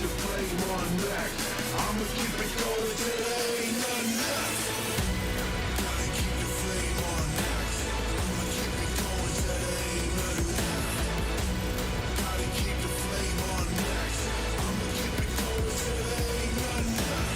the flame on next. I'ma keep it going till there ain't nothing left. Gotta keep the flame on next. I'ma keep it going till there ain't nothing left. Gotta keep the flame on next. I'ma keep it going till there ain't nothing left.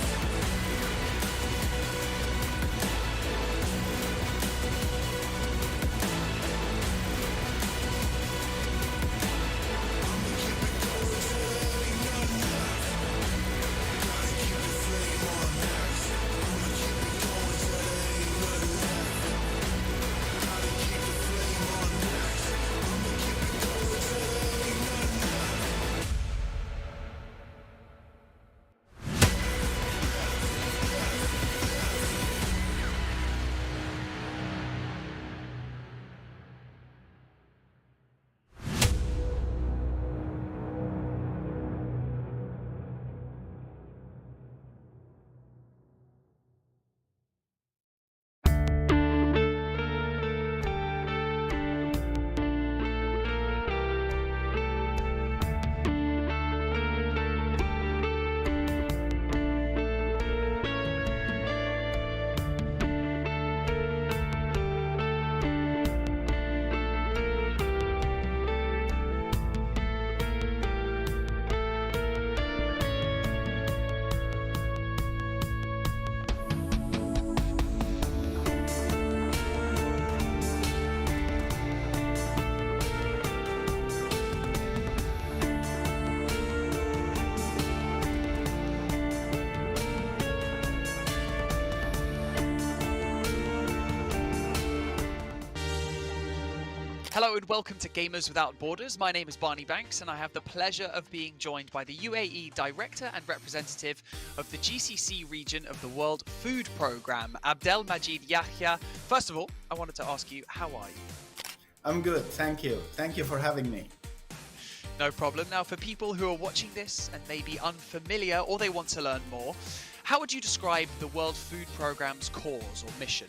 Hello and welcome to Gamers Without Borders. My name is Barney Banks and I have the pleasure of being joined by the UAE Director and Representative of the GCC region of the World Food Programme, Abdelmajid Yahya. First of all, I wanted to ask you, how are you? I'm good, thank you. Thank you for having me. No problem. Now, for people who are watching this and may be unfamiliar or they want to learn more, how would you describe the World Food Programme's cause or mission?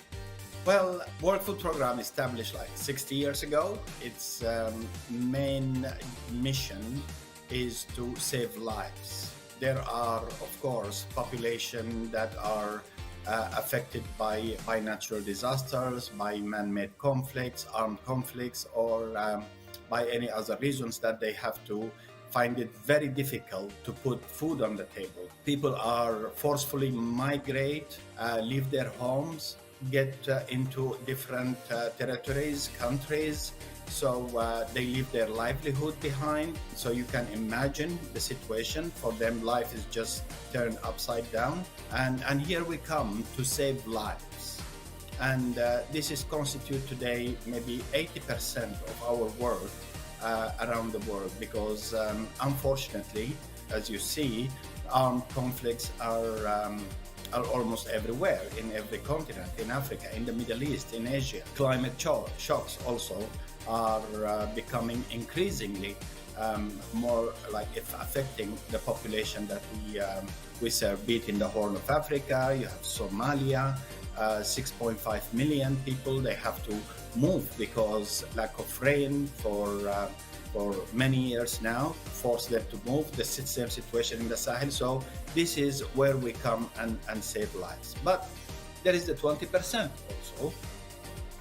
Well, World Food Programme established like 60 years ago. Its main mission is to save lives. There are, of course, populations that are affected by natural disasters, by man-made conflicts, armed conflicts, or by any other reasons that they have to find it very difficult to put food on the table. People are forcefully migrate, leave their homes, get into different territories, countries, so they leave their livelihood behind. So you can imagine the situation. For them, life is just turned upside down. And here we come to save lives. And this is constitute today maybe 80% of our work around the world, because unfortunately, as you see, armed conflicts are almost everywhere, in every continent, in Africa, in the Middle East, in Asia. Climate shocks also are becoming increasingly more like affecting the population that we serve, be it in the Horn of Africa. You have Somalia, 6.5 million people. They have to move because lack of rain for many years now forced them to move. The same situation in the Sahel. So this is where we come and save lives. But there is the 20% also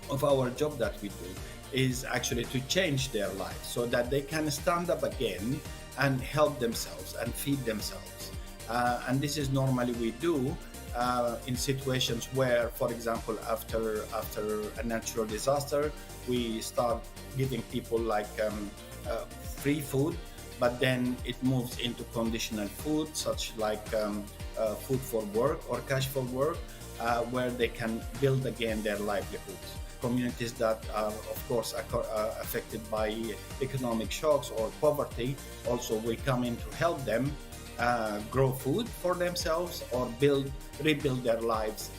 of our job that we do is actually to change their lives so that they can stand up again and help themselves and feed themselves. And this is normally we do in situations where, for example, after a natural disaster, we start giving people like free food, but then it moves into conditional food, such like food for work or cash for work, where they can build again their livelihoods. Communities that are, of course, affected by economic shocks or poverty, also we come in to help them grow food for themselves or rebuild their lives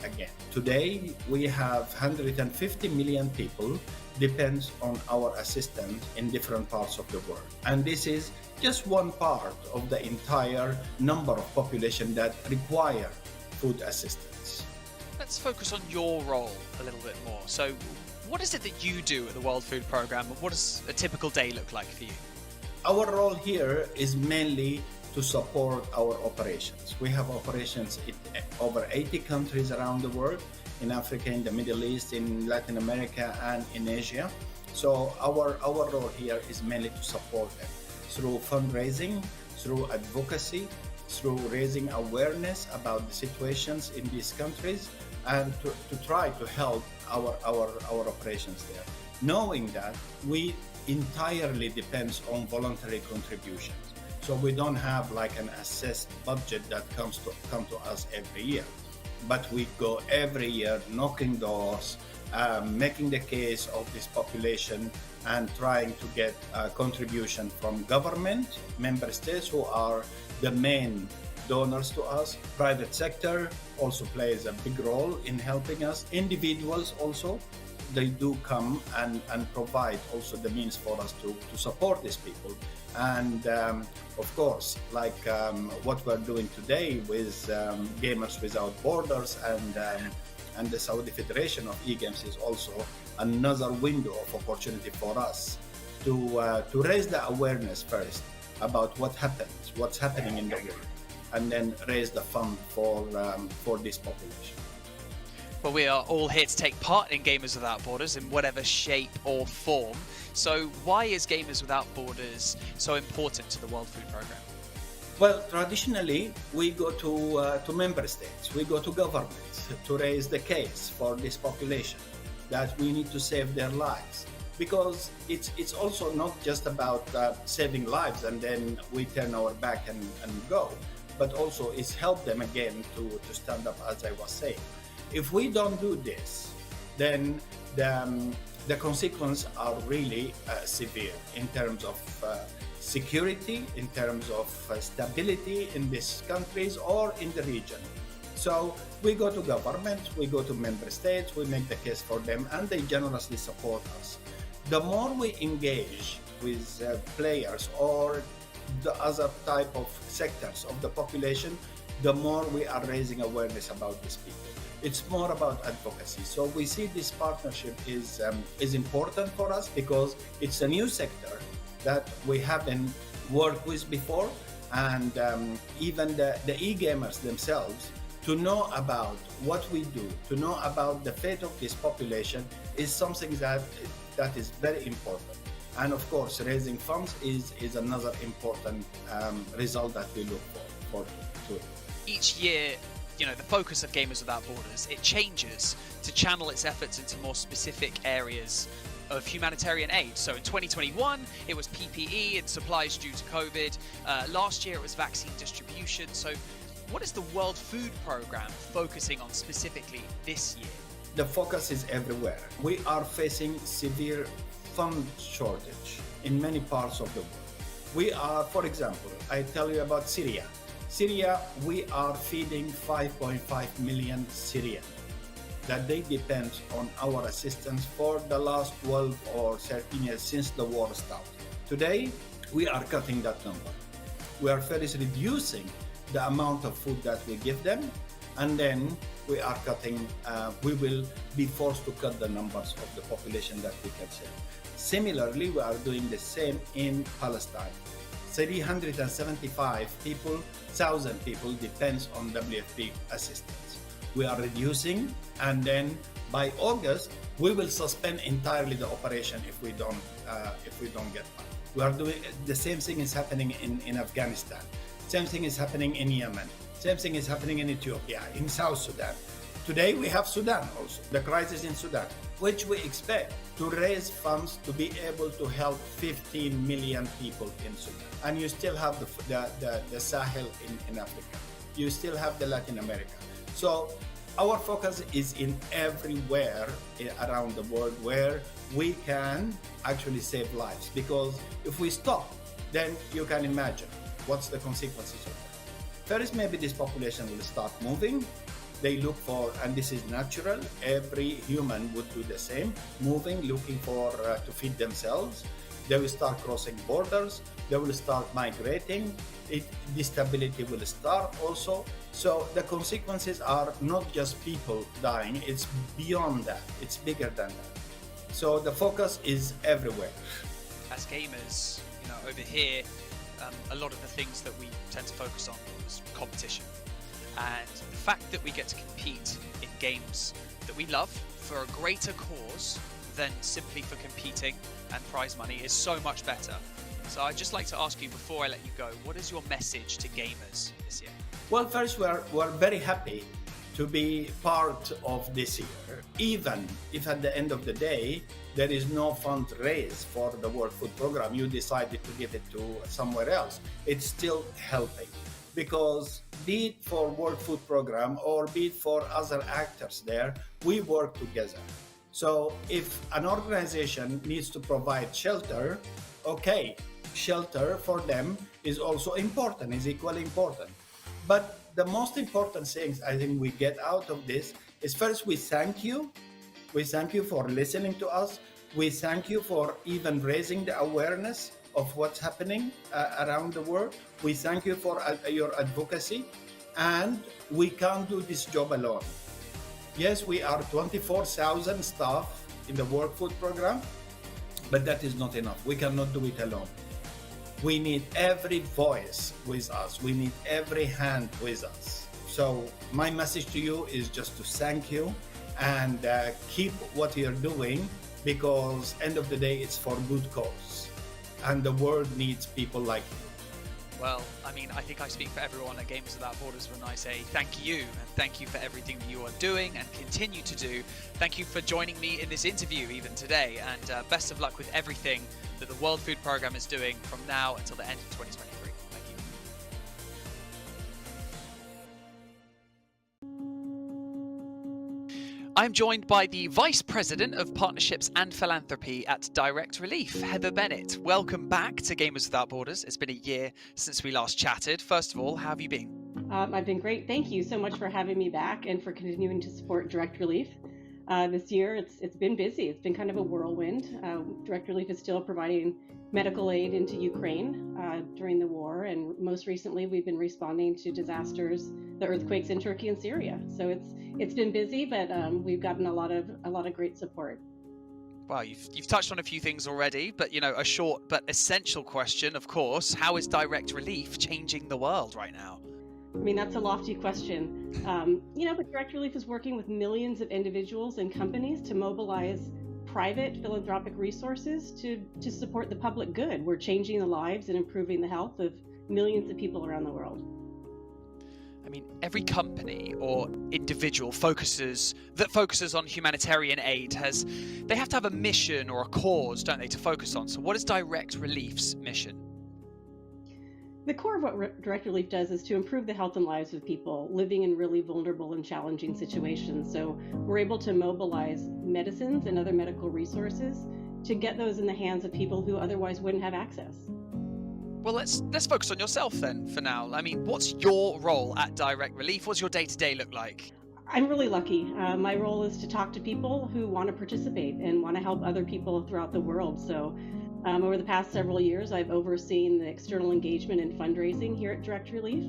again. Today, we have 150 million people depends on our assistance in different parts of the world. And this is just one part of the entire number of population that require food assistance. Let's focus on your role a little bit more. So what is it that you do at the World Food Programme, and what does a typical day look like for you? Our role here is mainly to support our operations. We have operations in over 80 countries around the world, in Africa, in the Middle East, in Latin America, and in Asia. So our role here is mainly to support them through fundraising, through advocacy, through raising awareness about the situations in these countries, and to try to help our operations there. Knowing that we entirely depends on voluntary contributions. So we don't have like an assessed budget that come to us every year. But we go every year knocking doors, making the case of this population and trying to get contribution from government, member states who are the main donors to us. Private sector also plays a big role in helping us. Individuals also, they do come and provide also the means for us to support these people. And of course, like what we're doing today with Gamers Without Borders and the Saudi Federation of e-games is also another window of opportunity for us to raise the awareness first about what's happening in the world, and then raise the fund for this population. Well, we are all here to take part in Gamers Without Borders in whatever shape or form. So why is Gamers Without Borders so important to the World Food Programme? Well, traditionally, we go to member states, we go to governments to raise the case for this population, that we need to save their lives. Because it's also not just about saving lives and then we turn our back and go, but also it's help them again to stand up, as I was saying. If we don't do this, then the consequences are really severe in terms of security, in terms of stability in these countries or in the region. So we go to government, we go to member states, we make the case for them, and they generously support us. The more we engage with players or the other type of sectors of the population, the more we are raising awareness about these people. It's more about advocacy. So we see this partnership is important for us because it's a new sector that we haven't worked with before, and even the e-gamers themselves, to know about what we do, to know about the fate of this population is something that is very important. And of course, raising funds is another important result that we look for to it. Each year, the focus of Gamers Without Borders, it changes to channel its efforts into more specific areas of humanitarian aid. So in 2021, it was PPE and supplies due to COVID. Last year, it was vaccine distribution. So what is the World Food Programme focusing on specifically this year? The focus is everywhere. We are facing severe fund shortage in many parts of the world. We are, for example, I tell you about Syria. Syria, we are feeding 5.5 million Syrians that they depend on our assistance for the last 12 or 13 years since the war started. Today, we are cutting that number. We are first reducing the amount of food that we give them, and then we are cutting, we will be forced to cut the numbers of the population that we can save. Similarly, we are doing the same in Palestine. 375,000 people depends on WFP assistance. We are reducing, and then by August we will suspend entirely the operation if we don't get money. We are doing the same thing is happening in Afghanistan. Same thing is happening in Yemen. Same thing is happening in Ethiopia, in South Sudan. Today we have Sudan also, the crisis in Sudan, which we expect to raise funds to be able to help 15 million people in Sudan. And you still have the Sahel in Africa. You still have the Latin America. So our focus is in everywhere around the world where we can actually save lives. Because if we stop, then you can imagine what's the consequences of that. First, maybe this population will start moving. They look for, and this is natural, every human would do the same, moving, looking for to feed themselves. They will start crossing borders. They will start migrating. Instability will start also. So the consequences are not just people dying, it's beyond that, it's bigger than that. So the focus is everywhere. As gamers, over here, a lot of the things that we tend to focus on is competition. And the fact that we get to compete in games that we love for a greater cause than simply for competing and prize money is so much better. So I'd just like to ask you, before I let you go, what is your message to gamers this year? Well, first, we're very happy to be part of this year, even if at the end of the day there is no fundraise for the World Food Program. You decided to give it to somewhere else. It's still helping, because be it for World Food Program or be it for other actors there, we work together. So if an organization needs to provide shelter, okay, shelter for them is also important, is equally important. But the most important things I think we get out of this is, first, we thank you. We thank you for listening to us. We thank you for even raising the awareness of what's happening around the world. We thank you for your advocacy, and we can't do this job alone. Yes, we are 24,000 staff in the World Food Program, but that is not enough. We cannot do it alone. We need every voice with us. We need every hand with us. So my message to you is just to thank you and keep what you're doing, because end of the day, it's for good cause. And the world needs people like you. Well, I mean, I think I speak for everyone at Gamers Without Borders when I say thank you, and thank you for everything that you are doing and continue to do. Thank you for joining me in this interview even today, and best of luck with everything that the World Food Program is doing from now until the end of 2023. Thank you. I'm joined by the Vice President of Partnerships and Philanthropy at Direct Relief, Heather Bennett. Welcome back to Gamers Without Borders. It's been a year since we last chatted. First of all, how have you been? I've been great. Thank you so much for having me back and for continuing to support Direct Relief. This year, it's been busy. It's been kind of a whirlwind. Direct Relief is still providing medical aid into Ukraine during the war, and most recently, we've been responding to disasters, the earthquakes in Turkey and Syria. So it's been busy, but we've gotten a lot of great support. Well, you've touched on a few things already, but a short but essential question, of course: how is Direct Relief changing the world right now? I mean, that's a lofty question. But Direct Relief is working with millions of individuals and companies to mobilize private philanthropic resources to support the public good. We're changing the lives and improving the health of millions of people around the world. I mean, every company or individual focuses on humanitarian aid they have to have a mission or a cause, don't they, to focus on. So what is Direct Relief's mission? The core of what Direct Relief does is to improve the health and lives of people living in really vulnerable and challenging situations. So we're able to mobilize medicines and other medical resources to get those in the hands of people who otherwise wouldn't have access. Well, let's focus on yourself then for now. I mean, what's your role at Direct Relief? What's your day-to-day look like? I'm really lucky. My role is to talk to people who want to participate and want to help other people throughout the world. So over the past several years, I've overseen the external engagement and fundraising here at Direct Relief,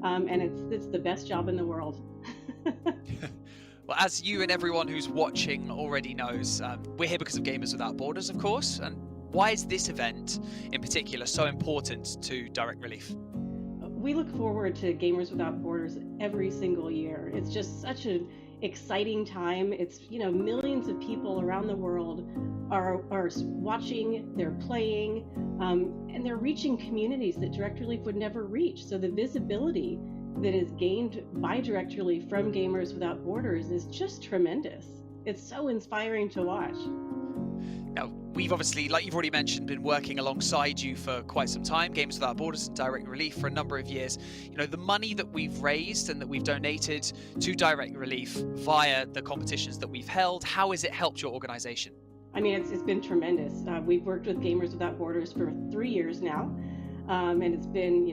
and it's the best job in the world. Well, as you and everyone who's watching already knows, we're here because of Gamers Without Borders, of course. And why is this event in particular so important to Direct Relief? We look forward to Gamers Without Borders every single year. It's just such an exciting time. It's, millions of people around the world are watching, they're playing, and they're reaching communities that Direct Relief would never reach. So the visibility that is gained by Direct Relief from Gamers Without Borders is just tremendous. It's so inspiring to watch. Now, we've obviously, like you've already mentioned, been working alongside you for quite some time, Gamers Without Borders and Direct Relief for a number of years. The money that we've raised and that we've donated to Direct Relief via the competitions that we've held, how has it helped your organization? I mean, it's been tremendous. We've worked with Gamers Without Borders for 3 years now, and it's been,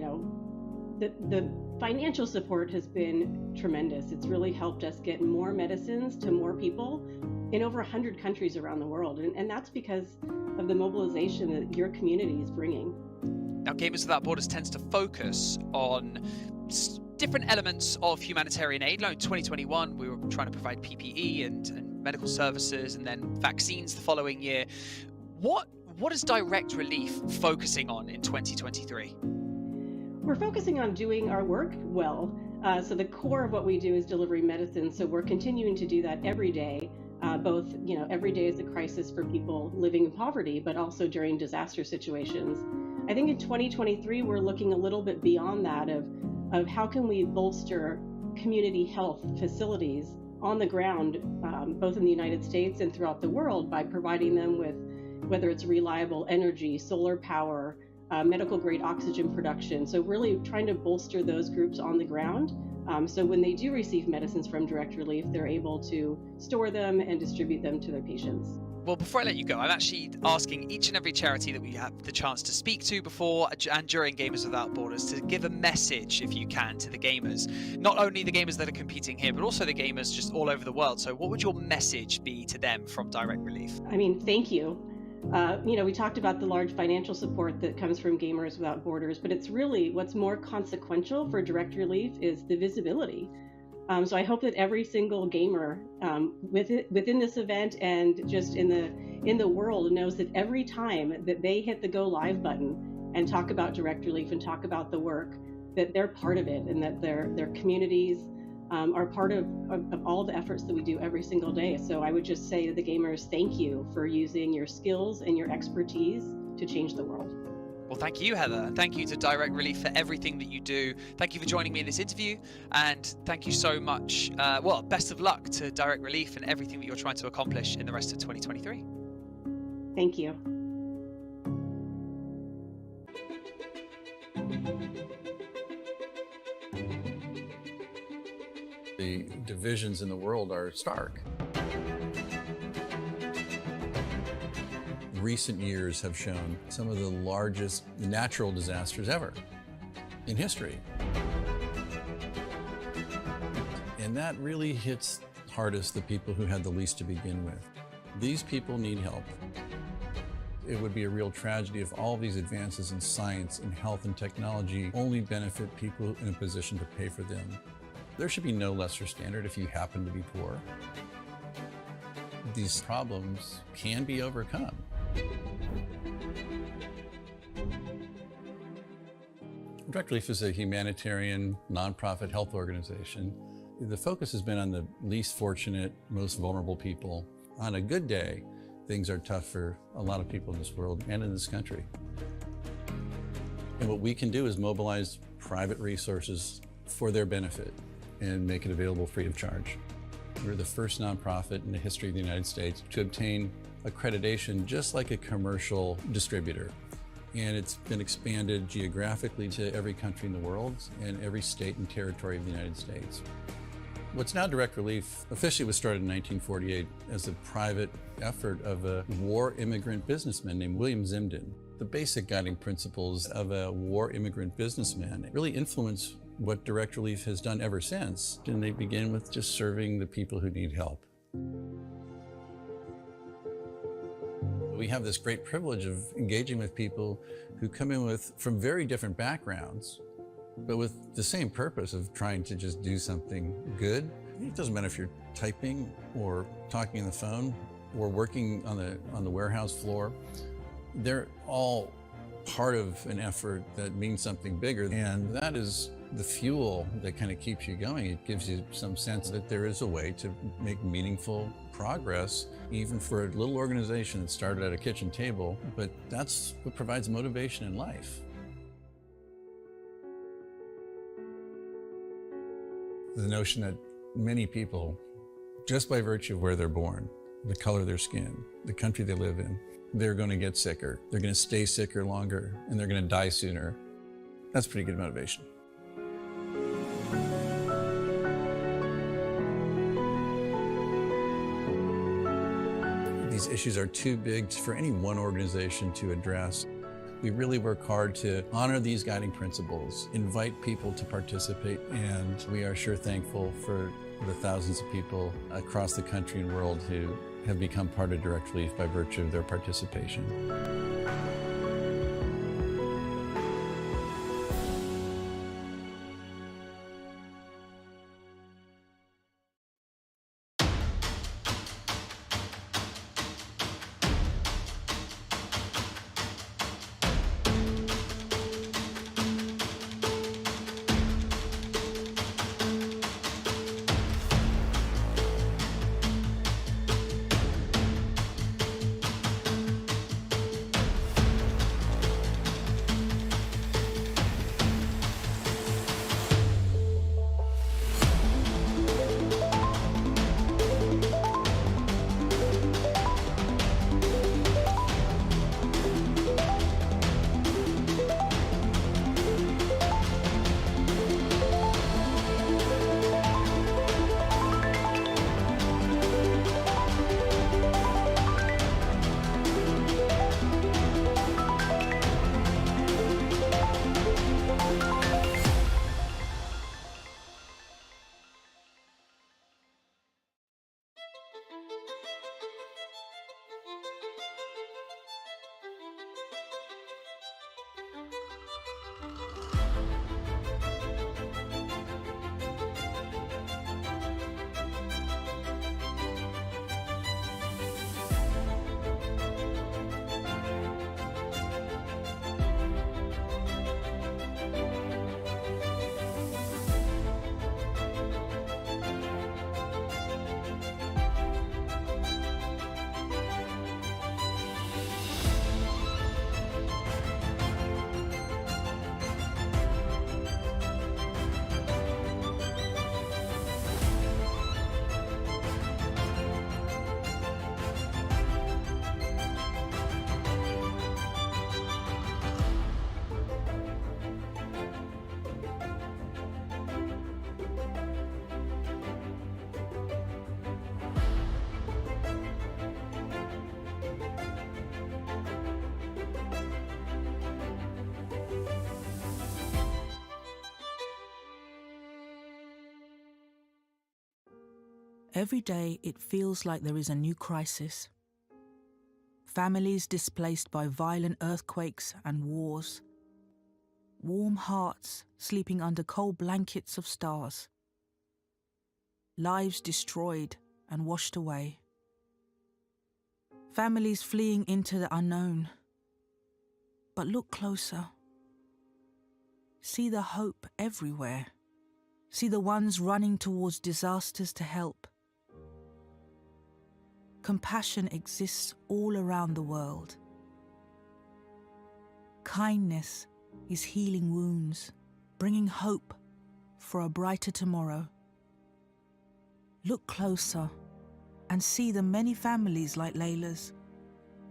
the financial support has been tremendous. It's really helped us get more medicines to more people in over 100 countries around the world, and that's because of the mobilization that your community is bringing. Now, Gamers Without Borders tends to focus on different elements of humanitarian aid. In 2021, we were trying to provide PPE and medical services, and then vaccines the following year. What What is Direct Relief focusing on in 2023? We're focusing on doing our work well. So the core of what we do is delivering medicine. So we're continuing to do that every day. Both, every day is a crisis for people living in poverty, but also during disaster situations. I think in 2023, we're looking a little bit beyond that of how can we bolster community health facilities on the ground, both in the United States and throughout the world, by providing them with, whether it's reliable energy, solar power, medical grade oxygen production. So really trying to bolster those groups on the ground. So when they do receive medicines from Direct Relief, they're able to store them and distribute them to their patients. Well, before I let you go, I'm actually asking each and every charity that we have the chance to speak to before and during Gamers Without Borders to give a message, if you can, to the gamers. Not only the gamers that are competing here, but also the gamers just all over the world. So what would your message be to them from Direct Relief? I mean, thank you. We talked about the large financial support that comes from Gamers Without Borders, but it's really what's more consequential for Direct Relief is the visibility. So I hope that every single gamer within this event and just in the world knows that every time that they hit the go live button and talk about Direct Relief and talk about the work, that they're part of it and that their communities are part of all the efforts that we do every single day. So I would just say to the gamers, thank you for using your skills and your expertise to change the world. Well, thank you, Heather. Thank you to Direct Relief for everything that you do. Thank you for joining me in this interview. And thank you so much. Best of luck to Direct Relief and everything that you're trying to accomplish in the rest of 2023. Thank you. The divisions in the world are stark. Recent years have shown some of the largest natural disasters ever in history. And that really hits hardest the people who had the least to begin with. These people need help. It would be a real tragedy if all these advances in science and health and technology only benefit people in a position to pay for them. There should be no lesser standard if you happen to be poor. These problems can be overcome. Direct Relief is a humanitarian, nonprofit health organization. The focus has been on the least fortunate, most vulnerable people. On a good day, things are tough for a lot of people in this world and in this country. And what we can do is mobilize private resources for their benefit and make it available free of charge. We're the first nonprofit in the history of the United States to obtain accreditation just like a commercial distributor. And it's been expanded geographically to every country in the world and every state and territory of the United States. What's now Direct Relief officially was started in 1948 as a private effort of a war immigrant businessman named William Zimden. The basic guiding principles of a war immigrant businessman really influence what Direct Relief has done ever since. And they begin with just serving the people who need help. We have this great privilege of engaging with people who come in from very different backgrounds, but with the same purpose of trying to just do something good. It doesn't matter if you're typing or talking on the phone or working on the warehouse floor. They're all part of an effort that means something bigger, and that is the fuel that kind of keeps you going. It gives you some sense that there is a way to make meaningful progress, even for a little organization that started at a kitchen table, but that's what provides motivation in life. The notion that many people, just by virtue of where they're born, the color of their skin, the country they live in, they're going to get sicker, they're going to stay sicker longer, and they're going to die sooner. That's pretty good motivation. These issues are too big for any one organization to address. We really work hard to honor these guiding principles, invite people to participate, and we are sure thankful for the thousands of people across the country and world who have become part of Direct Relief by virtue of their participation. Every day it feels like there is a new crisis. Families displaced by violent earthquakes and wars. Warm hearts sleeping under cold blankets of stars. Lives destroyed and washed away. Families fleeing into the unknown. But look closer. See the hope everywhere. See the ones running towards disasters to help. Compassion exists all around the world. Kindness is healing wounds, bringing hope for a brighter tomorrow. Look closer and see the many families like Layla's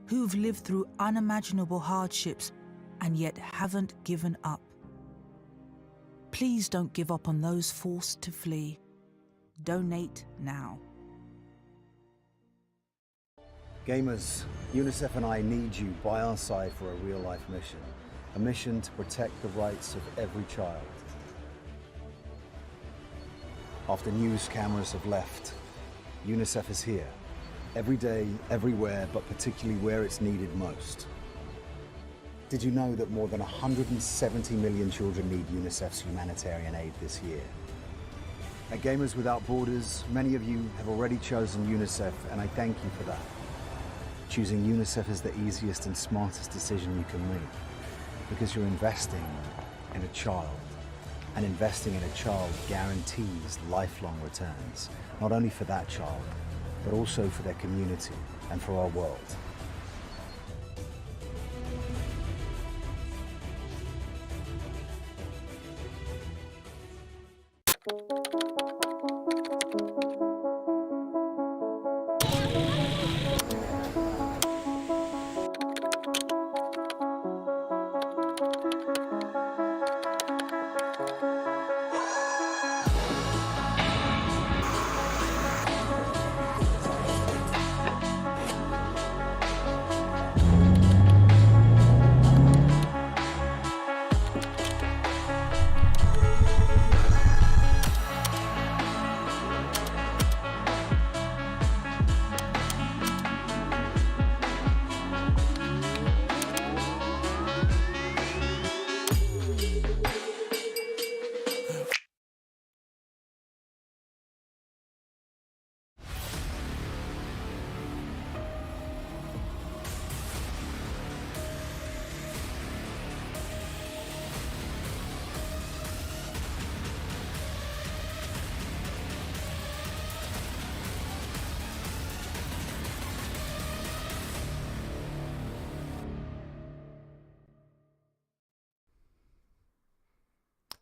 who've lived through unimaginable hardships and yet haven't given up. Please don't give up on those forced to flee. Donate now. Gamers, UNICEF and I need you by our side for a real-life mission. A mission to protect the rights of every child. After news cameras have left, UNICEF is here. Every day, everywhere, but particularly where it's needed most. Did you know that more than 170 million children need UNICEF's humanitarian aid this year? At Gamers Without Borders, many of you have already chosen UNICEF, and I thank you for that. Choosing UNICEF is the easiest and smartest decision you can make, because you're investing in a child, and investing in a child guarantees lifelong returns, not only for that child, but also for their community and for our world.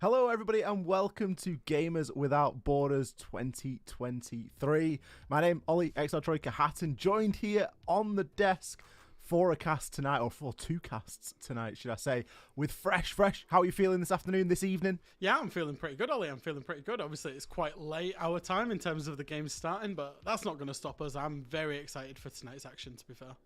Hello everybody and welcome to Gamers Without Borders 2023. My name Ollie XR Troika Hatton, joined here on the desk for a cast tonight, or for two casts tonight should I say, with Fresh. How are you feeling this afternoon, this evening? Yeah, I'm feeling pretty good, Ollie. I'm feeling pretty good. Obviously it's quite late our time in terms of the game starting, but that's not going to stop us. I'm very excited for tonight's action, to be fair.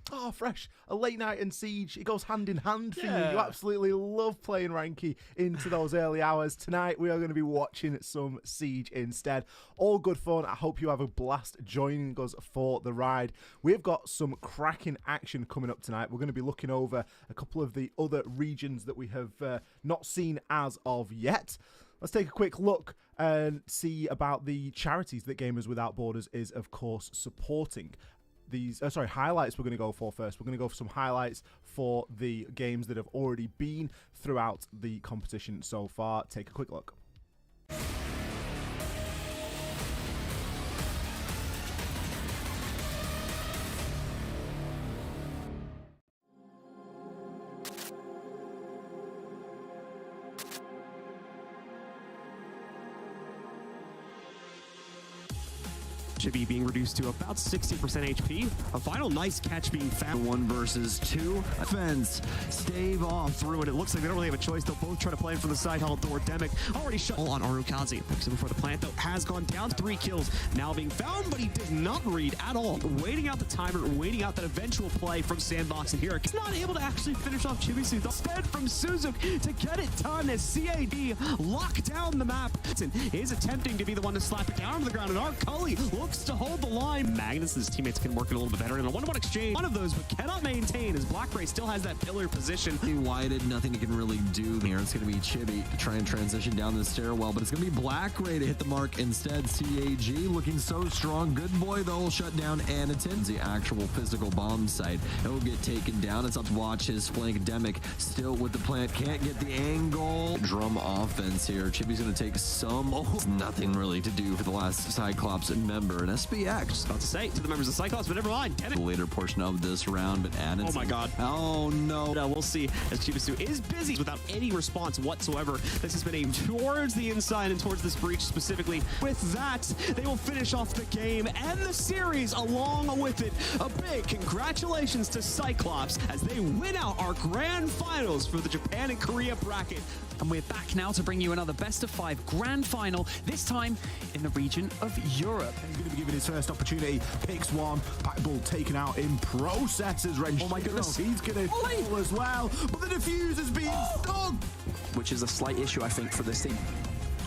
Oh, fresh. A late night and Siege. It goes hand in hand for you. You Yeah. absolutely love playing Ranky into those early hours. Tonight, we are going to be watching some Siege instead. All good fun. I hope you have a blast joining us for the ride. We've got some cracking action coming up tonight. We're going to be looking over a couple of the other regions that we have not seen as of yet. Let's take a quick look and see about the charities that Gamers Without Borders is, of course, supporting. These highlights we're going to go for first. We're going to go for some highlights for the games that have already been throughout the competition so far. Take a quick look. GWB being reduced to about 60% HP. A final nice catch being found. 1 versus 2. Fence. Stave off. Through it. It looks like they don't really have a choice. They'll both try to play from the side. Thor Demic already shut on Arukazi. Picks him before the plant, though, has gone down. 3 kills now being found, but he did not read at all. Waiting out the timer, waiting out that eventual play from Sandbox, and here he's not able to actually finish off Chibisu. Instead from Suzuki to get it done as CAD lock down the map. Is attempting to be the one to slap it down to the ground, and Cully looks to hold the line. Magnus and his teammates can work it a little bit better in a 1-1 exchange. One of those, but cannot maintain as Black Ray still has that pillar position. Whited, nothing he can really do here. It's going to be Chibi to try and transition down the stairwell, but it's going to be Black Ray to hit the mark instead. CAG looking so strong. Good boy, though, will shut down Anakin. The actual physical bomb site. He'll get taken down. It's up to watch his flank. Demic still with the plant. Can't get the angle. Drum offense here. Chibi's going to take some. Oh, nothing really to do for the last Cyclops member. And SBX. About to say to the members of Cyclops, but never mind. The later portion of this round, but Anakin. Oh my god. Oh no. We'll see as Chibisu is busy without any response whatsoever. This has been aimed towards the inside and towards this breach specifically. With that, they will finish off the game and the series along with it. A big congratulations to Cyclops as they win out our grand finals for the Japan and Korea bracket. And we're back now to bring you another best of 5 grand final, this time in the region of Europe. He's going to be given his first opportunity. Picks one. Packball taken out in process as Wrench. Oh my goodness. He's going to pull as well, but the defuse is being stuck. Which is a slight issue, I think, for this team.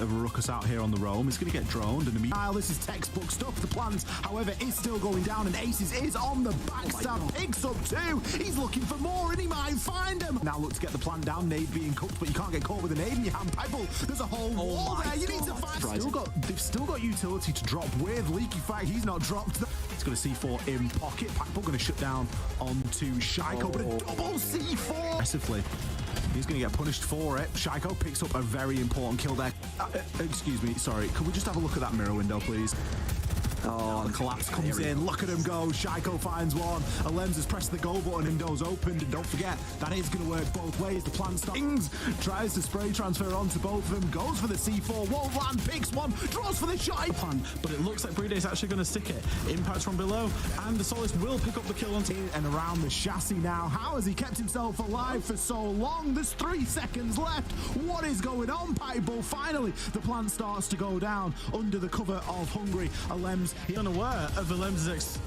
Of a ruckus out here on the roam. He's going to get droned and immediately. This is textbook stuff. The plans, however, is still going down, and Aces is on the backstab. Picks up 2. He's looking for more, and he might find him. Now look to get the plan down. Nade being cooked, but you can't get caught with a nade in your hand. Pipe, there's a whole wall there. You need to find. They've still got utility to drop with. Leaky fact, he's not dropped. It's got a C4 in pocket. Packball going to shut down onto Shaiko, but a double C4. Aggressively. He's going to get punished for it. Shaiko picks up a very important kill there. Excuse me, sorry. Could we just have a look at that mirror window, please? Oh, the collapse comes in. Look at him go. Shaiko finds one. Alems has pressed the go button. Window's opened. And don't forget, that is going to work both ways. The plan starts. Tries to spray transfer onto both of them. Goes for the C4. Won't land. Picks one. Draws for the shot. Plan, but it looks like Breeday's actually going to stick it. Impact from below, and the Solace will pick up the kill on in and around the chassis now. How has he kept himself alive for so long? There's 3 seconds left. What is going on, Pipebull? Finally, the plan starts to go down under the cover of Hungry. Alems. He's unaware of Alem's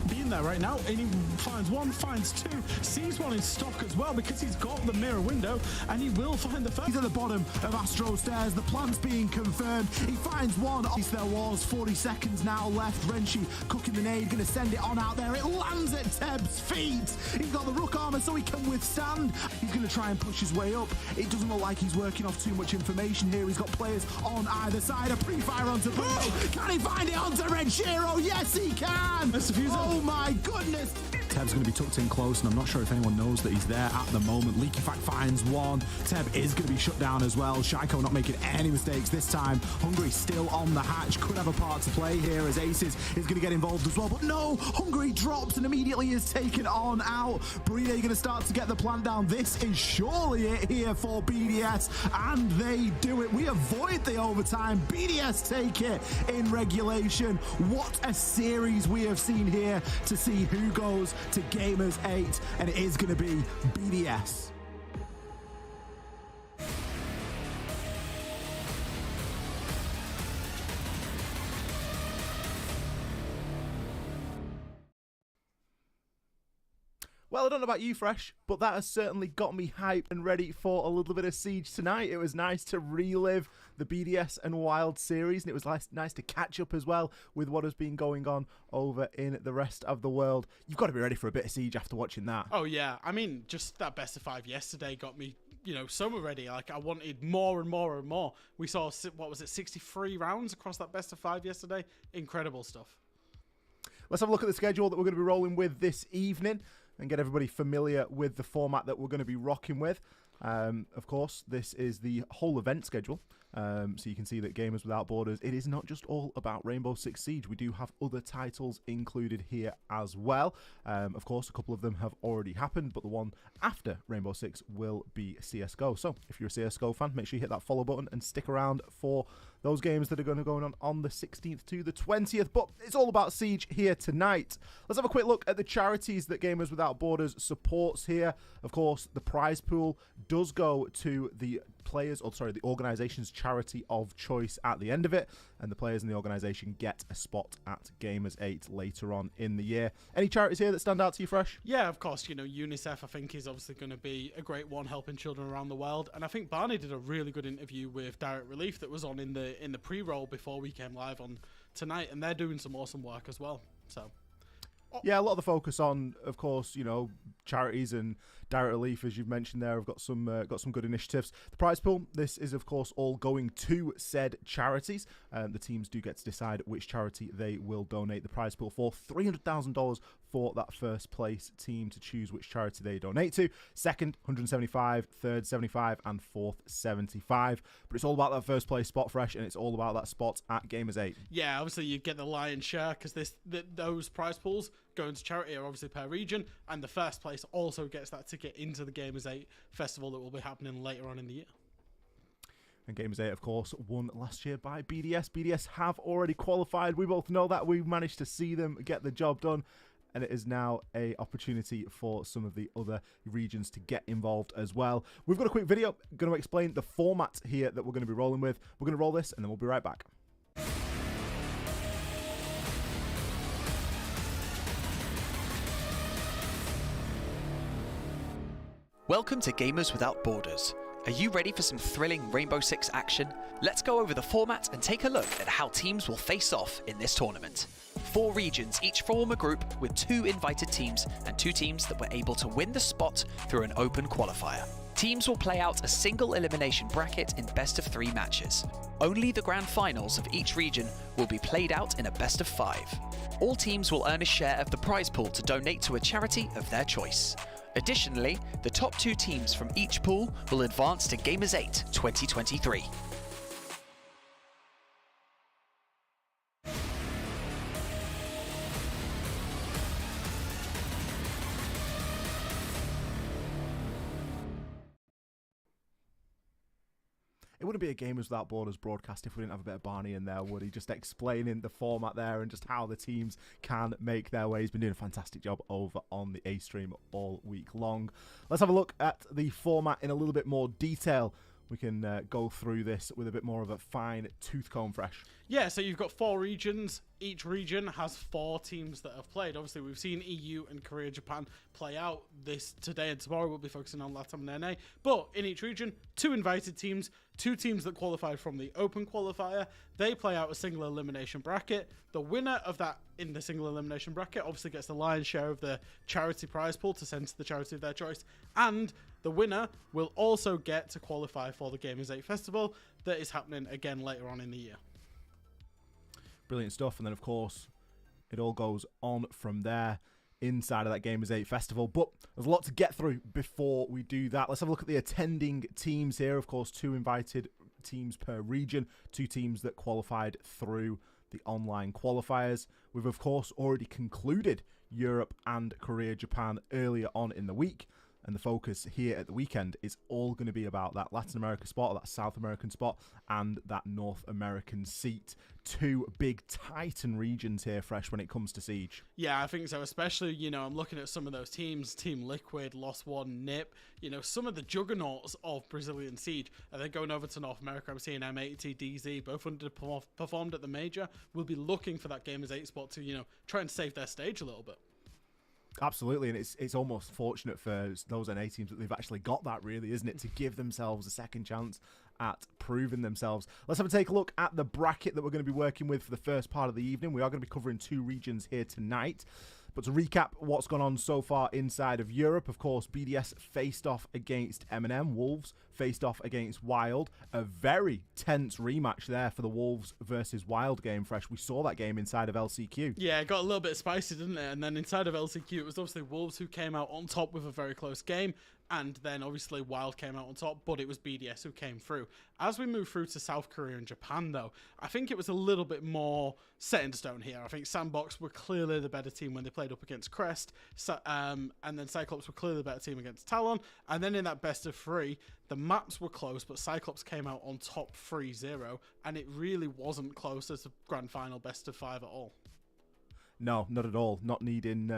being there right now, and he finds 1, finds 2, sees 1 in stock as well because he's got the mirror window, and he will find the first. He's at the bottom of Astro Stairs. The plan's being confirmed. He finds 1. There was 40 seconds now left. Renshi cooking the nade, going to send it on out there. It lands at Teb's feet. He's got the Rook armor so he can withstand. He's going to try and push his way up. It doesn't look like he's working off too much information here. He's got players on either side. A pre-fire onto Bruno. Can he find it onto Red Shiro? Yes, he can. Oh my goodness. Teb's going to be tucked in close, and I'm not sure if anyone knows that he's there at the moment. Leaky Fact finds 1. Teb is going to be shut down as well. Shaiko not making any mistakes this time. Hungry still on the hatch. Could have a part to play here as Aces is going to get involved as well. But no, Hungry drops and immediately is taken on out. Bride going to start to get the plant down. This is surely it here for BDS, and they do it. We avoid the overtime. BDS take it in regulation. What a series we have seen here to see who goes to Gamers 8, and it is going to be BDS. Well, I don't know about you, Fresh, but that has certainly got me hyped and ready for a little bit of Siege tonight. It was nice to relive the BDS and Wild series, and it was nice to catch up as well with what has been going on over in the rest of the world. You've got to be ready for a bit of Siege after watching that. Oh, yeah. I mean, just that best of 5 yesterday got me, so ready. Like, I wanted more and more and more. We saw, 63 rounds across that best of 5 yesterday? Incredible stuff. Let's have a look at the schedule that we're going to be rolling with this evening and get everybody familiar with the format that we're going to be rocking with. Of course, this is the whole event schedule. So you can see that Gamers Without Borders, it is not just all about Rainbow Six Siege. We do have other titles included here as well. Of course, a couple of them have already happened, but the one after Rainbow Six will be CSGO. So if you're a CSGO fan, make sure you hit that follow button and stick around for those games that are going to go on the 16th to the 20th. But it's all about Siege here tonight. Let's have a quick look at the charities that Gamers Without Borders supports here. Of course, the prize pool does go to the the organization's charity of choice at the end of it, and the players in the organization get a spot at Gamers 8 later on in the year. Any charities here that stand out to you, Fresh? Yeah, of course. UNICEF, I think, is obviously going to be a great one, helping children around the world. And I think Barney did a really good interview with Direct Relief that was on in the pre-roll before we came live on tonight, and they're doing some awesome work as well. So. Yeah, a lot of the focus on, of course, charities and Direct Relief, as you've mentioned there, have got some good initiatives. The prize pool, this is, of course, all going to said charities. The teams do get to decide which charity they will donate the prize pool for. $300,000 for that first place team to choose which charity they donate to. Second, 175, third, 75, and fourth, 75. But it's all about that first place spot, Fresh, and it's all about that spot at Gamers 8. Yeah, obviously you get the lion's share because those prize pools going to charity are obviously per region, and the first place also gets that ticket into the Gamers 8 festival that will be happening later on in the year. And Gamers 8, of course, won last year by BDS. BDS have already qualified. We both know that. We managed to see them get the job done, and it is now an opportunity for some of the other regions to get involved as well. We've got a quick video going to explain the format here that we're going to be rolling with. We're going to roll this, and then we'll be right back. Welcome to Gamers Without Borders. Are you ready for some thrilling Rainbow Six action? Let's go over the format and take a look at how teams will face off in this tournament. 4 regions each form a group with 2 invited teams and 2 teams that were able to win the spot through an open qualifier. Teams will play out a single elimination bracket in best of 3 matches. Only the grand finals of each region will be played out in a best of 5. All teams will earn a share of the prize pool to donate to a charity of their choice. Additionally, the top 2 teams from each pool will advance to Gamers 8 2023. It wouldn't be a Gamers Without Borders broadcast if we didn't have a bit of Barney in there, would he? Just explaining the format there and just how the teams can make their way. He's been doing a fantastic job over on the A stream all week long. Let's have a look at the format in a little bit more detail. We can go through this with a bit more of a fine tooth comb, Fresh. Yeah, so you've got 4 regions. Each region has 4 teams that have played. Obviously, we've seen EU and Korea, Japan play out this today and tomorrow. We'll be focusing on LATAM and NA. But in each region, 2 invited teams, 2 teams that qualified from the open qualifier. They play out a single elimination bracket. The winner of that in the single elimination bracket obviously gets the lion's share of the charity prize pool to send to the charity of their choice. And the winner will also get to qualify for the Gamers 8 Festival that is happening again later on in the year. Brilliant stuff. And then, of course, it all goes on from there inside of that Gamers 8 Festival. But there's a lot to get through before we do that. Let's have a look at the attending teams here. Of course, 2 invited teams per region, 2 teams that qualified through the online qualifiers. We've, of course, already concluded Europe and Korea, Japan earlier on in the week. And the focus here at the weekend is all going to be about that Latin America spot, that South American spot, and that North American seat. 2 big Titan regions here, Fresh, when it comes to Siege. Yeah, I think so. Especially, I'm looking at some of those teams, Team Liquid, los+one, NIP, some of the juggernauts of Brazilian Siege. And then going over to North America, I'm seeing M80, DZ, both underperformed at the major. We'll be looking for that Gamers 8 spot to, try and save their stage a little bit. Absolutely, and it's almost fortunate for those NA teams that they've actually got that, really, isn't it, to give themselves a second chance at proving themselves. Let's have a take a look at the bracket that we're going to be working with for the first part of the evening. We are going to be covering 2 regions here tonight. But to recap what's gone on so far inside of Europe, of course, BDS faced off against M&M. Wolves faced off against Wild. A very tense rematch there for the Wolves versus Wild game, Fresh. We saw that game inside of LCQ. Yeah, it got a little bit spicy, didn't it? And then inside of LCQ, it was obviously Wolves who came out on top with a very close game. And then obviously Wild came out on top, but it was BDS who came through. As we move through to South Korea and Japan, though, I think it was a little bit more set in stone here. I think Sandbox were clearly the better team when they played up against Crest, and then Cyclops were clearly the better team against Talon. And then in that best of 3, the maps were close, but Cyclops came out on top 3-0, and it really wasn't close as a grand final best of 5 at all. No, not at all. Not needing...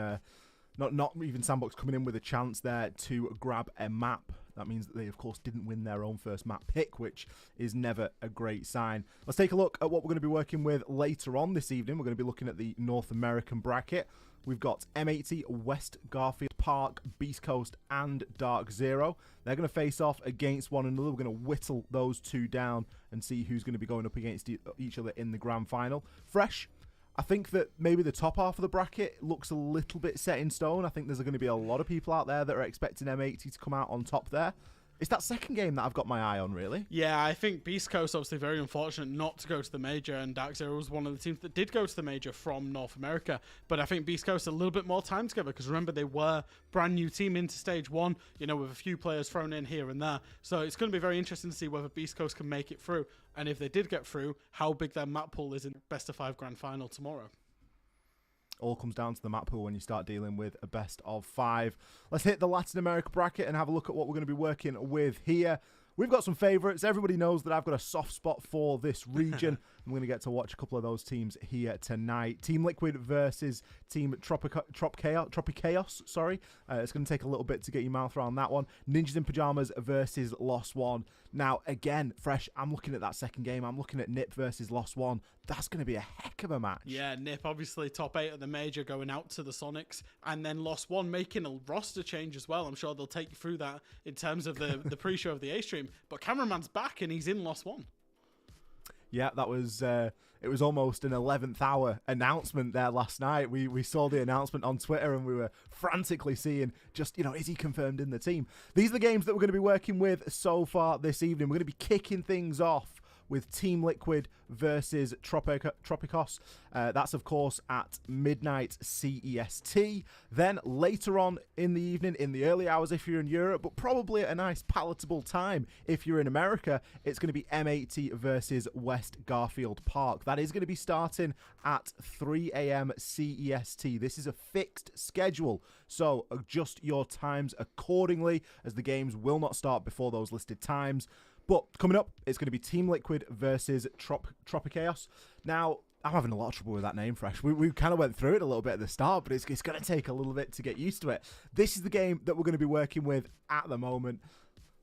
Not even Sandbox coming in with a chance there to grab a map. That means that they, of course, didn't win their own first map pick, which is never a great sign. Let's take a look at what we're going to be working with later on this evening. We're going to be looking at the North American bracket. We've got M80, West Garfield Park, Beast Coast, and Dark Zero. They're going to face off against one another. We're going to whittle those 2 down and see who's going to be going up against each other in the grand final. Fresh. I think that maybe the top half of the bracket looks a little bit set in stone. I think there's going to be a lot of people out there that are expecting M80 to come out on top there. It's that second game that I've got my eye on, really. Yeah, I think Beast Coast obviously very unfortunate not to go to the major, and Dark Zero was one of the teams that did go to the major from North America. But I think Beast Coast a little bit more time together, because remember, they were brand new team into stage 1, you know, with a few players thrown in here and there. So it's going to be very interesting to see whether Beast Coast can make it through, and if they did get through, how big their map pool is in best of 5 grand final tomorrow. All comes down to the map pool when you start dealing with a best of 5. Let's hit the Latin America bracket and have a look at what we're going to be working with here. We've got some favourites. Everybody knows that I've got a soft spot for this region. I'm going to get to watch a couple of those teams here tonight. Team Liquid versus Team TropiCaos. Sorry. It's going to take a little bit to get your mouth around that one. Ninjas in Pyjamas versus los+one. Now, again, Fresh, I'm looking at that second game. I'm looking at NIP versus los+one. That's going to be a heck of a match. Yeah, NIP obviously top 8 at the major, going out to the Sonics, and then los+one making a roster change as well. I'm sure they'll take you through that in terms of the pre-show of the A-stream. But Cameraman's back and he's in los+one. Yeah, that was it was almost an 11th hour announcement there last night. We saw the announcement on Twitter and we were frantically seeing just, you know, is he confirmed in the team? These are the games that we're going to be working with so far this evening. We're going to be kicking things off with Team Liquid versus Tropicos. That's, of course, at midnight CEST. Then later on in the evening, in the early hours if you're in Europe, but probably at a nice palatable time if you're in America, it's going to be M80 versus West Garfield Park. That is going to be starting at 3 a.m. CEST. This is a fixed schedule, so adjust your times accordingly, as the games will not start before those listed times. But coming up, it's going to be Team Liquid versus TropiCaos. Now, I'm having a lot of trouble with that name, Fresh. We kind of went through it a little bit at the start, but it's going to take a little bit to get used to it. This is the game that we're going to be working with at the moment.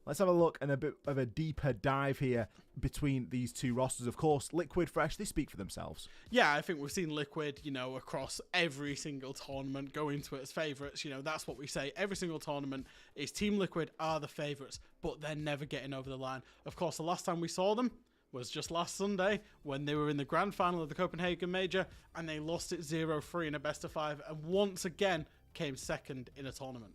Let's have a look and a bit of a deeper dive here between these two rosters. Of course, Liquid, Fresh, they speak for themselves. Yeah, I think we've seen Liquid, you know, across every single tournament go into it as favourites. You know, that's what we say. Every single tournament is Team Liquid are the favourites, but they're never getting over the line. Of course, the last time we saw them was just last Sunday when they were in the grand final of the Copenhagen Major and they lost it 0-3 in a best of 5 and once again came second in a tournament.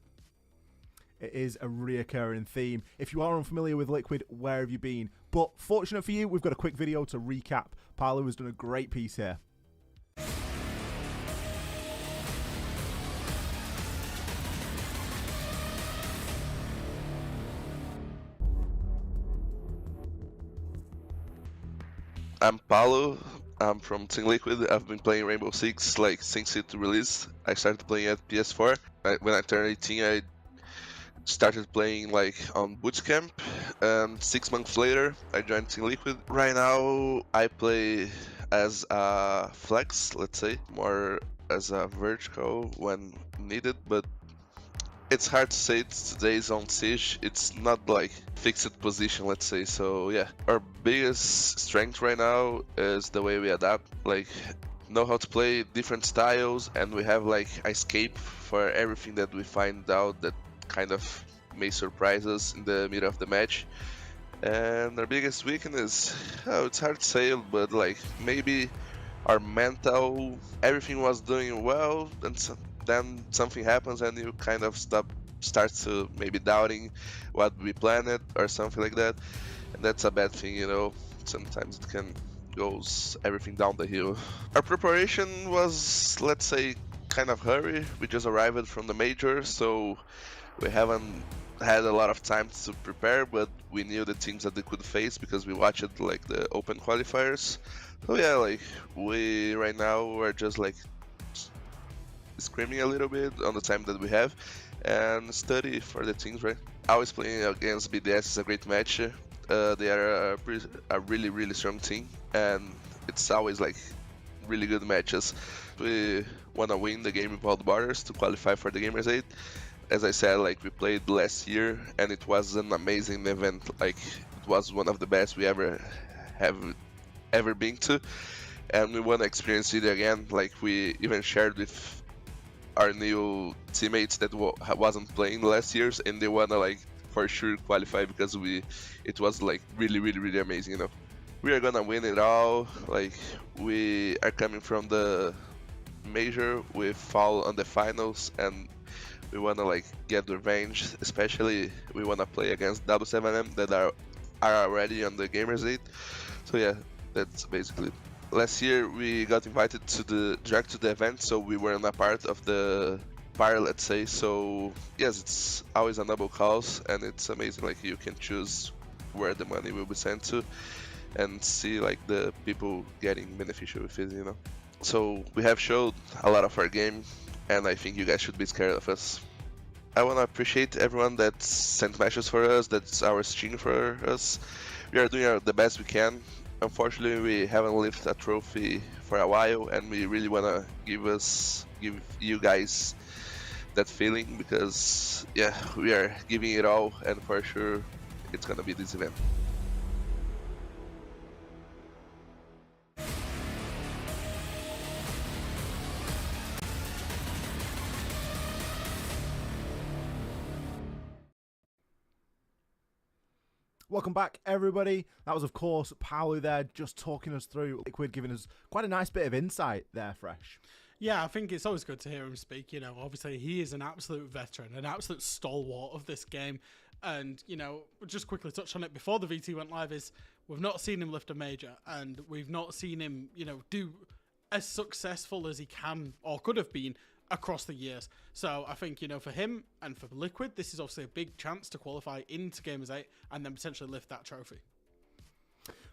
It is a reoccurring theme. If you are unfamiliar with Liquid, where have you been? But fortunate for you, we've got a quick video to recap. Paolo has done a great piece here. I'm Paulo. I'm from Team Liquid. I've been playing Rainbow Six since it released. I started playing at PS4. When I turned 18, I started playing on bootcamp, and 6 months later I joined Team Liquid. Right now I play as a flex, let's say, more as a vertical when needed, but it's hard to say today's on Siege. It's not fixed position, let's say. So yeah, our biggest strength right now is the way we adapt. know how to play different styles, and we have like escape for everything that we find out that kind of may surprise us in the middle of the match. And our biggest weakness, oh, it's hard to say, but like maybe our mental, everything was doing well, and then something happens and you kind of start to maybe doubting what we planned or something like that, and that's a bad thing, you know. Sometimes it can goes everything down the hill. Our preparation was, let's say, kind of hurry. We just arrived from the major, so we haven't had a lot of time to prepare, but we knew the teams that they could face because we watched like the open qualifiers. So yeah, like we right now are just like screaming a little bit on the time that we have and study for the teams, right? Always playing against BDS is a great match. They are a really strong team, and it's always like really good matches. We want to win the game without borders to qualify for the Gamers 8. As I said, like we played last year and it was an amazing event. Like it was one of the best we ever been to, and we want to experience it again. Like we even shared with our new teammates that wasn't playing last year's, and they wanna like for sure qualify because it was like really amazing, you know. We are gonna win it all. Like we are coming from the major, we fall on the finals, and we wanna like get revenge. Especially we wanna play against W7M that are already on the Gamers 8. So yeah, that's basically it. Last year we got invited to direct to the event, so we weren't a part of the par, let's say. So yes, it's always a noble cause, and it's amazing. Like you can choose where the money will be sent to, and see like the people getting beneficial with it, you know. So we have showed a lot of our game, and I think you guys should be scared of us. I want to appreciate everyone that sent matches for us, that's our stream for us. We are doing the best we can. Unfortunately, we haven't lifted a trophy for a while, and we really want to give you guys that feeling, because yeah, we are giving it all, and for sure it's gonna be this event. Welcome back, everybody. That was, of course, Paolo there, just talking us through Liquid, giving us quite a nice bit of insight there, Fresh. Yeah, I think it's always good to hear him speak. You know, obviously he is an absolute veteran, an absolute stalwart of this game. And, you know, just quickly touch on it before the VT went live, is we've not seen him lift a major, and we've not seen him, you know, do as successful as he can or could have been across the years. So I think, you know, for him and for Liquid, this is obviously a big chance to qualify into Gamers 8 and then potentially lift that trophy.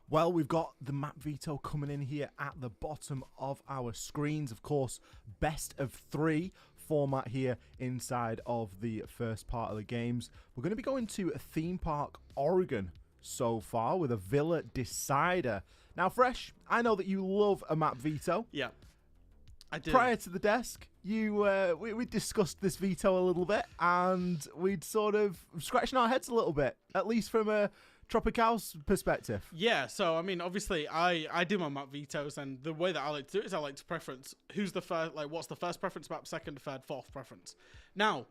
Well, we've got the map veto coming in here at the bottom of our screens. Of course, best of 3 format here inside of the first part of the games. We're going to be going to a theme park, Oregon, so far with a Villa Decider. Now, Fresh, I know that you love a map veto. Yeah, I do. Prior to the desk, we discussed this veto a little bit, and we'd sort of scratching our heads a little bit, at least from a TropiCaos perspective. Yeah, so I mean, obviously, I do my map vetoes, and the way that I like to do it is I like to preference who's the first, like what's the first preference map, second, third, fourth preference. Now,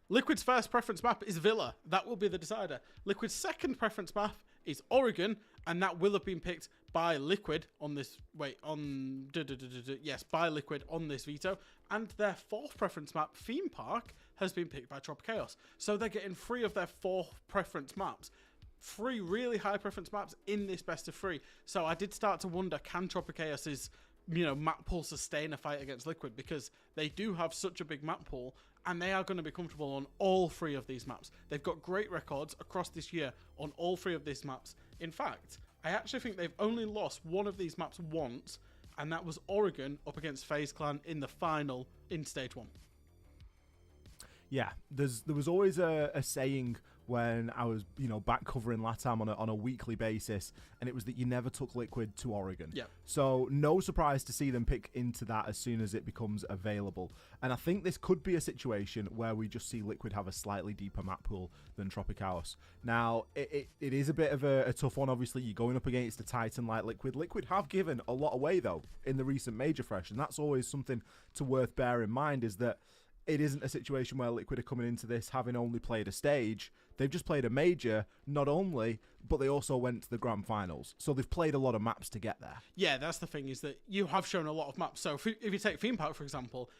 Liquid's first preference map is Villa. That will be the decider. Liquid's second preference map is Oregon, and that will have been picked by Liquid on this. Yes, by Liquid on this veto. And their fourth preference map, Theme Park, has been picked by TropiCaos. So they're getting 3 of their 4 preference maps. 3 really high preference maps in this best of 3. So I did start to wonder, can TropiCaos's, you know, map pool sustain a fight against Liquid, because they do have such a big map pool, and they are going to be comfortable on all 3 of these maps. They've got great records across this year on all 3 of these maps. In fact, I actually think they've only lost one of these maps once, and that was Oregon up against FaZe Clan in the final in Stage 1. Yeah, there was always a saying when I was, back covering LATAM on a weekly basis, and it was that you never took Liquid to Oregon. Yeah. So no surprise to see them pick into that as soon as it becomes available. And I think this could be a situation where we just see Liquid have a slightly deeper map pool than TropiCaos. Now, it is a bit of a tough one. Obviously, you're going up against a Titan like Liquid. Liquid have given a lot away, though, in the recent Major Fresh, and that's always something to worth bear in mind, is that it isn't a situation where Liquid are coming into this having only played a stage. They've just played a major, not only, but they also went to the grand finals. So they've played a lot of maps to get there. Yeah, that's the thing, is that you have shown a lot of maps. So if you take Theme Park, for example,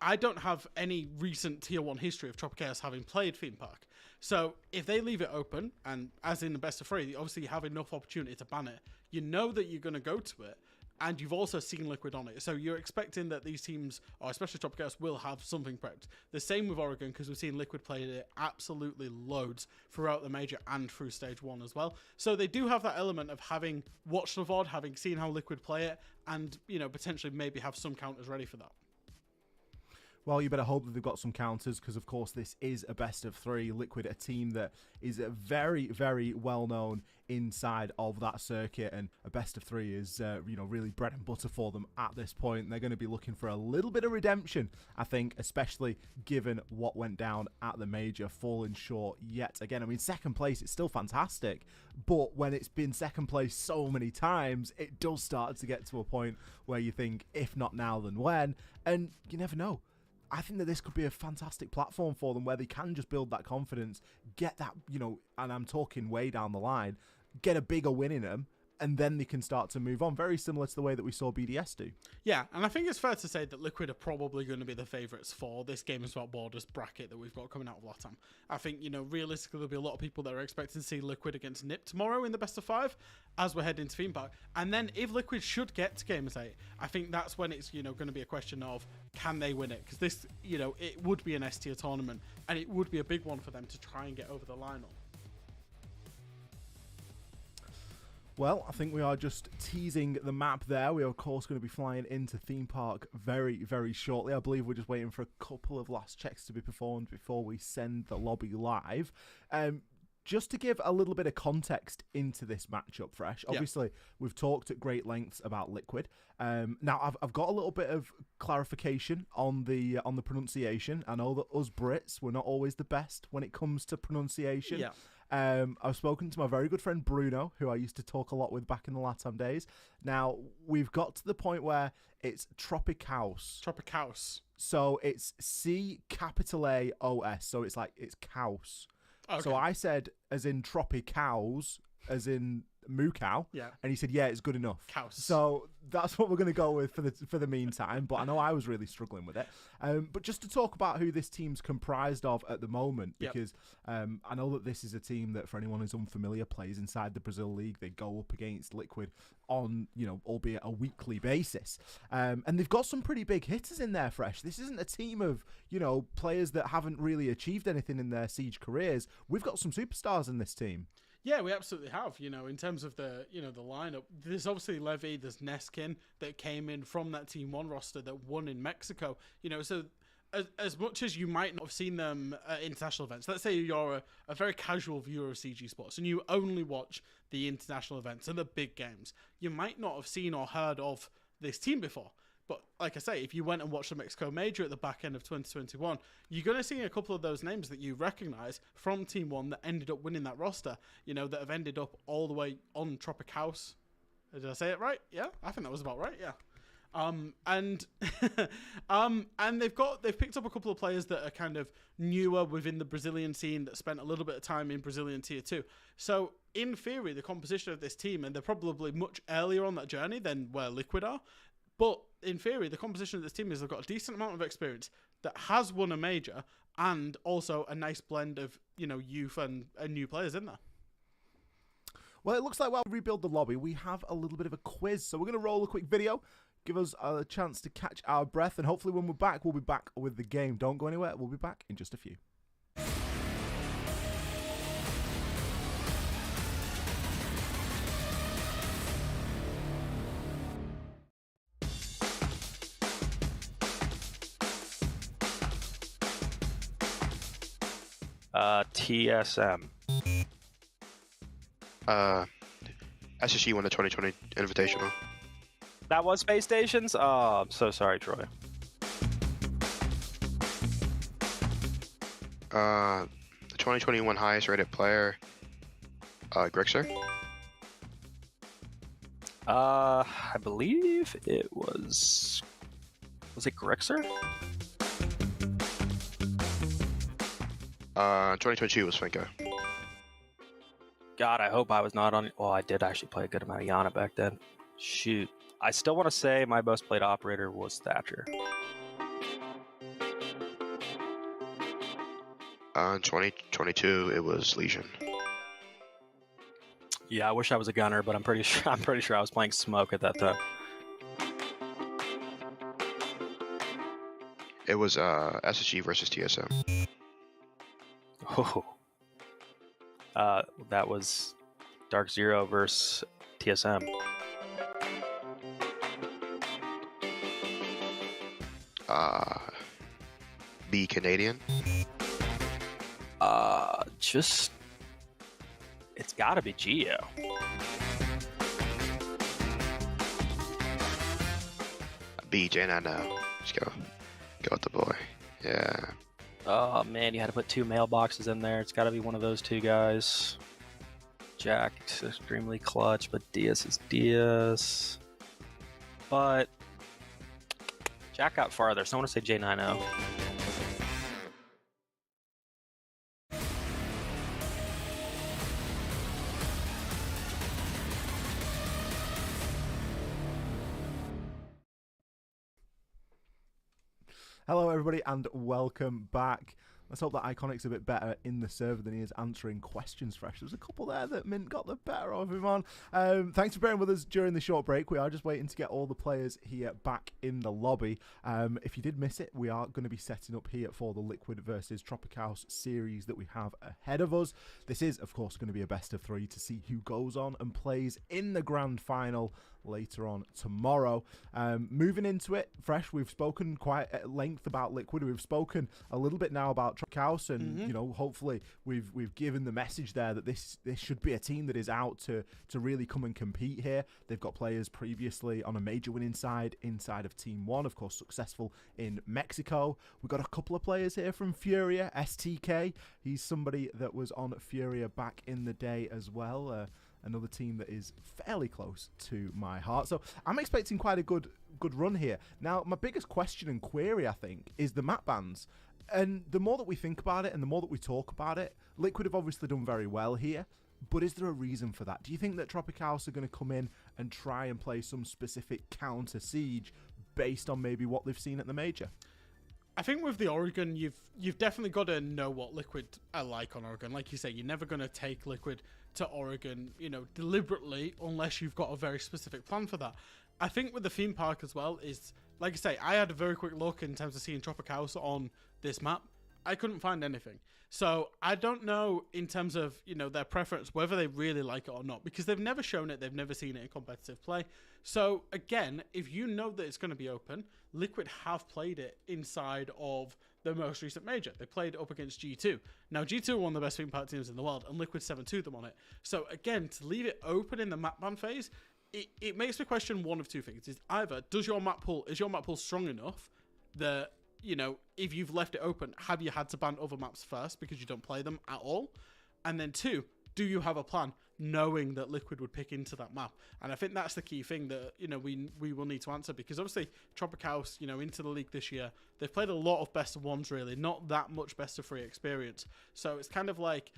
I don't have any recent Tier 1 history of TropiCaos having played Theme Park. So if they leave it open, and as in the best of 3, obviously you have enough opportunity to ban it, you know that you're going to go to it, and you've also seen Liquid on it. So you're expecting that these teams, or especially TropiCaos, will have something prepped. The same with Oregon, because we've seen Liquid play it absolutely loads throughout the major and through stage 1 as well. So they do have that element of having watched the VOD, having seen how Liquid play it, and, potentially maybe have some counters ready for that. Well, you better hope that they've got some counters, because, of course, this is a best of 3. Liquid, a team that is very, very well known inside of that circuit, and a best of 3 is, really bread and butter for them at this point. They're going to be looking for a little bit of redemption, I think, especially given what went down at the major, falling short yet again. I mean, second place, it's still fantastic, but when it's been second place so many times, it does start to get to a point where you think, if not now, then when? And you never know. I think that this could be a fantastic platform for them where they can just build that confidence, get that, and I'm talking way down the line, get a bigger win in them, and then they can start to move on, very similar to the way that we saw BDS do. Yeah, and I think it's fair to say that Liquid are probably going to be the favourites for this Gamers Without Borders bracket that we've got coming out of LATAM. I think, realistically, there'll be a lot of people that are expecting to see Liquid against NIP tomorrow in the best of 5 as we're heading to Theme Park. And then if Liquid should get to Gamers 8, I think that's when it's, going to be a question of, can they win it? Because this, it would be an S-tier tournament, and it would be a big one for them to try and get over the line on. Well, I think we are just teasing the map there. We are, of course, going to be flying into Theme Park very, very shortly. I believe we're just waiting for a couple of last checks to be performed before we send the lobby live. Just to give a little bit of context into this matchup, Fresh. Obviously, we've talked at great lengths about Liquid. Now, I've got a little bit of clarification on the pronunciation. I know that us Brits, we're not always the best when it comes to pronunciation. Yeah. I've spoken to my very good friend Bruno, who I used to talk a lot with back in the LATAM days. Now, we've got to the point where it's TropiCaos. TropiCaos. So it's CAOS. So it's Caos. Okay. So I said, as in TropiCaos, as in moo cow. Yeah. And he said, yeah, it's good enough. Caos. So that's what we're going to go with for the meantime. But I know I was really struggling with it. But just to talk about who this team's comprised of at the moment, because I know that this is a team that, for anyone who's unfamiliar, plays inside the Brazil League. They go up against Liquid on, albeit a weekly basis. And they've got some pretty big hitters in there, Fresh. This isn't a team of, players that haven't really achieved anything in their Siege careers. We've got some superstars in this team. Yeah, we absolutely have. In terms of the the lineup, there's obviously Levy, there's Neskin that came in from that Team 1 roster that won in Mexico. So as much as you might not have seen them at international events, let's say you're a very casual viewer of CG Sports and you only watch the international events and the big games, you might not have seen or heard of this team before. But like I say, if you went and watched the Mexico Major at the back end of 2021, you're going to see a couple of those names that you recognise from Team 1 that ended up winning that roster, that have ended up all the way on TropiCaos. Did I say it right? Yeah, I think that was about right, yeah. And they've picked up a couple of players that are kind of newer within the Brazilian scene that spent a little bit of time in Brazilian Tier 2. So in theory, the composition of this team, and they're probably much earlier on that journey than where Liquid are, but in theory, the composition of this team is they've got a decent amount of experience that has won a major and also a nice blend of, youth and new players in there. Well, it looks like while we rebuild the lobby, we have a little bit of a quiz. So we're going to roll a quick video, give us a chance to catch our breath, and hopefully when we're back, we'll be back with the game. Don't go anywhere. We'll be back in just a few. TSM. SSG won the 2020 Invitational. That was Space Stations? Oh, I'm so sorry, Troy. The 2021 highest rated player, Grixer. I believe it was it Grixer? 2022 was Finko. God, I hope I was not on. Well, I did actually play a good amount of Yana back then. Shoot. I still want to say my most played operator was Thatcher. 2022 it was Legion. Yeah, I wish I was a gunner, but I'm pretty sure I was playing Smoke at that time. It was SSG versus TSM. Oh. That was Dark Zero versus TSM. B Canadian. Just it's gotta be Geo. B J I know. Just go with the boy. Yeah. Oh man, you had to put 2 mailboxes in there. It's gotta be one of those 2 guys. Jack's extremely clutch, but Diaz is Diaz. But Jack got farther, so I want to say J90. Hello, everybody, and welcome back. Let's hope that Iconic's a bit better in the server than he is answering questions fresh. There's a couple there that Mint got the better of him on. Thanks for bearing with us during the short break. We are just waiting to get all the players here back in the lobby. If you did miss it, we are going to be setting up here for the Liquid versus TropiCaos series that we have ahead of us. This is, of course, going to be a best of 3 to see who goes on and plays in the grand final later on tomorrow. Moving into it fresh, we've spoken quite at length about Liquid. We've spoken a little bit now about TropiCaos, and you know, hopefully we've given the message there that this should be a team that is out to really come and compete here. They've got players previously on a major winning side inside of Team 1, of course successful in Mexico. We've got a couple of players here from Furia. STK, he's somebody that was on Furia back in the day as well. Another team that is fairly close to my heart. So I'm expecting quite a good run here. Now, my biggest question and query, I think, is the map bans. And the more that we think about it and the more that we talk about it, Liquid have obviously done very well here. But is there a reason for that? Do you think that TropiCaos are going to come in and try and play some specific counter siege based on maybe what they've seen at the major? I think with the Oregon, you've definitely got to know what Liquid are like on Oregon. Like you say, you're never going to take Liquid to Oregon, you know, deliberately, unless you've got a very specific plan for that. I think with the theme park as well is, like I say, I had a very quick look in terms of seeing TropiCaos on this map. I couldn't find anything. So I don't know in terms of, you know, their preference, whether they really like it or not, because they've never shown it. They've never seen it in competitive play. So again, if you know that it's going to be open, Liquid have played it inside of the most recent major. They played up against G2. Now, G2 are one of the best theme park teams in the world, and Liquid 7-2 them on it. So again, to leave it open in the map ban phase, it makes me question one of two things. Is either, is your map pool strong enough that, you know, if you've left it open, have you had to ban other maps first because you don't play them at all? And then 2, do you have a plan knowing that Liquid would pick into that map? And I think that's the key thing that, you know, we will need to answer, because obviously TropiCaos, you know, into the league this year, they've played a lot of best of ones, really, not that much best of 3 experience. So it's kind of like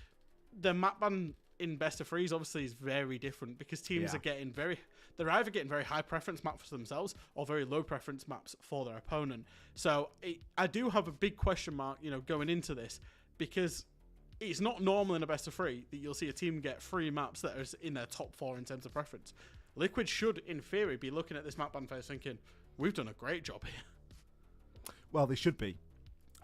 the map ban in best of 3s obviously is very different, because teams are getting they're either getting very high preference maps for themselves or very low preference maps for their opponent. So I do have a big question mark, you know, going into this, because it's not normal in a best of 3 that you'll see a team get 3 maps that are in their top 4 in terms of preference. Liquid should, in theory, be looking at this map ban phase thinking, we've done a great job here. Well, they should be.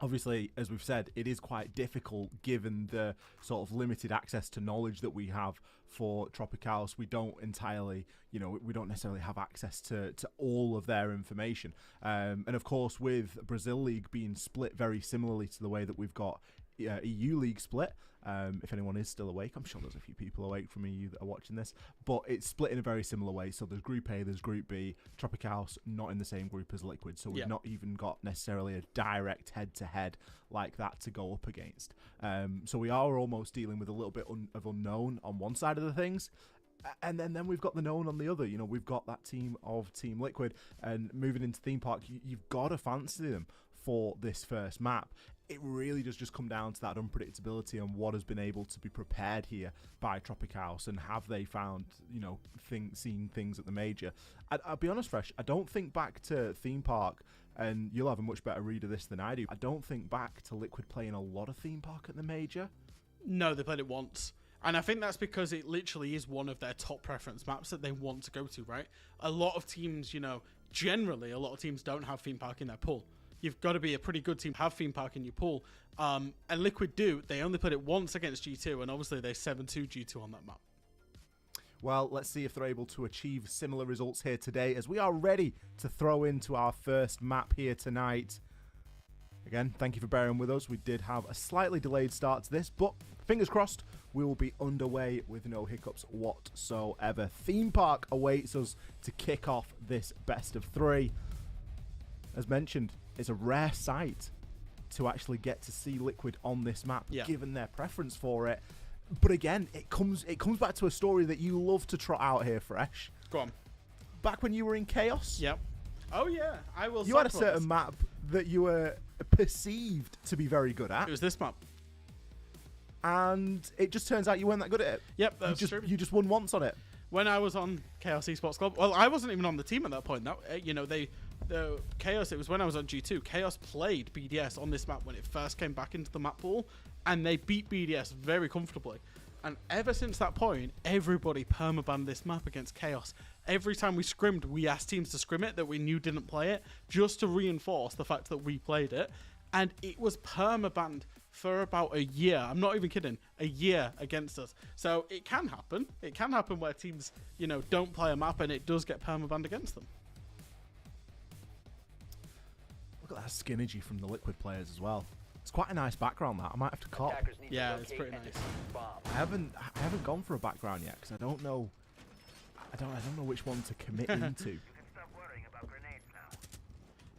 Obviously, as we've said, it is quite difficult given the sort of limited access to knowledge that we have for TropiCaos. We don't entirely, you know, we don't necessarily have access to all of their information. And of course, with Brazil League being split very similarly to the way that we've got EU League split. If anyone is still awake, I'm sure there's a few people awake from EU that are watching this, but it's split in a very similar way. So there's Group A, there's Group B. TropiCaos not in the same group as Liquid, so we've not even got necessarily a direct head-to-head like that to go up against. So we are almost dealing with a little bit of unknown on one side of the things, and then we've got the known on the other. You know, we've got that team of Team Liquid, and moving into Theme Park, you've got to fancy them for this first map. It really does just come down to that unpredictability and what has been able to be prepared here by TropiCaos, and have they found, you know, seeing things at the major. I'll be honest, Fresh, I don't think back to Theme Park, and you'll have a much better read of this than I do. I don't think back to Liquid playing a lot of Theme Park at the major. No, they played it once. And I think that's because it literally is one of their top preference maps that they want to go to, right? A lot of teams, you know, generally a lot of teams don't have Theme Park in their pool. You've got to be a pretty good team to have Theme Park in your pool. And Liquid do. They only played it once against G2, and obviously they 7-2 G2 on that map. Well, let's see if they're able to achieve similar results here today, as we are ready to throw into our first map here tonight. Again, thank you for bearing with us. We did have a slightly delayed start to this, but fingers crossed, we will be underway with no hiccups whatsoever. Theme Park awaits us to kick off this best of 3. As mentioned, it's a rare sight to actually get to see Liquid on this map, given their preference for it. But again, it comes back to a story that you love to trot out here, Fresh. Go on. Back when you were in Chaos. Yep. Oh yeah, I will. You had a certain map that you were perceived to be very good at. It was this map. And it just turns out you weren't that good at it. Yep, that's true. You just won once on it. When I was on Chaos Esports Club, well, I wasn't even on the team at that point. That, you know, the Chaos, it was when I was on G2. Chaos played BDS on this map when it first came back into the map pool, and they beat BDS very comfortably. And ever since that point, everybody permabanned this map against Chaos. Every time we scrimmed, we asked teams to scrim it that we knew didn't play it, just to reinforce the fact that we played it. And it was permabanned for about a year. I'm not even kidding. A year against us. So it can happen. It can happen where teams, you know, don't play a map and it does get permabanned against them. Look at that skinergy from the Liquid players as well. It's quite a nice background, that. I might have to cop. Yeah, it's pretty nice. I haven't gone for a background yet, because I don't know which one to commit into.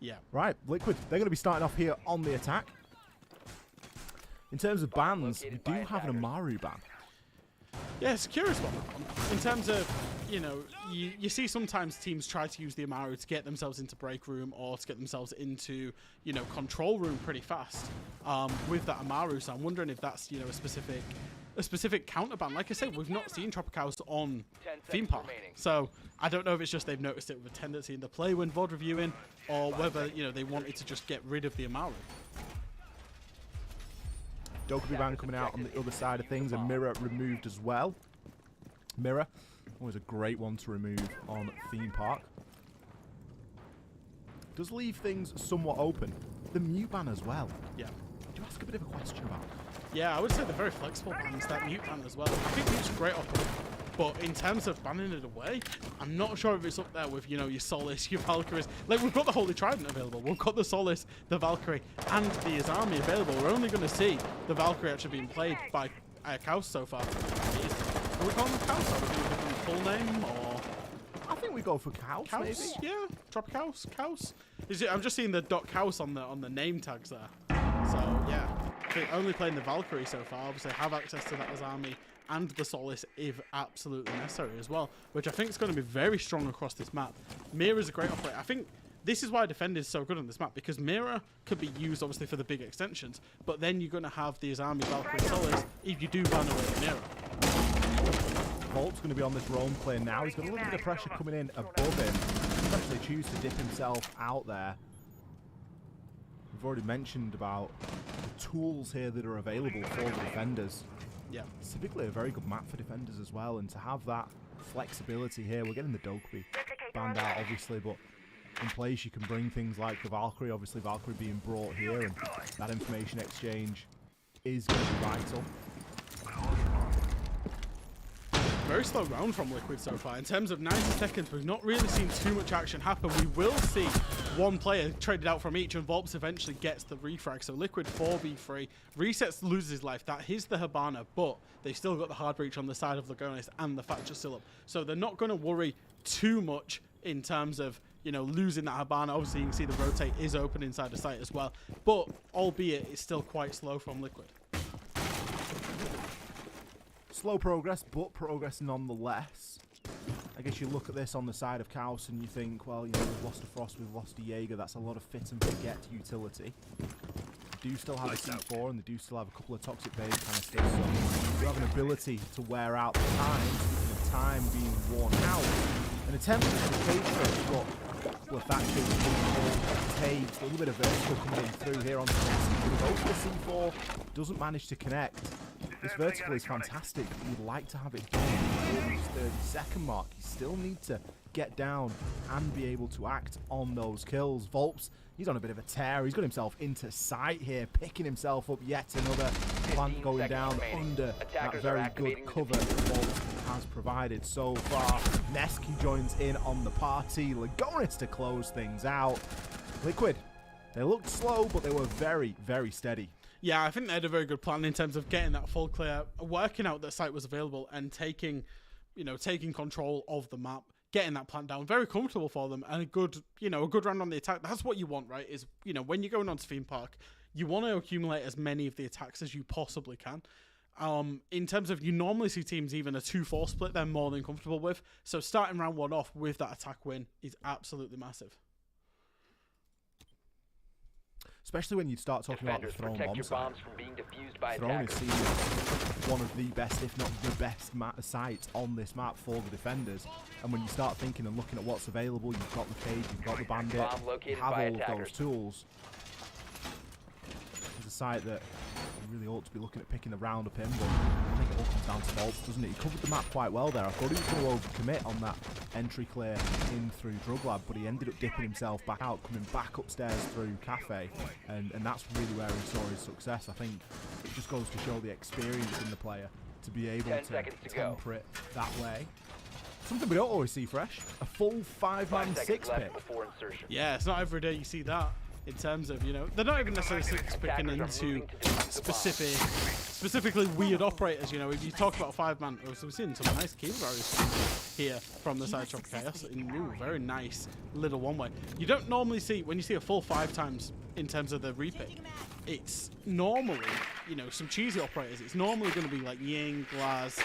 Yeah. Right, Liquid, they're going to be starting off here on the attack. In terms of bans, we do have an Amaru ban. Yeah, it's a curious one. In terms of, you know, you see sometimes teams try to use the Amaru to get themselves into break room or to get themselves into, you know, control room pretty fast with that Amaru. So I'm wondering if that's, you know, a specific counter ban. Like I said, we've not seen TropiCaos on Theme Park. So I don't know if it's just they've noticed it with a tendency in the play when VOD reviewing, or whether, you know, they wanted to just get rid of the Amaru. Dokkaebi ban coming out on the other side of things, and Mirror removed as well. Mirror, always a great one to remove on Theme Park. Does leave things somewhat open. The mute ban as well. Yeah. Do you ask a bit of a question about that? Yeah, I would say they're very flexible bans, that mute ban as well. I think mute's great off, but in terms of banning it away, I'm not sure if it's up there with, you know, your Solace, your Valkyries. Like, we've got the Holy Trident available. We've got the Solace, the Valkyrie, and the Izami available. We're only going to see the Valkyrie actually being played by Kaos so far. Are we calling them Kaos? Are we going to give them full name, or...? I think we go for Kaos, maybe. Yeah, TropiCaos, Kaos. I'm just seeing the .Kaos on the name tags there. So, yeah. Only playing the Valkyrie so far. Obviously, have access to that Izami and the Solace if absolutely necessary as well, which I think is going to be very strong across this map. Mirror is a great operator. I think this is why Defender is so good on this map, because Mirror could be used obviously for the big extensions, but then you're going to have the Izami, Valkyrie, Solace if you do ban away the Mirror. Volt's going to be on this roam play now. He's got a little bit of pressure coming in above him. He's actually choose to dip himself out there. We've already mentioned about the tools here that are available for the defenders. Yeah. It's typically a very good map for defenders as well, and to have that flexibility here, we're getting the Dokkaebi banned out obviously, but in place you can bring things like the Valkyrie, obviously Valkyrie being brought here, and that information exchange is going to be vital. very slow round from Liquid so far. In terms of 90 seconds, we've not really seen too much action happen. We will see one player traded out from each, and Volps eventually gets the refrag. So Liquid 4v3. Resets loses his life. That is the Hibana, but they've still got the hard breach on the side of Lagonis, and the Thatcher still up. So they're not going to worry too much in terms of, you know, losing that Hibana. Obviously, you can see the rotate is open inside the site as well. But, albeit, it's still quite slow from Liquid. Slow progress, but progress nonetheless. I guess you look at this on the side of Chaos and you think, well, you know, we've lost a Frost, we've lost a Jaeger. That's a lot of fit and forget utility. They do still have a C4 and they do still have a couple of toxic base canisters, so you have an ability to wear out the time, the time being worn out. An attempt to cage throw, but a couple of Thatchers, Taves, a little bit of vertical coming in through here on the CEST. Goes for the C4, doesn't manage to connect. This vertical is fantastic. You'd like to have it done before this 30-second mark. You still need to get down and be able to act on those kills. Volps, he's on a bit of a tear. He's got himself into sight here, picking himself up yet another plant going down under that very good cover that Volps has provided so far. Neski joins in on the party. Lagonis to close things out. Liquid, they looked slow, but they were very, very steady. Yeah, I think they had a very good plan in terms of getting that full clear, working out that site was available, and taking control of the map, getting that plant down. Very comfortable for them, and a good round on the attack. That's what you want, right? Is, you know, when you're going on to Theme Park, you want to accumulate as many of the attacks as you possibly can. In terms of, you normally see teams even a 2-4 split they're more than comfortable with. So starting round 1 off with that attack win is absolutely massive. Especially when you start talking about the Throne bomb site. Throne is seen as one of the best, if not the best sites on this map for the defenders. And when you start thinking and looking at what's available, you've got the cage, you've got the bandit, you have all of those tools. It's a site that you really ought to be looking at picking the round up in, but I think it all comes down to Volps, doesn't it? He covered the map quite well there. I thought he was going to overcommit on that entry clear in through Drug Lab, but he ended up dipping himself back out, coming back upstairs through Cafe, and that's really where he saw his success. I think it just goes to show the experience in the player to be able to temper it that way. Something we don't always see fresh. A full 5-man 6-pick. Yeah, it's not every day you see that. In terms of, you know, they're not even necessarily picking into specifically weird operators. You know, if you talk about 5-man, so we're seeing some nice key barriers here from the side of TropiCaos. Ooh, very nice little one-way. You don't normally see, when you see a full 5 times in terms of the repick, it's normally, you know, some cheesy operators. It's normally going to be like Ying, Glaz,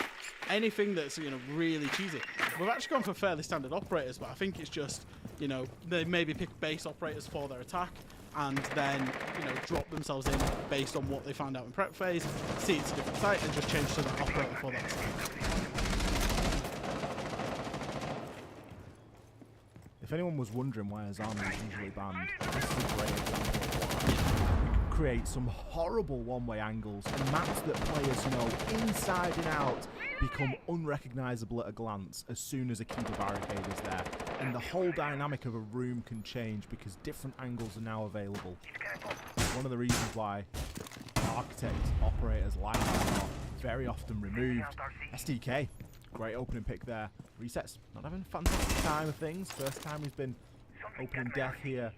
anything that's, you know, really cheesy. We've actually gone for fairly standard operators, but I think it's just, you know, they maybe pick base operators for their attack, and then, you know, drop themselves in based on what they found out in prep phase, see it's a different site, and just change to the operator for that site. If anyone was wondering why Azami is usually banned, this is a great example. Create some horrible one-way angles and maps that players know inside and out become unrecognizable at a glance as soon as a keeper barricade is there, and the whole dynamic of a room can change because different angles are now available. One of the reasons why architect operators like that are very often removed. SDK, great opening pick there. Resets, not having a fantastic time of things. First time he's been opening death here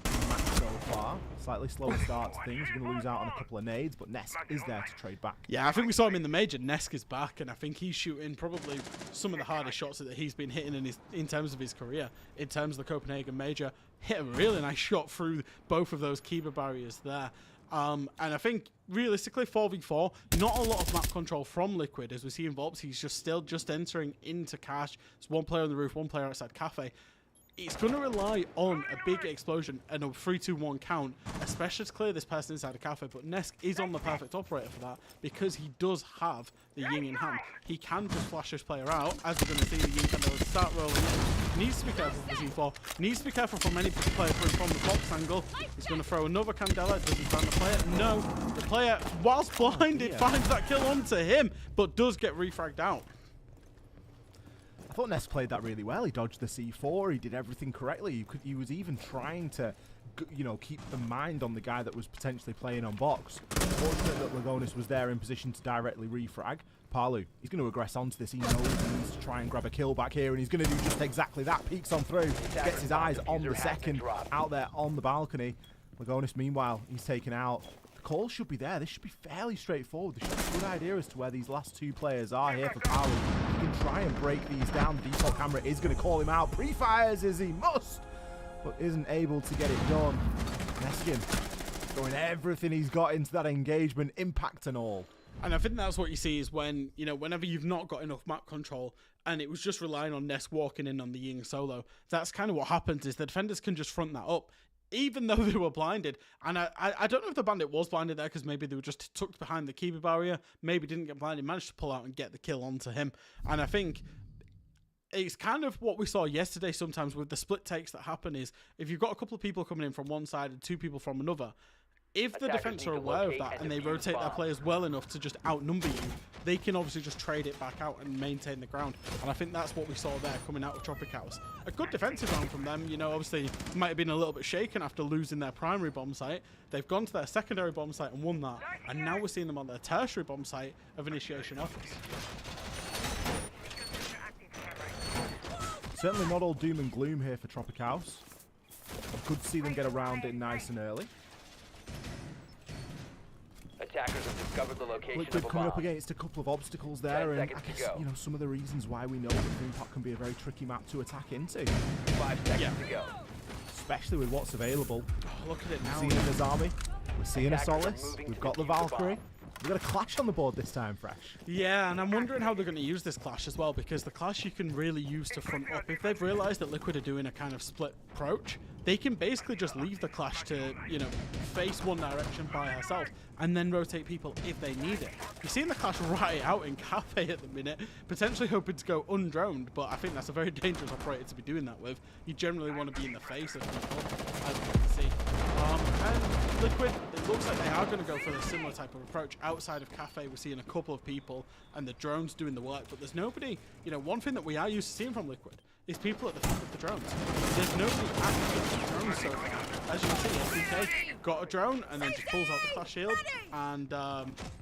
so far. Slightly slower start to things. You're going to lose out on a couple of nades, but Nesk is there to trade back. Yeah, I think we saw him in the major. Nesk is back, and I think he's shooting probably some of the hardest shots that he's been hitting in terms of his career. In terms of the Copenhagen major, hit a really nice shot through both of those Kiba barriers there. And I think realistically 4v4, not a lot of map control from Liquid. As we see in Volps, he's still entering into Cash. There's one player on the roof, one player outside Cafe. It's going to rely on a big explosion and a 3-2-1 count, especially to clear this person inside a Cafe. But Nesk is on the perfect operator for that because he does have the Ying in hand. He can just flash this player out, as we're going to see the Ying Candela start rolling in. Needs to be careful for the C4. Needs to be careful from any player from the box angle. He's going to throw another Candela. Doesn't find the player. No. The player, whilst blinded, finds that kill onto him, but does get refragged out. I thought Nesk played that really well. He dodged the C4. He did everything correctly. He was even trying to, you know, keep the mind on the guy that was potentially playing on box. Fortunate that Lagonis was there in position to directly refrag. Palu, he's going to aggress onto this. He knows he needs to try and grab a kill back here, and he's going to do just exactly that. Peeks on through, gets his eyes on the second out there on the balcony. Lagonis, meanwhile, he's taken out. The call should be there. This should be fairly straightforward. There should be a good idea as to where these last two players are here for Palu. He can try and break these down. The default camera is going to call him out. Pre-fires as he must, but isn't able to get it done. Neskin throwing everything he's got into that engagement, impact and all. And I think that's what you see is when, you know, whenever you've not got enough map control and it was just relying on Nesk walking in on the Ying solo, that's kind of what happens is the defenders can just front that up, even though they were blinded. And I don't know if the bandit was blinded there because maybe they were just tucked behind the Kiba barrier, maybe didn't get blinded, managed to pull out and get the kill onto him. And I think it's kind of what we saw yesterday sometimes with the split takes that happen is if you've got a couple of people coming in from one side and two people from another, if the defense are aware of that and they rotate their players well enough to just outnumber you, they can obviously just trade it back out and maintain the ground. And I think that's what we saw there coming out of TropiCaos. A good defensive round from them. You know, obviously might have been a little bit shaken after losing their primary bomb site. They've gone to their secondary bomb site and won that. And now we're seeing them on their tertiary bomb site of Initiation Office. Certainly not all doom and gloom here for TropiCaos. Good to see them get around it nice and early. Attackers have discovered the location Liquid of a coming up bomb. against a couple of obstacles there, and I seconds to guess, go. you know, some of the reasons why we know that Greenpot can be a very tricky map to attack into. 5 seconds to go. Especially with what's available. Oh, look at it now. We're seeing a Nazami, we're seeing a Attackers are Solace, moving we've to got the defuse the bomb. Valkyrie. We've got a Clash on the board this time, Fresh. Yeah, and I'm wondering how they're going to use this Clash as well, because the Clash you can really use to front up. If they've realised that Liquid are doing a kind of split approach, they can basically just leave the Clash to, you know, face one direction by herself and then rotate people if they need it. You're seeing the Clash right out in Cafe at the minute, potentially hoping to go undroned, but I think that's a very dangerous operator to be doing that with. You generally want to be in the face of people, as you can see. And Liquid, it looks like they are going to go for a similar type of approach. Outside of Cafe, we're seeing a couple of people and the drones doing the work, but there's nobody. You know, one thing that we are used to seeing from Liquid is people at the front of the drones. There's nobody active with the drones so far. As you can see, SDK got a drone and then just pulls out the Clash shield and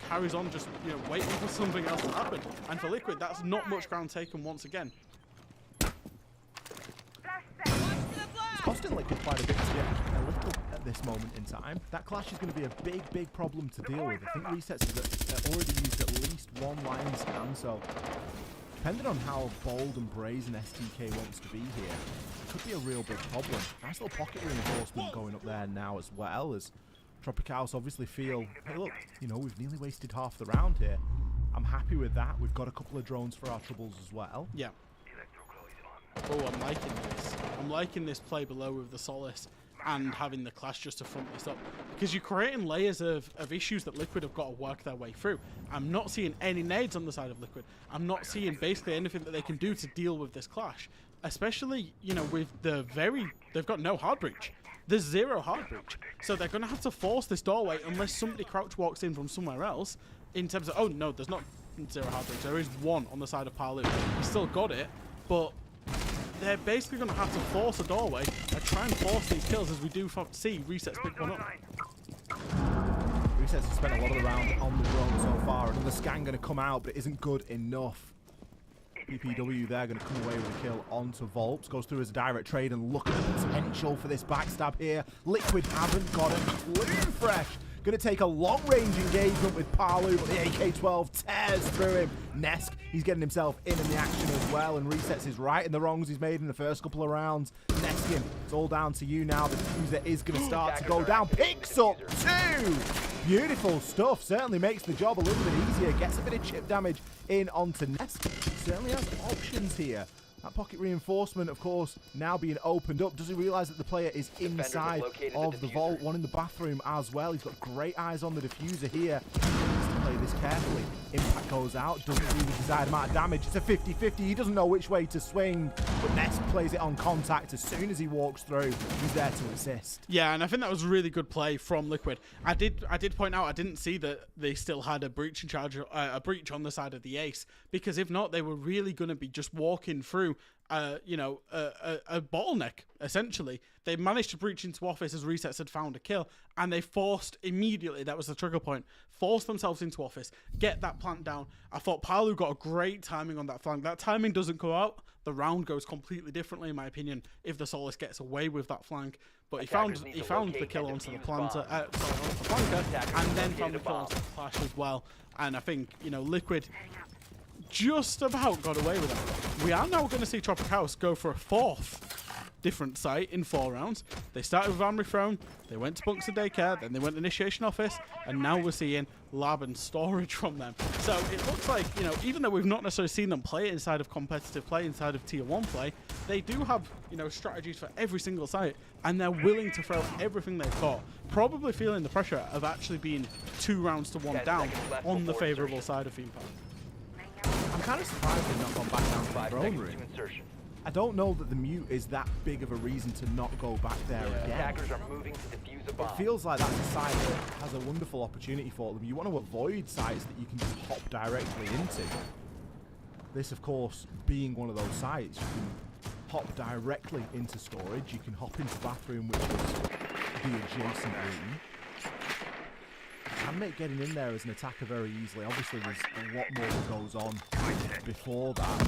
carries on just, you know, waiting for something else to happen. And for Liquid, that's not much ground taken once again. It's costing Liquid quite a bit to get a little at this moment in time. That Clash is going to be a big, big problem to deal with. I think Resets has already used at least one line scan, so depending on how bold and brazen STK wants to be here, it could be a real big problem. Nice little pocket reinforcement going up there now as well, as TropiCaos obviously feel, hey look, you know, we've nearly wasted half the round here. I'm happy with that. We've got a couple of drones for our troubles as well. Yeah. Oh, I'm liking this. I'm liking this play below with the Solace and having the Clash just to front this up, because you're creating layers of issues that Liquid have got to work their way through. I'm not seeing any nades on the side of Liquid. I'm not seeing basically anything that they can do to deal with this Clash, especially, you know, with the they've got no hard breach. There's zero hard breach, so they're going to have to force this doorway unless somebody crouch walks in from somewhere else. In terms of, oh no, there's not zero hard breach. There is one on the side of Palu. He's still got it, but they're basically going to have to force a doorway and try and force these kills, as we do see Resets pick one up. Resets has spent a lot of the round on the drone so far. Another scan going to come out, but it isn't good enough. PPW there going to come away with a kill onto Volps. Goes through as a direct trade, and look at the potential for this backstab here. Liquid haven't got a clue, Fresh. Going to take a long-range engagement with Palu, but the AK-12 tears through him. Nesk, he's getting himself in the action as well, and Resets his right in the wrongs he's made in the first couple of rounds. Neskin, it's all down to you now. The diffuser is going to start to go down. Picks up 2! Beautiful stuff. Certainly makes the job a little bit easier. Gets a bit of chip damage in onto Nesk. Certainly has options here. That pocket reinforcement, of course, now being opened up. Does he realise that the player is inside of the vault? One in the bathroom as well. He's got great eyes on the diffuser here. He needs to play this carefully. Impact goes out, doesn't do the desired amount of damage. It's a 50-50. He doesn't know which way to swing, but Nesk plays it on contact. As soon as he walks through, he's there to assist. Yeah, and I think that was a really good play from Liquid. I did point out I didn't see that they still had a breach in charge, a breach on the side of the Ace, because if not, they were really going to be just walking through a bottleneck, essentially. They managed to breach into office as Resets had found a kill, and they forced immediately, that was the trigger point, forced themselves into office, get that plant down. I thought Palu got a great timing on that flank. That timing doesn't go out. The round goes completely differently, in my opinion, if the Solace gets away with that flank. But he found the kill onto the planter, onto the flanker, and then found the kill onto the flash as well. And I think, Liquid just about got away with it. We are now going to see TropiCaos go for a 4th different site in 4 rounds. They started with Armory Throne, they went to Bunks and Daycare, then they went to Initiation Office, and now we're seeing Lab and Storage from them. So it looks like, even though we've not necessarily seen them play inside of competitive play, inside of Tier 1 play, they do have, strategies for every single site, and they're willing to throw everything they've got, probably feeling the pressure of actually being 2 rounds to 1 down on the favourable side of Theme Park. I'm kind of surprised they've not gone back down to the throne room. I don't know that the mute is that big of a reason to not go back there again. Attackers are moving to defuse a bomb. It feels like that's a site that has a wonderful opportunity for them. You want to avoid sites that you can just hop directly into. This, of course, being one of those sites, you can hop directly into storage. You can hop into bathroom, which is the adjacent room. Can make getting in there as an attacker very easily. Obviously, there's a lot more that goes on before that.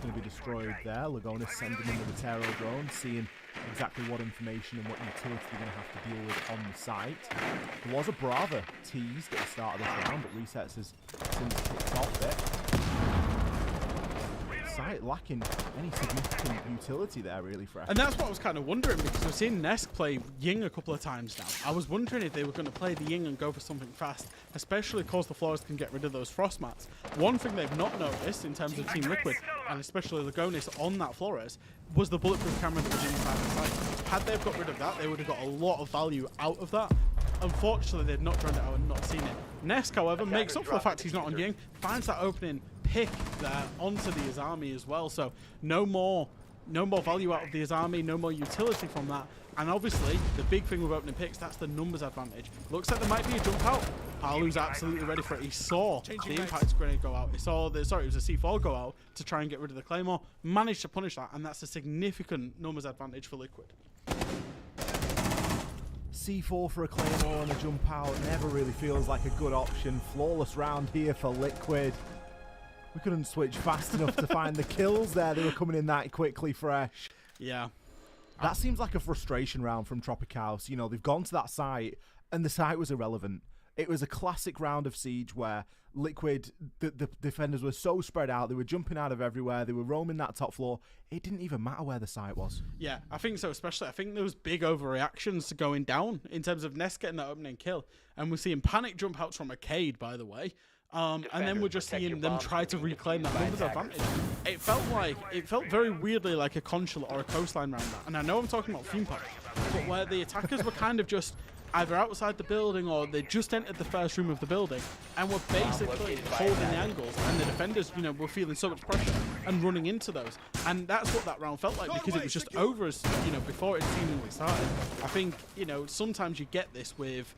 Going to be destroyed there. Lagonis sending in the Tero drone, seeing exactly what information and what utility they're going to have to deal with on the site. There was a Brava teased at the start of this round, but Resets has since kicked off it. Site lacking any significant utility there, really, for And that's what I was kind of wondering, because we've seen Nesk play Ying a couple of times now. I was wondering if they were going to play the Ying and go for something fast, especially because the Flores can get rid of those frost mats. One thing they've not noticed in terms of Team Liquid, and especially Lagonis on that Flores, was the bulletproof camera that was inside the site. Had they got rid of that, they would have got a lot of value out of that. Unfortunately, they've not drawn it out and not seen it. Nesk, however, makes up for the fact he's not on Ying, finds that opening pick there onto the Azami as well. So no more value out of the Azami, no more utility from that. And obviously, the big thing with opening picks, that's the numbers advantage. Looks like there might be a jump out. Palu's absolutely ready for it. He saw the impact grenade go out. He saw it was a C4 go out to try and get rid of the Claymore. Managed to punish that, and that's a significant numbers advantage for Liquid. C4 for a Claymore and a jump out never really feels like a good option. Flawless round here for Liquid. We couldn't switch fast enough to find the kills there. They were coming in that quickly fresh. Yeah. That seems like a frustration round from TropiCaos. They've gone to that site and the site was irrelevant. It was a classic round of Siege where Liquid, the defenders were so spread out. They were jumping out of everywhere. They were roaming that top floor. It didn't even matter where the site was. Yeah, I think so. Especially, I think there was big overreactions to going down in terms of Nest getting that opening kill. And we're seeing panic jump outs from Arcade, by the way. And then we're just seeing them try to reclaim that numbers advantage. It felt very weirdly like a consulate or a coastline round that. And I know I'm talking about Theme Park, but where the attackers were kind of just either outside the building or they just entered the first room of the building and were basically holding the angles, and the defenders, were feeling so much pressure and running into those. And that's what that round felt like, because it was just over as, before it seemingly started. I think, sometimes you get this with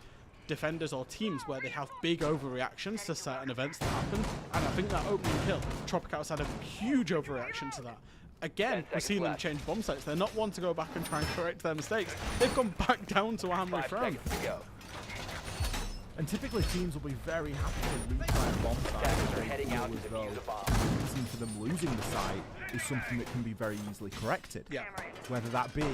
defenders or teams where they have big overreactions to certain events that happen, and I think that opening kill, TropiCaos had a huge overreaction to that. Again, we're seeing them change bomb sites. They're not one to go back and try and correct their mistakes. They've gone back down to Armory Throne. And typically teams will be very happy to retry bomb sites. They're heading out as though the reason for them losing the site is something that can be very easily corrected. Yeah. Whether that be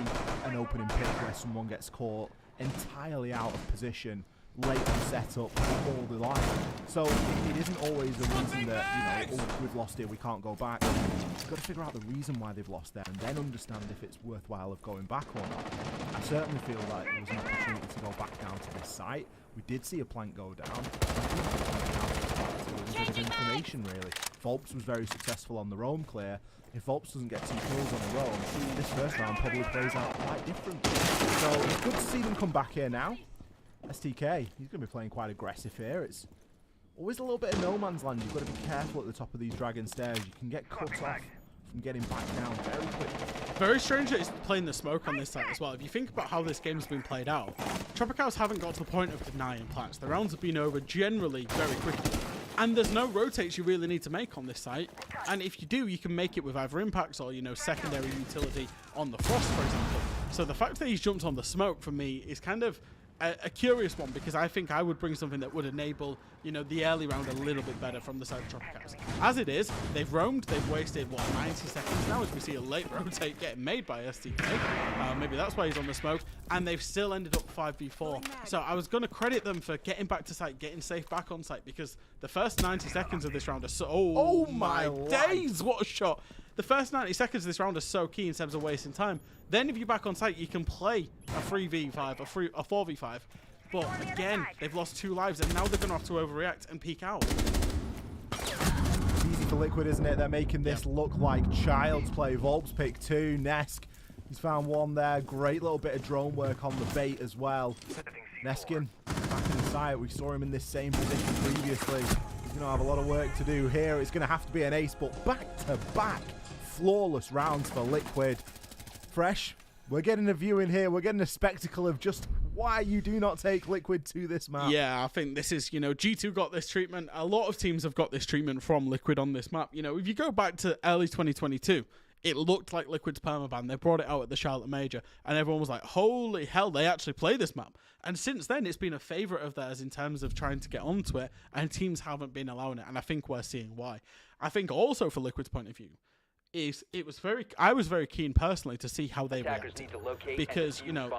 an opening pick where someone gets caught entirely out of position, late on setup, all the line. So it isn't always the reason that, we've lost here, we can't go back. You've got to figure out the reason why they've lost there and then understand if it's worthwhile of going back or not. I certainly feel like there was an opportunity to go back down to this site. We did see a plank go down. I think a bit of information, really. Volps was very successful on the roam clear. If Volps doesn't get 2 kills on the roam, this first round probably plays out quite differently. So it's good to see them come back here now. STK, he's going to be playing quite aggressive here. It's always a little bit of no man's land. You've got to be careful at the top of these dragon stairs. You can get cut off from getting back down very quickly. Very strange that it's playing the smoke on this side as well. If you think about how this game's been played out, TropiCaos haven't got to the point of denying plants. The rounds have been over generally very quickly. And there's no rotates you really need to make on this site. And if you do, you can make it with either impacts or, you know, secondary utility on the frost, for example. So the fact that he's jumped on the smoke for me is kind of a curious one, because I think I would bring something that would enable, you know, the early round a little bit better from the side of TropiCaos. As it is, they've roamed, they've wasted, what, 90 seconds now, as we see a late rotate getting made by STK. Maybe that's why he's on the smoke, and they've still ended up 5v4. So I was going to credit them for getting back to site, getting safe back on site, because the first 90 seconds of this round are so... Oh my days, what a shot! The first 90 seconds of this round are so key in terms of wasting time. Then if you're back on site, you can play a 3v5, a 4v5. But again, they've lost 2 lives, and now they're going to have to overreact and peek out. It's easy for Liquid, isn't it? They're making this look like child's play. Volp's pick 2. Nesk, he's found 1 there. Great little bit of drone work on the bait as well. Neskin back in sight. We saw him in this same position previously. He's going to have a lot of work to do here. It's going to have to be an ace, but back-to-back flawless rounds for Liquid. Fresh, we're getting a view in here. We're getting a spectacle of just why you do not take Liquid to this map. Yeah, I think this is, you know, G2 got this treatment. A lot of teams have got this treatment from Liquid on this map. You know, if you go back to early 2022, it looked like Liquid's permaban. They brought it out at the Charlotte Major, and everyone was like, holy hell, they actually play this map. And since then, it's been a favourite of theirs in terms of trying to get onto it, and teams haven't been allowing it, and I think we're seeing why. I think also, for Liquid's point of view, I was very keen personally to see how they reacted, because, you know,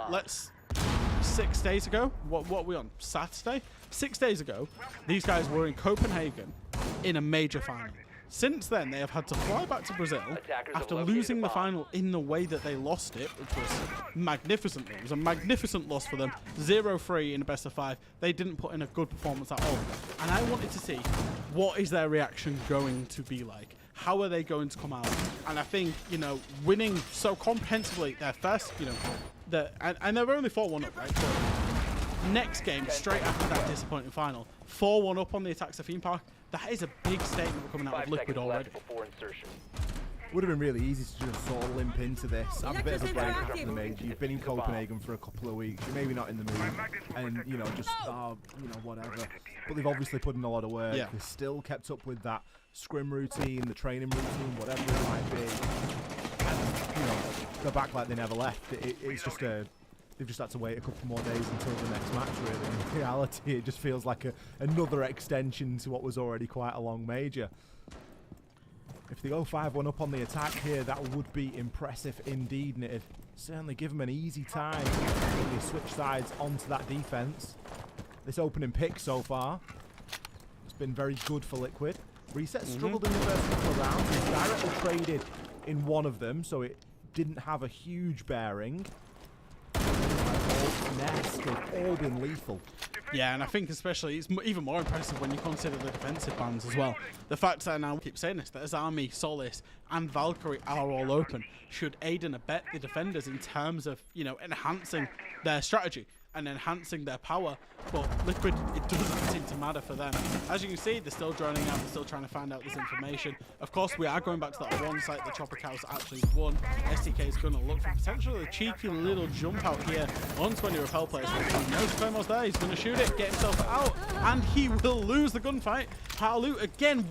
6 days ago, what are we on, Saturday? 6 days ago, these guys were in Copenhagen in a major final. Since then, they have had to fly back to Brazil after losing the final in the way that they lost it, which was magnificent. It was a magnificent loss for them. 0-3 in a best of 5. They didn't put in a good performance at all. And I wanted to see, what is their reaction going to be like? How are they going to come out? And I think, you know, winning so comprehensively their first, you know, and they're only 4-1 up, right? But next game, straight after that disappointing final, 4-1 up on the attacks of theme park. That is a big statement coming out of Liquid already. Would have been really easy to just sort of limp into this. Have a bit of a break after the major. You've been in Copenhagen for a couple of weeks. You're maybe not in the mood, and you know, just you know, whatever. But they've obviously put in a lot of work. They've still kept up with that scrim routine, the training routine, whatever it might be. And you know, they're back like they never left. It's just they've just had to wait a couple more days until the next match, really. In reality, it just feels like another extension to what was already quite a long major. If they go 5-1 up on the attack here, that would be impressive indeed, and it'd certainly give them an easy time when they switch sides onto that defense. This opening pick so far has been very good for Liquid. Reset struggled in the first couple of rounds. He's directly traded in one of them, so it didn't have a huge bearing. Nest, they've all been lethal. Yeah, and I think especially it's even more impressive when you consider the defensive bans as well. The fact that now, I keep saying this, that as Army, Solis, and Valkyrie are all open should aid and abet the defenders in terms of, you know, enhancing their strategy and enhancing their power. But Liquid, it doesn't seem to matter for them. As you can see, they're still droning out, they're still trying to find out this information. Of course, we are going back to that one site that TropiCaos actually won. STK is going to look for potentially a cheeky little jump out here onto any repel players. He knows Claymore's there, he's going to shoot it, get himself out, and he will lose the gunfight. Palu, again,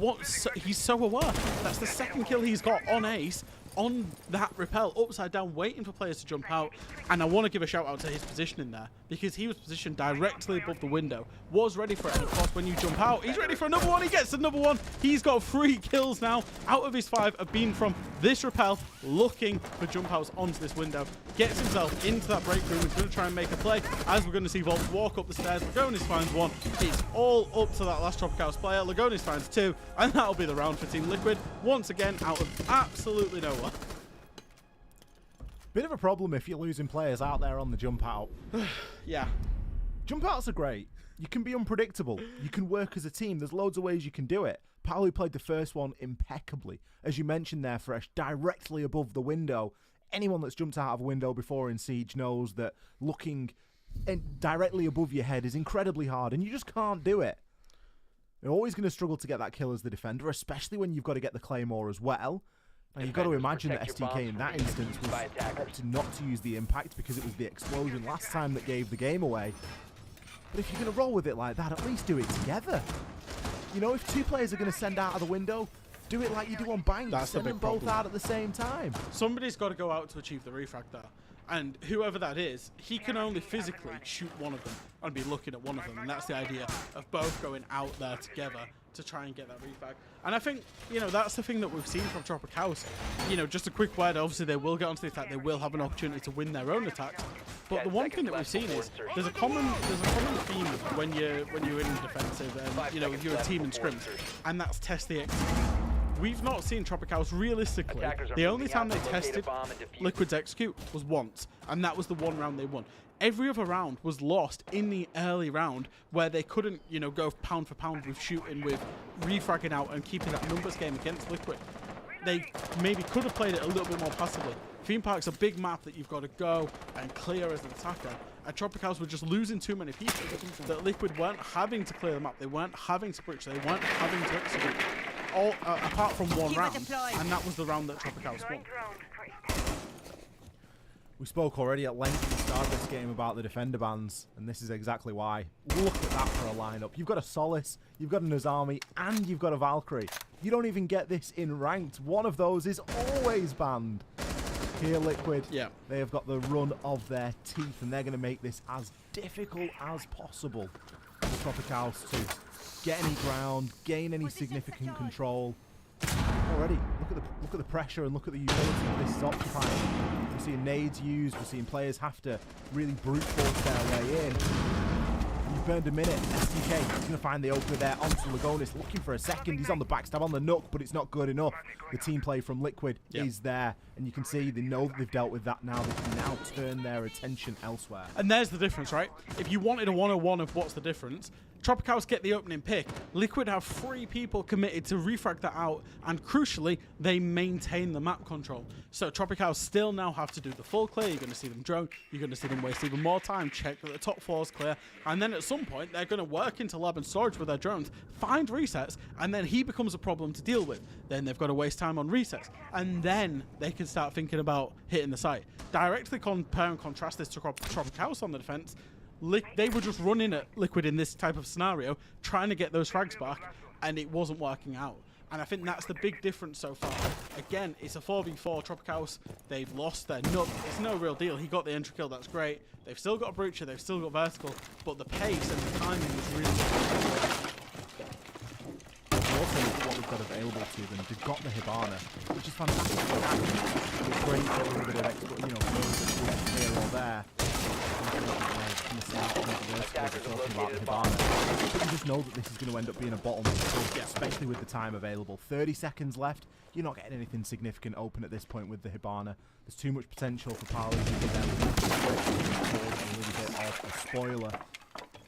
he's so aware. That's the second kill he's got on Ace, on that repel, upside down, waiting for players to jump out. And I want to give a shout out to his positioning there, because he was positioned directly above the window, was ready for it, and of course when you jump out, he's ready for another one, he gets another one. He's got 3 kills now out of his 5 have been from this repel, looking for jump outs onto this window. Gets himself into that break room, he's going to try and make a play, as we're going to see Volp walk up the stairs. Lagonis finds 1, it's all up to that last TropiCaos player. Lagonis finds 2, and that'll be the round for Team Liquid, once again out of absolutely nowhere. Bit of a problem if you're losing players out there on the jump out. Yeah. Jump outs are great. You can be unpredictable. You can work as a team. There's loads of ways you can do it. Palu played the first one impeccably. As you mentioned there, Fresh, directly above the window. Anyone that's jumped out of a window before in Siege knows that looking directly above your head is incredibly hard, and you just can't do it. You're always going to struggle to get that kill as the defender, especially when you've got to get the Claymore as well. And you've got to imagine that STK in that instance was opted not to use the impact because it was the explosion last time that gave the game away. But if you're going to roll with it like that, at least do it together. You know, if two players are going to send out of the window, do it like you do on banks. That's the Send them big both problem. out at the same time. Somebody's got to go out to achieve the refrag there. And whoever that is, he can only physically shoot one of them and be looking at one of them. And that's the idea of both going out there together to try and get that refrag. And I think, you know, that's the thing that we've seen from TropiCaos. You know, just a quick word, obviously they will get onto the attack, they will have an opportunity to win their own attacks. But the one thing that we've seen is there's a common theme when you're in defensive and, you know, if you're a team in scrims, and that's test the execute. We've not seen TropiCaos realistically. The only time they tested Liquid's execute was once, and that was the one round they won. Every other round was lost in the early round where they couldn't, you know, go pound for pound with shooting, with refragging out and keeping that numbers game against Liquid. They maybe could have played it a little bit more passively. Theme Park's a big map that you've got to go and clear as an attacker. And TropiCaos were just losing too many people that Liquid weren't having to clear the map. They weren't having to breach. They weren't having to execute. All apart from one round, and that was the round that TropiCaos won. We spoke already at length at the start of this game about the defender bans, and this is exactly why. Look at that for a lineup. You've got a Solace, you've got a Nazami, and you've got a Valkyrie. You don't even get this in ranked. One of those is always banned. Here, Liquid, they have got the run of their teeth, and they're going to make this as difficult as possible for TropiCaos to get any ground, gain any significant control. Already, look at the pressure and look at the utility that this is occupying. We're seeing nades used, we're seeing players have to really brute force their way in. You've burned a minute. STK is going to find the opener there onto Lagonis, looking for a second. He's on the backstab on the Nook, but it's not good enough. The team play from Liquid is there, and you can see they know that they've dealt with that now. They can now turn their attention elsewhere. And there's the difference, right? If you wanted a 101 of what's the difference, TropiCaos get the opening pick. Liquid have 3 people committed to refrag that out, and crucially, they maintain the map control. So TropiCaos still now have to do the full clear. You're going to see them drone. You're going to see them waste even more time, check that the top floor is clear, and then at some point, they're going to work into lab and storage with their drones, find resets, and then he becomes a problem to deal with. Then they've got to waste time on resets, and then they can start thinking about hitting the site. Directly compare and contrast this to TropiCaos on the defense. They were just running at Liquid in this type of scenario, trying to get those frags back, and it wasn't working out. And I think that's the big difference so far. Again, it's a 4v4. TropiCaos, they've lost their nut. It's no real deal. He got the entry kill, that's great. They've still got a breacher, they've still got vertical, but the pace and the timing is really good. Also, look at what we've got available to them. They've got the Hibana, which is fantastic. It's great to get a little bit of extra, you know, here or there. But you just know that this is going to end up being a bottleneck, especially with the time available. 30 seconds left. You're not getting anything significant open at this point with the Hibana. There's too much potential for Parley to give them a little bit of a spoiler.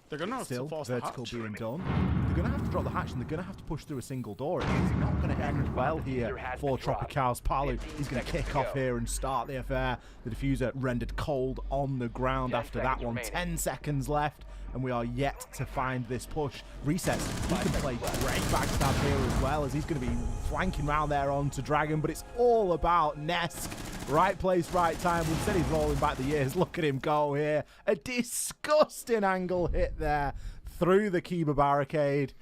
They're going to have Still, to force vertical the hatch. being done. They're going to have to drop the hatch, and they're going to have to push through a single door. It's not going to end well here for TropiCaos. Palu is going to kick off here and start the affair. The diffuser rendered cold on the ground after that one. 10 seconds left, and we are yet to find this push. Reset, he can play great backstab here as well, as he's going to be flanking round there onto Dragon, but it's all about Nesk. Right place, right time. We said he's rolling back the years. Look at him go here. A disgusting angle hit there through the Kiba barricade.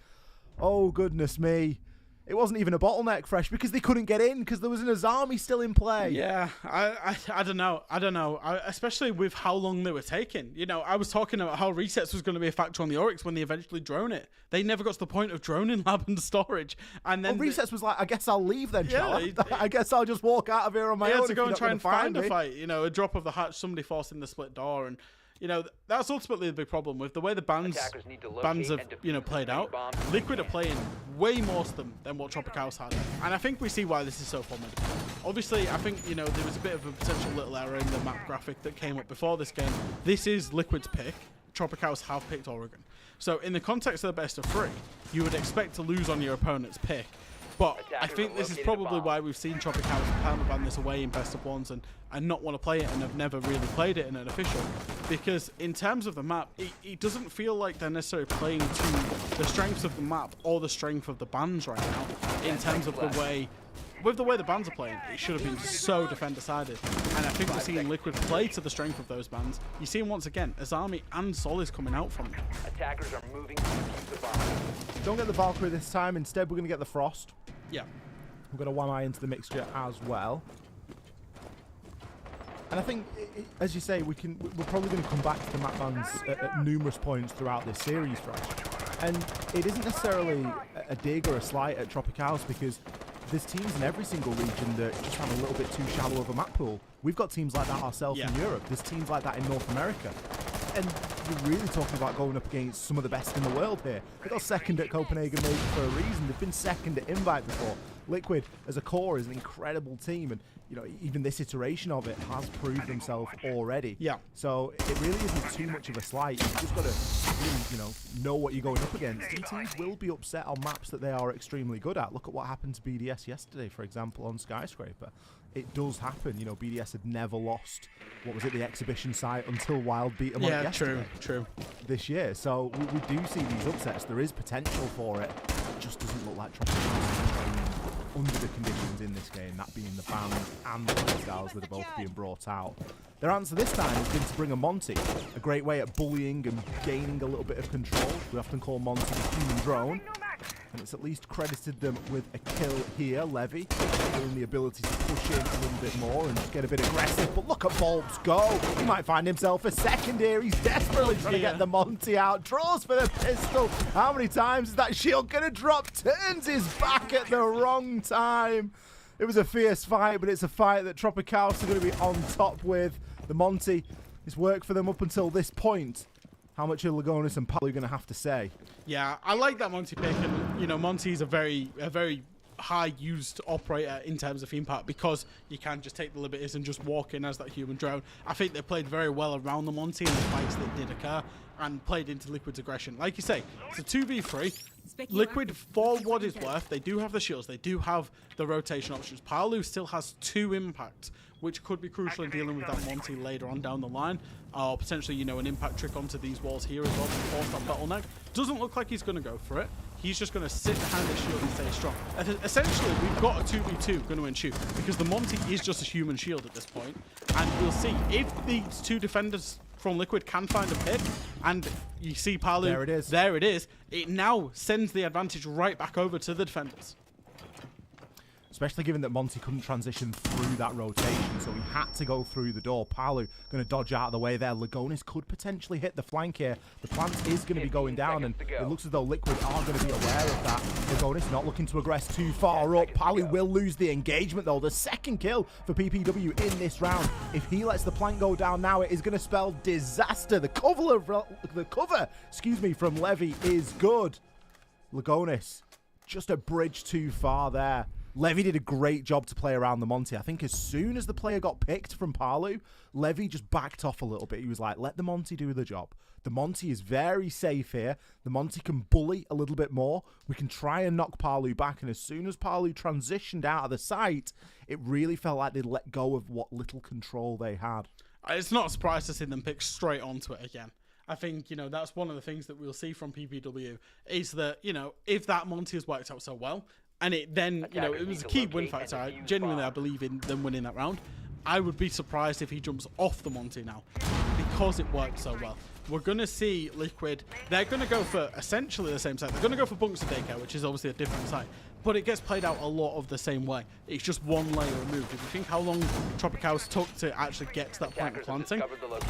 Oh, goodness me. It wasn't even a bottleneck, Fresh, because they couldn't get in because there was an Azami still in play. Yeah, I don't know. Especially with how long they were taking. You know, I was talking about how resets was going to be a factor on the Oryx when they eventually drone it. They never got to the point of droning lab and storage. And then resets was like, I guess I'll leave then, Chalet. I guess I'll just walk out of here on my own. To go and try and find a fight. You know, a drop of the hatch, somebody forcing the split door, and you know, that's ultimately the big problem with the way the bans have, you know, played out. Liquid are playing way more than what TropiCaos had. And I think we see why this is so formidable. Obviously, I think, you know, there was a bit of a potential little error in the map graphic that came up before this game. This is Liquid's pick. TropiCaos have picked Oregon. So in the context of the best of 3, you would expect to lose on your opponent's pick. But I think this is probably why we've seen TropiCaos permaban this away in best of 1s and not want to play it and have never really played it in an official. Because in terms of the map, it doesn't feel like they're necessarily playing to the strengths of the map or the strength of the bans right now in terms of the way with the way the bans are playing, it should have been so defender-sided. And I think we're seeing Liquid play to the strength of those bans. You're seeing once again, Azami and Solis coming out from them. Attackers are moving to defuse the bomb. Don't get the Valkyrie this time. Instead, we're going to get the Frost. Yeah. We're going to Wamai into the mixture as well. And I think, as you say, we're probably going to come back to the map bans at numerous points throughout this series, Fresh. And it isn't necessarily a dig or a slight at TropiCaos, because there's teams in every single region that just have a little bit too shallow of a map pool. We've got teams like that ourselves in Europe. There's teams like that in North America. And you're really talking about going up against some of the best in the world here. They got second at Copenhagen maybe for a reason. They've been second at Invite before. Liquid, as a core, is an incredible team, and even this iteration of it has proved themselves already. Yeah. So it really isn't too much of a slight. You've just got to really, know what you're going up against. Teams will be upset on maps that they are extremely good at. Look at what happened to BDS yesterday, for example, on Skyscraper. It does happen. BDS had never lost, the exhibition site until Wild beat them on it yesterday. True. This year. So we do see these upsets. There is potential for it. It just doesn't look like TropiCaos under the conditions in this game, that being the bans and the playstyles that are both being brought out. Their answer this time has been to bring a Monty, a great way at bullying and gaining a little bit of control. We often call Monty the human drone, and it's at least credited them with a kill here. Levy having the ability to push in a little bit more and get a bit aggressive, but look at Bulbs go. He might find himself a second here. He's desperately trying to get the Monty out. Draws for the pistol. How many times is that shield going to drop? Turns his back at the wrong time. It was a fierce fight, but it's a fight that TropiCaos are going to be on top with. The Monty, it's worked for them up until this point. How much are Lagonis and Palu going to have to say? Yeah, I like that Monty pick, and Monty's a very high used operator in terms of impact, because you can just take the liberties and just walk in as that human drone. I think they played very well around the Monty in the fights that did occur, and played into Liquid's aggression. Like you say, it's a 2v3. Liquid, for what it's worth, they do have the shields, they do have the rotation options. Palu still has 2 impact, which could be crucial in dealing with that Monty later on down the line, or potentially, an impact trick onto these walls here as well to force that bottleneck. Doesn't look like he's going to go for it. He's just going to sit behind the shield and stay strong. Essentially, we've got a 2v2 going to ensue, because the Monty is just a human shield at this point, and we'll see if these 2 defenders from Liquid can find a pick, and you see Palu, there it is, it now sends the advantage right back over to the defenders. Especially given that Monty couldn't transition through that rotation, so he had to go through the door. Palu going to dodge out of the way there. Lagonis could potentially hit the flank here. The plant is going to be going down, and it looks as though Liquid are going to be aware of that. Lagonis not looking to aggress too far up. Palu will lose the engagement, though. The second kill for PPW in this round. If he lets the plank go down now, it is going to spell disaster. The cover from Levy is good. Lagonis just a bridge too far there. Levy did a great job to play around the Monty. I think as soon as the player got picked from Palu, Levy just backed off a little bit. He was like, let the Monty do the job. The Monty is very safe here. The Monty can bully a little bit more. We can try and knock Palu back. And as soon as Palu transitioned out of the site, it really felt like they'd let go of what little control they had. It's not a surprise to see them pick straight onto it again. I think, that's one of the things that we'll see from PPW is that, if that Monty has worked out so well, and it then, it was a key win factor. I believe in them winning that round. I would be surprised if he jumps off the Monty now, because it worked so well. We're going to see Liquid, they're going to go for essentially the same site. They're going to go for Bunks of Daycare, which is obviously a different site, but it gets played out a lot of the same way. It's just one layer removed. If you think how long TropiCaos took to actually get to that point of planting,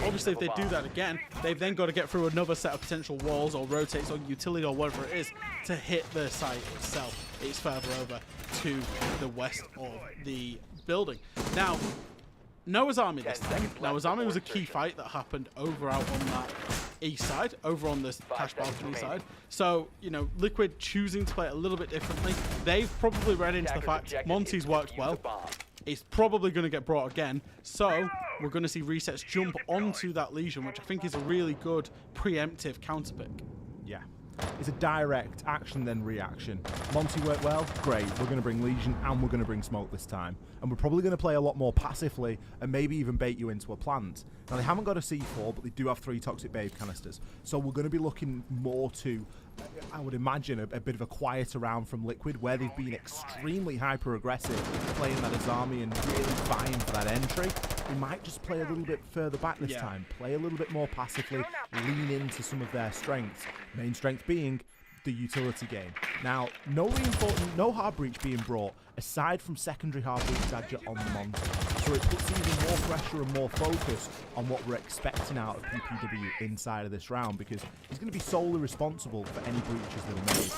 obviously if they do that again, they've then got to get through another set of potential walls or rotates or utility or whatever it is to hit the site itself. It's further over to the west of the building. Now, Noah's Army this time. Noah's Army was a key fight that happened over out on that east side, over on this cash balcony side. So, Liquid choosing to play it a little bit differently. They've probably read into the fact Monty's worked well. It's probably going to get brought again. So, we're going to see resets jump onto that Legion, which I think is a really good preemptive counter pick. Yeah. It's a direct action then reaction. Monty worked well, great. We're going to bring Legion and we're going to bring Smoke this time. And we're probably going to play a lot more passively and maybe even bait you into a plant. Now they haven't got a C4, but they do have 3 toxic babe canisters. So we're going to be looking more to I would imagine, a bit of a quieter round from Liquid, where they've been extremely hyper-aggressive, playing that as army and really vying for that entry. They might just play a little bit further back this time, play a little bit more passively, lean into some of their strengths. Main strength being the utility game. Now, no hard breach being brought, aside from secondary hard breach gadget on the Monty. So it puts even more pressure and more focus on what we're expecting out of PPW inside of this round, because he's going to be solely responsible for any breaches that are made.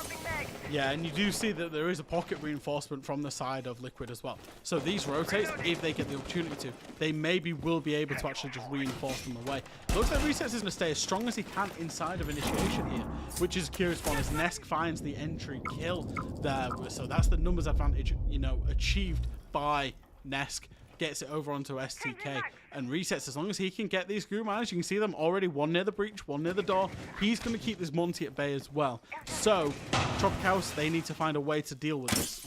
Yeah, and you do see that there is a pocket reinforcement from the side of Liquid as well. So these rotates, if they get the opportunity to, they maybe will be able to actually just reinforce them away. Looks like Resets is going to stay as strong as he can inside of initiation here, which is a curious one as Nesk finds the entry kill there. So that's the numbers advantage, you know, achieved by Nesk. Gets it over onto STK and Resets. As long as he can get these group miners, you can see them already, one near the breach, one near the door. He's going to keep this Monty at bay as well. So TropiCaos, they need to find a way to deal with this.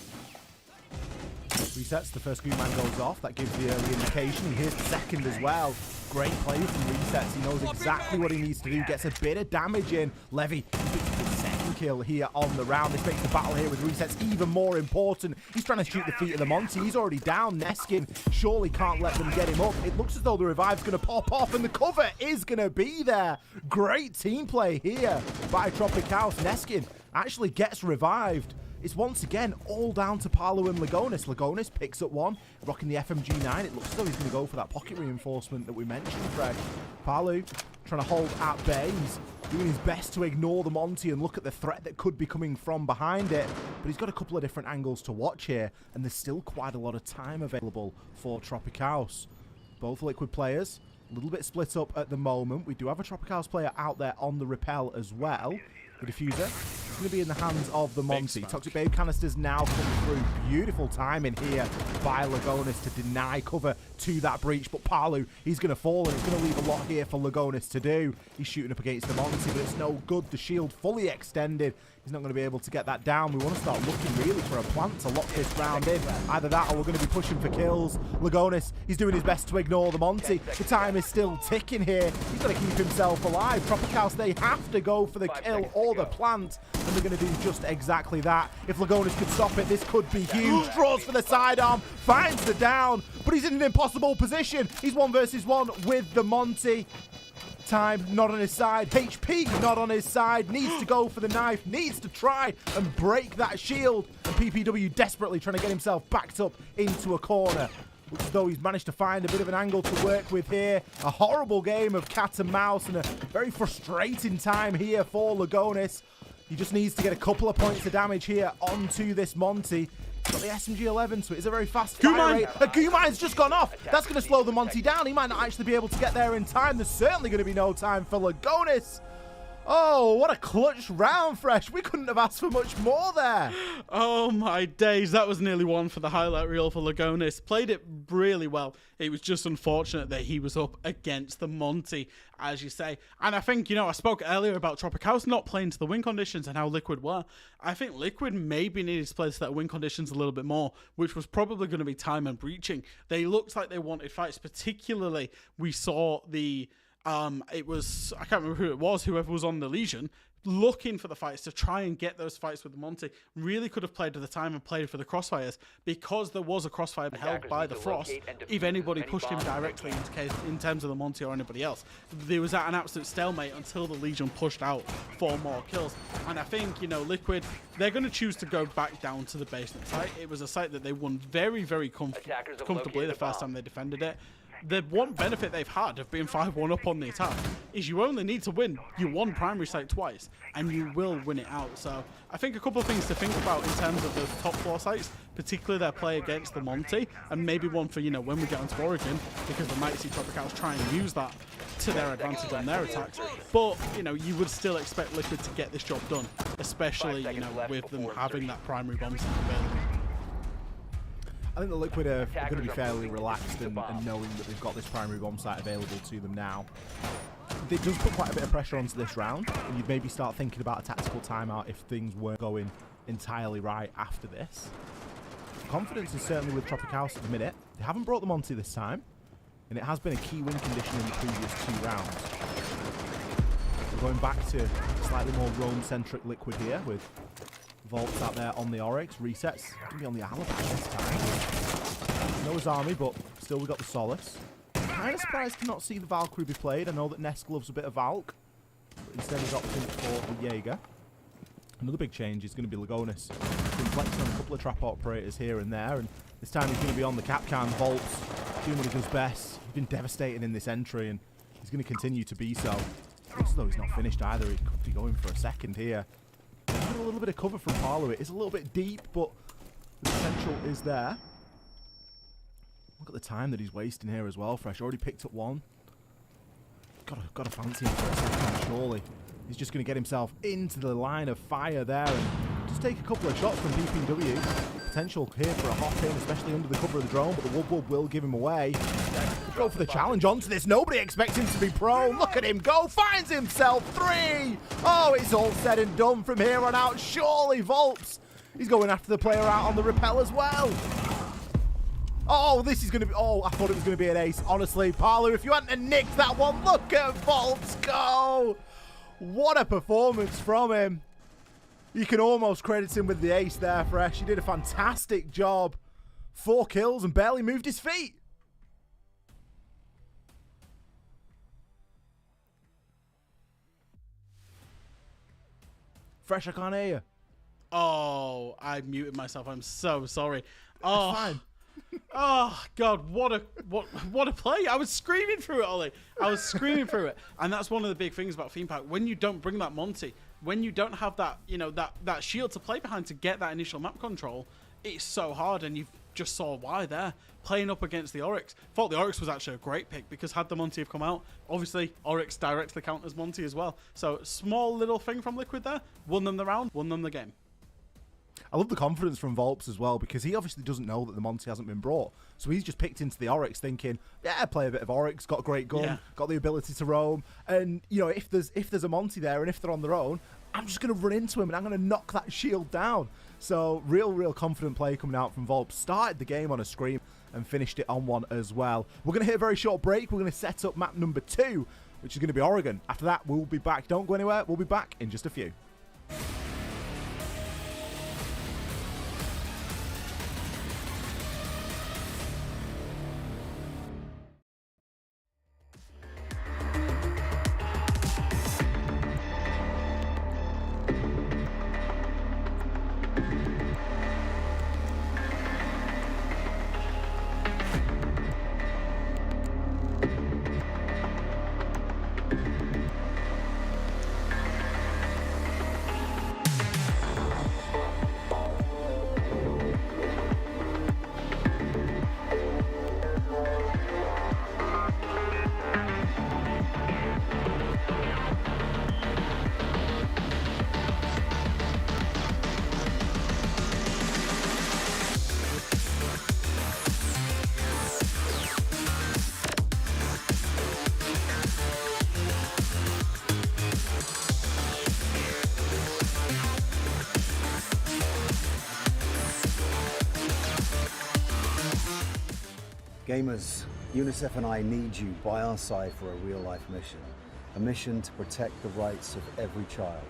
Resets, the first group mine goes off. That gives the early indication. And here's the second as well. Great play from Resets. He knows exactly what he needs to do. Gets a bit of damage in. Levy second kill here on the round. This makes the battle here with Resets even more important. He's trying to shoot the feet of the Monty. He's already down. Neskin surely can't let them get him up. It looks as though the revive's going to pop off and the cover is going to be there. Great team play here by TropiCaos. Neskin actually gets revived. It's once again all down to Palu and Lagonis. Lagonis picks up one, rocking the FMG9. It looks as though he's going to go for that pocket reinforcement that we mentioned, Fred. Palu trying to hold at bay. He's doing his best to ignore the Monty and look at the threat that could be coming from behind it. But he's got a couple of different angles to watch here, and there's still quite a lot of time available for TropiCaos. Both Liquid players, a little bit split up at the moment. We do have a TropiCaos player out there on the rappel as well. The diffuser is going to be in the hands of the Monty. Toxic Babe canisters now come through. Beautiful timing here by Lagonis to deny cover to that breach. But Palu, he's going to fall, and it's going to leave a lot here for Lagonis to do. He's shooting up against the Monty, but it's no good. The shield fully extended. He's not going to be able to get that down. We want to start looking really for a plant to lock this round in. Either that or we're going to be pushing for kills. Lagonis, he's doing his best to ignore the Monty. The time is still ticking here. He's got to keep himself alive. TropiCaos, they have to go for the kill or the plant, and they're going to do just exactly that. If Lagonis could stop it, this could be huge. Draws for the sidearm, finds the down, but he's in an impossible position. He's 1 versus 1 with the Monty. Time not on his side, HP not on his side, needs to go for the knife, needs to try and break that shield, and PPW desperately trying to get himself backed up into a corner. Looks as though he's managed to find a bit of an angle to work with here. A horrible game of cat and mouse and a very frustrating time here for Lagonis. He just needs to get a couple of points of damage here onto this Monty. He's got the SMG-11, so it is a very fast fire rate. A Gumine's just gone off. That's going to slow the Monty down. He might not actually be able to get there in time. There's certainly going to be no time for Lagonis. Oh, what a clutch round, Fresh. We couldn't have asked for much more there. Oh, my days. That was nearly one for the highlight reel for Lagonis. Played it really well. It was just unfortunate that he was up against the Monty, as you say. And I think, you know, I spoke earlier about TropiCaos not playing to the win conditions and how Liquid were. I think Liquid maybe needed to play to that win conditions a little bit more, which was probably going to be time and breaching. They looked like they wanted fights. Particularly, we saw the... it was, I can't remember who it was, whoever was on the Legion, looking for the fights to try and get those fights with the Monty. Really could have played at the time and played for the crossfires, because there was a crossfire held by the Frost. If anybody pushed him directly in terms of the Monty or anybody else, there was at an absolute stalemate until the Legion pushed out for more kills. And I think, you know, Liquid, they're going to choose to go back down to the basement site. It was a site that they won very, very comfortably the first time they defended it. The one benefit they've had of being 5-1 up on the attack is you only need to win your one primary site twice, and you will win it out. So I think a couple of things to think about in terms of those top floor sites, particularly their play against the Monty, and maybe one for, you know, when we get onto Oregon, because we might see TropiCaos try and use that to their advantage on their attacks. But, you know, you would still expect Liquid to get this job done, especially, you know, with them having that primary bomb site available. I think the Liquid are going to be fairly relaxed and knowing that they've got this primary bomb site available to them now. It does put quite a bit of pressure onto this round, and you'd maybe start thinking about a tactical timeout if things weren't going entirely right after this. Confidence is certainly with TropiCaos at the minute. They haven't brought the Monty this time, and it has been a key win condition in the previous 2 rounds. going back to slightly more roam-centric Liquid here with Volts out there on the Oryx. Resets. Going to be on the Alibi this time. No Azami, but still we got the Solace. Kind of surprised to not see the Valkyrie be played. I know that Nest loves a bit of Valk, but instead he's opting for the Jaeger. Another big change is going to be Lagonis. He's been flexing on a couple of trap operators here and there, and this time he's going to be on the Capcan. Volts doing what he does best. He's been devastating in this entry, and he's going to continue to be so. Looks as though he's not finished either. He could be going for a second here. Got a little bit of cover from Parlo. It is a little bit deep, but the potential is there. Look at the time that he's wasting here as well. Fresh already picked up one. Got to fancy him for a second, surely. He's just going to get himself into the line of fire there and just take a couple of shots from DPW. Potential here for a hop in, especially under the cover of the drone, but the Wub will give him away. Go for the challenge onto this. Nobody expects him to be prone. Look at him go. Finds himself 3. Oh, it's all said and done from here on out. Surely Volts. He's going after the player out on the rappel as well. Oh, this is going to be... Oh, I thought it was going to be an ace. Honestly, Parlo, if you hadn't nicked that one, look at Volts go. What a performance from him. You can almost credit him with the ace there, Fresh. He did a fantastic job. 4 kills and barely moved his feet. Fresh, I can't hear you. Oh, I muted myself. I'm so sorry. Oh, it's fine. Oh God, what a play! I was screaming through it, Ollie. I was screaming through it, and that's one of the big things about Theme Park. When you don't bring that Monty, when you don't have that, you know, that shield to play behind to get that initial map control, it's so hard. And you just saw why there. Playing up against the Oryx, thought the Oryx was actually a great pick because had the Monty have come out, obviously Oryx directly counters Monty as well. So small little thing from Liquid there, won them the round, won them the game. I love the confidence from Volps as well, because he obviously doesn't know that the Monty hasn't been brought. So he's just picked into the Oryx thinking, yeah, play a bit of Oryx, got a great gun, got the ability to roam. And, you know, if there's a Monty there and if they're on their own, I'm just going to run into him and I'm going to knock that shield down. So real confident play coming out from Volps. Started the game on a scream and finished it on one as well. We're going to hit a very short break. We're going to set up map number 2, which is going to be Oregon. After that, we'll be back. Don't go anywhere. We'll be back in just a few. Gamers, UNICEF and I need you by our side for a real-life mission. A mission to protect the rights of every child.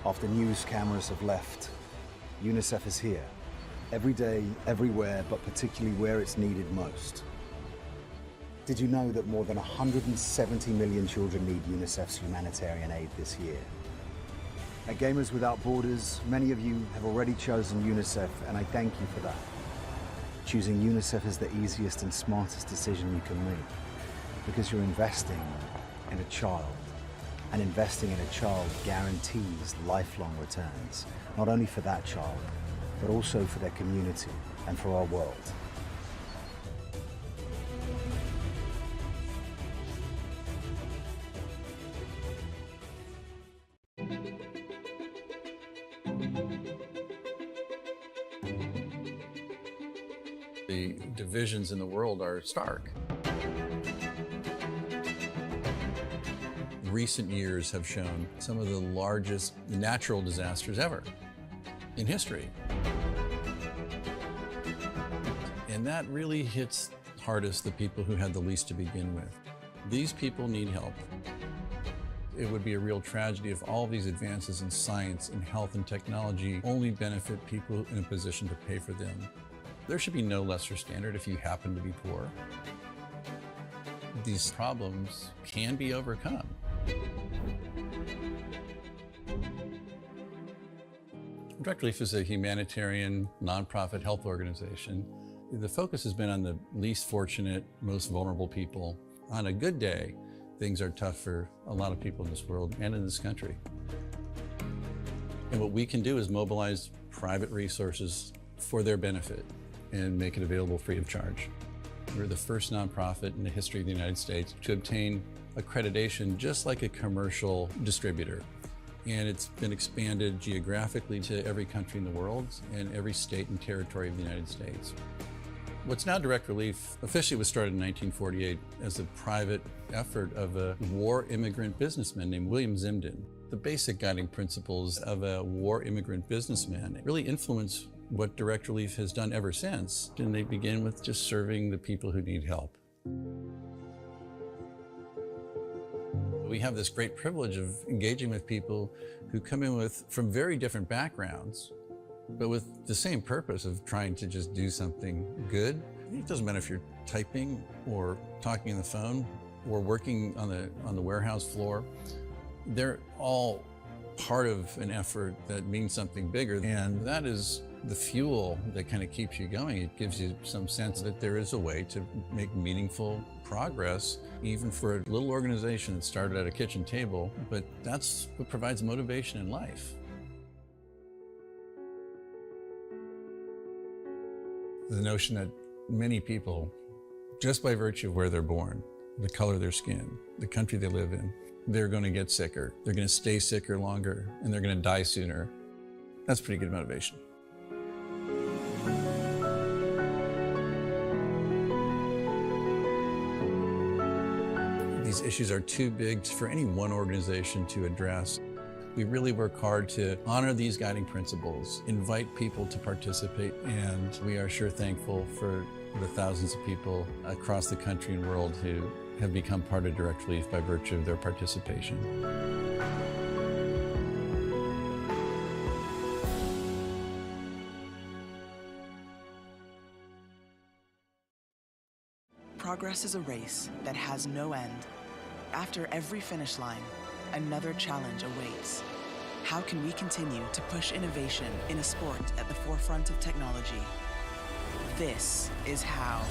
After news cameras have left, UNICEF is here. Every day, everywhere, but particularly where it's needed most. Did you know that more than 170 million children need UNICEF's humanitarian aid this year? At Gamers Without Borders, many of you have already chosen UNICEF, and I thank you for that. Choosing UNICEF is the easiest and smartest decision you can make, because you're investing in a child, and investing in a child guarantees lifelong returns, not only for that child, but also for their community and for our world. The divisions in the world are stark. Recent years have shown some of the largest natural disasters ever in history. And that really hits hardest the people who had the least to begin with. These people need help. It would be a real tragedy if all these advances in science and health and technology only benefit people in a position to pay for them. There should be no lesser standard if you happen to be poor. These problems can be overcome. Direct Relief is a humanitarian, nonprofit health organization. The focus has been on the least fortunate, most vulnerable people. On a good day, things are tough for a lot of people in this world and in this country. And what we can do is mobilize private resources for their benefit and make it available free of charge. We're the first nonprofit in the history of the United States to obtain accreditation just like a commercial distributor. And it's been expanded geographically to every country in the world and every state and territory of the United States. What's now Direct Relief officially was started in 1948 as a private effort of a war immigrant businessman named William Zimden. The basic guiding principles of a war immigrant businessman really influence what Direct Relief has done ever since. And they begin with just serving the people who need help. We have this great privilege of engaging with people who come in from very different backgrounds, but with the same purpose of trying to just do something good. It doesn't matter if you're typing or talking on the phone or working on the warehouse floor. They're all part of an effort that means something bigger, and that is the fuel that kind of keeps you going. It gives you some sense that there is a way to make meaningful progress, even for a little organization that started at a kitchen table, but that's what provides motivation in life. The notion that many people, just by virtue of where they're born, the color of their skin, the country they live in, they're going to get sicker, they're going to stay sicker longer, and they're going to die sooner. That's pretty good motivation. These issues are too big for any one organization to address. We really work hard to honor these guiding principles, invite people to participate, and we are sure thankful for the thousands of people across the country and world who have become part of Direct Relief by virtue of their participation. Progress is a race that has no end. After every finish line, another challenge awaits. How can we continue to push innovation in a sport at the forefront of technology? This is how.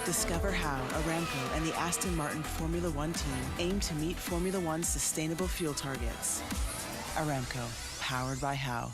Discover how Aramco and the Aston Martin Formula One team aim to meet Formula One's sustainable fuel targets. Aramco, powered by How.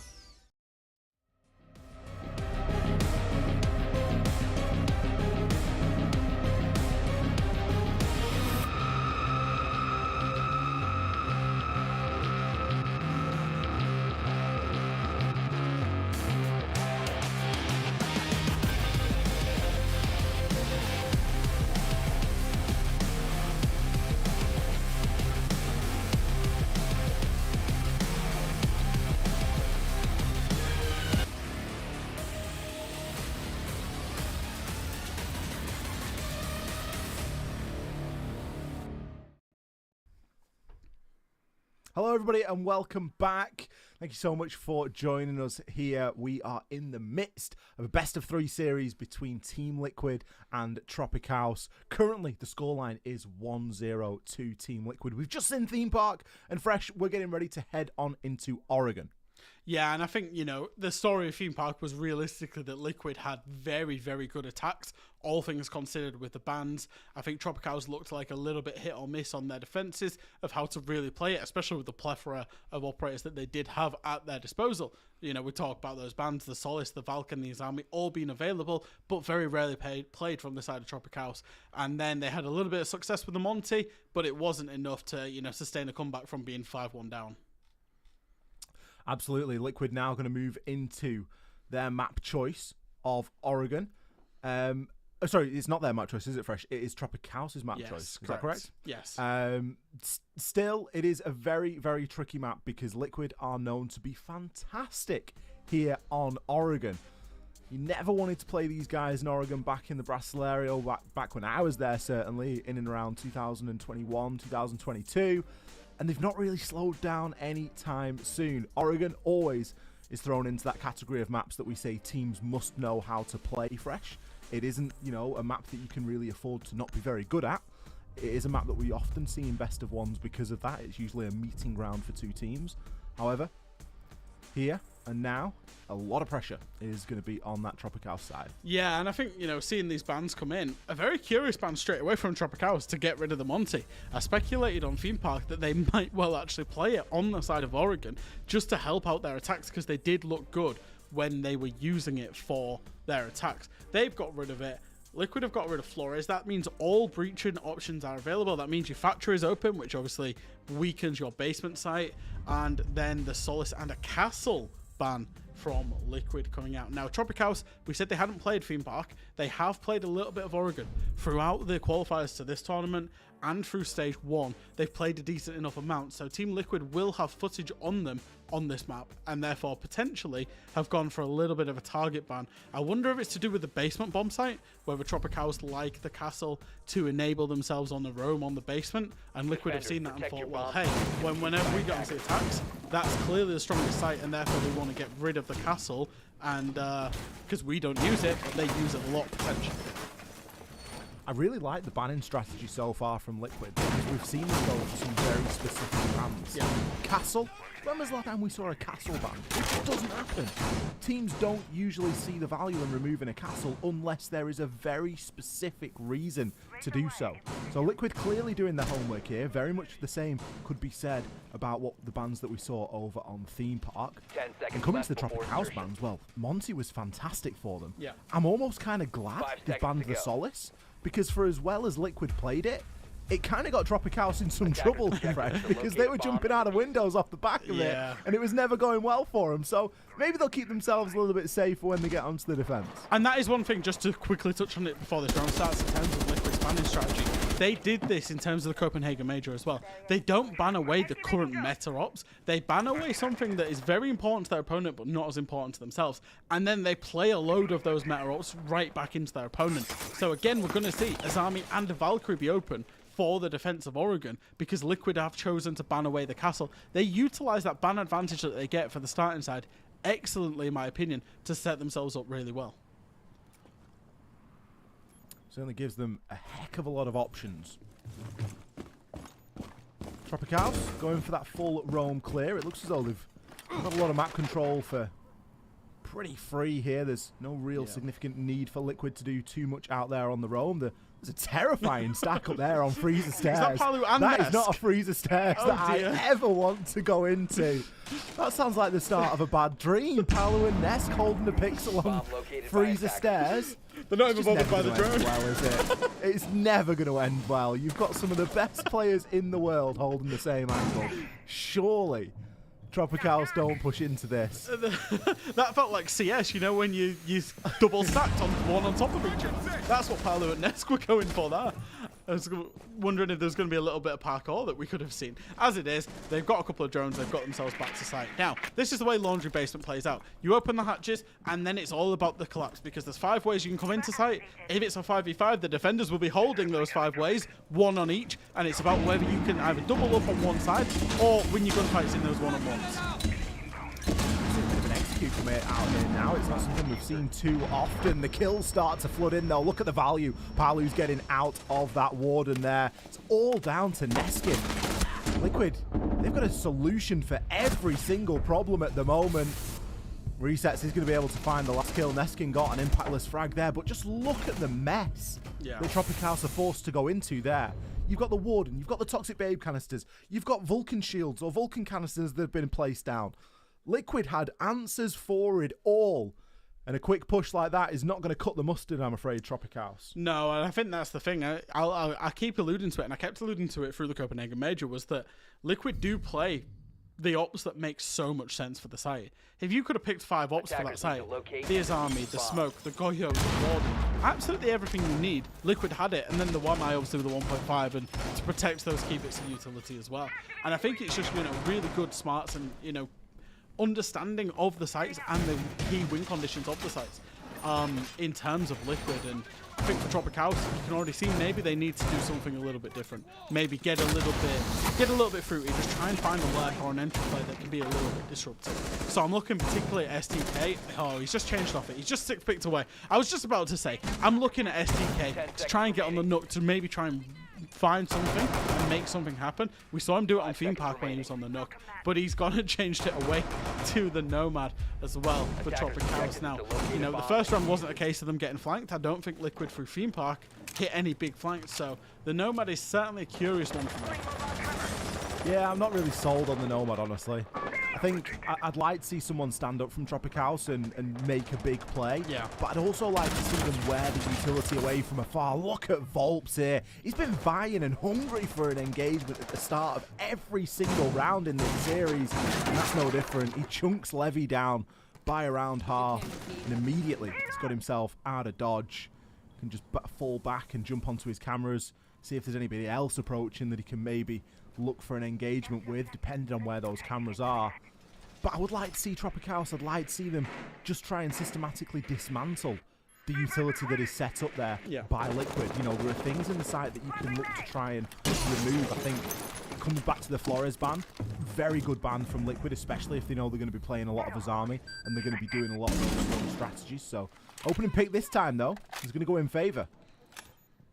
Hello, everybody, and welcome back. Thank you so much for joining us here. We are in the midst of a best-of-3 series between Team Liquid and TropiCaos. Currently, the scoreline is 1-0 to Team Liquid. We've just seen Theme Park, and Fresh, we're getting ready to head on into Oregon. Yeah, and I think, you know, the story of Theme Park was realistically that Liquid had very, very good attacks, all things considered with the bans. I think TropiCaos looked like a little bit hit or miss on their defenses of how to really play it, especially with the plethora of operators that they did have at their disposal. You know, we talk about those bans, the Solace, the Valken, the Izami, all being available, but very rarely played from the side of TropiCaos. And then they had a little bit of success with the Monty, but it wasn't enough to, you know, sustain a comeback from being 5-1 down. Absolutely. Liquid now going to move into their map choice of Oregon. Sorry, it's not their map choice, is it, Fresh? It is TropiCaos' map choice. Is that correct? Yes. Still, it is a very, very tricky map because Liquid are known to be fantastic here on Oregon. You never wanted to play these guys in Oregon back in the Brasileiro, back when I was there, certainly, in and around 2021, 2022. And they've not really slowed down anytime soon. Oregon always is thrown into that category of maps that we say teams must know how to play fresh. It isn't, you know, a map that you can really afford to not be very good at. It is a map that we often see in best of ones because of that. It's usually a meeting ground for two teams. However, here and now, a lot of pressure is going to be on that TropiCaos side. Yeah, and I think, you know, seeing these bans come in, a very curious ban straight away from TropiCaos to get rid of the Monty. I speculated on Theme Park that they might well actually play it on the side of Oregon just to help out their attacks, because they did look good when they were using it for their attacks. They've got rid of it. Liquid have got rid of Flores. That means all breaching options are available. That means your factory is open, which obviously weakens your basement site. And then the Solace and a Castle ban from Liquid coming out. Now, TropiCaos, we said they hadn't played Theme Park. They have played a little bit of Oregon throughout the qualifiers to this tournament and through stage 1. They've played a decent enough amount, so Team Liquid will have footage on them on this map, and therefore potentially have gone for a little bit of a target ban. I wonder if it's to do with the basement bomb site, whether TropiCaos like the castle to enable themselves on the roam on the basement, and Liquid have seen that and thought, well, hey, whenever we get into attacks, that's clearly the strongest site, and therefore they want to get rid of the castle, and because we don't use it, they use it a lot potentially. I really like the banning strategy so far from Liquid, because we've seen them go for some very specific bans. Yeah. Castle. When was the last time we saw a castle ban? It doesn't happen. Teams don't usually see the value in removing a castle unless there is a very specific reason to do so. So Liquid clearly doing their homework here. Very much the same could be said about what the bans that we saw over on Theme Park. 10 seconds And coming to the left before TropiCaos insertion. bans, well, Monty was fantastic for them. Yeah. I'm almost kind of glad 5 they seconds banned to the go. Solace, because for as well as Liquid played it, it kind of got TropiCaos in some Attackers trouble, protect Fred, to because locate they a were bomb jumping out of windows off the back of Yeah. it, and it was never going well for them. So maybe they'll keep themselves a little bit safer when they get onto the defense. And that is one thing, just to quickly touch on it before this round starts, in terms of Liquid's banning strategy. They did this in terms of the Copenhagen Major as well. They don't ban away the current meta ops. They ban away something that is very important to their opponent, but not as important to themselves. And then they play a load of those meta ops right back into their opponent. So again, we're going to see Azami and Valkyrie be open for the defense of Oregon, because Liquid have chosen to ban away the castle. They utilize that ban advantage that they get for the starting side excellently, in my opinion, to set themselves up really well. Certainly gives them a heck of a lot of options. TropiCaos going for that full roam clear. It looks as though they've got a lot of map control for pretty free here. There's no real significant need for Liquid to do too much out there on the roam. There's a terrifying stack up there on freezer stairs. that Palu and That is Nesk? not a freezer stairs Oh, that dear. I ever want to go into. That sounds like the start of a bad dream. Palu and Nesk holding the pixel on Bomb located by freezer attackers. stairs. They're not It's even just bothered by never the gonna end drone. well, is it? It's never going to end well. You've got some of the best players in the world holding the same angle. Surely, TropiCaos don't push into this. That felt like CS, you know, when you double stacked on one on top of each other. That's what Palu and Nesk were going for there. I was wondering if there's going to be a little bit of parkour that we could have seen. As it is, they've got a couple of drones, they've got themselves back to site. Now, this is the way Laundry Basement plays out. You open the hatches, and then it's all about the collapse, because there's 5 ways you can come into site. If it's a 5v5, the defenders will be holding those 5 ways, 1 on each, and it's about whether you can either double up on one side, or win your gunfights in those one-on-ones. Execute commit out here now. It's not something we've seen too often. The kills start to flood in though. Look at the value. Palu's getting out of that warden there. It's all down to Neskin. Liquid, they've got a solution for every single problem at the moment. Resets is going to be able to find the last kill. Neskin got an impactless frag there, but just look at the mess that TropiCaos are forced to go into there. You've got the warden, you've got the toxic babe canisters, you've got Vulcan shields or Vulcan canisters that have been placed down. Liquid had answers for it all. And a quick push like that is not going to cut the mustard, I'm afraid, TropiCaos. No, and I think that's the thing. I keep alluding to it, and I kept alluding to it through the Copenhagen Major, was that Liquid do play the ops that make so much sense for the site. If you could have picked 5 ops for that site, the Azami, the Smoke, the Goyo, the Warden, absolutely everything you need, Liquid had it, and then the 1i obviously with the 1.5, and to protect those key bits of utility as well. And I think it's just, you know, really good smarts and, you know, understanding of the sites and the key win conditions of the sites. in terms of Liquid. And I think for TropiCaos, you can already see maybe they need to do something a little bit different. Maybe get a little bit fruity. Just try and find a lurk or an entry play that can be a little bit disruptive. So I'm looking particularly at STK. Oh, he's just changed off it. He's just 6 picked away. I was just about to say, I'm looking at STK to try and get on the Nook to maybe try and find something and make something happen. We saw him do it on Theme Park when he was on the Nook, but he's gone and changed it away to the Nomad as well for TropiCaos. Now, you know, the first round wasn't a case of them getting flanked. I don't think Liquid through Theme Park hit any big flanks, so the Nomad is certainly a curious one for me. Yeah, I'm not really sold on the Nomad, honestly. I think I'd like to see someone stand up from TropiCaos and make a big play. Yeah. But I'd also like to see them wear the utility away from afar. Look at Volps here. He's been vying and hungry for an engagement at the start of every single round in this series. And that's no different. He chunks Levy down by around half. And immediately he's got himself out of dodge. Can just fall back and jump onto his cameras. See if there's anybody else approaching that he can maybe look for an engagement with, depending on where those cameras are. But I would like to see TropiCaos, I'd like to see them just try and systematically dismantle the utility that is set up there by Liquid. You know, there are things in the site that you can look to try and remove. I think it comes back to the Flores ban. Very good ban from Liquid, especially if they know they're going to be playing a lot of Azami and they're going to be doing a lot of those strategies. So, opening pick this time, though, is going to go in favour.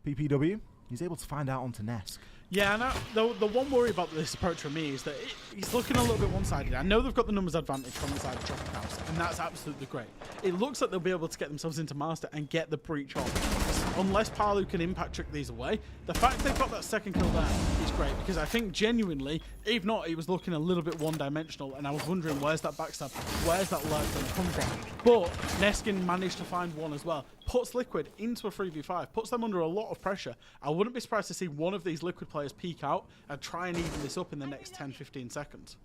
PPW, he's able to find out onto Nesk. Yeah, and the one worry about this approach for me is that he's looking a little bit one-sided. I know they've got the numbers advantage from the side of TropiCaos, and that's absolutely great. It looks like they'll be able to get themselves into Master and get the breach off. Unless Palu can impact trick these away, the fact they've got that second kill there is great, because I think genuinely, if not, it was looking a little bit one-dimensional, and I was wondering where's that backstab, where's that lurk going to come from. But Neskin managed to find one as well. Puts Liquid into a 3v5, puts them under a lot of pressure. I wouldn't be surprised to see one of these Liquid players peek out and try and even this up in the next 10-15 seconds.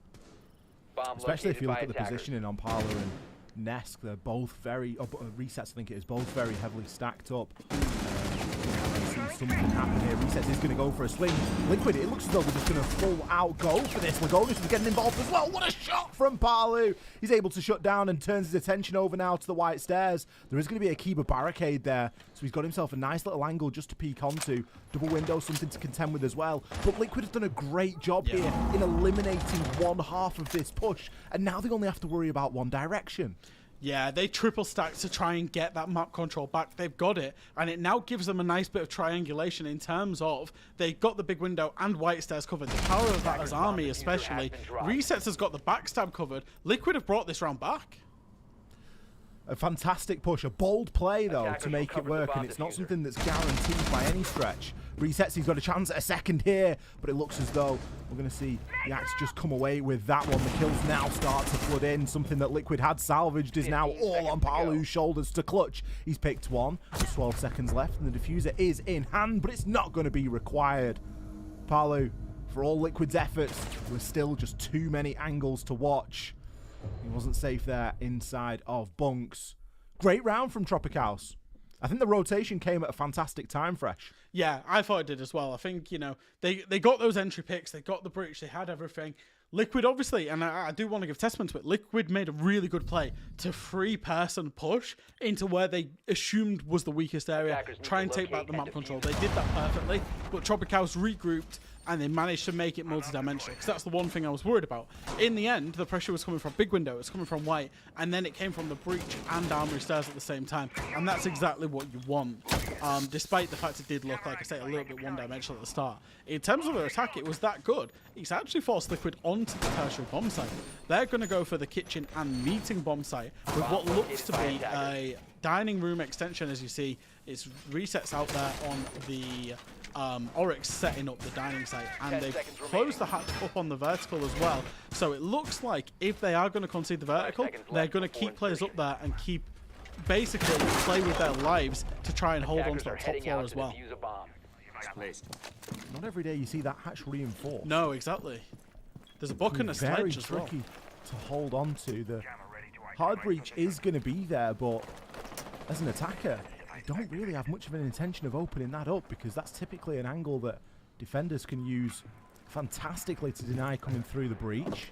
Especially if you look at the positioning on Parler and Nesk, they're both very, Resets I think it is, both very heavily stacked up. Something happen here. Resets is going to go for a swing. Liquid, it looks as though they're just going to full out go for this. Lagonis is getting involved as well. What a shot from Palu. He's able to shut down and turns his attention over now to the white stairs. There is going to be a Kiba barricade there, so he's got himself a nice little angle just to peek onto. Double window, something to contend with as well. But Liquid has done a great job here in eliminating one half of this push, and now they only have to worry about one direction. Yeah, they triple stacked to try and get that map control back. They've got it, and it now gives them a nice bit of triangulation in terms of they got the big window and white stairs covered. The power of that as army especially. Resets has got the backstab covered. Liquid have brought this round back. A fantastic push, a bold play though to make it work, and it's not something that's guaranteed by any stretch. Resets, he's got a chance at a second here, but it looks as though we're going to see the Axe just come away with that one. The kills now start to flood in. Something that Liquid had salvaged is now all on Palu's shoulders to clutch. He's picked one. There's 12 seconds left, and the diffuser is in hand, but it's not going to be required. Palu, for all Liquid's efforts, there were still just too many angles to watch. He wasn't safe there inside of bunks. Great round from TropiCaos. I think the rotation came at a fantastic time, Fresh. Yeah, I thought it did as well. I think, you know, they got those entry picks, they got the breach, they had everything. Liquid, obviously, and I do want to give testament to it, Liquid made a really good play to three-person push into where they assumed was the weakest area, try and take back the map control. They did that perfectly, but TropiCaos regrouped, and they managed to make it multi-dimensional, because that's the one thing I was worried about. In the end, the pressure was coming from big window, it was coming from white, and then it came from the breach and armory stairs at the same time, and that's exactly what you want, despite the fact it did look, like I say, a little bit one-dimensional at the start. In terms of their attack, it was that good. It's actually forced Liquid onto the tertiary bomb site. They're going to go for the kitchen and meeting bomb site with what looks to be a dining room extension. As you see, it's Resets out there on the Oryx setting up the dining site, and they've closed the hatch up on the vertical as well. So it looks like if they are going to concede the vertical, they're going to keep players up there and keep basically play with their lives to try and hold on to that top floor as well. Not every day you see that hatch reinforced. No, exactly. There's a book and a sledge as well. Very tricky to hold on to. The hard breach is going to be there, but as an attacker, I don't really have much of an intention of opening that up, because that's typically an angle that defenders can use fantastically to deny coming through the breach.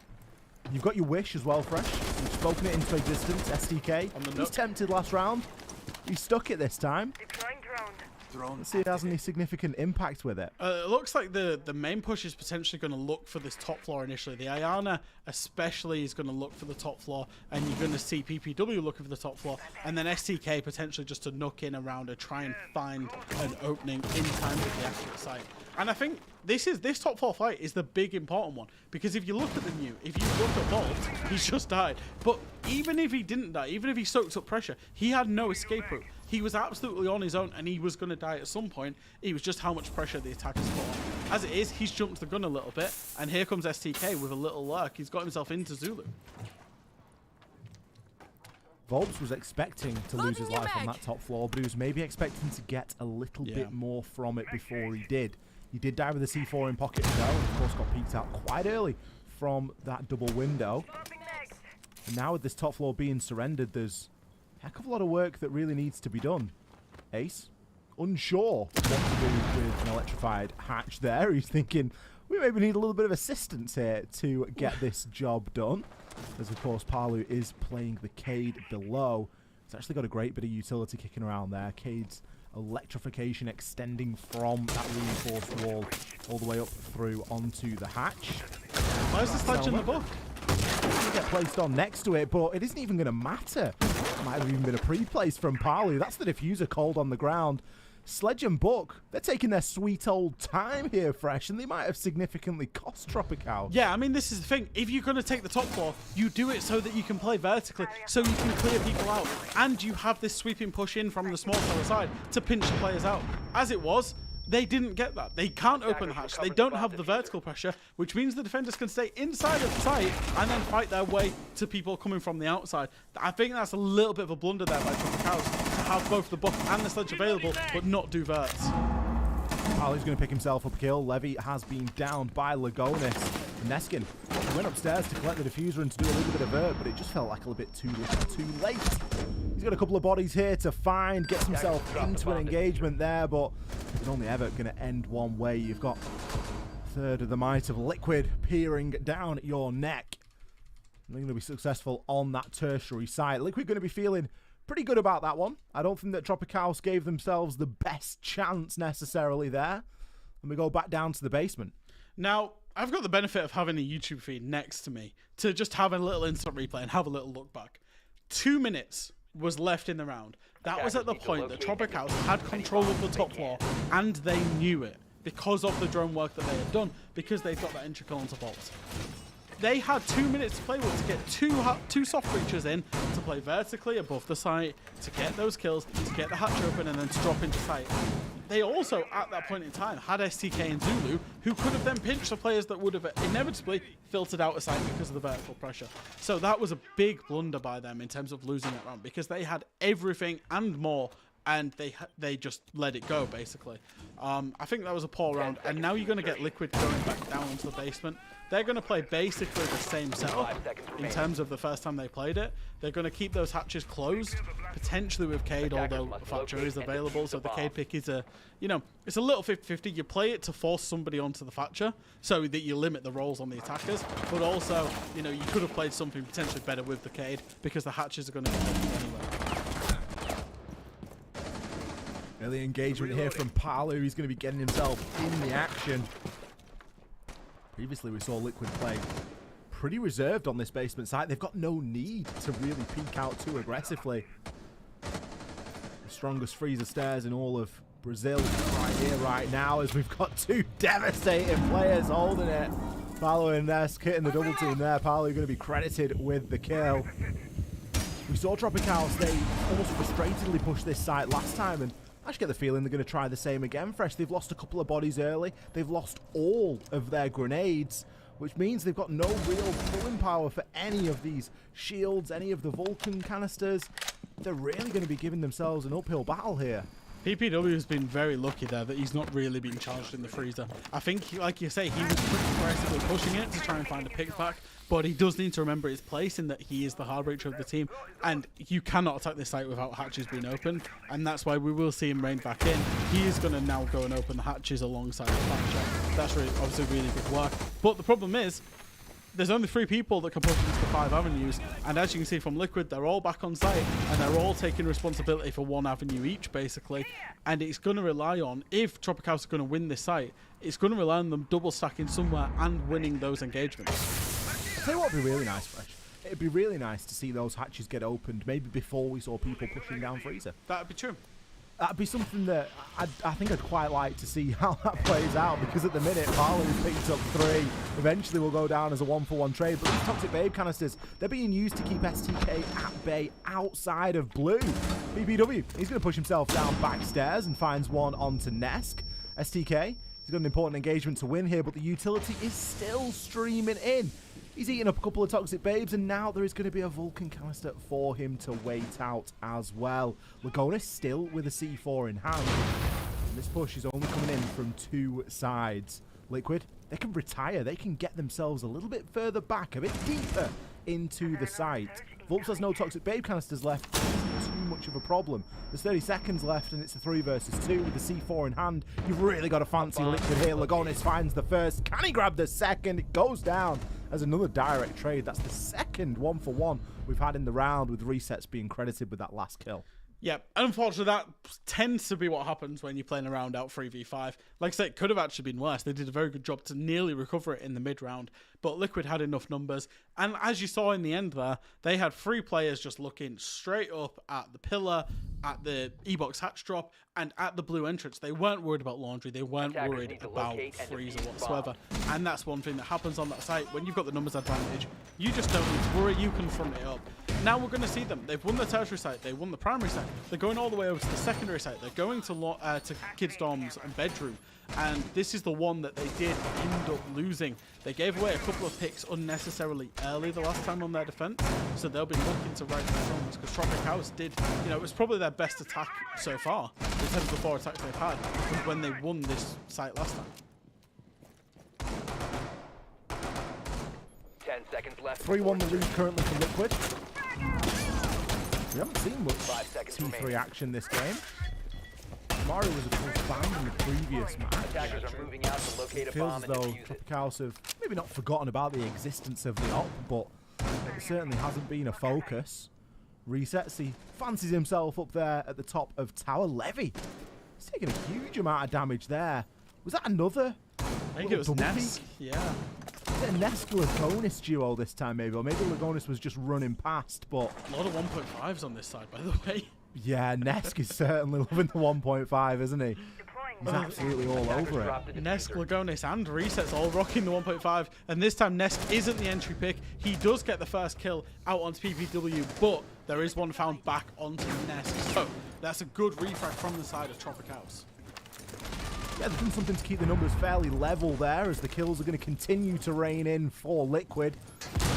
You've got your wish as well, Fresh. You've spoken it into existence, SDK. He's tempted last round. He stuck it this time. Let's see if it has any significant impact with it. It looks like the main push is potentially going to look for this top floor initially. The Ayana especially is going to look for the top floor, and you're going to see PPW looking for the top floor, and then STK potentially just to knock in around and try and find an opening in time with the accurate site. And I think this top floor fight is the big important one, because if you look at the new, if you look at Bolt, he's just died. But even if he didn't die, even if he soaked up pressure, he had no escape route. He was absolutely on his own, and he was going to die at some point. It was just how much pressure the attackers put on. As it is, he's jumped the gun a little bit, and here comes STK with a little lurk. He's got himself into Zulu. Volps was expecting to lose his life on that top floor, but he was maybe expecting to get a little bit more from it before he did. He did die with a C4 in pocket though, and of course got peeked out quite early from that double window. And now with this top floor being surrendered, there's a heck of a lot of work that really needs to be done. Ace, unsure what to do with an electrified hatch there. He's thinking, we maybe need a little bit of assistance here to get this job done. As of course Palu is playing the Cade below. He's actually got a great bit of utility kicking around there. Cade's electrification extending from that reinforced wall all the way up through onto the hatch. Where's the sledge in the book? Get placed on next to it, but it isn't even going to matter. Might have even been a pre-place from Palu. That's the diffuser cold on the ground. Sledge and Book, they're taking their sweet old time here, Fresh, and they might have significantly cost TropiCaos. Yeah, I mean, this is the thing. If you're going to take the top floor, you do it so that you can play vertically, so you can clear people out, and you have this sweeping push in from the small tower side to pinch the players out. As it was, they didn't get that. They can't open the hatch. They don't have the vertical pressure, which means the defenders can stay inside of the site and then fight their way to people coming from the outside. I think that's a little bit of a blunder there by TropiCaos, to have both the buff and the sledge available, but not do verts. Palu's going to pick himself up a kill. Levy has been downed by Lagonis. Neskin went upstairs to collect the diffuser and to do a little bit of vert, but it just felt like a little bit too little too late. He's got a couple of bodies here to find, gets himself into an engagement there, but it's only ever going to end one way. You've got a third of the might of Liquid peering down at your neck. They're going to be successful on that tertiary site. Liquid going to be feeling pretty good about that one. I don't think that TropiCaos gave themselves the best chance necessarily there. And we go back down to the basement. Now, I've got the benefit of having a YouTube feed next to me to just have a little instant replay and have a little look back. 2 minutes was left in the round. That was at the point that TropiCaos had control of the top floor, and they knew it because of the drone work that they had done, because they've got that entry kill onto Bolts. They had 2 minutes to play with to get two soft breachers in, to play vertically above the site, to get those kills, to get the hatch open, and then to drop into sight. They also, at that point in time, had STK and Zulu, who could have then pinched the players that would have inevitably filtered out of sight because of the vertical pressure. So that was a big blunder by them in terms of losing that round, because they had everything and more, and they just let it go, basically. I think that was a poor round, and now you're going to get Liquid going back down into the basement. They're going to play basically the same setup in terms of the first time they played it. They're going to keep those hatches closed, potentially with Cade, although Thatcher is available, so the Cade pick is it's a little 50-50. You play it to force somebody onto the Thatcher so that you limit the rolls on the attackers, but also, you could have played something potentially better with the Cade because the hatches are going to be open anyway. Early engagement here from Palu. He's going to be getting himself in the action. Previously, we saw Liquid play pretty reserved on this basement site. They've got no need to really peek out too aggressively. The strongest freezer stairs in all of Brazil right here, right now, as we've got two devastating players holding it. Palu and Nesk hitting the double team there. Palu going to be credited with the kill. We saw TropiCaos, they almost frustratedly pushed this site last time, and I just get the feeling they're going to try the same again. Fresh, they've lost a couple of bodies early. They've lost all of their grenades, which means they've got no real pulling power for any of these shields, any of the Vulcan canisters. They're really going to be giving themselves an uphill battle here. PPW has been very lucky there that he's not really been charged in the freezer. I think, like you say, he was pretty aggressively pushing it to try and find a pickback, but he does need to remember his place in that he is the hard breacher of the team, and you cannot attack this site without hatches being open, and that's why we will see him rein back in. He is going to now go and open the hatches alongside the Thatcher. That's obviously really good work. But the problem is, there's only 3 people that can push into the 5 avenues, and as you can see from Liquid, they're all back on site, and they're all taking responsibility for 1 avenue each, basically. And it's going to rely on, if TropiCaos is going to win this site, it's going to rely on them double stacking somewhere and winning those engagements. I'll tell you what would be really nice, Fresh. It'd be really nice to see those hatches get opened, maybe before we saw people pushing down Freezer. That'd be true. That'd be something that I think I'd quite like to see how that plays out, because at the minute, Parlo's picked up 3. Eventually will go down as a 1-for-1 trade, but these Toxic Babe canisters, they're being used to keep STK at bay outside of blue. BBW, he's going to push himself down backstairs and finds one onto Nesk. STK, he's got an important engagement to win here, but the utility is still streaming in. He's eaten up a couple of Toxic Babes, and now there is going to be a Vulcan canister for him to wait out as well. Lagonis still with a C4 in hand. And this push is only coming in from 2 sides. Liquid, they can retire. They can get themselves a little bit further back, a bit deeper into the site. Vulps has no Toxic Babe canisters left. It isn't too much of a problem. There's 30 seconds left, and it's a 3 versus 2 with the C4 in hand. You've really got a fancy Liquid here. Lagonis finds the first. Can he grab the second? It goes down as another direct trade. That's the second 1-for-1 we've had in the round, with resets being credited with that last kill. Yeah, unfortunately, that tends to be what happens when you're playing a round out 3v5. Like I said, it could have actually been worse. They did a very good job to nearly recover it in the mid-round, but Liquid had enough numbers. And as you saw in the end there, they had 3 players just looking straight up at the pillar, at the E-box hatch drop, and at the blue entrance. They weren't worried about laundry. They weren't worried about freezer whatsoever. And that's one thing that happens on that site. When you've got the numbers advantage, you just don't need to worry. You can front it up. Now we're going to see them. They've won the tertiary site. They won the primary site. They're going all the way over to the secondary site. They're going to kids' dorms and bedroom. And this is the one that they did end up losing. They gave away a couple of picks unnecessarily early the last time on their defense, so they'll be looking to right their wrongs, because TropiCaos did, it was probably their best attack so far in terms of the 4 attacks they've had when they won this site last time. 10 seconds left. 3-1 the lead currently for Liquid. We haven't seen much T3 action this game. Mario was, of course, banned in the previous match. Attackers are moving out to locate It a feels bomb as and though defuse it. TropiCaos have maybe not forgotten about the existence of the op, but it certainly hasn't been a focus. Resets, he fancies himself up there at the top of Tower. Levy, he's taking a huge amount of damage there. Was that another? I think it was Nesk. Yeah. Is it a Nesk-Lagonis duo this time, maybe? Or maybe Lagonis was just running past, but... A lot of 1.5s on this side, by the way. Yeah, Nesk is certainly loving the 1.5, isn't he? He's absolutely all over it. Nesk, Lagonis, and Resets all rocking the 1.5, and this time Nesk isn't the entry pick. He does get the first kill out onto PPW, but there is one found back onto Nesk. So that's a good refrag from the side of TropiCaos. Yeah, they've done something to keep the numbers fairly level there, as the kills are going to continue to rain in for Liquid.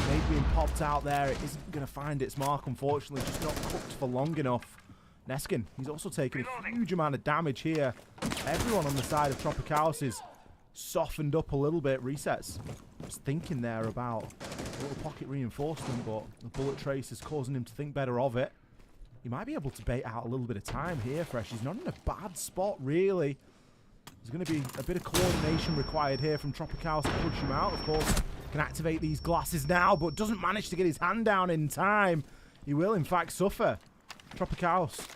Maybe being popped out there, it isn't going to find its mark, unfortunately, just not cooked for long enough. Neskin, he's also taken a huge amount of damage here. Everyone on the side of TropiCaos is softened up a little bit. Resets, just thinking there about a little pocket reinforcement, but the bullet trace is causing him to think better of it. He might be able to bait out a little bit of time here, Fresh. He's not in a bad spot, really. There's going to be a bit of coordination required here from TropiCaos to push him out. Of course, can activate these glasses now, but doesn't manage to get his hand down in time. He will, in fact, suffer. TropiCaos,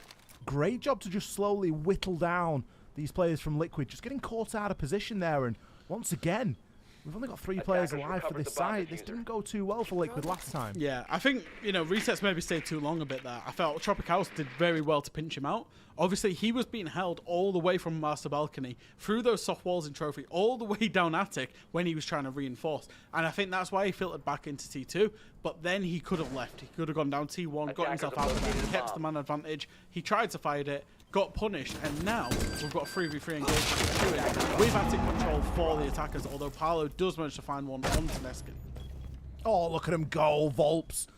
great job to just slowly whittle down these players from Liquid, just getting caught out of position there. And once again, we've only got 3 players alive for this site. This didn't go too well for Liquid last time. Yeah, I think, Resets maybe stayed too long a bit there. I felt TropiCaos did very well to pinch him out. Obviously, he was being held all the way from Master Balcony, through those soft walls in Trophy, all the way down attic when he was trying to reinforce. And I think that's why he filtered back into T2. But then he could have left. He could have gone down T1, got himself out of there, kept the man advantage. He tried to fight it, got punished, and now we've got a 3v3 engagement with attic control for the attackers, although Paolo does manage to find one onto Neskin. Oh, look at him go, Volps.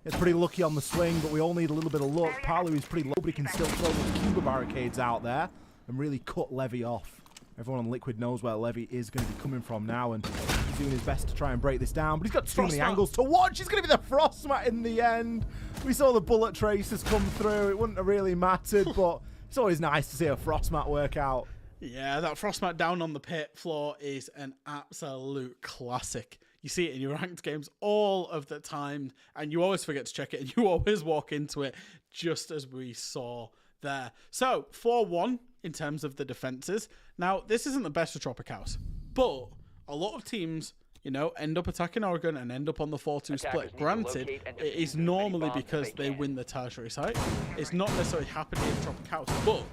It's pretty lucky on the swing, but we all need a little bit of luck. Paolo is pretty low, but he can still throw those Cuba barricades out there and really cut Levy off. Everyone on Liquid knows where Levy is going to be coming from now, and he's doing his best to try and break this down, but he's got too many angles to watch. He's going to be the Frostmat in the end. We saw the bullet traces come through. It wouldn't have really mattered, but it's always nice to see a Frostmat work out. Yeah, that Frostmat down on the pit floor is an absolute classic. You see it in your ranked games all of the time, and you always forget to check it, and you always walk into it, just as we saw there. So 4-1 in terms of the defenses. Now, this isn't the best for TropiCaos, but a lot of teams, you know, end up attacking Oregon and end up on the 4-2 split. Granted, it is normally because they win the tertiary site. It's not necessarily happening in TropiCaos, but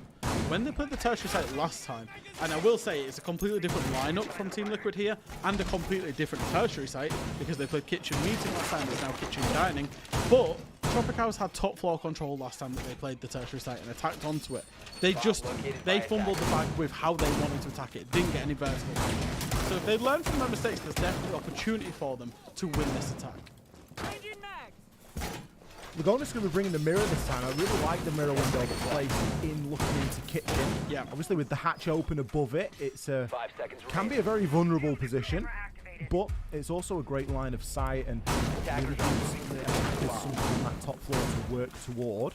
when they played the tertiary site last time, and I will say it's a completely different lineup from Team Liquid here, and a completely different tertiary site, because they played kitchen meeting last time, there's now kitchen dining, but TropiCaos had top floor control last time that they played the tertiary site and attacked onto it. They fumbled the bag with how they wanted to attack it. Didn't get any vertical. So if they learn from their mistakes, there's definitely opportunity for them to win this attack. Lagonis is going to be bringing the mirror this time. I really like the mirror window that's placed in looking into kitchen. Yeah. Obviously with the hatch open above it, it's can be a very vulnerable position, but it's also a great line of sight and really gives the attackers something on that top floor to work toward.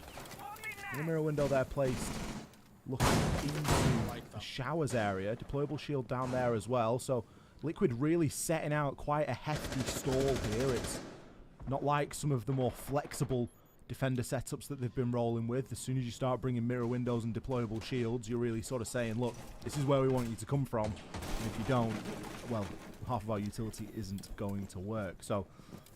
The mirror window there placed looking into the showers area. Deployable shield down there as well. So Liquid really setting out quite a hefty stall here. It's not like some of the more flexible defender setups that they've been rolling with. As soon as you start bringing mirror windows and deployable shields, you're really sort of saying, look, this is where we want you to come from. And if you don't, well, half of our utility isn't going to work. So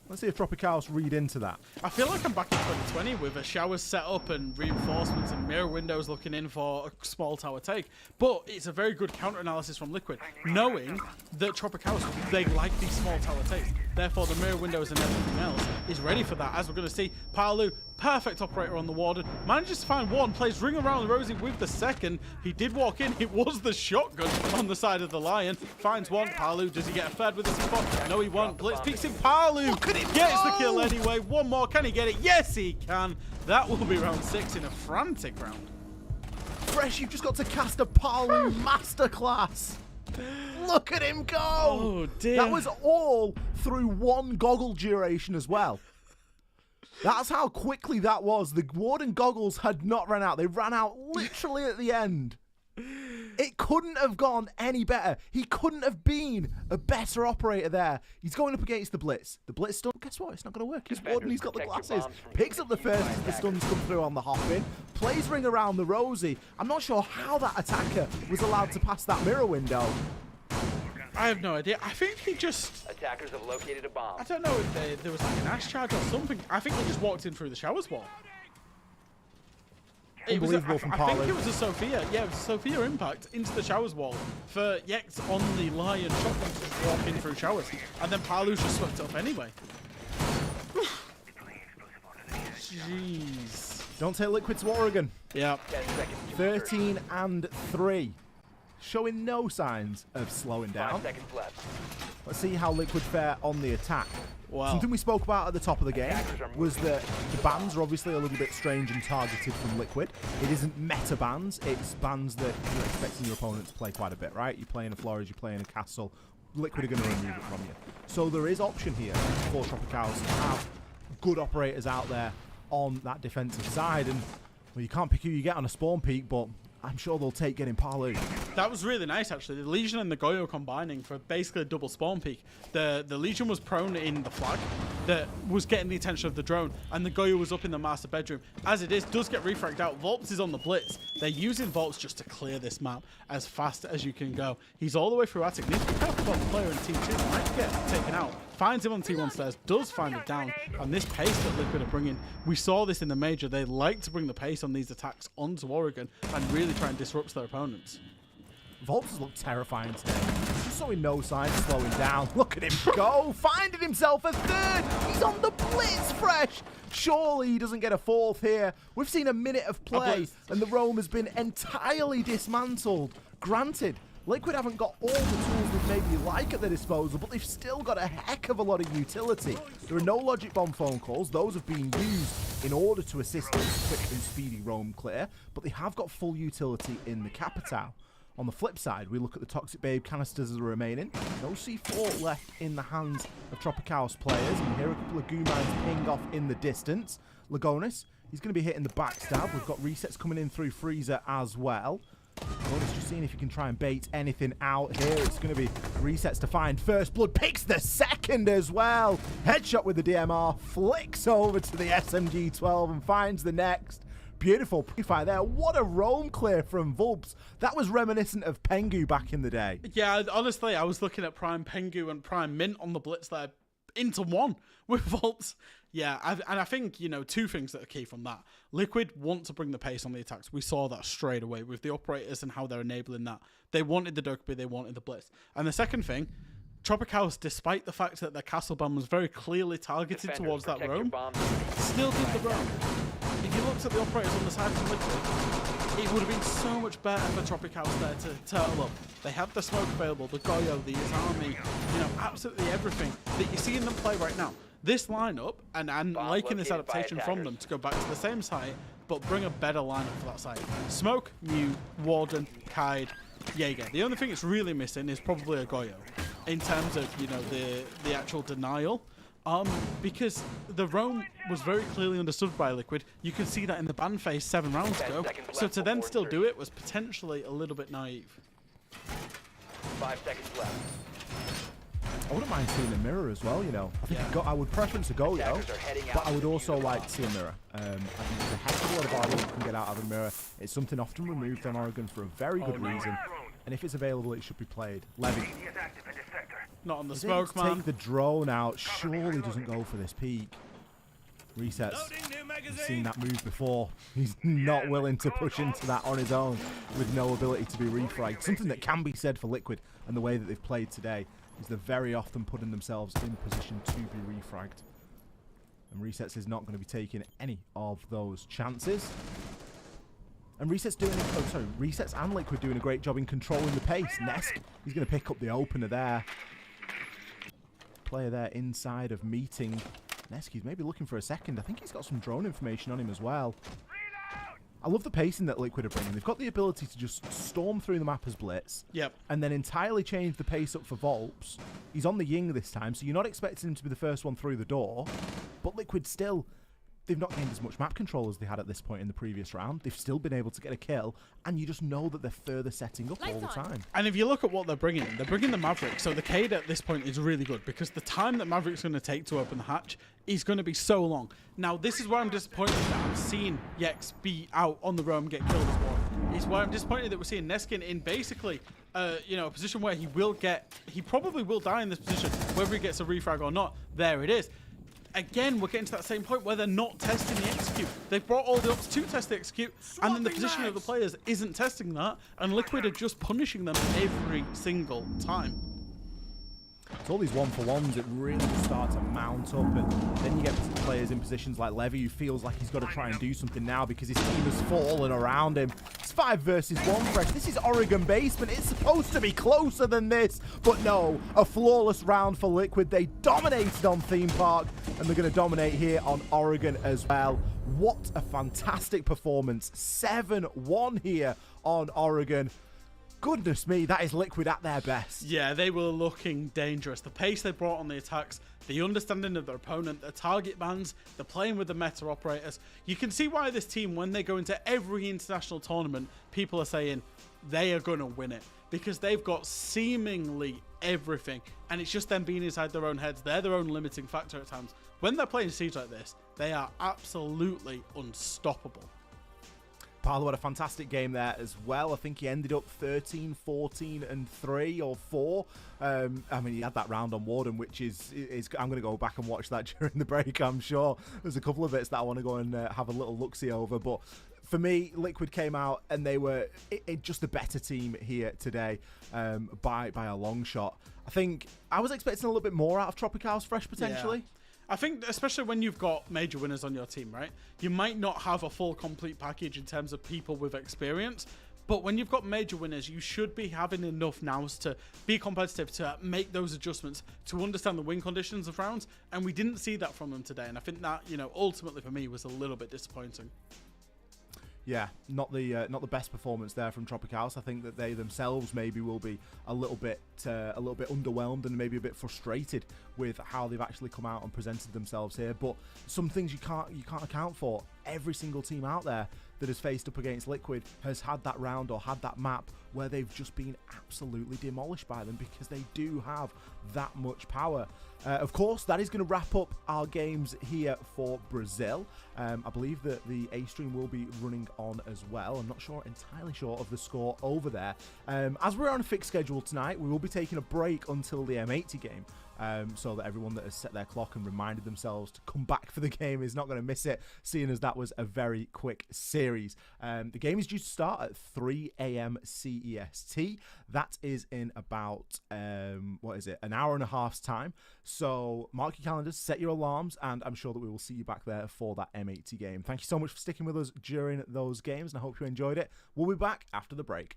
let's see if TropiCaos read into that. I feel like I'm back in 2020 with a shower set up and reinforcements and mirror windows looking in for a small tower take. But it's a very good counter-analysis from Liquid, knowing that TropiCaos, they like these small tower takes. Therefore, the mirror windows and everything else is ready for that. As we're going to see, Palu, perfect operator on the Warden, manages to find one, plays ring around Rosie with the second. He did walk in. It was the shotgun on the side of the Lion. Finds one. Palu, does he get a third with the spot? No, he won't. Blitz peeks in. Palu gets the kill anyway. One more. Can he get it? Yes, he can. That will be round 6 in a frantic round. Fresh, you've just got to cast a Palu masterclass. Look at him go! Oh, dear. That was all through one goggle duration as well. That's how quickly that was. The Warden goggles had not run out. They ran out literally at the end. It couldn't have gone any better. He couldn't have been a better operator there. He's going up against the Blitz. The Blitz stun, guess what? It's not going to work. He's Warden, he's got the glasses. Picks up the first as the stuns come through on the hop-in. Plays ring around the Rosie. I'm not sure how that attacker was allowed to pass that mirror window. I have no idea. I think he just... Attackers have located a bomb. I don't know if there was like an Ash charge or something. I think he just walked in through the showers wall. Unbelievable from Palu. I think it was a Sophia. Yeah, it was a Sophia impact into the showers wall for Yex on the Lion shotgun to just walk in through showers. And then Palu's just swept it up anyway. Jeez. Don't take Liquid to Oregon. Yeah. 13 and 3. Showing no signs of slowing down. 5 seconds left. Let's see how Liquid fare on the attack. Wow. Something we spoke about at the top of the game was that the bans are obviously a little bit strange and targeted from Liquid. It isn't meta bans, it's bans that you're expecting your opponent to play quite a bit, right? You're playing a Flores, you're playing a Castle. Liquid are going to remove it from you. So there is option here for TropiCaos to have good operators out there on that defensive side. And well, you can't pick who you get on a spawn peak, but I'm sure they'll take getting Palu. That was really nice, actually. The Legion and the Goyo combining for basically a double spawn peak. The Legion was prone in the flag that was getting the attention of the drone, and the Goyo was up in the master bedroom. As it is, does get refragged out. Volps is on the blitz. They're using Volps just to clear this map as fast as you can go. He's all the way through attic. Needs to be careful about the player in Team 2. Might get taken out. Finds him on T1 stairs, does find it down, and this pace that Liquid are bringing, we saw this in the major. They like to bring the pace on these attacks onto Oregon and really try and disrupt their opponents. Volps has looked terrifying today. Just showing no signs of slowing down. Look at him go, finding himself a third. He's on the blitz, Fresh. Surely he doesn't get a fourth here. We've seen a minute of play, and the roam has been entirely dismantled. Granted, Liquid haven't got all the tools they'd maybe like at their disposal, but they've still got a heck of a lot of utility. There are no logic bomb phone calls. Those have been used in order to assist in quick and speedy roam clear, but they have got full utility in the Capitale. On the flip side, we look at the Toxic Babe canisters as remaining. No C4 left in the hands of TropiCaos players. And here a couple of goo mines ping off in the distance. Lagonis, he's going to be hitting the backstab. We've got resets coming in through Freezer as well. Bonus just seeing if you can try and bait anything out here. It's going to be resets to find first blood. Picks the second as well. Headshot with the DMR. Flicks over to the SMG-12 and finds the next. Beautiful pre-fire there. What a roam clear from Vulps. That was reminiscent of Pengu back in the day. Yeah, honestly, I was looking at Prime Pengu and Prime Mint on the blitz there into one with Vulps. Yeah, and I think, you know, two things that are key from that. Liquid want to bring the pace on the attacks. We saw that straight away with the operators and how they're enabling that. They wanted the Dokkaebi, they wanted the blitz. And the second thing, TropiCaos, despite the fact that their castle bomb was very clearly targeted towards that roam, still did the roam. If you looked at the operators on the side of Liquid, it would have been so much better for TropiCaos there to turtle up. They had the smoke available, the Goyo, the Izami, you know, absolutely everything that you're seeing them play right now. This lineup, and liking this adaptation from them to go back to the same site, but bring a better lineup for that site. Smoke, Mew, Warden, Kaid, Jaeger. The only thing it's really missing is probably a Goyo in terms of, you know, the actual denial. Because the roam was very clearly understood by Liquid. You can see that in the ban phase 7 rounds ago. So to then still do it was potentially a little bit naive. 5 seconds left. I wouldn't mind seeing a mirror as well, you know. I think I would preference a Goyo, but I would also like to see a mirror. I think there's a heck of a lot of value you can get out of a mirror. It's something often removed on Oregon for a very good reason. And if it's available, it should be played. Levy. Not on the smoke, man. Take the drone out. Surely doesn't go for this peak. Resets. He's seen that move before. He's not willing to push into that on his own with no ability to be refragged. Something that can be said for Liquid and the way that they've played today is they're very often putting themselves in position to be refragged. And Resets is not going to be taking any of those chances. And Resets and Liquid doing a great job in controlling the pace. Nesk, he's going to pick up the opener there. Player there inside of meeting. Nesk, he's maybe looking for a second. I think he's got some drone information on him as well. I love the pacing that Liquid are bringing. They've got the ability to just storm through the map as Blitz. Yep. And then entirely change the pace up for Volps. He's on the Ying this time, so you're not expecting him to be the first one through the door. But Liquid still, they've not gained as much map control as they had at this point in the previous round. They've still been able to get a kill, and you just know that they're further setting up all the time. And if you look at what they're bringing the Maverick. So the Kaid at this point is really good because the time that Maverick's going to take to open the hatch is going to be so long. Now, this is where I'm disappointed that I'm seeing Yex be out on the roam, get killed as well. It's why I'm disappointed that we're seeing Neskin in basically, you know, a position where he probably will die in this position, whether he gets a refrag or not. There it is. Again, we're getting to that same point where they're not testing the execute. They've brought all the ops to test the execute, and then the position of the players isn't testing that, and Liquid are just punishing them every single time. It's all these one-for-ones that really just start to mount up, and then you get players in positions like Levy who feels like he's got to try and do something now because his team has fallen around him. It's 5 versus 1 fresh. This is Oregon basement. It's supposed to be closer than this, but no. A flawless round for Liquid. They dominated on Theme Park, and they're going to dominate here on Oregon as well. What a fantastic performance. 7-1 here on Oregon. Goodness me, that is Liquid at their best. Yeah, they were looking dangerous. The pace they brought on the attacks, the understanding of their opponent, the target bans, the playing with the meta operators. You can see why this team, when they go into every international tournament, people are saying they are going to win it. Because they've got seemingly everything. And it's just them being inside their own heads. They're their own limiting factor at times. When they're playing Siege like this, they are absolutely unstoppable. Paolo had a fantastic game there as well. I think he ended up 13, 14, and 3 or 4. I mean, he had that round on Warden, which is I'm going to go back and watch that during the break, I'm sure. There's a couple of bits that I want to go and have a little look-see over. But for me, Liquid came out and they were just a better team here today by a long shot. I think I was expecting a little bit more out of TropiCaos fresh, potentially. Yeah. I think especially when you've got major winners on your team, right? You might not have a full complete package in terms of people with experience, but when you've got major winners, you should be having enough nows to be competitive, to make those adjustments, to understand the win conditions of rounds, and we didn't see that from them today, and I think that, you know, ultimately for me was a little bit disappointing. Yeah, not the best performance there from TropiCaos. I think that they themselves maybe will be a little bit underwhelmed and maybe a bit frustrated with how they've actually come out and presented themselves here. But some things you can't account for. every single team out there that has faced up against Liquid has had that round or had that map where they've just been absolutely demolished by them, because they do have that much power. Of course, that is going to wrap up our games here for Brazil. I believe that the A stream will be running on as well. I'm not entirely sure of the score over there. As we're on a fixed schedule tonight, we will be taking a break until the M80 game. So that everyone that has set their clock and reminded themselves to come back for the game is not going to miss it, seeing as that was a very quick series. The game is due to start at 3 a.m. CEST. That is in about, an hour and a half's time. So mark your calendars, set your alarms, and I'm sure that we will see you back there for that M80 game. Thank you so much for sticking with us during those games, and I hope you enjoyed it. We'll be back after the break.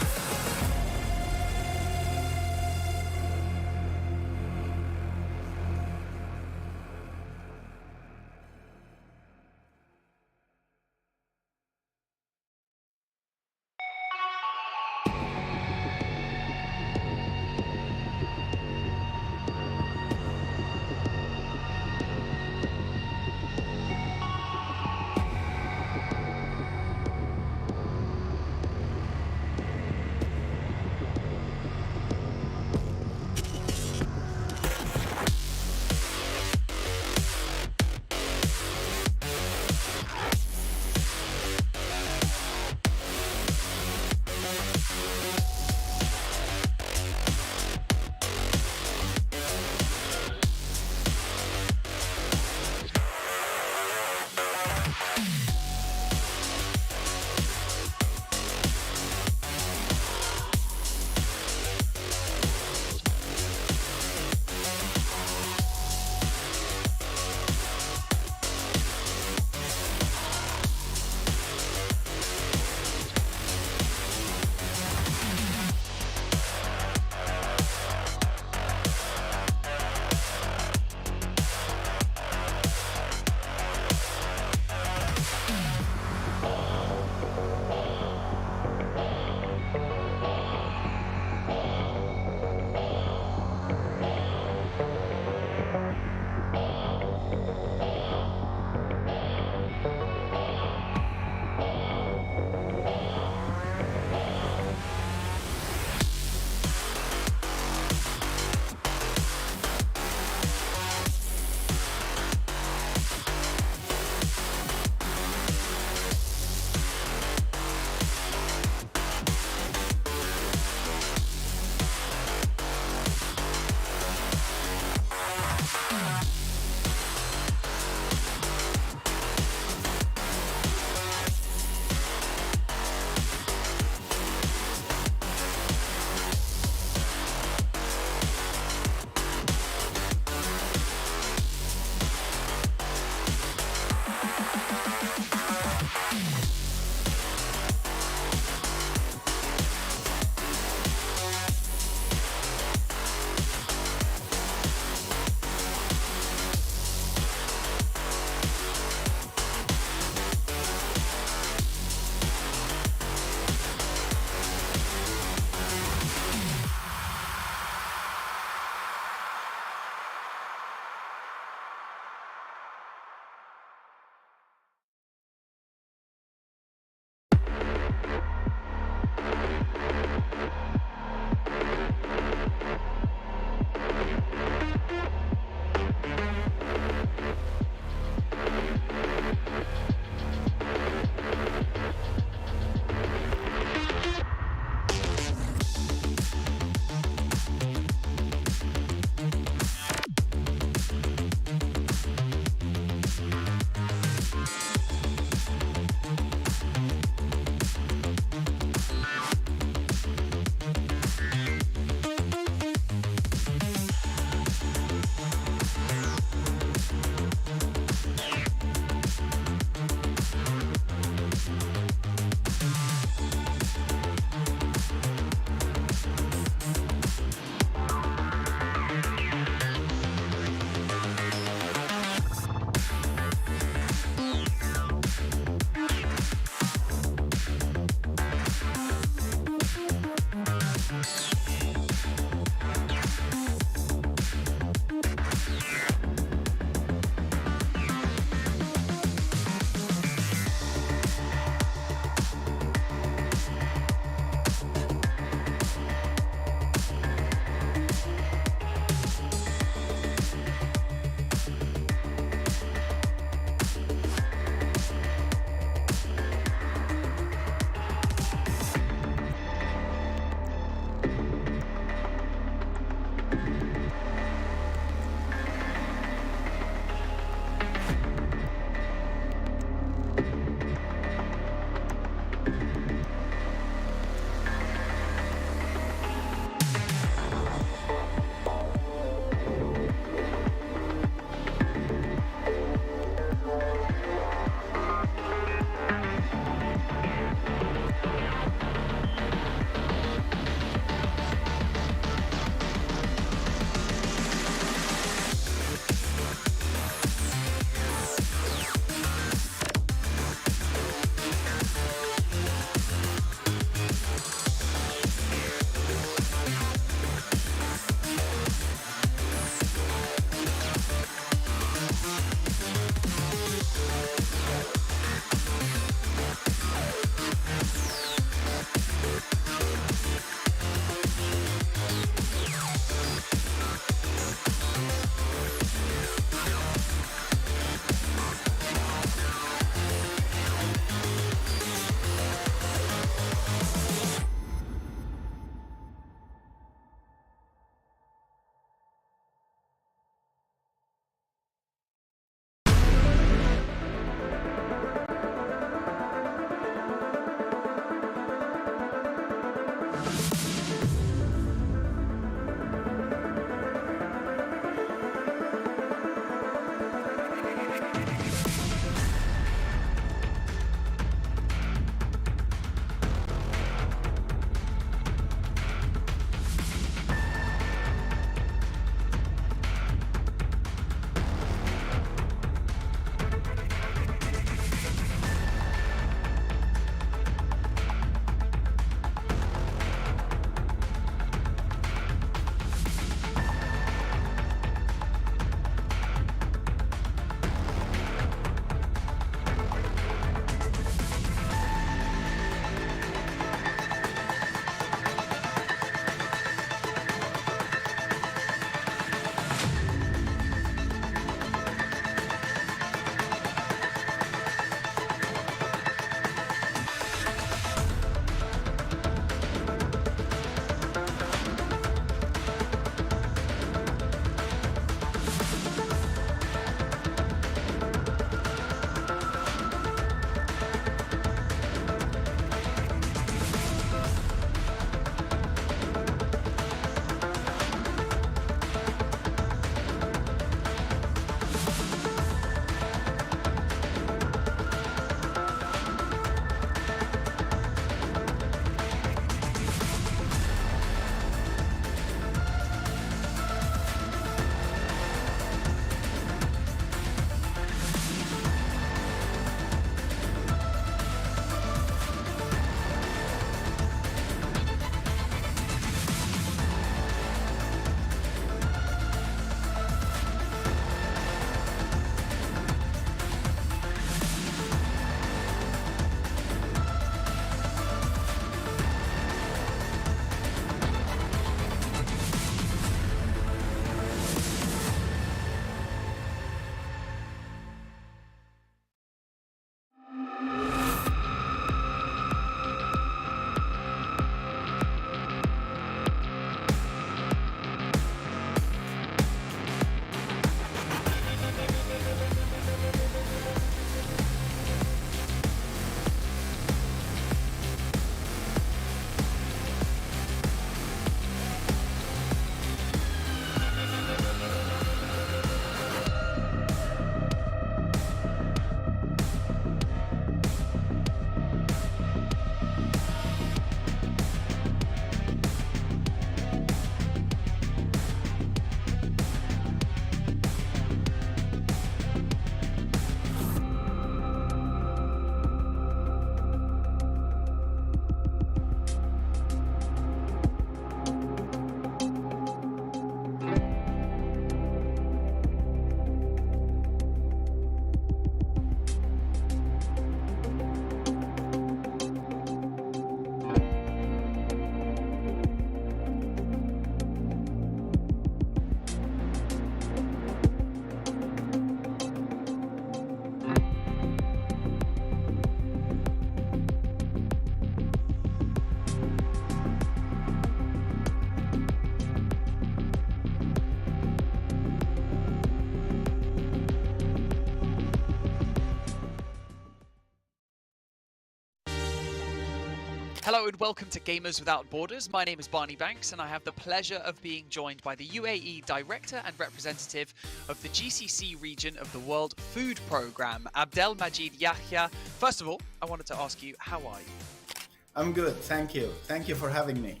Hello and welcome to Gamers Without Borders. My name is Barney Banks and I have the pleasure of being joined by the UAE Director and Representative of the GCC region of the World Food Programme, Abdelmajid Yahya. First of all, I wanted to ask you, how are you? I'm good, thank you. Thank you for having me.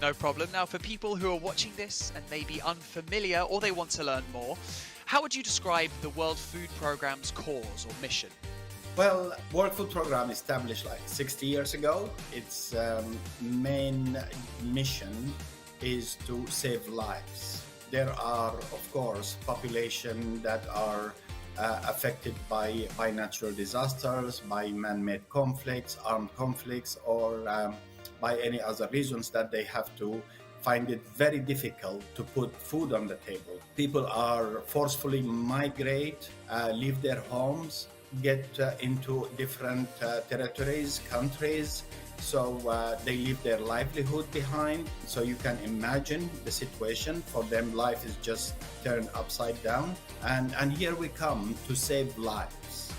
No problem. Now, for people who are watching this and may be unfamiliar or they want to learn more, how would you describe the World Food Programme's cause or mission? Well, World Food Programme established like 60 years ago. Its main mission is to save lives. There are, of course, populations that are affected by natural disasters, by man-made conflicts, armed conflicts, or by any other reasons that they have to find it very difficult to put food on the table. People are forcefully migrate, leave their homes, get into different territories, countries, so they leave their livelihood behind. So you can imagine the situation. For them, life is just turned upside down. And here we come to save lives.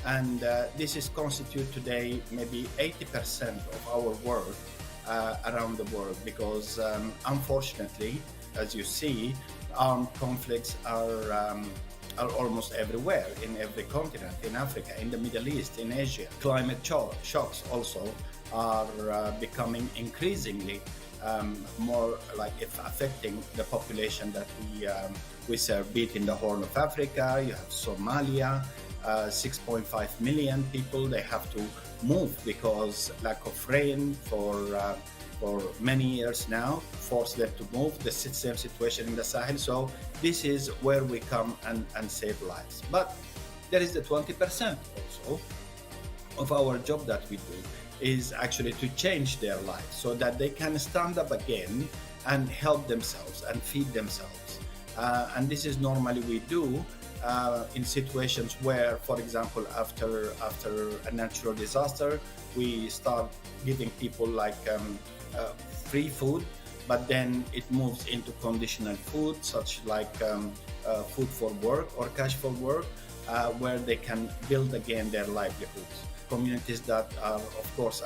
And this is constitute today maybe 80% of our work around the world, because unfortunately, as you see, armed conflicts are almost everywhere, in every continent, in Africa, in the Middle East, in Asia. Climate shocks also are becoming increasingly more like affecting the population that we serve, be it in the Horn of Africa. You have Somalia, 6.5 million people. They have to move because lack of rain for many years now forced them to move. The same situation in the Sahel. So this is where we come and save lives. But there is the 20% also of our job that we do is actually to change their lives so that they can stand up again and help themselves and feed themselves. And this is normally we do in situations where, for example, after a natural disaster, we start giving people like free food, but then it moves into conditional food, such like food for work or cash for work, where they can build again their livelihoods. Communities that are, of course,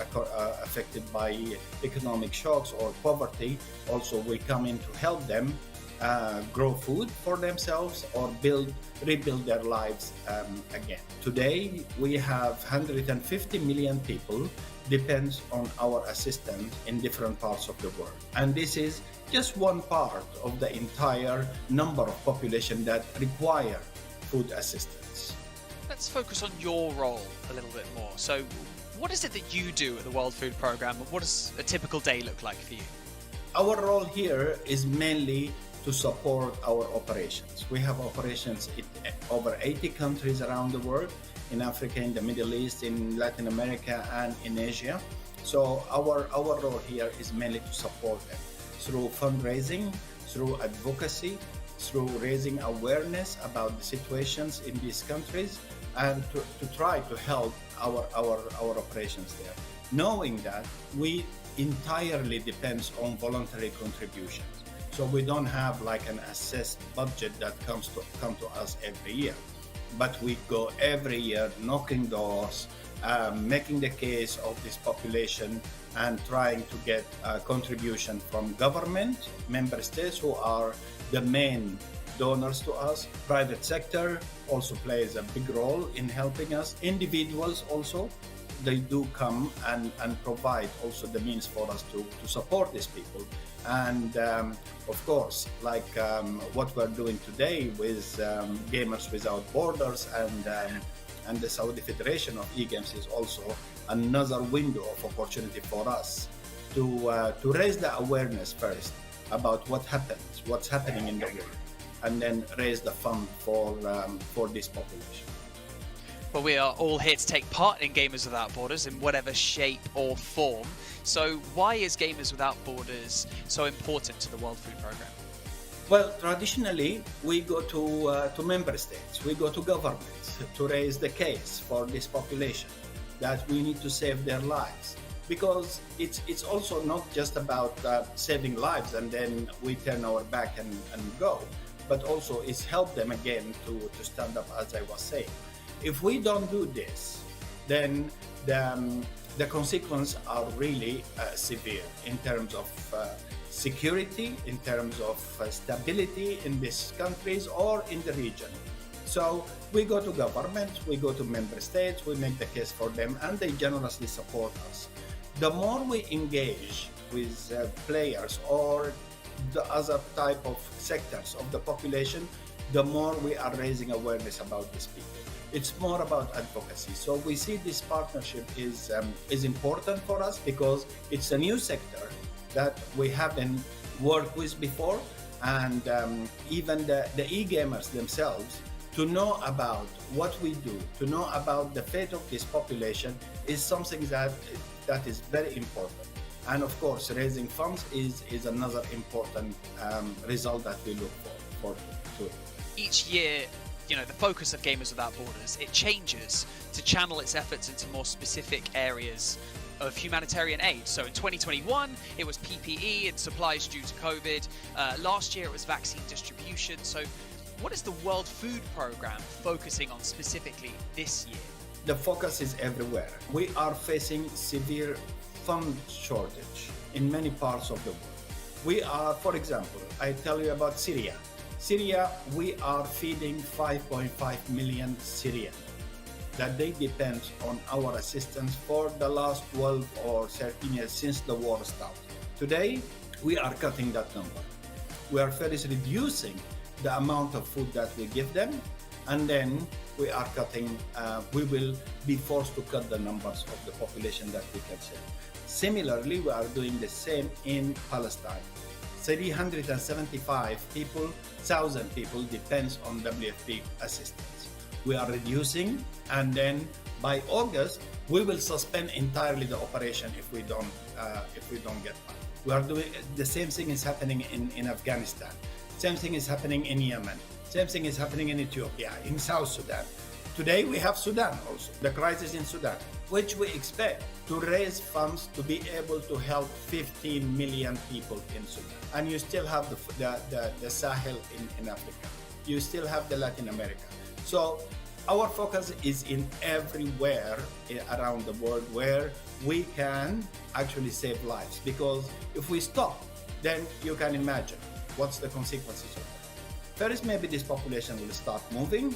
affected by economic shocks or poverty, also we come in to help them grow food for themselves or rebuild their lives again. Today, we have 150 million people depends on our assistance in different parts of the world. And this is just one part of the entire number of population that require food assistance. Let's focus on your role a little bit more. So what is it that you do at the World Food Programme, and what does a typical day look like for you? Our role here is mainly to support our operations. We have operations in over 80 countries around the world, in Africa, in the Middle East, in Latin America, and in Asia. So our role here is mainly to support them through fundraising, through advocacy, through raising awareness about the situations in these countries, and to try to help our operations there, knowing that we entirely depends on voluntary contributions. So we don't have like an assessed budget that come to us every year, but we go every year knocking doors, making the case of this population and trying to get contribution from government, member states who are the main donors to us. Private sector also plays a big role in helping us. Individuals also, they do come and provide also the means for us to support these people. And of course, like what we're doing today with Gamers Without Borders and the Saudi Federation of e-games is also another window of opportunity for us to raise the awareness first about what's happening in the world, and then raise the fund for this population. Well, we are all here to take part in Gamers Without Borders in whatever shape or form. So why is Gamers Without Borders so important to the World Food Programme? Well, traditionally, we go to member states, we go to governments to raise the case for this population, that we need to save their lives. Because it's also not just about saving lives and then we turn our back and go, but also it's help them again to stand up, as I was saying. If we don't do this, then the consequences are really severe in terms of security, in terms of stability in these countries or in the region. So we go to governments, we go to member states, we make the case for them, and they generously support us. The more we engage with players or the other type of sectors of the population, the more we are raising awareness about these people. It's more about advocacy. So we see this partnership is important for us because it's a new sector that we haven't worked with before, and even the e-gamers themselves, to know about what we do, to know about the fate of this population is something that is very important. And of course, raising funds is another important result that we look for to it. Each year, you know, the focus of Gamers Without Borders, it changes to channel its efforts into more specific areas of humanitarian aid. So in 2021, it was PPE and supplies due to COVID. Last year, it was vaccine distribution. So what is the World Food Programme focusing on specifically this year? The focus is everywhere. We are facing severe fund shortage in many parts of the world. We are, for example, I tell you about Syria. Syria, we are feeding 5.5 million Syrians that they depend on our assistance for the last 12 or 13 years since the war started. Today, we are cutting that number. We are first reducing the amount of food that we give them, and then we are cutting, we will be forced to cut the numbers of the population that we can save. Similarly, we are doing the same in Palestine. 375,000 people depends on WFP assistance. We are reducing, and then by August, we will suspend entirely the operation if we don't get money. We are doing the same thing is happening in Afghanistan. Same thing is happening in Yemen. Same thing is happening in Ethiopia, in South Sudan. Today we have Sudan also, the crisis in Sudan, which we expect to raise funds to be able to help 15 million people in Sudan. And you still have the Sahel in Africa. You still have the Latin America. So our focus is in everywhere around the world where we can actually save lives. Because if we stop, then you can imagine what's the consequences of that. First, maybe this population will start moving.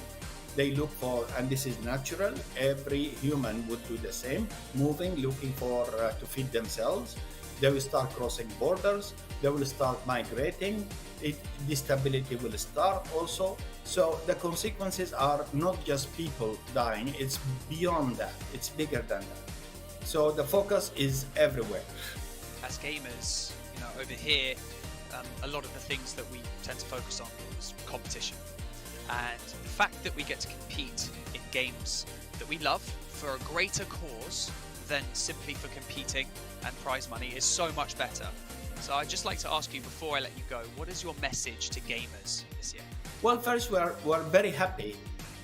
They look for, and this is natural, every human would do the same, moving, looking for to feed themselves. They will start crossing borders. They will start migrating. Instability will start also. So the consequences are not just people dying, it's beyond that, it's bigger than that. So the focus is everywhere. As gamers, you know, over here, a lot of the things that we tend to focus on is competition. And the fact that we get to compete in games that we love for a greater cause than simply for competing and prize money is so much better. So I'd just like to ask you, before I let you go, what is your message to gamers this year? Well, first, we're very happy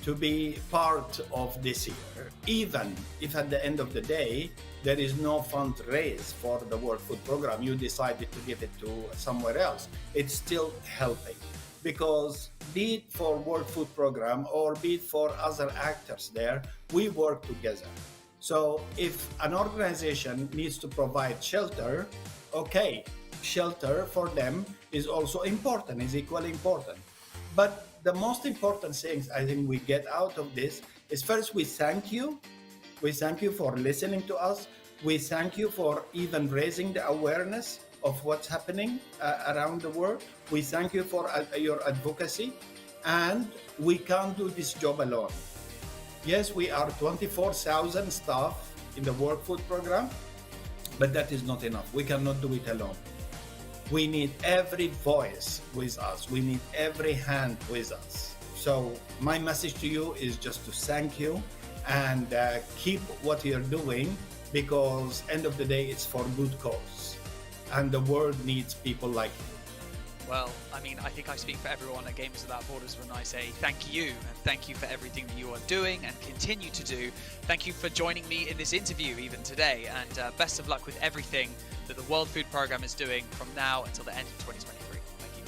to be part of this year, even if at the end of the day, there is no fund raised for the World Food Programme. You decided to give it to somewhere else. It's still helping, because be it for World Food Programme or be it for other actors there, we work together. So if an organization needs to provide shelter, okay, shelter for them is also important, is equally important. But the most important things I think we get out of this is, first, we thank you. We thank you for listening to us. We thank you for even raising the awareness of what's happening around the world. We thank you for your advocacy. And we can't do this job alone. Yes, we are 24,000 staff in the World Food Programme, but that is not enough. We cannot do it alone. We need every voice with us. We need every hand with us. So my message to you is just to thank you and keep what you're doing, because end of the day, it's for good cause. And the world needs people like you. Well, I mean, I think I speak for everyone at Gamers Without Borders when I say thank you, and thank you for everything that you are doing and continue to do. Thank you for joining me in this interview even today, and best of luck with everything that the World Food Programme is doing from now until the end of 2023. Thank you.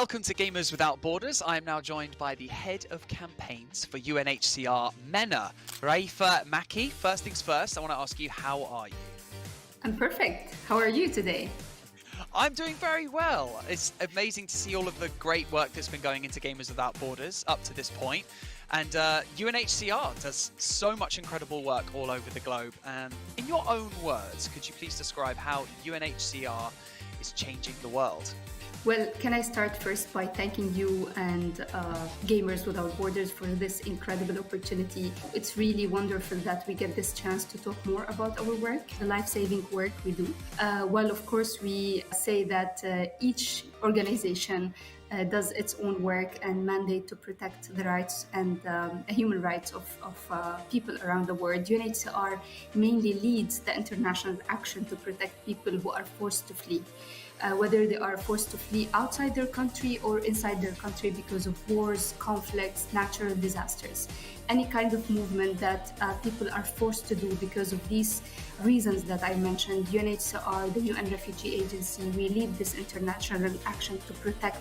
Welcome to Gamers Without Borders. I am now joined by the head of campaigns for UNHCR MENA, Raifa Maki. First things first, I want to ask you, how are you? I'm perfect. How are you today? I'm doing very well. It's amazing to see all of the great work that's been going into Gamers Without Borders up to this point. And UNHCR does so much incredible work all over the globe. In your own words, could you please describe how UNHCR is changing the world? Well, can I start first by thanking you and Gamers Without Borders for this incredible opportunity. It's really wonderful that we get this chance to talk more about our work, the life-saving work we do. Well, of course, we say that each organization does its own work and mandate to protect the rights and human rights of people around the world. UNHCR mainly leads the international action to protect people who are forced to flee. Whether they are forced to flee outside their country or inside their country because of wars, conflicts, natural disasters. Any kind of movement that people are forced to do because of these reasons that I mentioned, UNHCR, the UN Refugee Agency, we lead this international action to protect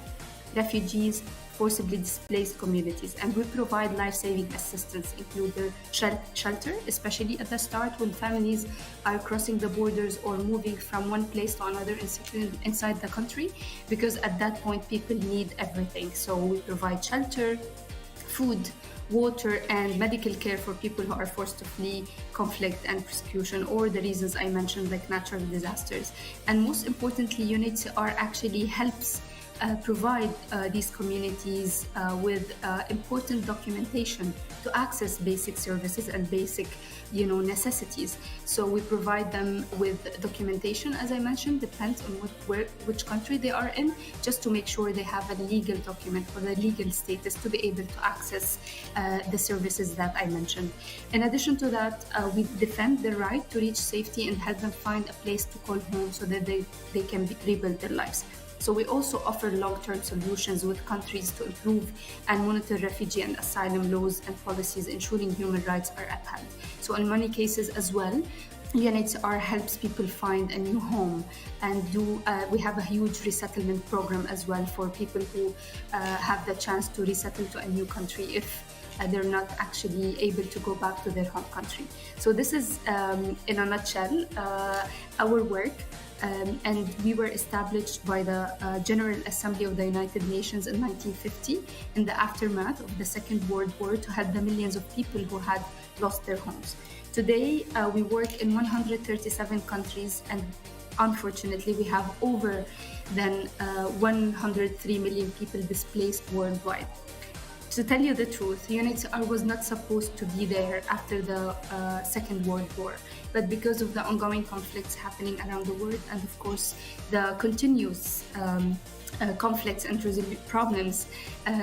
refugees, forcibly displaced communities, and we provide life-saving assistance, including shelter, especially at the start when families are crossing the borders or moving from one place to another inside the country, because at that point people need everything. So we provide shelter, food, water, and medical care for people who are forced to flee conflict and persecution or the reasons I mentioned, like natural disasters. And most importantly, UNHCR actually helps provide these communities with important documentation to access basic services and basic, necessities. So we provide them with documentation, as I mentioned, depends on which country they are in, just to make sure they have a legal document or the legal status to be able to access the services that I mentioned. In addition to that, we defend the right to reach safety and help them find a place to call home so that they can rebuild their lives. So we also offer long-term solutions with countries to improve and monitor refugee and asylum laws and policies, ensuring human rights are upheld. So in many cases as well, UNHCR helps people find a new home and we have a huge resettlement program as well for people who have the chance to resettle to a new country if they're not actually able to go back to their home country. So this is, in a nutshell, our work. And we were established by the General Assembly of the United Nations in 1950 in the aftermath of the Second World War to help the millions of people who had lost their homes. Today, we work in 137 countries, and unfortunately, we have over than 103 million people displaced worldwide. To tell you the truth, UNHCR was not supposed to be there after the Second World War, but because of the ongoing conflicts happening around the world and of course the continuous conflicts and problems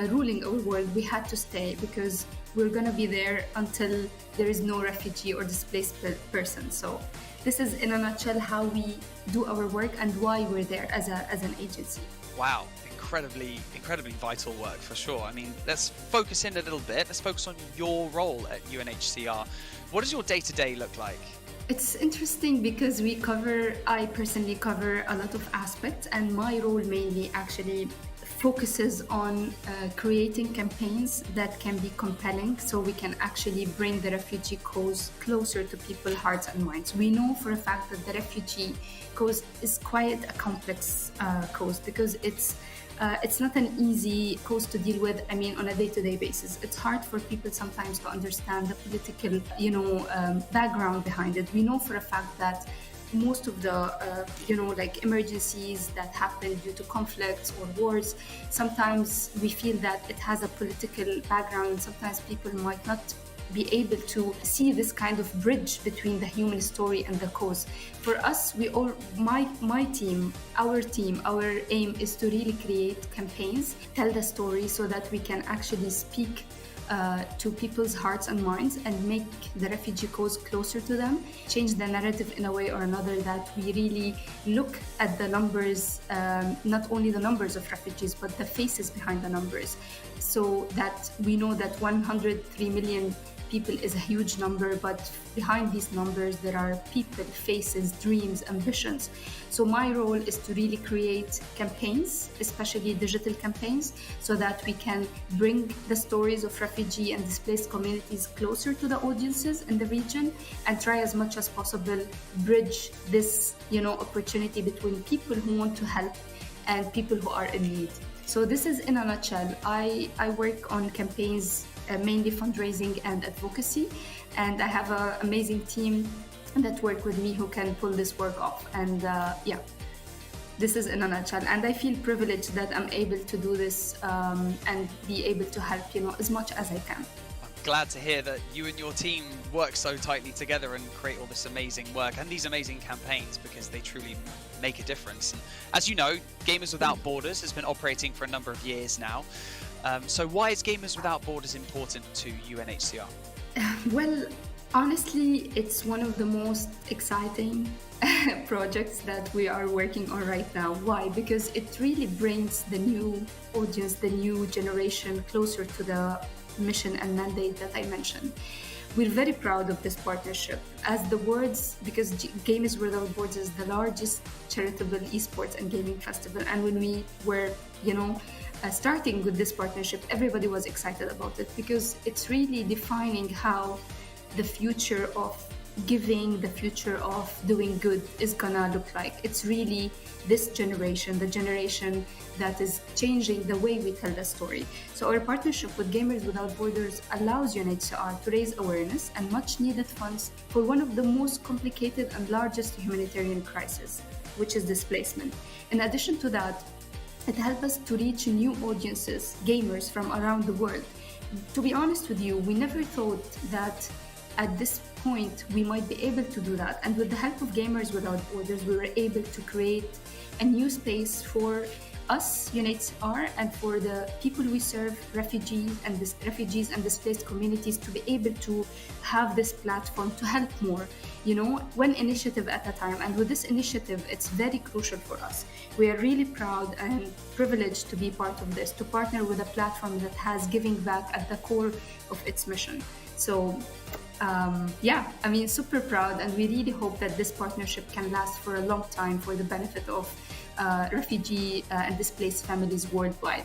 ruling our world, we had to stay because we're going to be there until there is no refugee or displaced person. So this is in a nutshell how we do our work and why we're there as an agency. Wow. Incredibly vital work for sure. I mean, let's focus in a little bit. Let's focus on your role at UNHCR. What does your day-to-day look like? It's interesting because I personally cover a lot of aspects, and my role mainly actually focuses on creating campaigns that can be compelling so we can actually bring the refugee cause closer to people's hearts and minds. We know for a fact that the refugee cause is quite a complex cause because it's not an easy cause to deal with, on a day-to-day basis. It's hard for people sometimes to understand the political, background behind it. We know for a fact that most of the, emergencies that happen due to conflicts or wars, sometimes we feel that it has a political background, and sometimes people might not be able to see this kind of bridge between the human story and the cause. For us, my team, our aim is to really create campaigns, tell the story so that we can actually speak to people's hearts and minds and make the refugee cause closer to them, change the narrative in a way or another that we really look at the numbers, not only the numbers of refugees, but the faces behind the numbers, so that we know that 103 million people is a huge number, but behind these numbers there are people, faces, dreams, ambitions. So my role is to really create campaigns, especially digital campaigns, so that we can bring the stories of refugee and displaced communities closer to the audiences in the region, and try as much as possible bridge this, opportunity between people who want to help and people who are in need. So this is in a nutshell. I work on campaigns, mainly fundraising and advocacy, and I have an amazing team that work with me who can pull this work off. And this is in a nutshell. And I feel privileged that I'm able to do this and be able to help, as much as I can. Glad to hear that you and your team work so tightly together and create all this amazing work and these amazing campaigns, because they truly make a difference. And as you know, Gamers Without Borders has been operating for a number of years now. So why is Gamers Without Borders important to UNHCR? Well, honestly, it's one of the most exciting projects that we are working on right now. Why? Because it really brings the new audience, the new generation closer to the mission and mandate that I mentioned. We're very proud of this partnership, as the words, because Gamers Without Borders is the largest charitable esports and gaming festival, and when we were, starting with this partnership, everybody was excited about it, because it's really defining how the future of giving, the future of doing good is gonna look like. It's really this generation, the generation that is changing the way we tell the story. So our partnership with Gamers Without Borders allows UNHCR to raise awareness and much needed funds for one of the most complicated and largest humanitarian crises, which is displacement. In addition to that, it helps us to reach new audiences, gamers from around the world. To be honest with you, we never thought that at this point we might be able to do that, and with the help of Gamers Without Borders we were able to create a new space for us, UNHCR, and for the people we serve, refugees and displaced communities, to be able to have this platform to help more, one initiative at a time. And with this initiative, it's very crucial for us. We are really proud and privileged to be part of this, to partner with a platform that has giving back at the core of its mission. So super proud, and we really hope that this partnership can last for a long time for the benefit of refugee and displaced families worldwide.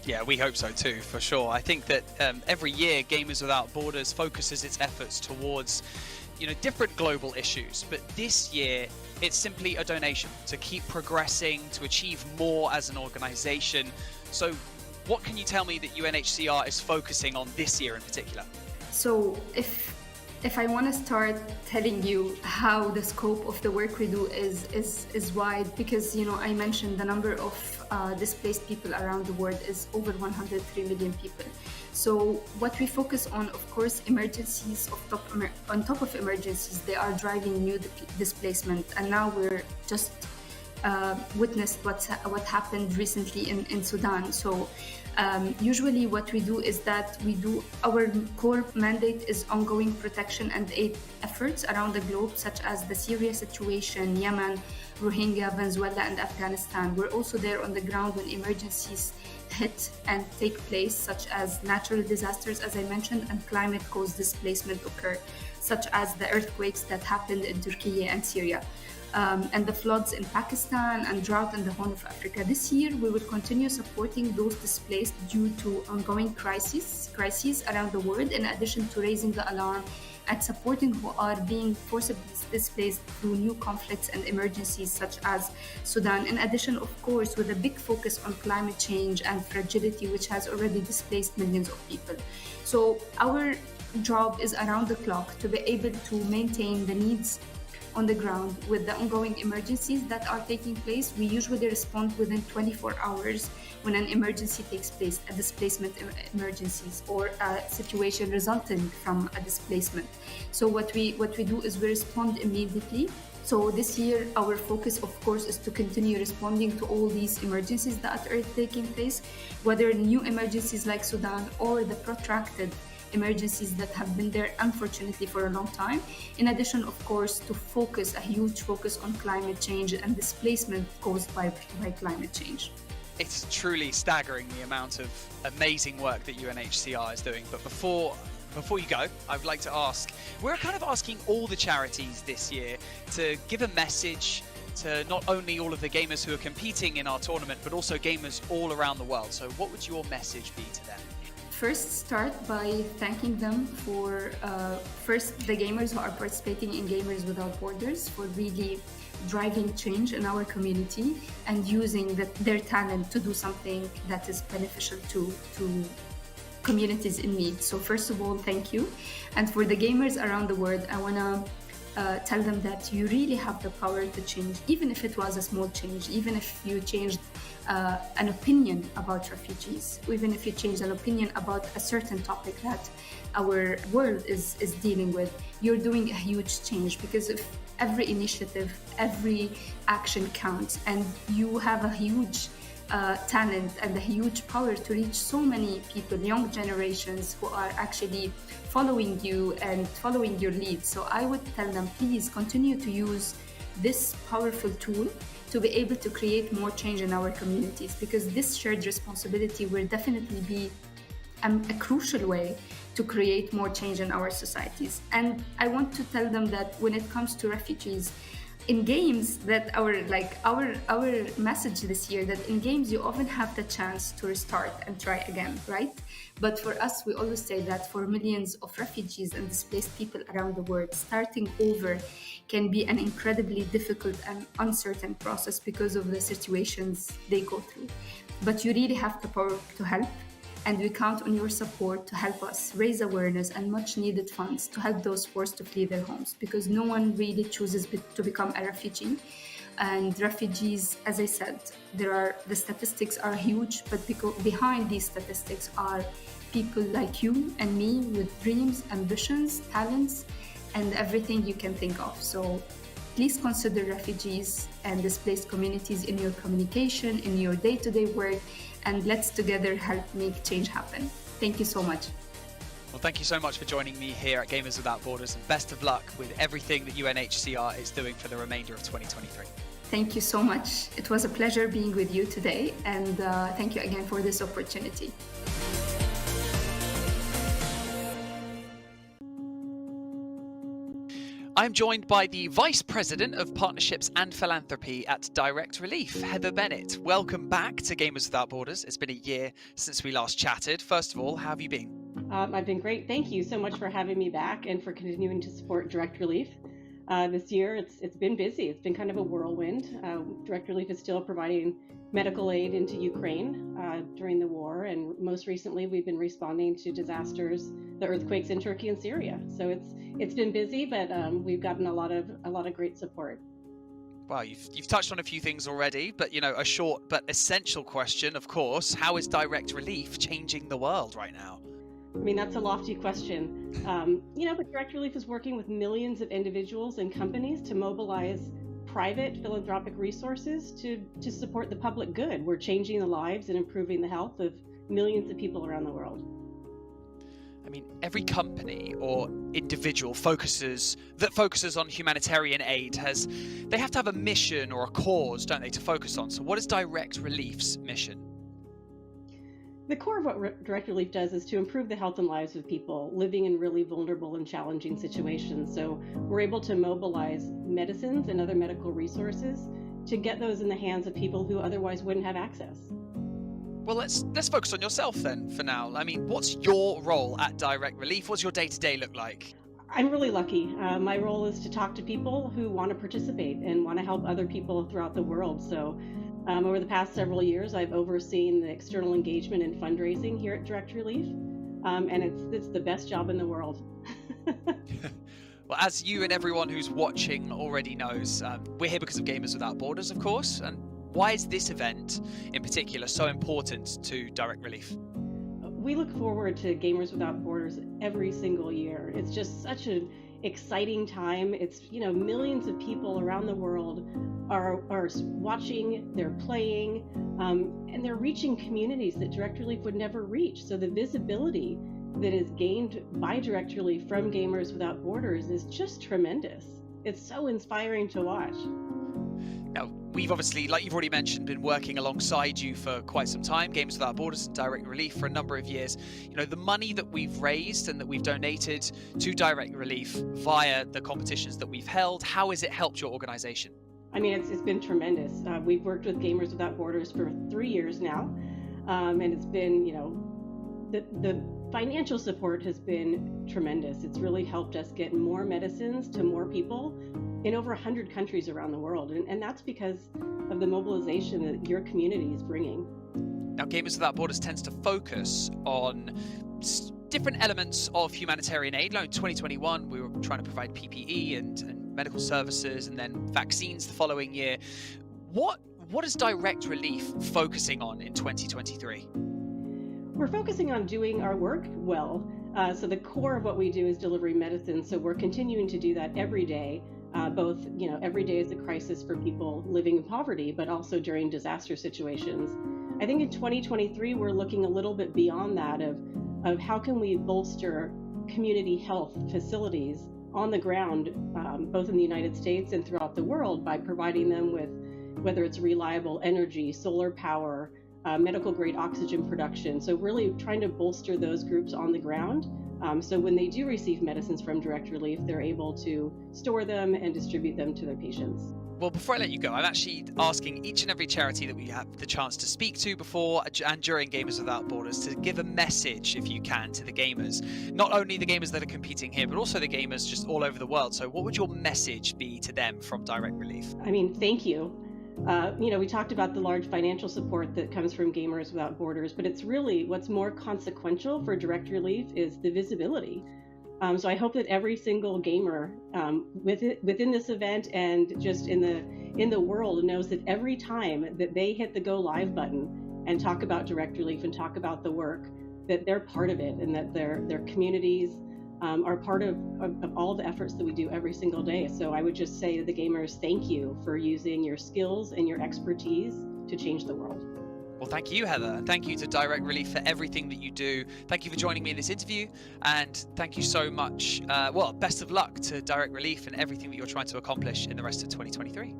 Yeah, we hope so too, for sure. I think that every year Gamers Without Borders focuses its efforts towards different global issues, but this year it's simply a donation to keep progressing, to achieve more as an organization. So what can you tell me that UNHCR is focusing on this year in particular? So if I want to start telling you how the scope of the work we do is wide, because I mentioned the number of displaced people around the world is over 103 million people. So what we focus on, of course, emergencies on top of emergencies, they are driving new displacement, and now we're just witnessed what happened recently in Sudan. So usually what we do is that our core mandate is ongoing protection and aid efforts around the globe, such as the Syria situation, Yemen, Rohingya, Venezuela, and Afghanistan. We're also there on the ground when emergencies hit and take place, such as natural disasters, as I mentioned, and climate-caused displacement occur, such as the earthquakes that happened in Turkey and Syria. And the floods in Pakistan and drought in the Horn of Africa. This year, we will continue supporting those displaced due to ongoing crises around the world, in addition to raising the alarm and supporting who are being forcibly displaced through new conflicts and emergencies such as Sudan. In addition, of course, with a big focus on climate change and fragility, which has already displaced millions of people. So our job is around the clock to be able to maintain the needs on the ground with the ongoing emergencies that are taking place. We usually respond within 24 hours when an emergency takes place, a displacement emergencies or a situation resulting from a displacement. So what we do is we respond immediately. So this year, our focus, of course, is to continue responding to all these emergencies that are taking place, whether new emergencies like Sudan or the protracted emergencies that have been there, unfortunately, for a long time. In addition, of course, to a huge focus on climate change and displacement caused by climate change. It's truly staggering the amount of amazing work that UNHCR is doing. But before Before you go, I would like to ask, we're kind of asking all the charities this year to give a message to not only all of the gamers who are competing in our tournament, but also gamers all around the world. So what would your message be to them? First, start by thanking them for, first, the gamers who are participating in Gamers Without Borders for really driving change in our community and using their talent to do something that is beneficial to communities in need. So first of all, thank you. And for the gamers around the world, I want to tell them that you really have the power to change, even if it was a small change, even if you changed an opinion about refugees, even if you change an opinion about a certain topic that our world is dealing with, you're doing a huge change, because if every initiative, every action counts, and you have a huge talent and a huge power to reach so many people, young generations who are actually following you and following your lead. So I would tell them, please continue to use this powerful tool to be able to create more change in our communities, because this shared responsibility will definitely be a crucial way to create more change in our societies. And I want to tell them that when it comes to refugees, in games, that our message this year, that in games you often have the chance to restart and try again, right? But for us, we always say that for millions of refugees and displaced people around the world, starting over can be an incredibly difficult and uncertain process because of the situations they go through. But you really have the power to help, and we count on your support to help us raise awareness and much needed funds to help those forced to flee their homes, because no one really chooses to become a refugee. And refugees, as I said, the statistics are huge, but behind these statistics are people like you and me with dreams, ambitions, talents, and everything you can think of. So please consider refugees and displaced communities in your communication, in your day-to-day work, and let's together help make change happen. Thank you so much. Well, thank you so much for joining me here at Gamers Without Borders, and best of luck with everything that UNHCR is doing for the remainder of 2023. Thank you so much. It was a pleasure being with you today, and thank you again for this opportunity. I'm joined by the Vice President of Partnerships and Philanthropy at Direct Relief, Heather Bennett. Welcome back to Gamers Without Borders. It's been a year since we last chatted. First of all, how have you been? I've been great. Thank you so much for having me back and for continuing to support Direct Relief. This year, it's been busy. It's been kind of a whirlwind. Direct Relief is still providing medical aid into Ukraine during the war, and most recently we've been responding to disasters, the earthquakes in Turkey and Syria. So it's been busy, but we've gotten a lot of great support. Well, you've touched on a few things already, but a short but essential question, of course: how is Direct Relief changing the world right now? I mean, that's a lofty question. But Direct Relief is working with millions of individuals and companies to mobilize private philanthropic resources to support the public good. We're changing the lives and improving the health of millions of people around the world. I mean, every company or individual focuses on humanitarian aid they have to have a mission or a cause, don't they, to focus on. So what is Direct Relief's mission? The core of what Direct Relief does is to improve the health and lives of people living in really vulnerable and challenging situations. So we're able to mobilize medicines and other medical resources to get those in the hands of people who otherwise wouldn't have access. Well, let's focus on yourself then for now. I mean, what's your role at Direct Relief? What's your day-to-day look like? I'm really lucky. My role is to talk to people who want to participate and want to help other people throughout the world. So over the past several years, I've overseen the external engagement and fundraising here at Direct Relief, and it's the best job in the world. Well, as you and everyone who's watching already knows, we're here because of Gamers Without Borders, of course. And why is this event in particular so important to Direct Relief? We look forward to Gamers Without Borders every single year. It's just such an exciting time. It's, millions of people around the world are watching, they're playing, and they're reaching communities that Direct Relief would never reach. So the visibility that is gained by Direct Relief from Gamers Without Borders is just tremendous. It's so inspiring to watch. Now, We've obviously, like you've already mentioned, been working alongside you for quite some time, Gamers Without Borders and Direct Relief for a number of years. You know, the money that we've raised and that we've donated to Direct Relief via the competitions that we've held, how has it helped your organization? I mean, it's been tremendous. We've worked with Gamers Without Borders for 3 years now, and it's been, you know, the financial support has been tremendous. It's really helped us get more medicines to more people in over 100 countries around the world, and that's because of the mobilization that your community is bringing. Now, Gamers Without Borders tends to focus on different elements of humanitarian aid. Like in 2021, we were trying to provide PPE and medical services, and then vaccines the following year. What is Direct Relief focusing on in 2023? We're focusing on doing our work well. So the core of what we do is delivering medicine. So we're continuing to do that every day. Both, you know, every day is a crisis for people living in poverty, but also during disaster situations. I think in 2023, we're looking a little bit beyond that of how can we bolster community health facilities on the ground, both in the United States and throughout the world, by providing them with, whether it's reliable energy, solar power, medical grade oxygen production. So really trying to bolster those groups on the ground. So when they do receive medicines from Direct Relief, they're able to store them and distribute them to their patients. Well, before I let you go, I'm actually asking each and every charity that we have the chance to speak to before and during Gamers Without Borders to give a message, if you can, to the gamers. Not only the gamers that are competing here, but also the gamers just all over the world. So what would your message be to them from Direct Relief? I mean, thank you. You know, we talked about the large financial support that comes from Gamers Without Borders, but it's really what's more consequential for Direct Relief is the visibility. So I hope that every single gamer within this event and just in the world knows that every time that they hit the go live button and talk about Direct Relief and talk about the work, that they're part of it and that their communities are part of all the efforts that we do every single day. So I would just say to the gamers, thank you for using your skills and your expertise to change the world. Well, thank you, Heather, and thank you to Direct Relief for everything that you do. Thank you for joining me in this interview, and thank you so much. Well, best of luck to Direct Relief and everything that you're trying to accomplish in the rest of 2023.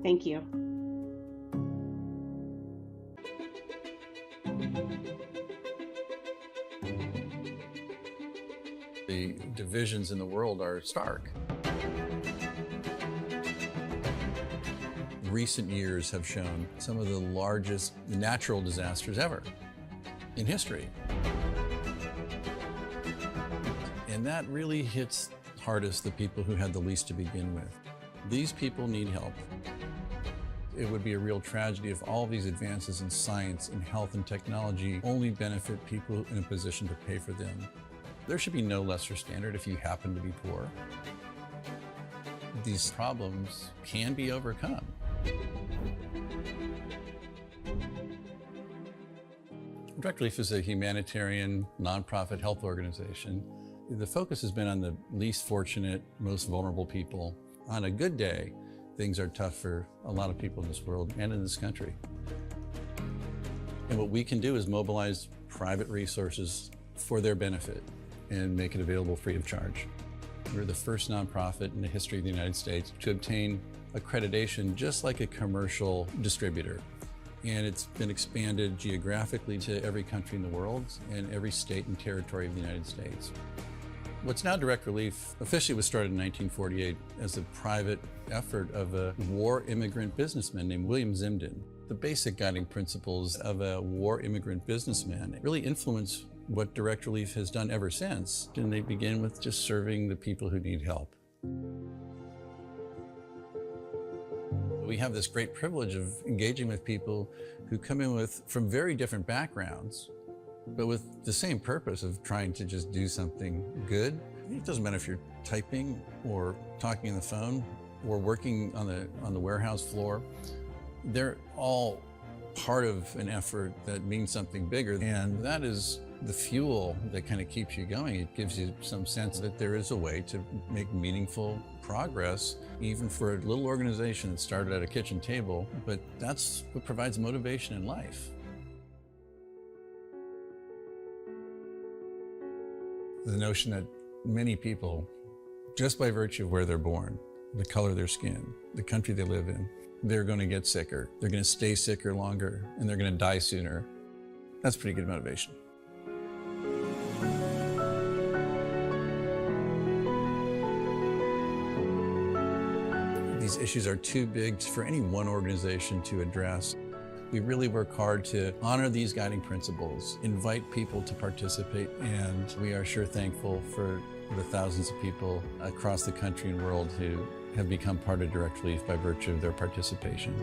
Thank you. The divisions in the world are stark. Recent years have shown some of the largest natural disasters ever in history. And that really hits hardest the people who had the least to begin with. These people need help. It would be a real tragedy if all these advances in science and health and technology only benefit people in a position to pay for them. There should be no lesser standard if you happen to be poor. These problems can be overcome. Direct Relief is a humanitarian, nonprofit health organization. The focus has been on the least fortunate, most vulnerable people. On a good day, things are tough for a lot of people in this world and in this country. And what we can do is mobilize private resources for their benefit and make it available free of charge. We're the first nonprofit in the history of the United States to obtain accreditation just like a commercial distributor. And it's been expanded geographically to every country in the world and every state and territory of the United States. What's now Direct Relief officially was started in 1948 as a private effort of a war immigrant businessman named William Zimden. The basic guiding principles of a war immigrant businessman really influence what Direct Relief has done ever since. And they begin with just serving the people who need help. We have this great privilege of engaging with people who come in from very different backgrounds, but with the same purpose of trying to just do something good. It doesn't matter if you're typing or talking on the phone or working on the warehouse floor. They're all part of an effort that means something bigger, and that is the fuel that kind of keeps you going. It gives you some sense that there is a way to make meaningful progress, even for a little organization that started at a kitchen table, but that's what provides motivation in life. The notion that many people, just by virtue of where they're born, the color of their skin, the country they live in, they're going to get sicker, they're going to stay sicker longer, and they're going to die sooner. That's pretty good motivation. These issues are too big for any one organization to address. We really work hard to honor these guiding principles, invite people to participate, and we are sure thankful for the thousands of people across the country and world who have become part of Direct Relief by virtue of their participation.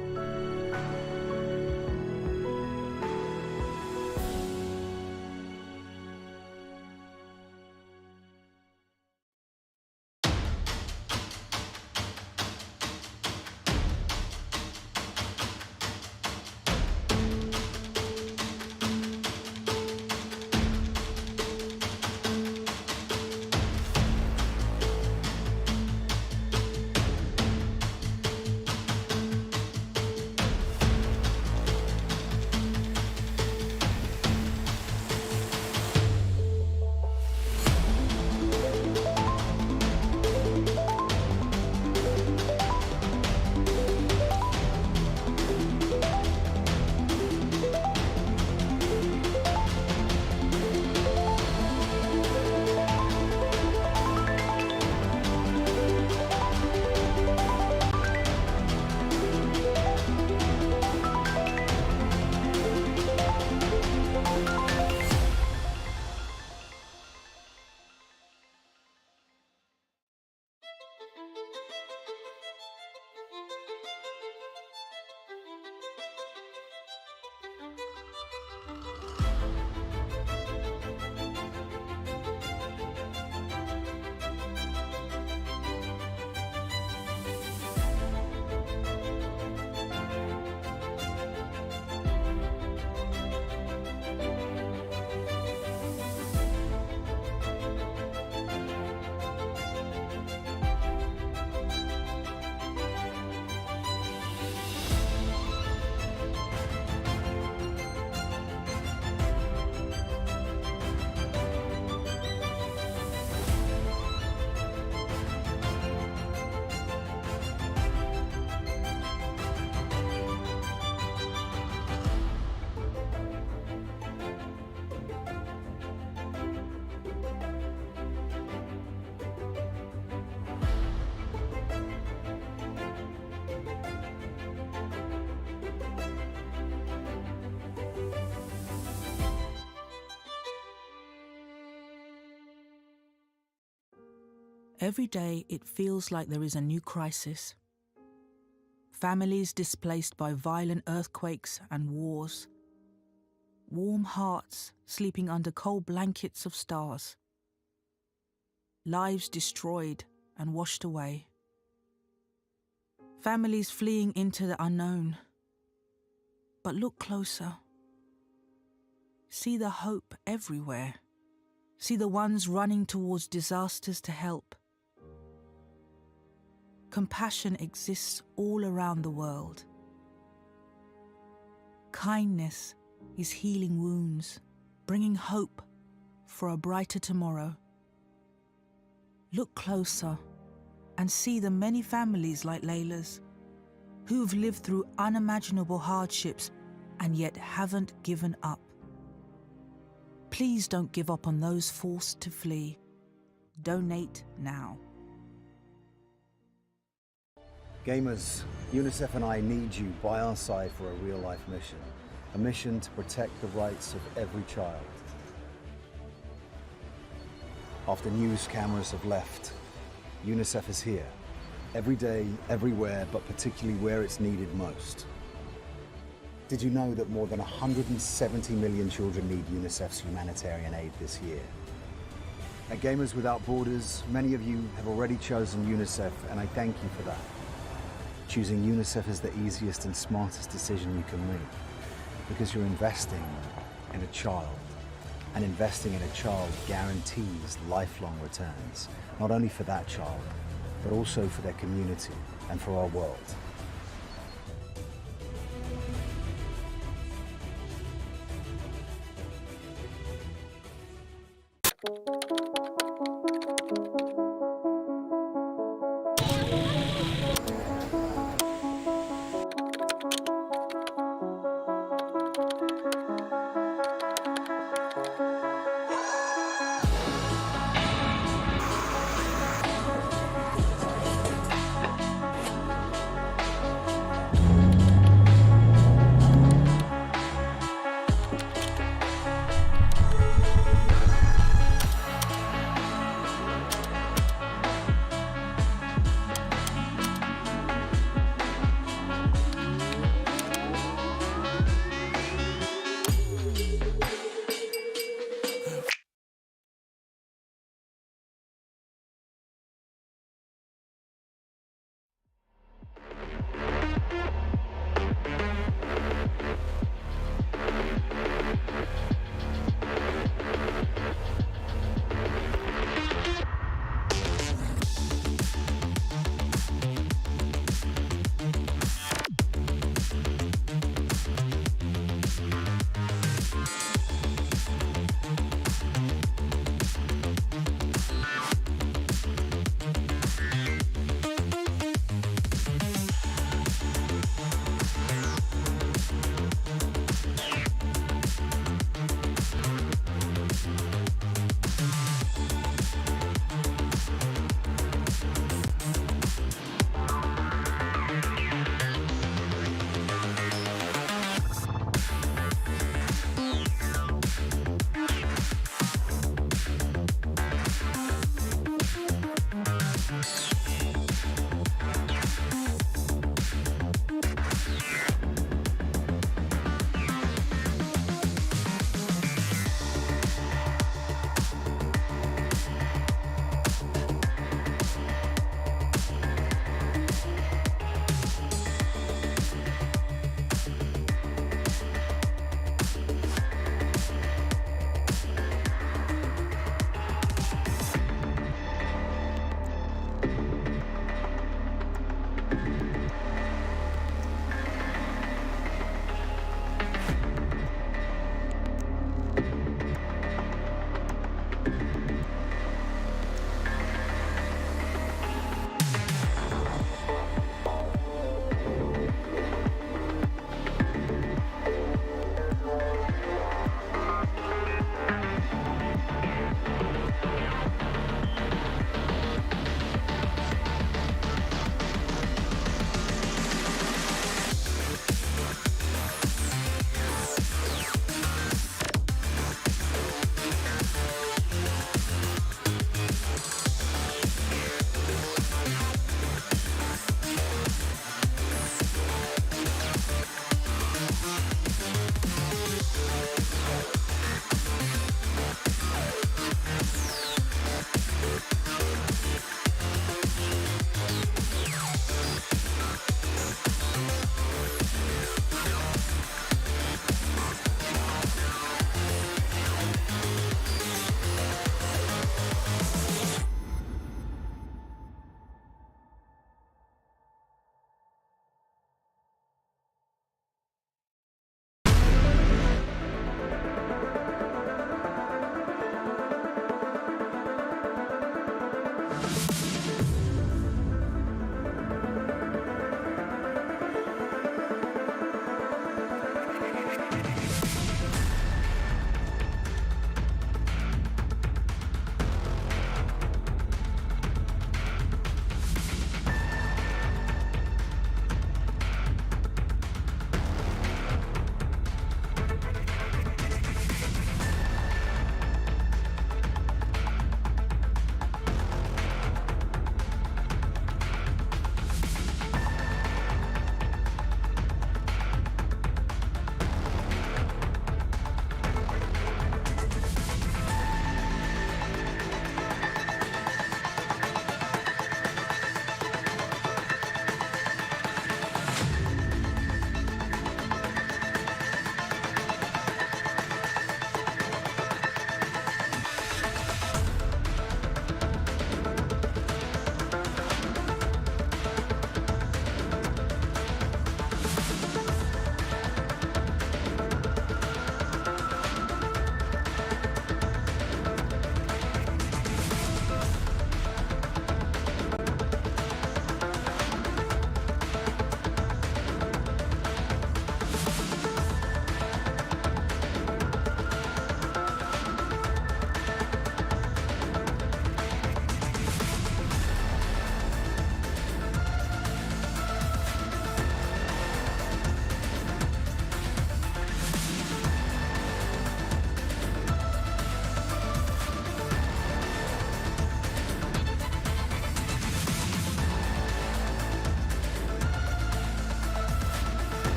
Every day it feels like there is a new crisis. Families displaced by violent earthquakes and wars. Warm hearts sleeping under cold blankets of stars. Lives destroyed and washed away. Families fleeing into the unknown. But look closer. See the hope everywhere. See the ones running towards disasters to help. Compassion exists all around the world. Kindness is healing wounds, bringing hope for a brighter tomorrow. Look closer and see the many families like Layla's, who've lived through unimaginable hardships and yet haven't given up. Please don't give up on those forced to flee. Donate now. Gamers, UNICEF and I need you by our side for a real-life mission. A mission to protect the rights of every child. After news cameras have left, UNICEF is here. Every day, everywhere, but particularly where it's needed most. Did you know that more than 170 million children need UNICEF's humanitarian aid this year? At Gamers Without Borders, many of you have already chosen UNICEF, and I thank you for that. Choosing UNICEF is the easiest and smartest decision you can make, because you're investing in a child. And investing in a child guarantees lifelong returns, not only for that child, but also for their community and for our world.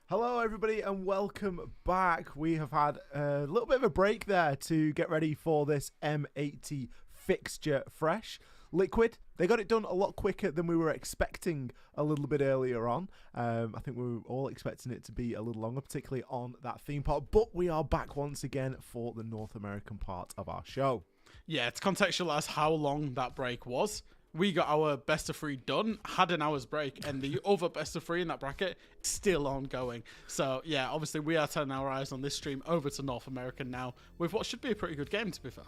Hello, everybody, and welcome back. We have had a little bit of a break there to get ready for this M80 fixture fresh. Liquid, they got it done a lot quicker than we were expecting a little bit earlier on. I think we were all expecting it to be a little longer, particularly on that theme part, but we are back once again for the North American part of our show. Yeah, to contextualize how long that break was, we got our best of 3 done, had an hour's break, and the other best of 3 in that bracket still ongoing. So yeah, obviously we are turning our eyes on this stream over to North America now with what should be a pretty good game, to be fair.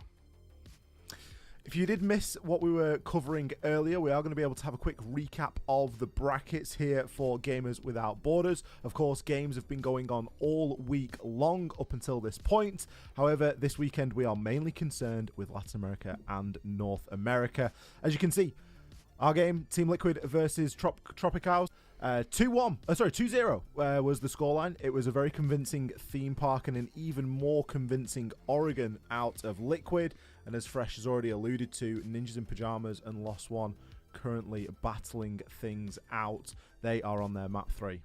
If you did miss what we were covering earlier, we are going to be able to have a quick recap of the brackets here for Gamers Without Borders. Of course, games have been going on all week long up until this point. However, this weekend we are mainly concerned with Latin America and North America. As you can see, our game, Team Liquid versus TropiCaos, 2-0 was the scoreline. It was a very convincing theme park and an even more convincing Oregon out of Liquid. And as Fresh has already alluded to, Ninjas in Pajamas and los+one currently battling things out. They are on their map 3.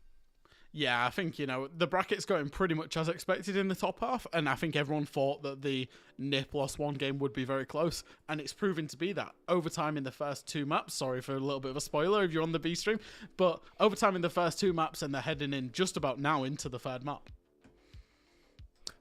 Yeah, I think, the bracket's going pretty much as expected in the top half, and I think everyone thought that the NIP los+one game would be very close, and it's proven to be that. Overtime in the first 2 maps, sorry for a little bit of a spoiler if you're on the B stream, but overtime in the first 2 maps, and they're heading in just about now into the 3rd map.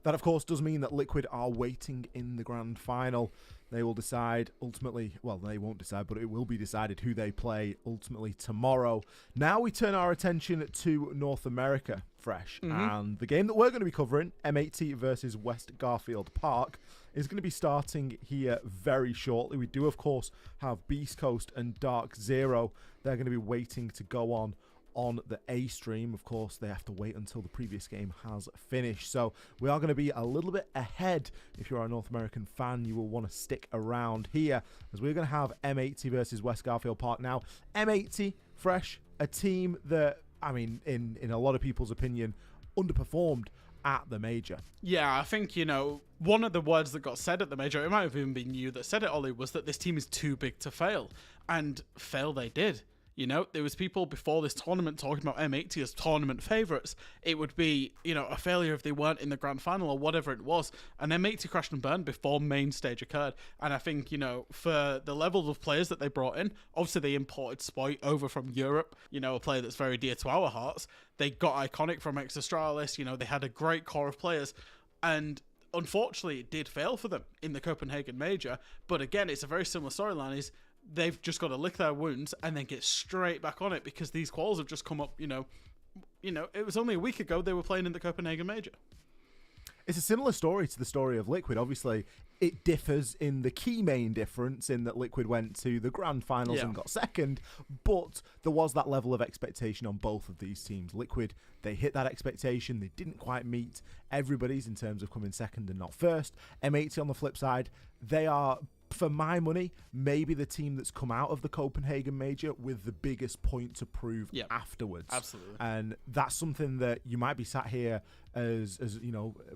That, of course, does mean that Liquid are waiting in the grand final. They will decide ultimately, well, they won't decide, but it will be decided who they play ultimately tomorrow. Now we turn our attention to North America, Fresh. And the game that we're going to be covering, M80 versus West Garfield Park, is going to be starting here very shortly. We do, of course, have Beast Coast and Dark Zero. They're going to be waiting to go on the A stream. Of course, they have to wait until the previous game has finished. So we are going to be a little bit ahead. If you're a North American fan, you will want to stick around here as we're going to have M80 versus West Garfield Park. Now, M80, Fresh, a team that, I mean, in a lot of people's opinion, underperformed at the major. Yeah, I think, one of the words that got said at the major, it might have even been you that said it, Ollie, was that this team is too big to fail. And fail they did. There was people before this tournament talking about M80 as tournament favourites. It would be, a failure if they weren't in the grand final or whatever it was. And M80 crashed and burned before main stage occurred. And I think, for the levels of players that they brought in, obviously they imported Spoit over from Europe, a player that's very dear to our hearts. They got Iconic from Exastralis, they had a great core of players. And unfortunately, it did fail for them in the Copenhagen Major. But again, it's a very similar storyline, is they've just got to lick their wounds and then get straight back on it, because these quals have just come up, it was only a week ago they were playing in the Copenhagen Major. It's a similar story to the story of Liquid. Obviously, it differs in the key main difference in that Liquid went to the grand finals and got second, but there was that level of expectation on both of these teams. Liquid, they hit that expectation. They didn't quite meet everybody's in terms of coming second and not first. M80 on the flip side, they are, for my money, maybe the team that's come out of the Copenhagen Major with the biggest point to prove afterwards. Absolutely. And that's something that you might be sat here as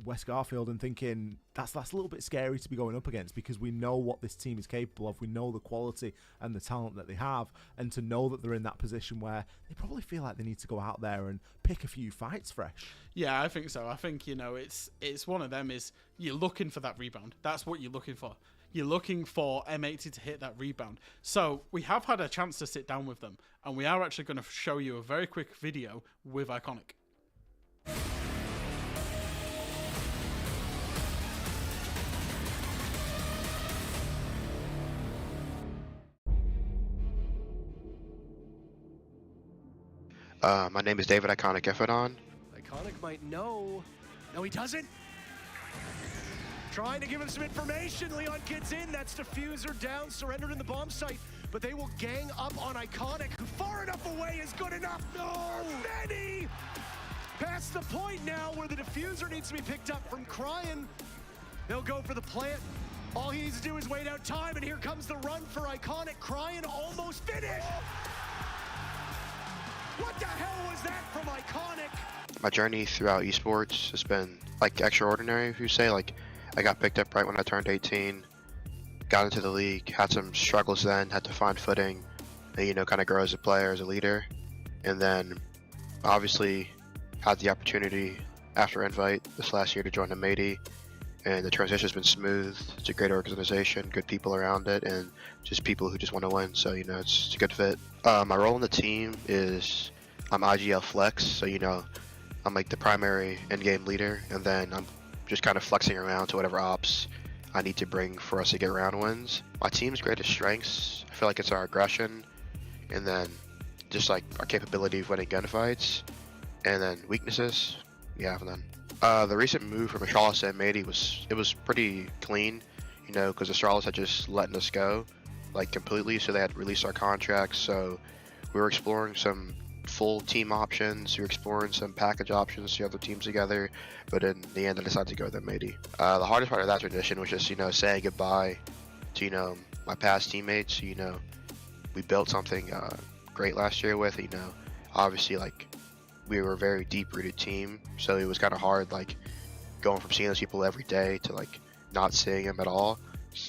West Garfield and thinking that's a little bit scary to be going up against, because we know what this team is capable of. We know the quality and the talent that they have, and to know that they're in that position where they probably feel like they need to go out there and pick a few fights, Fresh. Yeah, I think so. I think, it's one of them, is you're looking for that rebound. That's what you're looking for. You're looking for M80 to hit that rebound. So we have had a chance to sit down with them, and we are actually going to show you a very quick video with Iconic. My name is David Iconic Efedon. Iconic might know. No, he doesn't. Trying to give him some information. Leon gets in. That's diffuser down, surrendered in the bomb site. But they will gang up on Iconic, who far enough away is good enough. No! Many! Past the point now where the diffuser needs to be picked up from Cryan. They'll go for the plant. All he needs to do is wait out time, and here comes the run for Iconic. Cryan almost finished. What the hell was that from Iconic? My journey throughout esports has been extraordinary, if you say. I got picked up right when I turned 18, got into the league, had some struggles then, had to find footing, and kind of grow as a player, as a leader. And then obviously had the opportunity after invite this last year to join the Matey, and the transition's been smooth. It's a great organization, good people around it, and just people who just want to win. So, you know, it's a good fit. My role in the team is I'm IGL Flex, so, you know, I'm like the primary in-game leader, and then I'm just kind of flexing around to whatever ops I need to bring for us to get round wins. My team's greatest strengths, I feel like it's our aggression, and then just like our capability of winning gunfights, and then weaknesses, we have none. The recent move from Astralis and Matey was pretty clean, you know, because Astralis had just letting us go, like completely, so they had released our contracts, so we were exploring some full team options, we were exploring some package options, the other teams together, but in the end I decided to go with the Matey. The hardest part of that transition was just, you know, saying goodbye to, you know, my past teammates. You know, we built something great last year with, you know, obviously like we were a very deep-rooted team, so it was kind of hard like going from seeing those people every day to like not seeing them at all.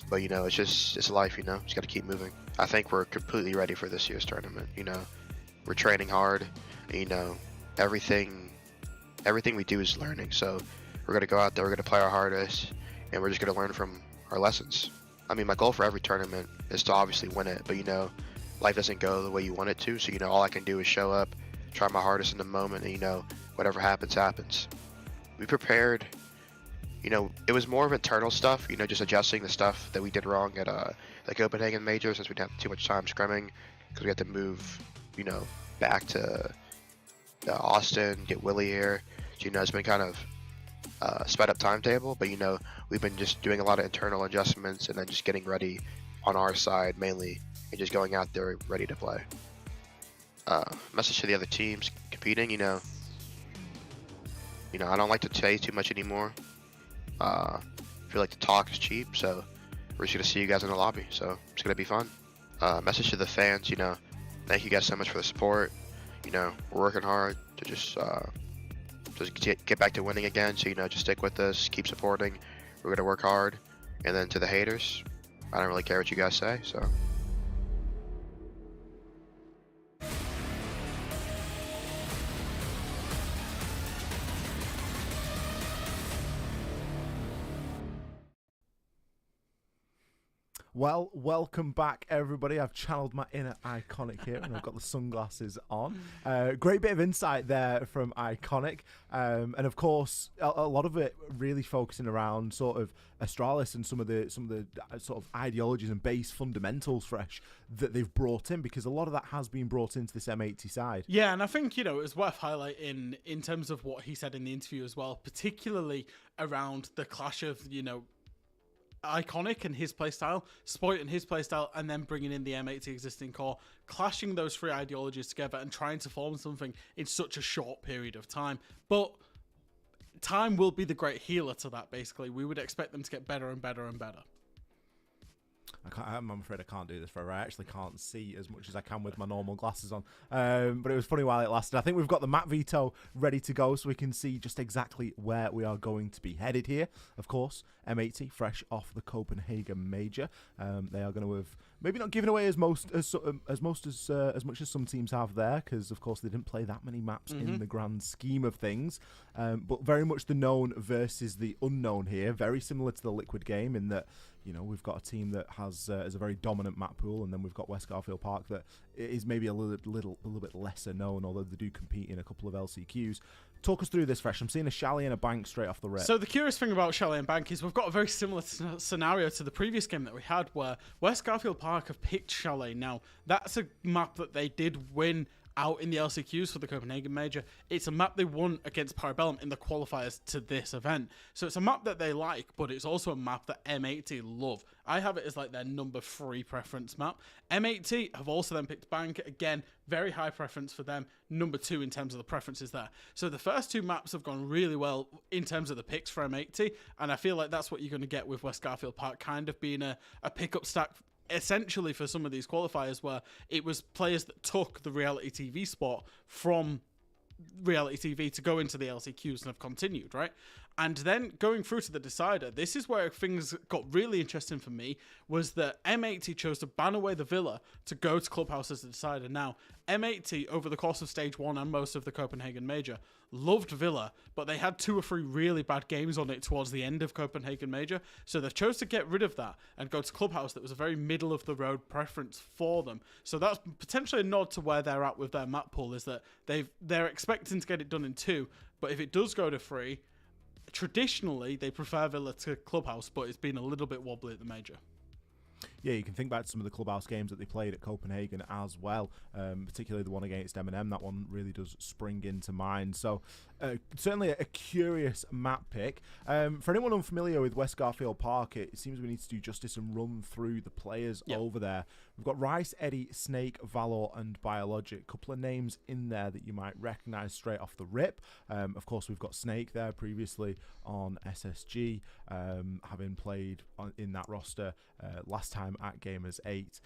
But you know, it's life, you know, just got to keep moving. I think we're completely ready for this year's tournament. You know, we're training hard, and, you know, everything we do is learning, so we're gonna go out there, we're gonna play our hardest, and we're just gonna learn from our lessons. I mean, my goal for every tournament is to obviously win it, but you know, life doesn't go the way you want it to, so you know, all I can do is show up, try my hardest in the moment, and you know, whatever happens, happens. We prepared, you know, it was more of internal stuff, you know, just adjusting the stuff that we did wrong at the Copenhagen Major, since we didn't have too much time scrimming, because we had to move, you know, back to Austin, get Willie here. So, you know, it's been kind of sped up timetable, but you know, we've been just doing a lot of internal adjustments and then just getting ready on our side mainly, and just going out there ready to play. Message to the other teams competing, you know, I don't like to say too much anymore. I feel like the talk is cheap, so we're just gonna see you guys in the lobby, so it's gonna be fun. Message to the fans, you know, thank you guys so much for the support. You know, we're working hard to just get back to winning again, so you know, just stick with us, keep supporting. We're gonna work hard. And then to the haters, I don't really care what you guys say, so. Well, welcome back, everybody. I've channeled my inner Iconic here, and I've got the sunglasses on. Great bit of insight there from Iconic. And of course, a lot of it really focusing around sort of Astralis and some of the sort of ideologies and base fundamentals fresh that they've brought in, because a lot of that has been brought into this M80 side. Yeah, and I think, you know, it's worth highlighting in terms of what he said in the interview as well, particularly around the clash of, you know, Iconic and his playstyle, Spoit and his playstyle, and then bringing in the M80 existing core, clashing those three ideologies together and trying to form something in such a short period of time. But time will be the great healer to that, basically. We would expect them to get better and better and better. I'm afraid I can't do this forever. I actually can't see as much as I can with my normal glasses on. But it was funny while it lasted. I think we've got the map veto ready to go, so we can see just exactly where we are going to be headed here. Of course, M80 fresh off the Copenhagen Major. They are going to have maybe not given away as much as some teams have there, because of course they didn't play that many maps in the grand scheme of things. But very much the known versus the unknown here. Very similar to the Liquid game in that, you know, we've got a team that has a very dominant map pool, and then we've got West Garfield Park that is maybe a little bit lesser known, although they do compete in a couple of LCQs. Talk us through this, Fresh. I'm seeing a Chalet and a Bank straight off the rip. So the curious thing about Chalet and Bank is we've got a very similar scenario to the previous game that we had, where West Garfield Park have picked Chalet. Now, that's a map that they did win out in the LCQs for the Copenhagen Major. It's a map they won against Parabellum in the qualifiers to this event. So it's a map that they like, but it's also a map that M80 love. I have it as like their number 3 preference map. M80 have also then picked Bank. Again, very high preference for them. Number 2 in terms of the preferences there. So the first 2 maps have gone really well in terms of the picks for M80, and I feel like that's what you're going to get with West Garfield Park kind of being a pickup stack essentially for some of these qualifiers, where it was players that took the reality TV spot from reality TV to go into the LCQs and have continued, right? And then going through to the decider, this is where things got really interesting for me, was that M80 chose to ban away the Villa to go to Clubhouse as the decider. Now, M80, over the course of Stage 1 and most of the Copenhagen Major, loved Villa, but they had 2 or 3 really bad games on it towards the end of Copenhagen Major, so they chose to get rid of that and go to Clubhouse. That was a very middle-of-the-road preference for them. So that's potentially a nod to where they're at with their map pool, is that they're expecting to get it done in 2, but if it does go to 3, traditionally, they prefer Villa to Clubhouse, but it's been a little bit wobbly at the Major. Yeah, you can think back to some of the Clubhouse games that they played at Copenhagen as well, particularly the one against M&M. That one really does spring into mind. So certainly a curious map pick. For anyone unfamiliar with West Garfield Park, it seems we need to do justice and run through the players over there. We've got Rice, Eddie, Snake, Valor, and Biologic. A couple of names in there that you might recognise straight off the rip. Of course, we've got Snake there previously on SSG, having played in that roster last time at Gamers 8,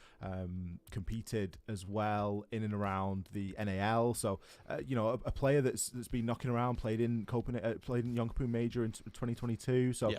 competed as well in and around the NAL. So, a player that's been knocking around, played in Yongapur Major in 2022. So,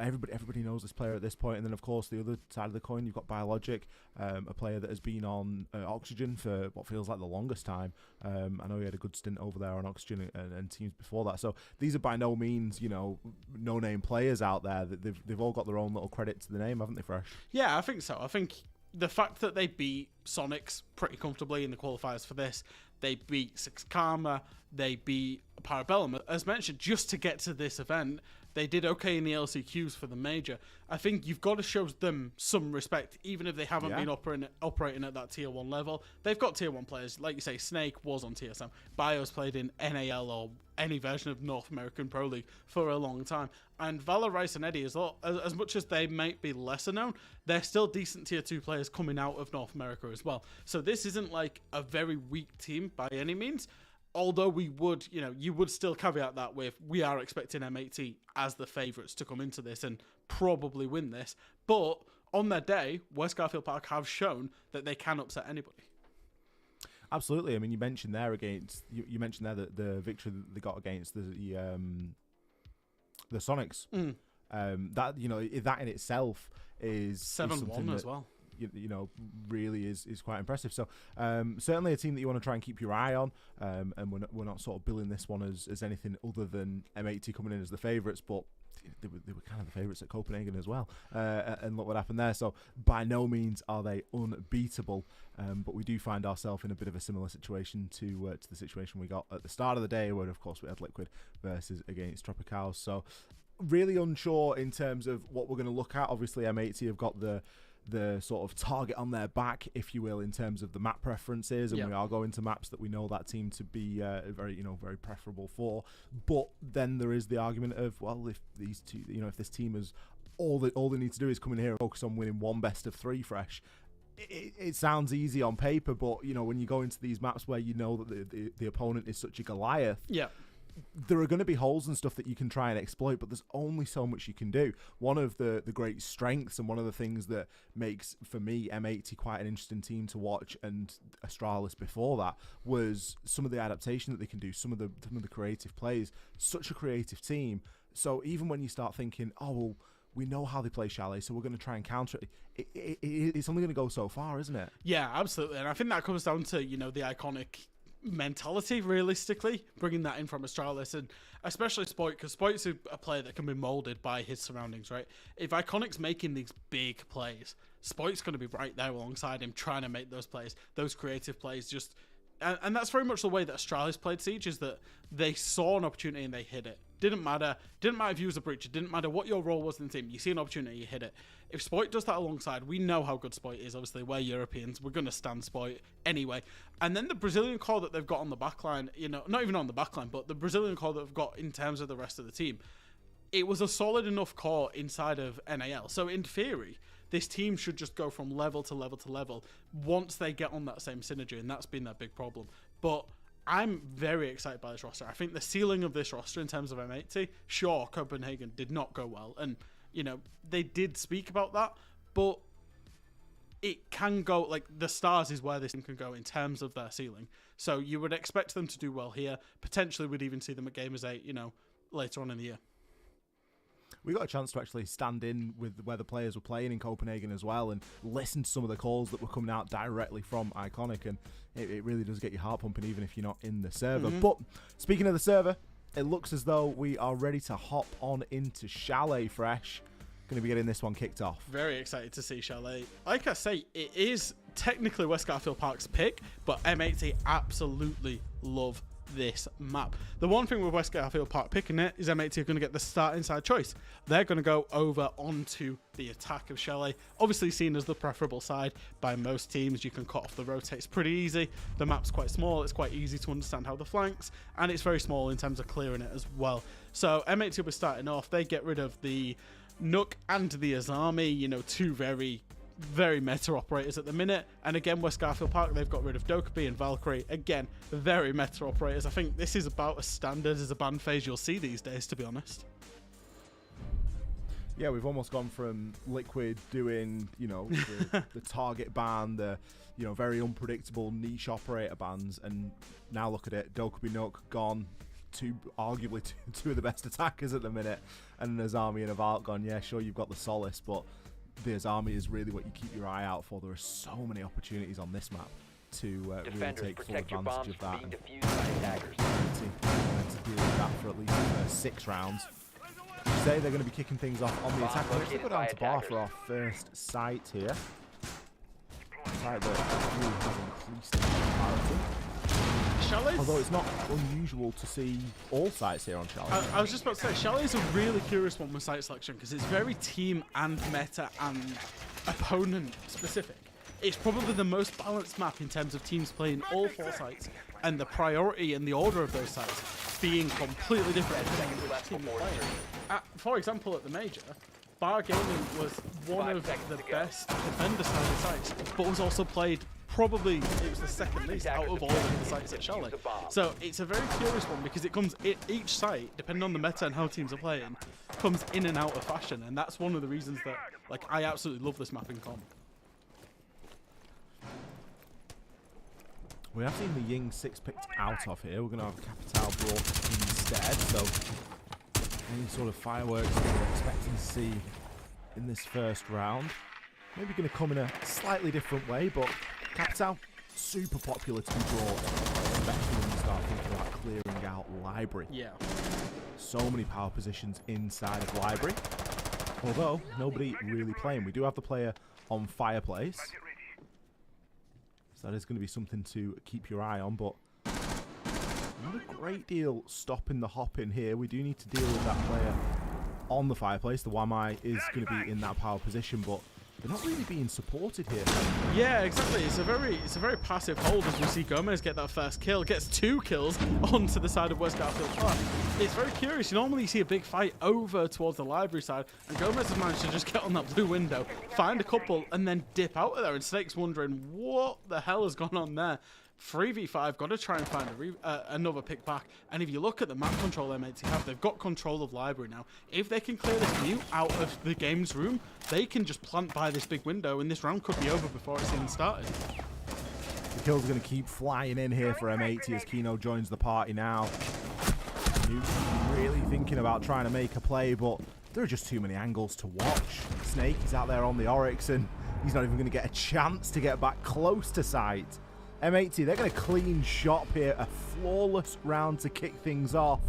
everybody knows this player at this point. And then, of course, the other side of the coin, you've got Biologic, a player that has been on Oxygen for what feels like the longest time. I know he had a good stint over there on Oxygen and teams before that. So these are by no means, no-name players out there. They've all got their own little credit to the name, haven't they, Fresh? Yeah, I think so. I think the fact that they beat Sonics pretty comfortably in the qualifiers for this, they beat Six Karma, they beat Parabellum, as mentioned, just to get to this event. They did okay in the LCQs for the Major. I think you've got to show them some respect, even if they haven't been operating at that Tier 1 level. They've got Tier 1 players. Like you say, Snake was on TSM. Bio's played in NAL or any version of North American Pro League for a long time. And Valor, Rice, and Eddie, as much as they might be lesser known, they're still decent Tier 2 players coming out of North America as well. So this isn't like a very weak team by any means. Although we would, you would still caveat that with, we are expecting M80 as the favourites to come into this and probably win this. But on their day, West Garfield Park have shown that they can upset anybody. Absolutely. I mean, you mentioned there you mentioned there that the victory that they got against the Sonics. That that in itself is 7-1 as well. Really is quite impressive. So certainly a team that you want to try and keep your eye on, and we're not sort of billing this one as anything other than M80 coming in as the favourites, but they were kind of the favourites at Copenhagen as well, and look what happened there. So by no means are they unbeatable, but we do find ourselves in a bit of a similar situation to the situation we got at the start of the day, where of course we had Liquid versus against TropiCaos. So really unsure in terms of what we're going to look at. Obviously M80 have got the sort of target on their back, if you will, in terms of the map preferences, and we are going to maps that we know that team to be very preferable for. But then there is the argument of, well, if these two, if this team is all they need to do is come in here and focus on winning one best of 3 Fresh. It sounds easy on paper, but when you go into these maps where you know that the opponent is such a Goliath, there are going to be holes and stuff that you can try and exploit, but there's only so much you can do. One of the great strengths and one of the things that makes, for me, M80 quite an interesting team to watch, and Astralis before that, was some of the adaptation that they can do, some of the creative plays. Such a creative team. So even when you start thinking, oh, well, we know how they play Chalet, so we're going to try and counter it, it's only going to go so far, isn't it? Yeah, absolutely. And I think that comes down to, the iconic mentality, realistically, bringing that in from Astralis, and especially Spoit, because Spoit's a player that can be molded by his surroundings, right? If Iconic's making these big plays, Spoit's going to be right there alongside him, trying to make those plays, those creative plays. And that's very much the way that Astralis played Siege, is that they saw an opportunity and they hit it. Didn't matter if you was a breach, it didn't matter what your role was in the team. You see an opportunity, you hit it. If Spoit does that alongside, we know how good Spoit is. Obviously, we're Europeans, we're going to stand Spoit anyway. And then the Brazilian core that they've got on the backline, not even on the backline, but the Brazilian core that they've got in terms of the rest of the team, it was a solid enough core inside of NAL. So in theory, this team should just go from level to level to level once they get on that same synergy, and that's been their big problem. But I'm very excited by this roster. I think the ceiling of this roster in terms of M80, sure, Copenhagen did not go well, and they did speak about that, but it can go, like, the stars is where this team can go in terms of their ceiling. So you would expect them to do well here. Potentially we'd even see them at Gamers 8, later on in the year. we got a chance to actually stand in with where the players were playing in Copenhagen as well and listen to some of the calls that were coming out directly from Iconic, and it really does get your heart pumping even if you're not in the server. But speaking of the server, it looks as though we are ready to hop on into Chalet fresh. Going to be getting this one kicked off. Very excited to see Chalet. Like I say, it is technically West Garfield Park's pick, but M80 absolutely love this map. The one thing with West Garfield Park picking it is M80 are going to get the start inside choice. They're going to go over onto the attack of Chalet, obviously seen as the preferable side by most teams. You can cut off the rotates pretty easy. The map's quite small, it's quite easy to understand how the flanks, and it's very small in terms of clearing it as well. So M80 will be starting off. They get rid of the Nook and the Azami, you know, two very meta operators at the minute. And again, West Garfield Park, they've got rid of Dokkaebi and Valkyrie. Again, very meta operators. I think this is about as standard as a ban phase you'll see these days, to be honest. Yeah, we've almost gone from Liquid doing, you know, the target ban, the, you know, very unpredictable niche operator bans, and now look at it, Dokkaebi, Nook gone. Arguably two of the best attackers at the minute, and an Azami and a Valk gone. Yeah, sure, you've got the Solace, but the Azami is really what you keep your eye out for. There are so many opportunities on this map to really take full advantage of that. And to deal with that for at least the first 6 rounds. Say they're going to be kicking things off on the attack. Let's go down to Bar for our first site here. Site that really has increased in popularity. Chalet's, although it's not unusual to see all sites here on Chalet. I was just about to say, Chalet is a really curious one with site selection because it's very team and meta and opponent specific. It's probably the most balanced map in terms of teams playing all 4 sites and the priority and the order of those sites being completely different depending on which team you're playing. For example, at the Major, Bar Gaming was one of the best defender-sided sites, but was also played probably, it was the second least out of all of the sites at Chalet. So it's a very curious one because it comes, each site, depending on the meta and how teams are playing, comes in and out of fashion, and that's one of the reasons that, like, I absolutely love this map in comp. We have seen the Ying 6 picked out of here. We're going to have Capital brought instead, so any sort of fireworks that we're expecting to see in this first round, maybe going to come in a slightly different way, but Capital, super popular to be brought, especially when you start thinking about clearing out Library. Yeah. So many power positions inside of Library, although nobody really playing. We do have the player on Fireplace, so that is going to be something to keep your eye on, but not a great deal stopping the hop in here. We do need to deal with that player on the Fireplace. The Wamai is going to be in that power position, but they're not really being supported here. Yeah, exactly. It's a very passive hold as we see Gomez get that first kill, gets 2 kills onto the side of West Garfield Park. It's very curious. You normally see a big fight over towards the Library side, and Gomez has managed to just get on that blue window, find a couple, and then dip out of there. And Snake's wondering what the hell has gone on there. 3v5, got to try and find another pick back. And if you look at the map control M80 have, they've got control of Library now. If they can clear this mute out of the games room, they can just plant by this big window, and this round could be over before it's even started. The kills are going to keep flying in here for M80 as Kino joins the party now. Mute's really thinking about trying to make a play, but there are just too many angles to watch. Snake is out there on the Oryx, and he's not even going to get a chance to get back close to sight. M80, they're going to clean shop here. A flawless round to kick things off.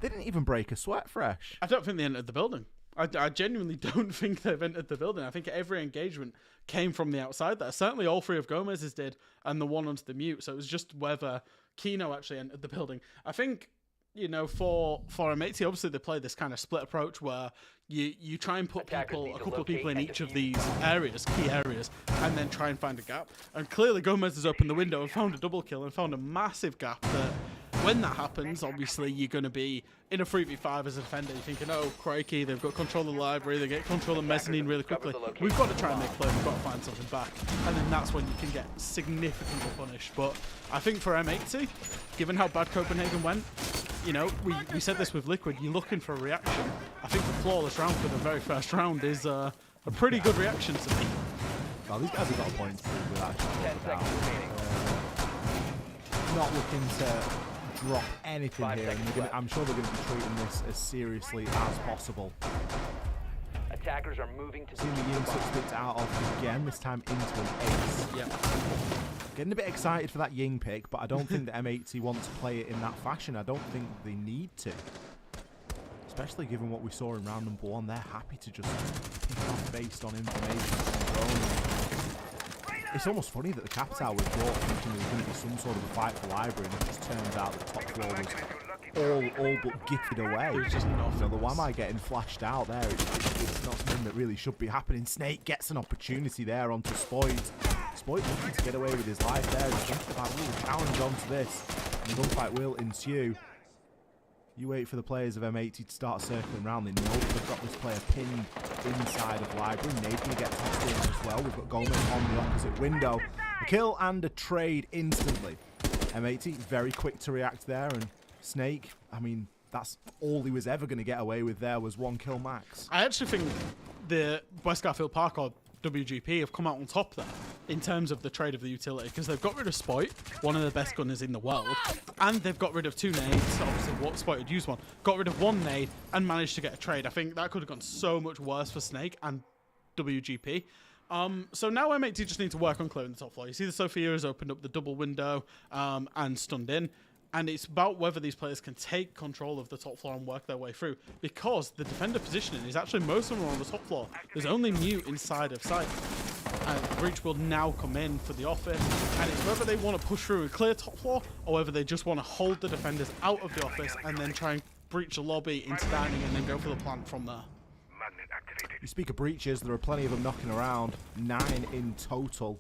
They didn't even break a sweat fresh. I don't think they entered the building. I genuinely don't think they've entered the building. I think every engagement came from the outside there. Certainly all 3 of Gomez's did, and the one onto the mute. So it was just whether Kino actually entered the building. I think, you know, for M80, obviously they play this kind of split approach where you try and put a couple of people in each of these areas, key areas, and then try and find a gap. And clearly Gomez has opened the window and found a double kill and found a massive gap that when that happens, obviously you're going to be in a 3v5 as a defender. You're thinking, oh, crikey, they've got control of the Library, they get control of mezzanine really quickly. We've got to try and make play, we've got to find something back. And then that's when you can get significantly punished. But I think for M80, given how bad Copenhagen went, you know, we said this with Liquid, you're looking for a reaction. I think the flawless round for the very first round is a pretty good reaction to me. Well, these guys have got a point to with actually not looking to drop anything here, and I'm sure they're going to be treating this as seriously as possible. Attackers are moving to Seeing the Yin 6 out of again, this time into an ace. Yeah. Getting a bit excited for that Ying pick, but I don't think the M80 want to play it in that fashion. I don't think they need to. Especially given what we saw in round number 1, they're happy to just pick off based on information from their own. It's almost funny that the Capital was brought thinking there was going to be some sort of a fight for library, and it just turns out the top floor was all but gifted away. It was just enough. The Wamai getting flashed out there, it's not something that really should be happening. Snake gets an opportunity there onto Spoit. Spoit looking to get away with his life there. He's thinking about a challenge onto this, and the gunfight will ensue. You wait for the players of M80 to start circling around. They know that they've got this player pinned inside of library. Nade's going to get tossed in as well. We've got Gomez on the opposite window. A kill and a trade instantly. M80 very quick to react there, and Snake, I mean, that's all he was ever going to get away with there was 1 kill max. I actually think the West Garfield Park or WGP have come out on top there in terms of the trade of the utility, because they've got rid of Spoit, one of the best gunners in the world, and they've got rid of 2 nades. Obviously, what Spoit had used one, got rid of 1 nade and managed to get a trade. I think that could have gone so much worse for Snake and WGP. So now M80 just need to work on clearing the top floor. You see the Sophia has opened up the double window and stunned in. And it's about whether these players can take control of the top floor and work their way through, because the defender positioning is actually most of them are on the top floor. There's only Mute inside of sight. And the breach will now come in for the office, and it's whether they want to push through and clear top floor, or whether they just want to hold the defenders out of the office and then try and breach the lobby into dining and then go for the plant from there. You speak of breaches, there are plenty of them knocking around, 9 in total.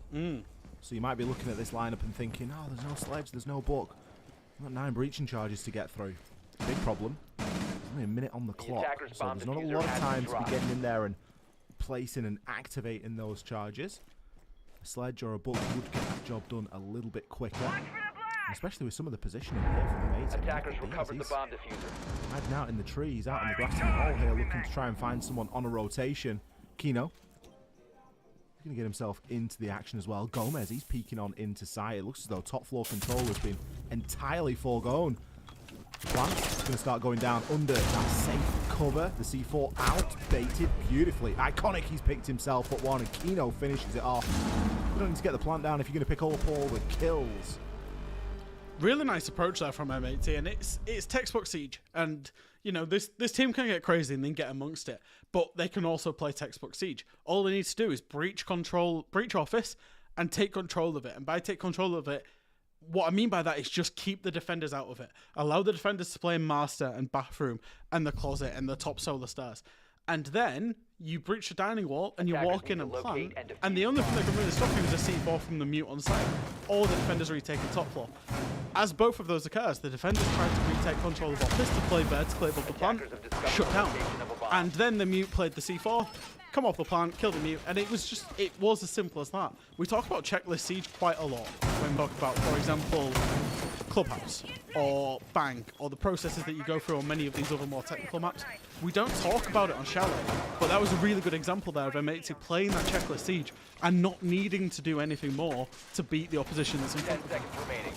So you might be looking at this lineup and thinking, oh, there's no sledge, there's no book. We've got 9 breaching charges to get through. Big problem. There's only a minute on the clock, so there's not a lot of time to be getting in there and placing and activating those charges. A sledge or a book would get that job done a little bit quicker, and especially with some of the positioning here from the mates. Attackers recovered the bomb diffuser. Hiding out in the trees, out in the grassy knoll here, looking to try and find someone on a rotation. Kino. He's going to get himself into the action as well. Gomez, he's peeking on into sight. It looks as though top floor control has been entirely foregone. Plant's going to start going down under that safe cover. The C4 out, baited beautifully. Iconic, he's picked himself up one, and Kino finishes it off. You don't need to get the plant down if you're going to pick up all the kills. Really nice approach there from M80, and it's textbook Siege. And you know, this team can get crazy and then get amongst it, but they can also play textbook Siege. All they need to do is breach office, and take control of it. And by take control of it, what I mean by that is just keep the defenders out of it. Allow the defenders to play in master and bathroom and the closet and the top solar stairs. And then you breach the dining wall and you walk in and plant. And the only thing that can really stop you is a C4 from the Mute on site. Or the defenders retaking top floor. As both of those occurs, the defenders try to retake control of office to play vertically above the plant, shut down. And then the Mute played the C4, come off the plant, kill the Mute, and it was as simple as that. We talk about checklist Siege quite a lot when we talk about, for example, Clubhouse or Bank or the processes that you go through on many of these other more technical maps. We don't talk about it on Chalet, but that was a really good example there of M80 playing that checklist Siege and not needing to do anything more to beat the opposition that's in front of them. 10 seconds remaining.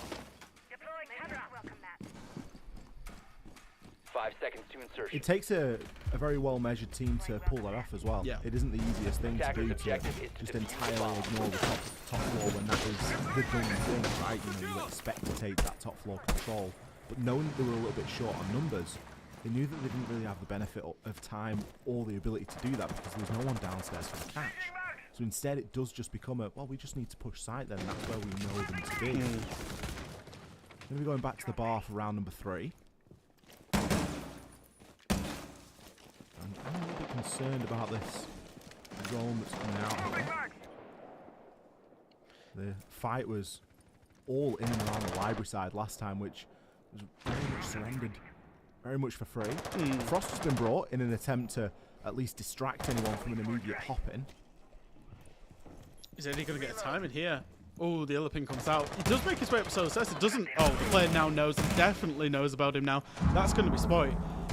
5 seconds to insertion. It takes a very well-measured team to pull that off as well. Yeah. It isn't the easiest thing to do to just entirely ignore the top floor when that is the done thing, right? You know, you expect to take that top floor control, but knowing that they were a little bit short on numbers, they knew that they didn't really have the benefit of time or the ability to do that because there was no one downstairs for the catch. So instead it does just become a, well, we just need to push site then, and that's where we know them to be. Going to be going back to the bar for round number 3. I'm a little bit concerned about this drone that's coming out here. The fight was all in and around the library side last time, which was very much surrendered, very much for free. Frost has been brought in an attempt to at least distract anyone from an immediate hop-in. Is Eddie going to get a time in here? Oh, the other pin comes out. He does make his way up so CEST. It doesn't. Oh, the player now knows. He definitely knows about him now. That's going to be Spoit.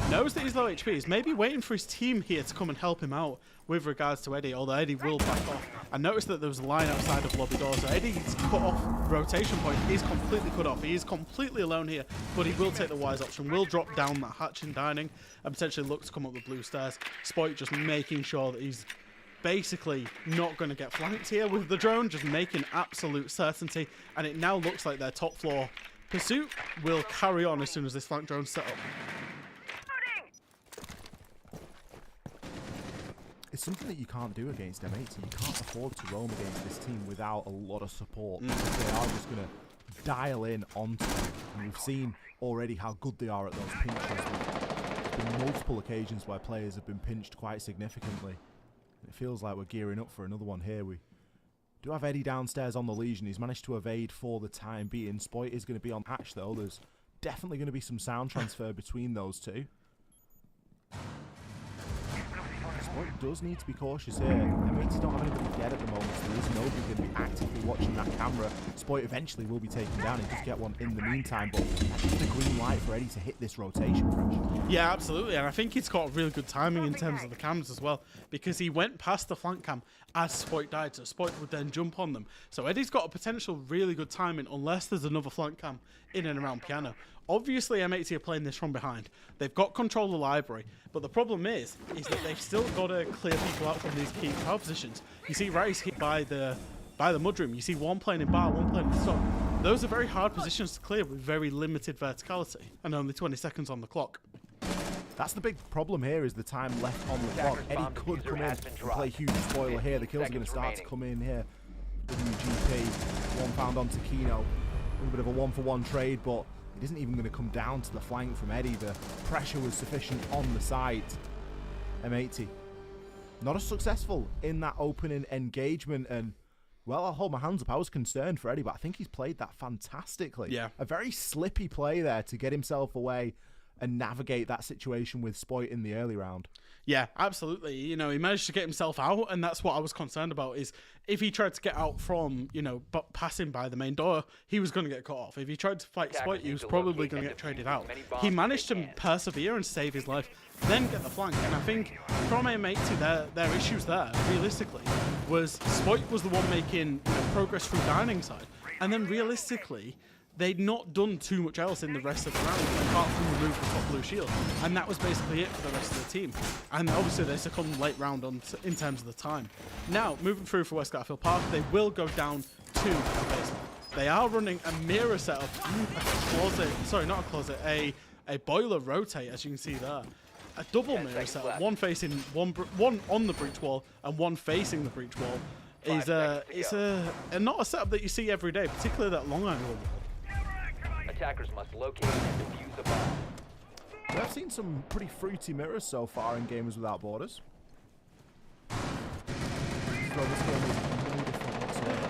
knows that he's low HP. He's maybe waiting for his team here to come and help him out with regards to Eddie, although Eddie will back off. I noticed that there was a line outside of lobby door, so Eddie's cut off rotation point is completely cut off. He is completely alone here, but he will take the wise option, will drop down that hatch in dining, and potentially look to come up the blue stairs. Spoit just making sure that he's basically not going to get flanked here with the drone, just making absolute certainty, and it now looks like their top floor pursuit will carry on as soon as this flank drone's set up. It's something that you can't do against M80. You can't afford to roam against this team without a lot of support. They are just going to dial in onto it. And we've seen already how good they are at those pinches. There's been multiple occasions where players have been pinched quite significantly. It feels like we're gearing up for another one here. We do have Eddie downstairs on the Legion. He's managed to evade for the time being. Spoit is going to be on hatch though. There's definitely going to be some sound transfer between those two. Spoit does need to be cautious here. M80 don't have anybody dead at the moment, so there is nobody going to be actively watching that camera. Spoit eventually will be taken down and just get one in the meantime, but that's just a green light for Eddie to hit this rotation, Fresh. Yeah, absolutely, and I think he's got really good timing in terms of the cams as well, because he went past the flank cam as Spoit died, so Spoit would then jump on them. So Eddie's got a potential really good timing unless there's another flank cam in and around Piano. Obviously, M80 are playing this from behind. They've got control of the library, but the problem is that they've still got to clear people out from these key power positions. You see Rice hit by the mudroom. You see one playing in bar, one playing in stop. Those are very hard positions to clear with very limited verticality and only 20 seconds on the clock. That's the big problem here, is the time left on the clock. Eddie could come in and play huge spoiler here. The kills are going to start to come in here. WGP, one found onto Kino. A little bit of a one-for-one trade, but it isn't even going to come down to the flank from Eddie. The pressure was sufficient on the site. M80 not as successful in that opening engagement, and well, I'll hold my hands up. I was concerned for Eddie, but I think he's played that fantastically. Yeah. A very slippy play there to get himself away and navigate that situation with Spoit in the early round. Yeah, absolutely. You know, he managed to get himself out, and that's what I was concerned about, is if he tried to get out from, you know, passing by the main door, he was going to get cut off. If he tried to fight Spoit, he was probably going to get traded out. He managed to persevere and save his life, then get the flank, and I think from M80, their issues there, realistically, was Spoit was the one making progress through dining side, and then realistically, they'd not done too much else in the rest of the round apart from remove the top blue shield, and that was basically it for the rest of the team. And obviously they succumbed late round in terms of the time. Now, moving through for West Garfield Park, they will go down to the basement. They are running a mirror setup, a closet, sorry, not a closet, a boiler rotate, as you can see there. A double mirror setup, one facing one on the breach wall and one facing the breach wall. It's not a setup that you see every day, particularly that long angle wall. Attackers must locate and defuse a bomb. We have seen some pretty fruity mirrors so far in Gamers Without Borders.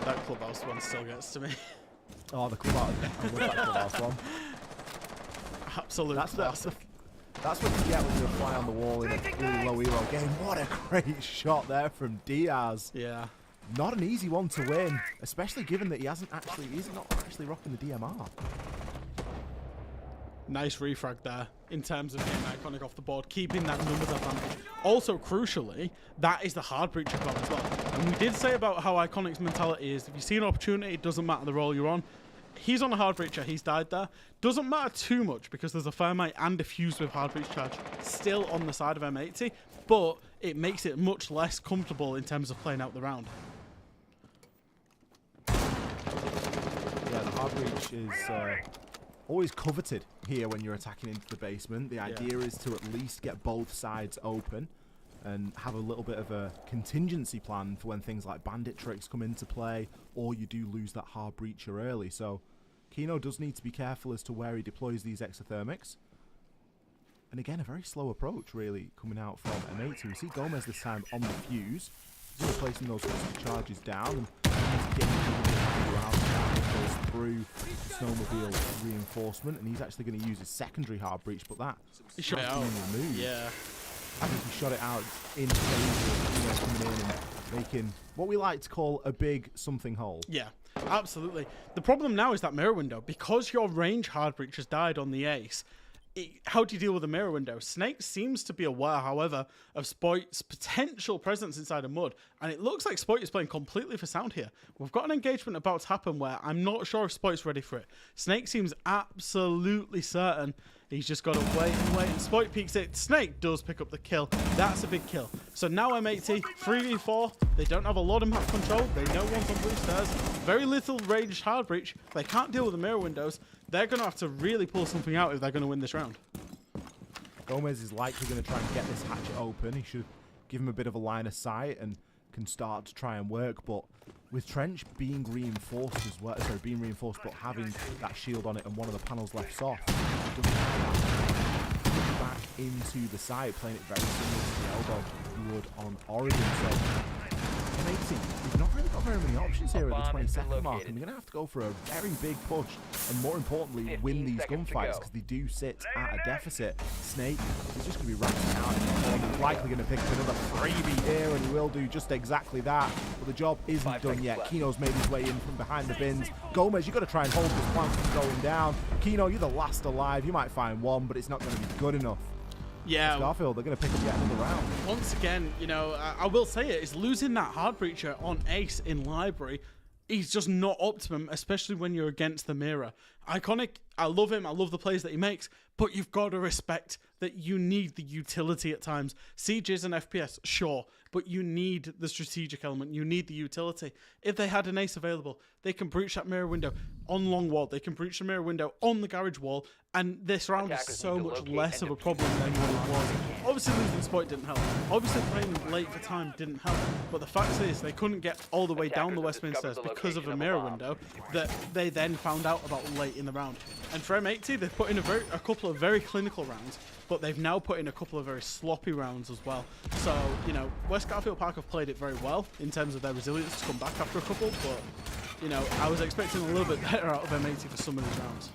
That clubhouse one still gets to me. Oh, the clubhouse. I love that clubhouse one. Absolute classic. That's what you get when you fly on the wall in a really low elo game. What a great shot there from Diaz. Yeah. Not an easy one to win, especially given that he's not actually rocking the DMR. Nice refrag there in terms of getting Iconic off the board, keeping that numbers advantage. Also, crucially, that is the hard breach you've got as well. And we did say about how Iconic's mentality is, if you see an opportunity, it doesn't matter the role you're on. He's on a hard breacher, he's died there. Doesn't matter too much because there's a Thermite and Diffuse with hard breach charge still on the side of M80, but it makes it much less comfortable in terms of playing out the round. Yeah, the hard breach is always coveted here when you're attacking into the basement. The idea is to at least get both sides open and have a little bit of a contingency plan for when things like bandit tricks come into play, or you do lose that hard breacher early. So Kino does need to be careful as to where he deploys these exothermics. And again, a very slow approach really coming out from M80. We see Gomez this time on the fuse. He's placing those charges down and getting goes through the snowmobile reinforcement, and he's actually going to use his secondary hard breach, but that he shot it out. Removed. Yeah. I think he shot it out in phase, coming in and making what we like to call a big something hole. Yeah, absolutely. The problem now is that mirror window. Because your range hard breach has died on the ace, how do you deal with a mirror window? Snake seems to be aware, however, of Spoit's potential presence inside of Mud, and it looks like Spoit is playing completely for sound here. We've got an engagement about to happen where I'm not sure if Spoit's ready for it. Snake seems absolutely certain. He's just got to wait and wait, and Spoit peeks it. Snake does pick up the kill. That's a big kill. So now M80, 3v4. They don't have a lot of map control. They know one's on blue stairs. Very little ranged hard breach. They can't deal with the mirror windows. They're going to have to really pull something out if they're going to win this round. Gomez is likely going to try and get this hatchet open. He should give him a bit of a line of sight and can start to try and work, but with Trench being reinforced as well, sorry, being reinforced but having that shield on it and one of the panels left soft, he doesn't have that back into the side, playing it very similar to the elbow you would on Oregon. So M80, we've not really got very many options here at the 20-second mark, and we're going to have to go for a very big push and, more importantly, win these gunfights because they do sit at a deficit. Snake is just going to be racking out, and he's likely going to pick up another freebie here, and he will do just exactly that. But the job isn't done yet. Kino's made his way in from behind the bins. Gomez, you've got to try and hold this plant from going down. Kino, you're the last alive. You might find one, but it's not going to be good enough. Yeah, Garfield, they're going to pick up yet another round. Once again, you know, I will say it, is losing that hard breacher on Ace in Library. He's just not optimum, especially when you're against the mirror. Iconic, I love him, I love the plays that he makes, but you've got to respect that you need the utility at times. Siege is an FPS, sure, but you need the strategic element, you need the utility. If they had an Ace available, they can breach that mirror window on long wall, they can breach the mirror window on the garage wall, and this round is so much less of a problem than what it was. Obviously losing Spoit didn't help. Obviously playing late for time didn't help. But the fact is they couldn't get all the way down the Westminster stairs because of a mirror window that they then found out about late in the round. And for M80, they've put in a couple of very clinical rounds, but they've now put in a couple of very sloppy rounds as well. So, you know, West Garfield Park have played it very well in terms of their resilience to come back after a couple, but, you know, I was expecting a little bit better out of M80 for some of these rounds.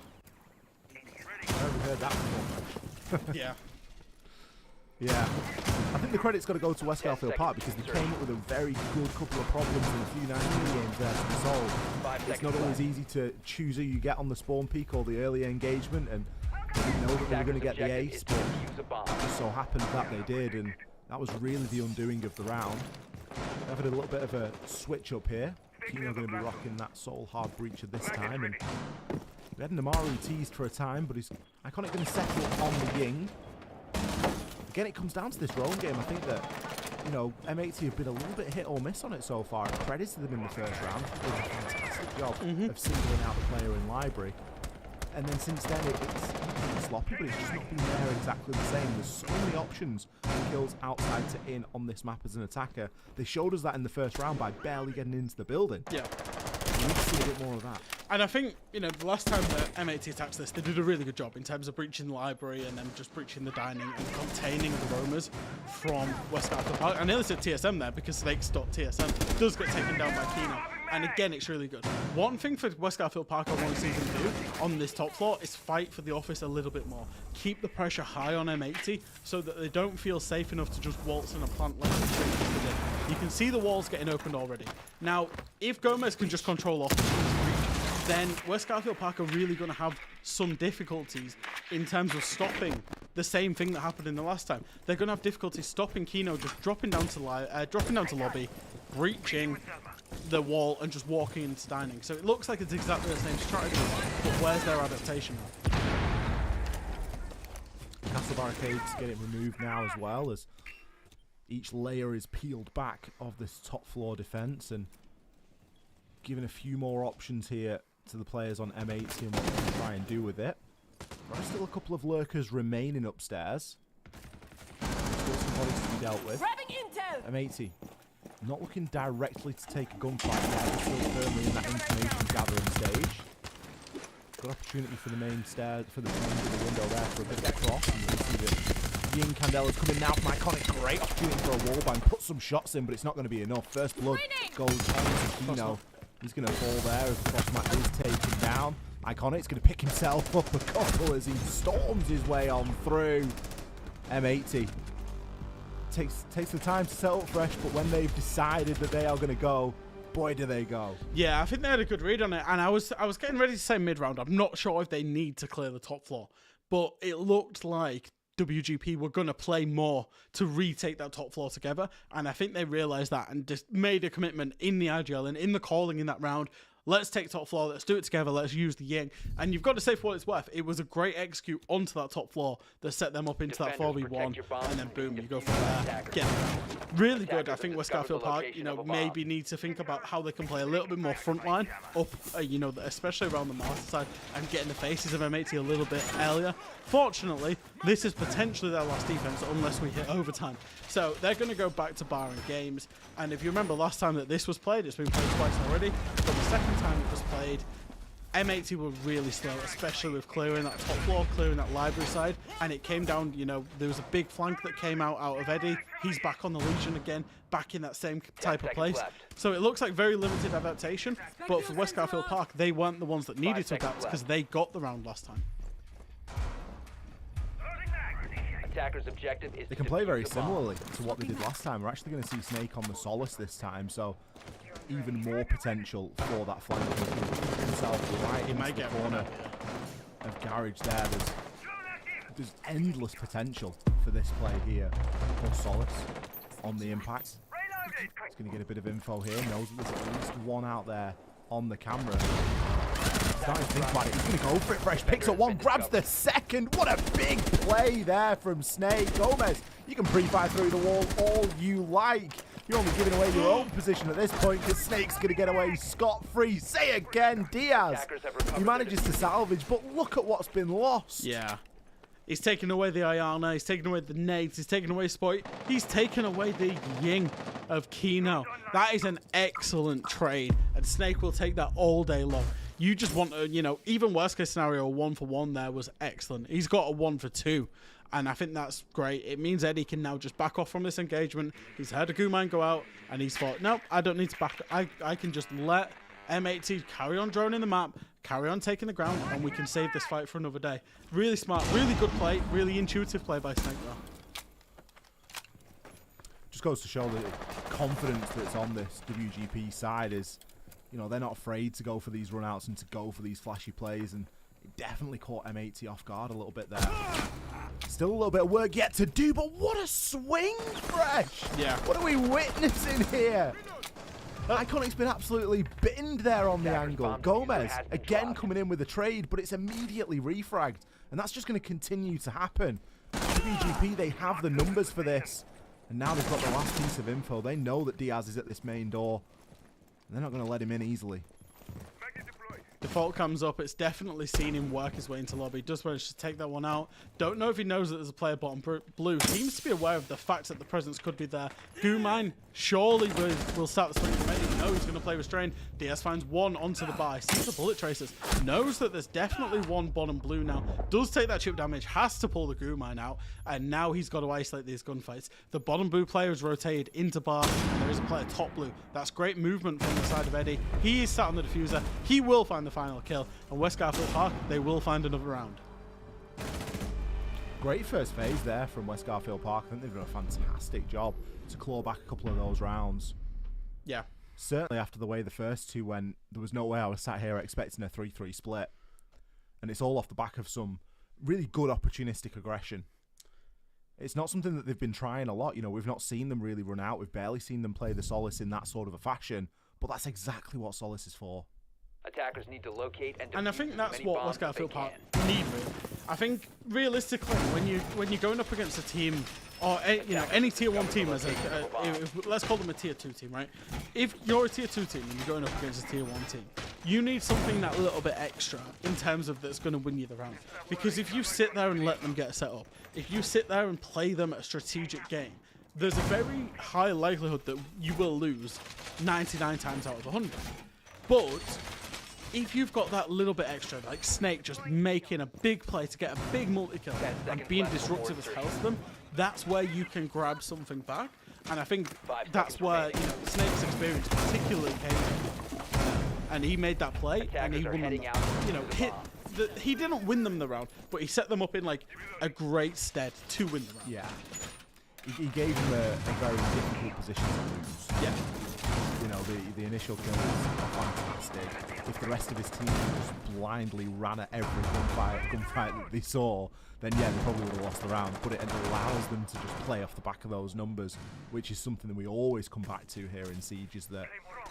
I haven't heard that before. Yeah. Yeah. I think the credit's got to go to West Garfield Park because they came up with a very good couple of problems in a few 19 games there to resolve. It's not always easy to choose who you get on the spawn peak or the early engagement, and they didn't know that they were going to get the ace, but it just so happened that they did, and that was really the undoing of the round. They've had a little bit of a switch up here. Kino going to be rocking that soul hard breacher this time, and we had Namaru teased for a time, but he's Iconic going to settle on the Ying. Again, it comes down to this drone game. I think that, you know, M80 have been a little bit hit or miss on it so far. Credit to them in the first round. They did a fantastic job of singling out the player in Library. And then since then, it's sloppy, but it's just not been there exactly the same. There's so many options for kills outside to in on this map as an attacker. They showed us that in the first round by barely getting into the building. Yeah. We need to see a bit more of that. And I think, you know, the last time that M80 attacked this, they did a really good job in terms of breaching the library and then just breaching the dining and containing the roamers from West Garfield Park. I nearly said TSM there because Snakes.TSM does get taken down by Kino. And again, it's really good. One thing for West Garfield Park I want to see them do on this top floor is fight for the office a little bit more. Keep the pressure high on M80 so that they don't feel safe enough to just waltz in a plant like they. You can see the walls getting opened already. Now, if Gomez can just control office, then West Garfield Park are really going to have some difficulties in terms of stopping the same thing that happened in the last time. They're going to have difficulty stopping Kino just dropping down to lobby, breaching the wall and just walking into dining. So it looks like it's exactly the same strategy, but where's their adaptation now? Castle barricades getting removed now as well, as each layer is peeled back of this top floor defense and giving a few more options here to the players on M80 and what they can try and do with it. There are still a couple of lurkers remaining upstairs. Still some bodies to be dealt with. M80 not looking directly to take a gunfight yet, but still firmly in that information gathering stage. Good opportunity for the main stairs, for the window there for a bit of a cross. And you can see that Ying Candela's coming now from Iconic. Great opportunity for a wallbang. Put some shots in, but it's not going to be enough. First blood goes on to Kino. He's going to fall there as the cross mat is taken down. Iconic's going to pick himself up a couple as he storms his way on through. M80 takes the time to settle fresh, but when they've decided that they are going to go, boy, do they go. Yeah, I think they had a good read on it, and I was getting ready to say mid-round. I'm not sure if they need to clear the top floor, but it looked like WGP were going to play more to retake that top floor together, and I think they realized that and just made a commitment in the IGL and in the calling in that round. Let's take top floor, let's do it together, let's use the Ying. And you've got to say, for what it's worth, it was a great execute onto that top floor that set them up into that 4v1, and then boom, you go from there. Yeah, really good. I think West Garfield Park, maybe need to think about how they can play a little bit more frontline up, especially around the master side, and getting the faces of M80 a little bit earlier. Fortunately, this is potentially their last defense unless we hit overtime. So they're going to go back to barring games. And if you remember last time that this was played, it's been played twice already, but the second time it was played, M80 were really slow, especially with clearing that top floor, clearing that library side, and it came down, there was a big flank that came out of Eddie. He's back on the Legion again, back in that same type of place. So it looks like very limited adaptation, but for West Garfield Park, they weren't the ones that needed to adapt because they got the round last time. Attacker's objective is they can play very similarly to what they did last time. We're actually going to see Snake on the Solace this time, so even more potential for that flank himself right into the corner of Garage there. There's endless potential for this play here for Solace on the impact. He's going to get a bit of info here, knows that there's at least one out there on the camera. Starting to think about it, he's going to go for it. Fresh picks up one, grabs the second. What a big play there from Snake. Gomez, you can pre-fire through the wall all you like. You're only giving away your own position at this point because Snake's going to get away scot-free. Say again, Diaz. He manages to salvage, but look at what's been lost. Yeah. He's taken away the Ayana, he's taken away the nades, he's taken away Spoit, he's taken away the Ying of Kino. That is an excellent trade, and Snake will take that all day long. You just want a, even worst case scenario, a 1-for-1 there was excellent. He's got a 1-for-2, and I think that's great. It means Eddie can now just back off from this engagement. He's heard a Gumine go out, and he's thought, nope, I don't need to back. I can just let M80 carry on droning the map, carry on taking the ground, and we can save this fight for another day. Really smart, really good play, really intuitive play by Snake though. Just goes to show the confidence that's on this WGP side is, they're not afraid to go for these runouts and to go for these flashy plays, and it definitely caught M80 off guard a little bit there. Still a little bit of work yet to do, but what a swing, Fresh! Yeah. What are we witnessing here? Iconic's been absolutely binned there on the angle. Gomez, again coming in with a trade, but it's immediately refragged, and that's just going to continue to happen. WGP, they have the numbers for this, and now they've got the last piece of info. They know that Diaz is at this main door, and they're not going to let him in easily. Default comes up, it's definitely seen him work his way into lobby. Does manage to take that one out. Don't know if he knows that there's a player bottom blue. Seems to be aware of the fact that the presence could be there. Gumine surely will start the swing from Eddie. Knows he's going to play restrained. Diaz finds one onto the buy. Sees the bullet tracers. Knows that there's definitely one bottom blue now. Does take that chip damage. Has to pull the Gumine out. And now he's got to isolate these gunfights. The bottom blue player is rotated into bar. And there is a player top blue. That's great movement from the side of Eddie. He is sat on the diffuser. He will find the final kill, and West Garfield Park, they will find another round. Great first phase there from West Garfield Park. I think they've done a fantastic job to claw back a couple of those rounds. Yeah. Certainly after the way the first two went, there was no way I was sat here expecting a 3-3 split. And it's all off the back of some really good opportunistic aggression. It's not something that they've been trying a lot. We've not seen them really run out. We've barely seen them play the Solace in that sort of a fashion. But that's exactly what Solace is for. Attackers need to locate and I think that's what West Garfield Park need. I think realistically, when you're going up against a team or any tier 1 team, let's call them a tier 2 team, right? If you're a tier 2 team and you're going up against a tier 1 team, you need something that little bit extra in terms of that's going to win you the round. Because if you sit there and let them get set up, if you sit there and play them a strategic game, there's a very high likelihood that you will lose 99 times out of 100. But if you've got that little bit extra, like Snake just making a big play to get a big multi-kill and being disruptive as hell to them, that's where you can grab something back. And I think that's where Snake's experience particularly came in. And he made that play, and he won them. He didn't win them the round, but he set them up in like a great stead to win the round. Yeah. He gave them a very difficult position to lose. Yeah. You know, the initial kills are fantastic. If the rest of his team just blindly ran at every gunfight that they saw, then yeah, they probably would have lost the round. But it allows them to just play off the back of those numbers, which is something that we always come back to here in Siege, is that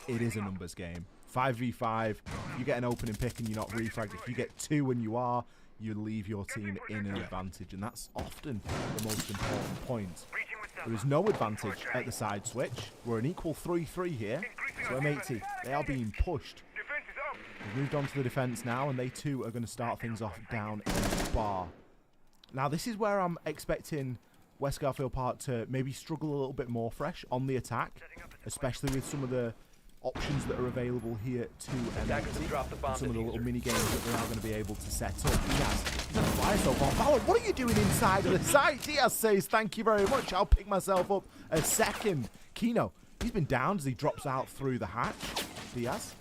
it is a numbers game. 5v5, you get an opening pick and you're not refragged. If you get 2 and you are, you leave your team in an advantage, and that's often the most important point. There is no advantage at the side switch. We're an equal 3-3 here, so M80, they are being pushed. They've moved on to the defense now, and they too are going to start things off down in the bar. Now, this is where I'm expecting West Garfield Park to maybe struggle a little bit more fresh on the attack, especially with some of the options that are available here to M80, and some of the little mini games that they are going to be able to set up. Diaz, he's on fire so far. Valor, what are you doing inside of the site? Diaz says, thank you very much. I'll pick myself up a second. Kino, he's been down as he drops out through the hatch. Diaz,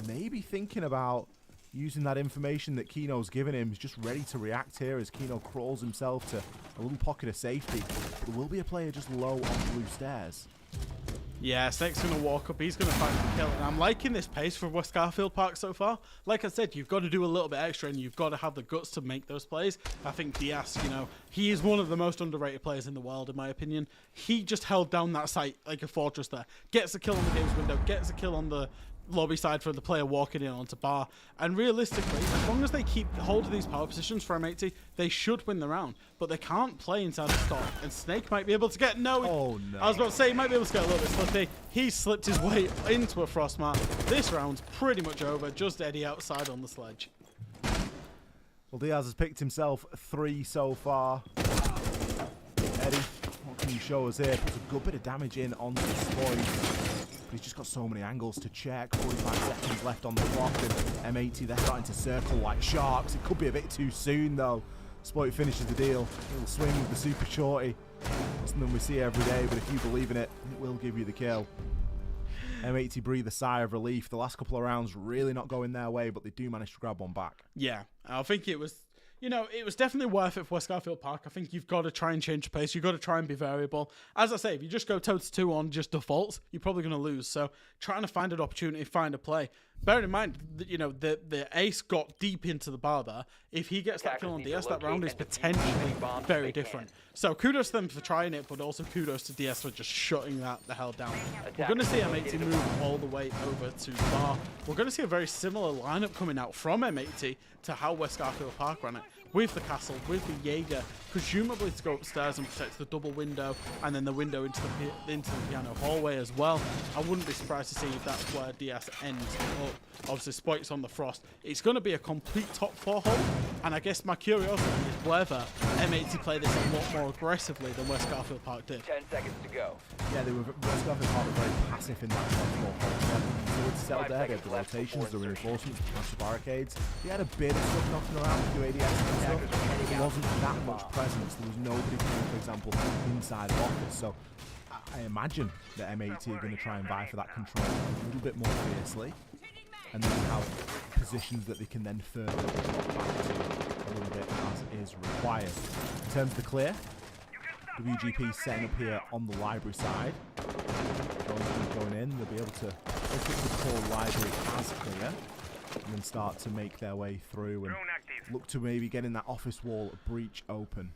maybe thinking about using that information that Kino's given him. He's just ready to react here as Kino crawls himself to a little pocket of safety. But there will be a player just low on blue stairs. Yeah, Snake's going to walk up. He's going to find the kill. And I'm liking this pace for West Garfield Park so far. Like I said, you've got to do a little bit extra and you've got to have the guts to make those plays. I think Diaz, you know, he is one of the most underrated players in the world, in my opinion. He just held down that site like a fortress there. Gets a kill on the games window, gets a kill on the lobby side for the player walking in onto bar, and realistically, as long as they keep hold of these power positions for M80, they should win the round, but they can't play inside the stop, and Snake might be able to get I was about to say he might be able to get a little bit slippy. He slipped his way into a frostmat. This round's pretty much over, just Eddie outside on the sledge. Well, Diaz has picked himself 3 so far. Eddie, what can you show us here? Puts a good bit of damage in on the Spoy. But he's just got so many angles to check. 45 seconds left on the clock, and M80, they're starting to circle like sharks. It could be a bit too soon, though. Spoit finishes the deal. Little swing with the super shorty. Something we see every day, but if you believe in it, it will give you the kill. M80 breathe a sigh of relief. The last couple of rounds really not going their way, but they do manage to grab one back. Yeah, I think it was... You know, it was definitely worth it for West Garfield Park. I think you've got to try and change the pace. You've got to try and be variable. As I say, if you just go toe-to-2 on just defaults, you're probably going to lose. So trying to find an opportunity, find a play. Bearing in mind, that, you know, the ace got deep into the bar there. If he gets that kill on DS, that round is potentially very different. So kudos to them for trying it, but also kudos to DS for just shutting that the hell down. We're going to see M80 move all the way over to bar. We're going to see a very similar lineup coming out from M80 to how West Garfield Park ran it. With the castle, with the Jaeger, presumably to go upstairs and protect the double window, and then the window into the piano hallway as well. I wouldn't be surprised to see if that's where DS ends up. Obviously, Spoit's on the frost. It's going to be a complete top 4 hold, and I guess my curiosity is whether M80 play this a lot more aggressively than West Garfield Park did. 10 seconds to go. Yeah, West Garfield Park were very passive in that top 4 hold. They would sell there, they had the rotations, the reinforcements, the counter barricades. They had a bit of stuff knocking around with ADS and stuff. There wasn't that much presence. There was nobody playing, for example, inside of office. So I imagine that M80 are going to try and vie for that control a little bit more fiercely, and then have positions that they can then further back to a little bit as is required. In terms of the clear, WGP setting up here on the library side. Going in, they'll be able to look at the core library as clear, and then start to make their way through and look to maybe getting that office wall breach open.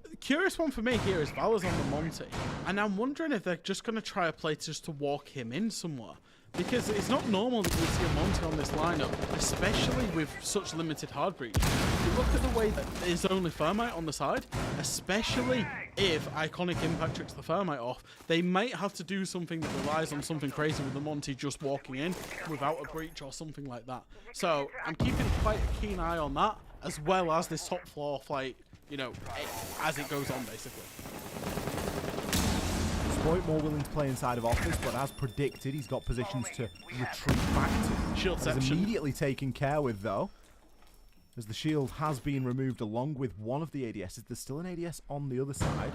The curious one for me here is Valor's on the Monty, and I'm wondering if they're just going to try a play just to walk him in somewhere. Because it's not normal that you see a Monty on this lineup, especially with such limited hard breach. If you look at the way that there's only Thermite on the side, especially if Iconic Impact tricks the Thermite off, they might have to do something that relies on something crazy with the Monty just walking in without a breach or something like that. So I'm keeping quite a keen eye on that, as well as this top floor fight, you know, as it goes on basically. Spoit more willing to play inside of office, but as predicted, he's got positions to retreat back to. Shieldception. He's immediately taken care with, though, as the shield has been removed along with one of the ADSs. There's still an ADS on the other side.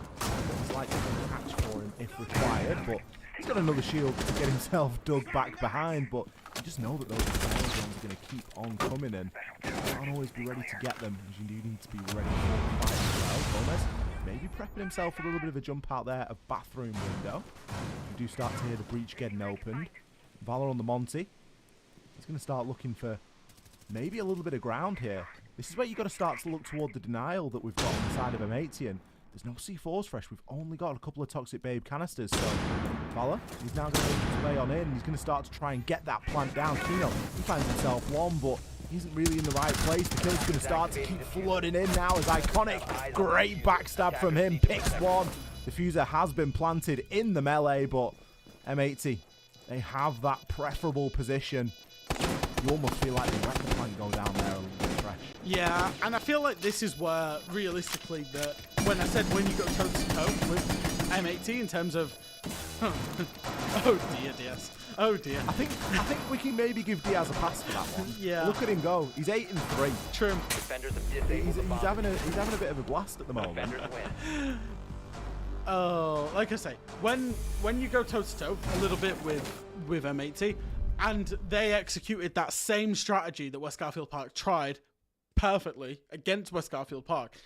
It's likely to catch for him if required, but he's got another shield to get himself dug back behind, but you just know that those ones are going to keep on coming, and you can't always be ready to get them, as you do need to be ready for the fight as well. Gomez maybe prepping himself a little bit of a jump out there of bathroom window. You do start to hear the breach getting opened. Valor on the Monty. He's going to start looking for maybe a little bit of ground here. This is where you've got to start to look toward the denial that we've got on the side of M80. And there's no C4s fresh. We've only got a couple of Toxic Babe canisters. So Valor, he's now going to make his way on in. He's going to start to try and get that plant down. Kino, he finds himself one, but he isn't really in the right place. The kill's going to start to keep flooding in now as Iconic. Great backstab from him. Picks one. Diffuser has been planted in the melee, but M80, they have that preferable position. You almost feel like they let the flank go down there a little bit fresh. Yeah, and I feel like this is where, realistically, that when I said when you go toe-to-toe with M80 in terms of... oh dear, DS. Oh dear. I think we can maybe give Diaz a pass for that one. Yeah. Look at him go. He's 8-3. True. Defenders have disabled the He's bomb. having a bit of a blast at the moment. Defenders win. Oh, like I say, when you go toe-to-toe a little bit with M80, and they executed that same strategy that West Garfield Park tried perfectly against West Garfield Park,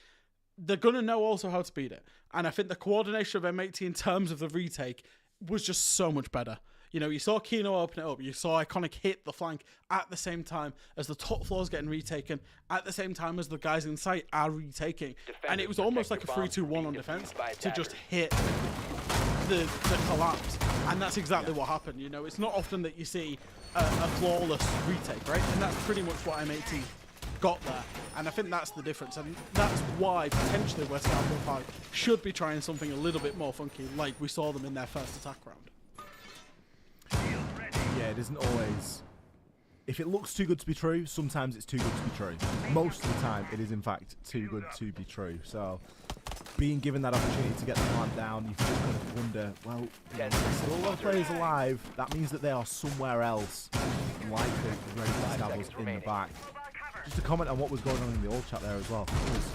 they're going to know also how to beat it. And I think the coordination of M80 in terms of the retake was just so much better. You know, you saw Kino open it up. You saw Iconic hit the flank at the same time as the top floor's getting retaken, at the same time as the guys in sight are retaking. And it was almost like a 3-2-1 on defense to just hit the collapse. And that's exactly what happened. You know, it's not often that you see a flawless retake, right? And that's pretty much what M80 got there. And I think that's the difference. And that's why potentially West Garfield Park should be trying something a little bit more funky, like we saw them in their first attack round. Yeah, it isn't always... If it looks too good to be true, sometimes it's too good to be true. Most of the time, it is in fact too good to be true. So, being given that opportunity to get the plant down, you can just kind of wonder, well, still no players alive. That means that they are somewhere else, likely ready to establish in the back. Just a comment on what was going on in the old chat there as well. It was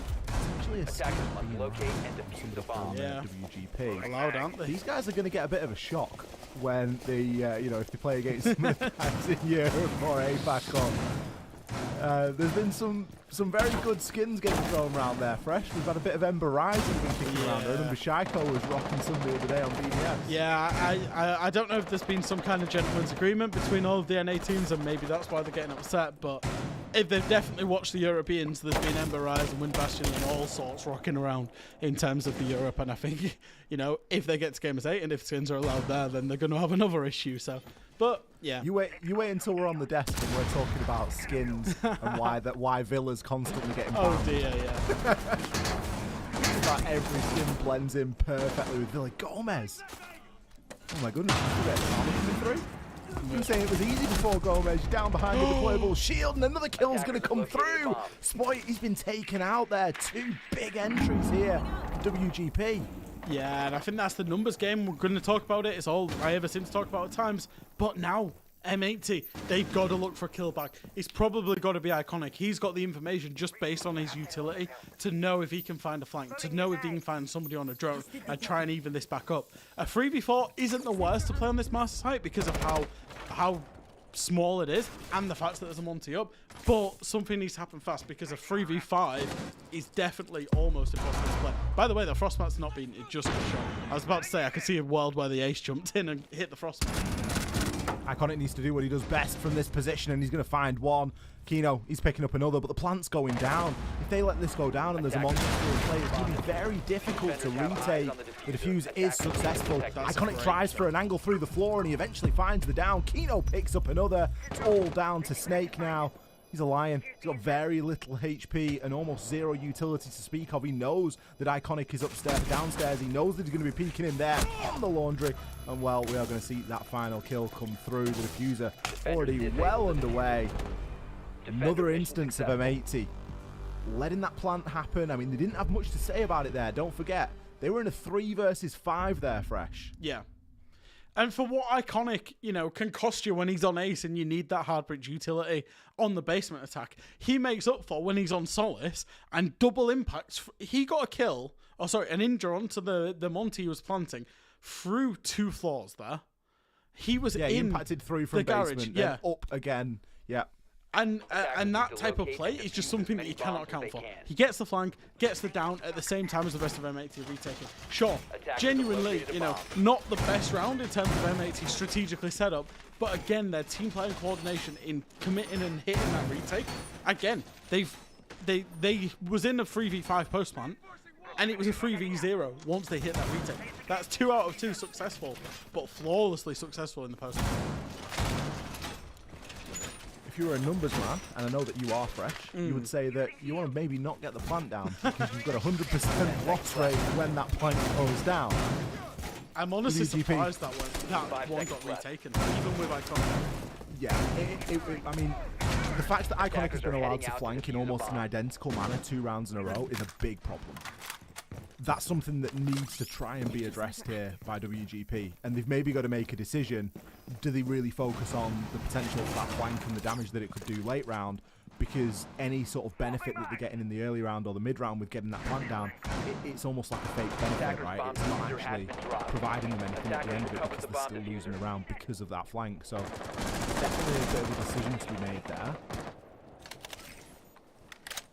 actually a Attackers must locate and defuse the bomb. Yeah. WGP. Allowed, aren't they? These guys are going to get a bit of a shock when they, you know, if they play against some of the guys in Europe or APAC on. There's been some very good skins getting thrown around there, Fresh. We've had a bit of Ember Rise that's been kicking around. I remember Shaiko was rocking some the other day on BDS. Yeah, I don't know if there's been some kind of gentleman's agreement between all of the NA teams, and maybe that's why they're getting upset, but if they've definitely watched the Europeans, there's been Ember Rise and Wind Bastion and all sorts rocking around in terms of the Europe, and I think, you know, if they get to Gamers 8 and if skins are allowed there, then they're going to have another issue, so... But yeah, you wait until we're on the desk and we're talking about skins and why Villa's constantly getting banned. Oh dear, yeah. About every skin blends in perfectly with Villa. Gomez. Oh my goodness, coming through. You were saying it was easy before Gomez. You're down behind the deployable shield, and another kill's going to come through. Spoit, he's been taken out there. Two big entries here for WGP. Yeah, and I think that's the numbers game. We're going to talk about it. It's all I ever seem to talk about at times. But now, M80, they've got to look for a kill back. It's probably got to be Iconic. He's got the information just based on his utility to know if he can find a flank, to know if he can find somebody on a drone and try and even this back up. A 3v4 isn't the worst to play on this master site because of how small it is and the fact that there's a Monty up, but something needs to happen fast because a 3v5 is definitely almost impossible to play. By the way, the Frostmat's not been just a shot. I was about to say I could see a world where the ace jumped in and hit the Frostmat. Iconic needs to do what he does best from this position, and he's going to find one. Kino, he's picking up another, but the plant's going down. If they let this go down and there's a monster in play, it's going to be very difficult to retake. The defuse is successful. Iconic tries for an angle through the floor, and he eventually finds the down. Kino picks up another. It's all down to Snake now. He's a lion. He's got very little HP and almost zero utility to speak of. He knows that Iconic is upstairs, downstairs. He knows that he's going to be peeking in there on the laundry. And, well, we are going to see that final kill come through. The diffuser already well underway. Another instance of M80 letting that plant happen. I mean, they didn't have much to say about it there. Don't forget, they were in a 3 versus 5 there, Fresh. Yeah. And for what Iconic, you know, can cost you when he's on ace and you need that hard bridge utility on the basement attack, he makes up for when he's on Solace and double impacts. He got a kill, an injure onto the Monty he was planting through 2 floors there. He was he impacted through from the basement, garage, then up again. Yeah. And that type of play is just something that you cannot account for. He gets the flank, gets the down at the same time as the rest of M80 are retaking. Sure, genuinely, you know, not the best round in terms of M80 strategically set up, But again, their team player coordination in committing and hitting that retake, again, they was in a 3v5 post plant, and it was a 3v0 once they hit that retake. That's 2 out of 2 successful, but flawlessly successful in the post plant. If you were a numbers man, and I know that you are fresh, you would say that you want to maybe not get the plant down because you've got a 100% loss rate when that plant goes down. I'm honestly surprised that one got retaken, even with Iconic. Yeah, I mean, the fact that Iconic has been allowed to flank in almost an identical manner 2 rounds in a row is a big problem. That's something that needs to try and be addressed here by WGP, and they've maybe got to make a decision. Do they really focus on the potential of that flank and the damage that it could do late round? Because any sort of benefit that they're getting in the early round or the mid round with getting that plant down, it's almost like a fake benefit, right? It's not actually providing them anything at the end of it because they're still losing the round because of that flank. So definitely a bit of a decision to be made there.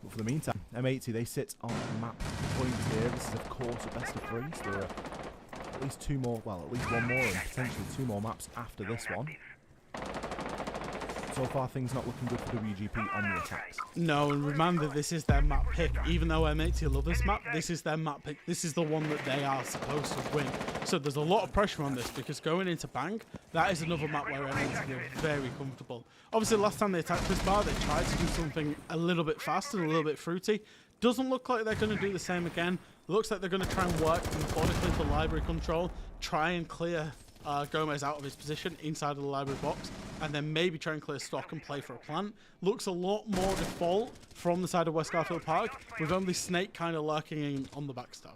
But for the meantime, M80, they sit on map point here. This is of course a best of 3, so there are at least 2 more, well, at least 1 more and potentially 2 more maps after this one. So far, things not looking good for WGP on the attacks. No, and remember, this is their map pick. Even though M80 love this map, this is their map pick. This is the one that they are supposed to win. So there's a lot of pressure on this, because going into Bank, that is another map where M80 are very comfortable. Obviously, last time they attacked this bar, they tried to do something a little bit faster, a little bit fruity. Doesn't look like they're going to do the same again. Looks like they're going to try and work methodically for library control, try and clear Gomez out of his position inside of the library box, and then maybe try and clear stock and play for a plant. Looks a lot more default from the side of West Garfield Park, with only Snake kind of lurking in on the backstab.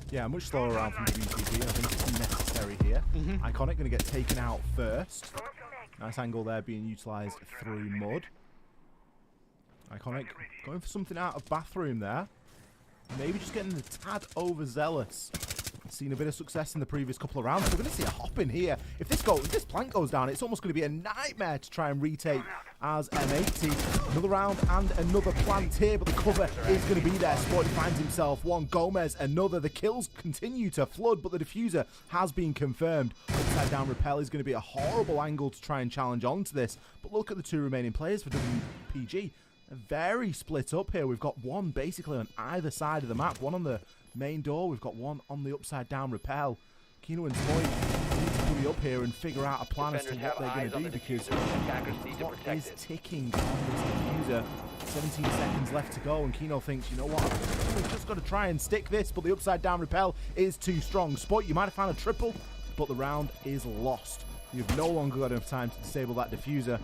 Yeah, much slower around from WGP. I think it's necessary here. Iconic going to get taken out first. Nice angle there being utilised through mud. Iconic going for something out of bathroom there. Maybe just getting a tad overzealous. Seen a bit of success in the previous couple of rounds. We're going to see a hop in here. If this plank goes down, it's almost going to be a nightmare to try and retake as M80. Another round and another plant here, but the cover is going to be there. Sporty finds himself one. Gomez another. The kills continue to flood, but the diffuser has been confirmed. Upside down rappel is going to be a horrible angle to try and challenge onto this. But look at the 2 remaining players for WPG. They're very split up here. We've got one basically on either side of the map. One on the main door, we've got one on the upside down rappel. Kino and Spoy need to put up here and figure out a plan as to what they're going to do, because the clock is ticking on this diffuser. 17 seconds left to go, and Kino thinks, you know what, we've just got to try and stick this, but the upside down rappel is too strong. Spoy, you might have found a triple, but the round is lost. You've no longer got enough time to disable that diffuser.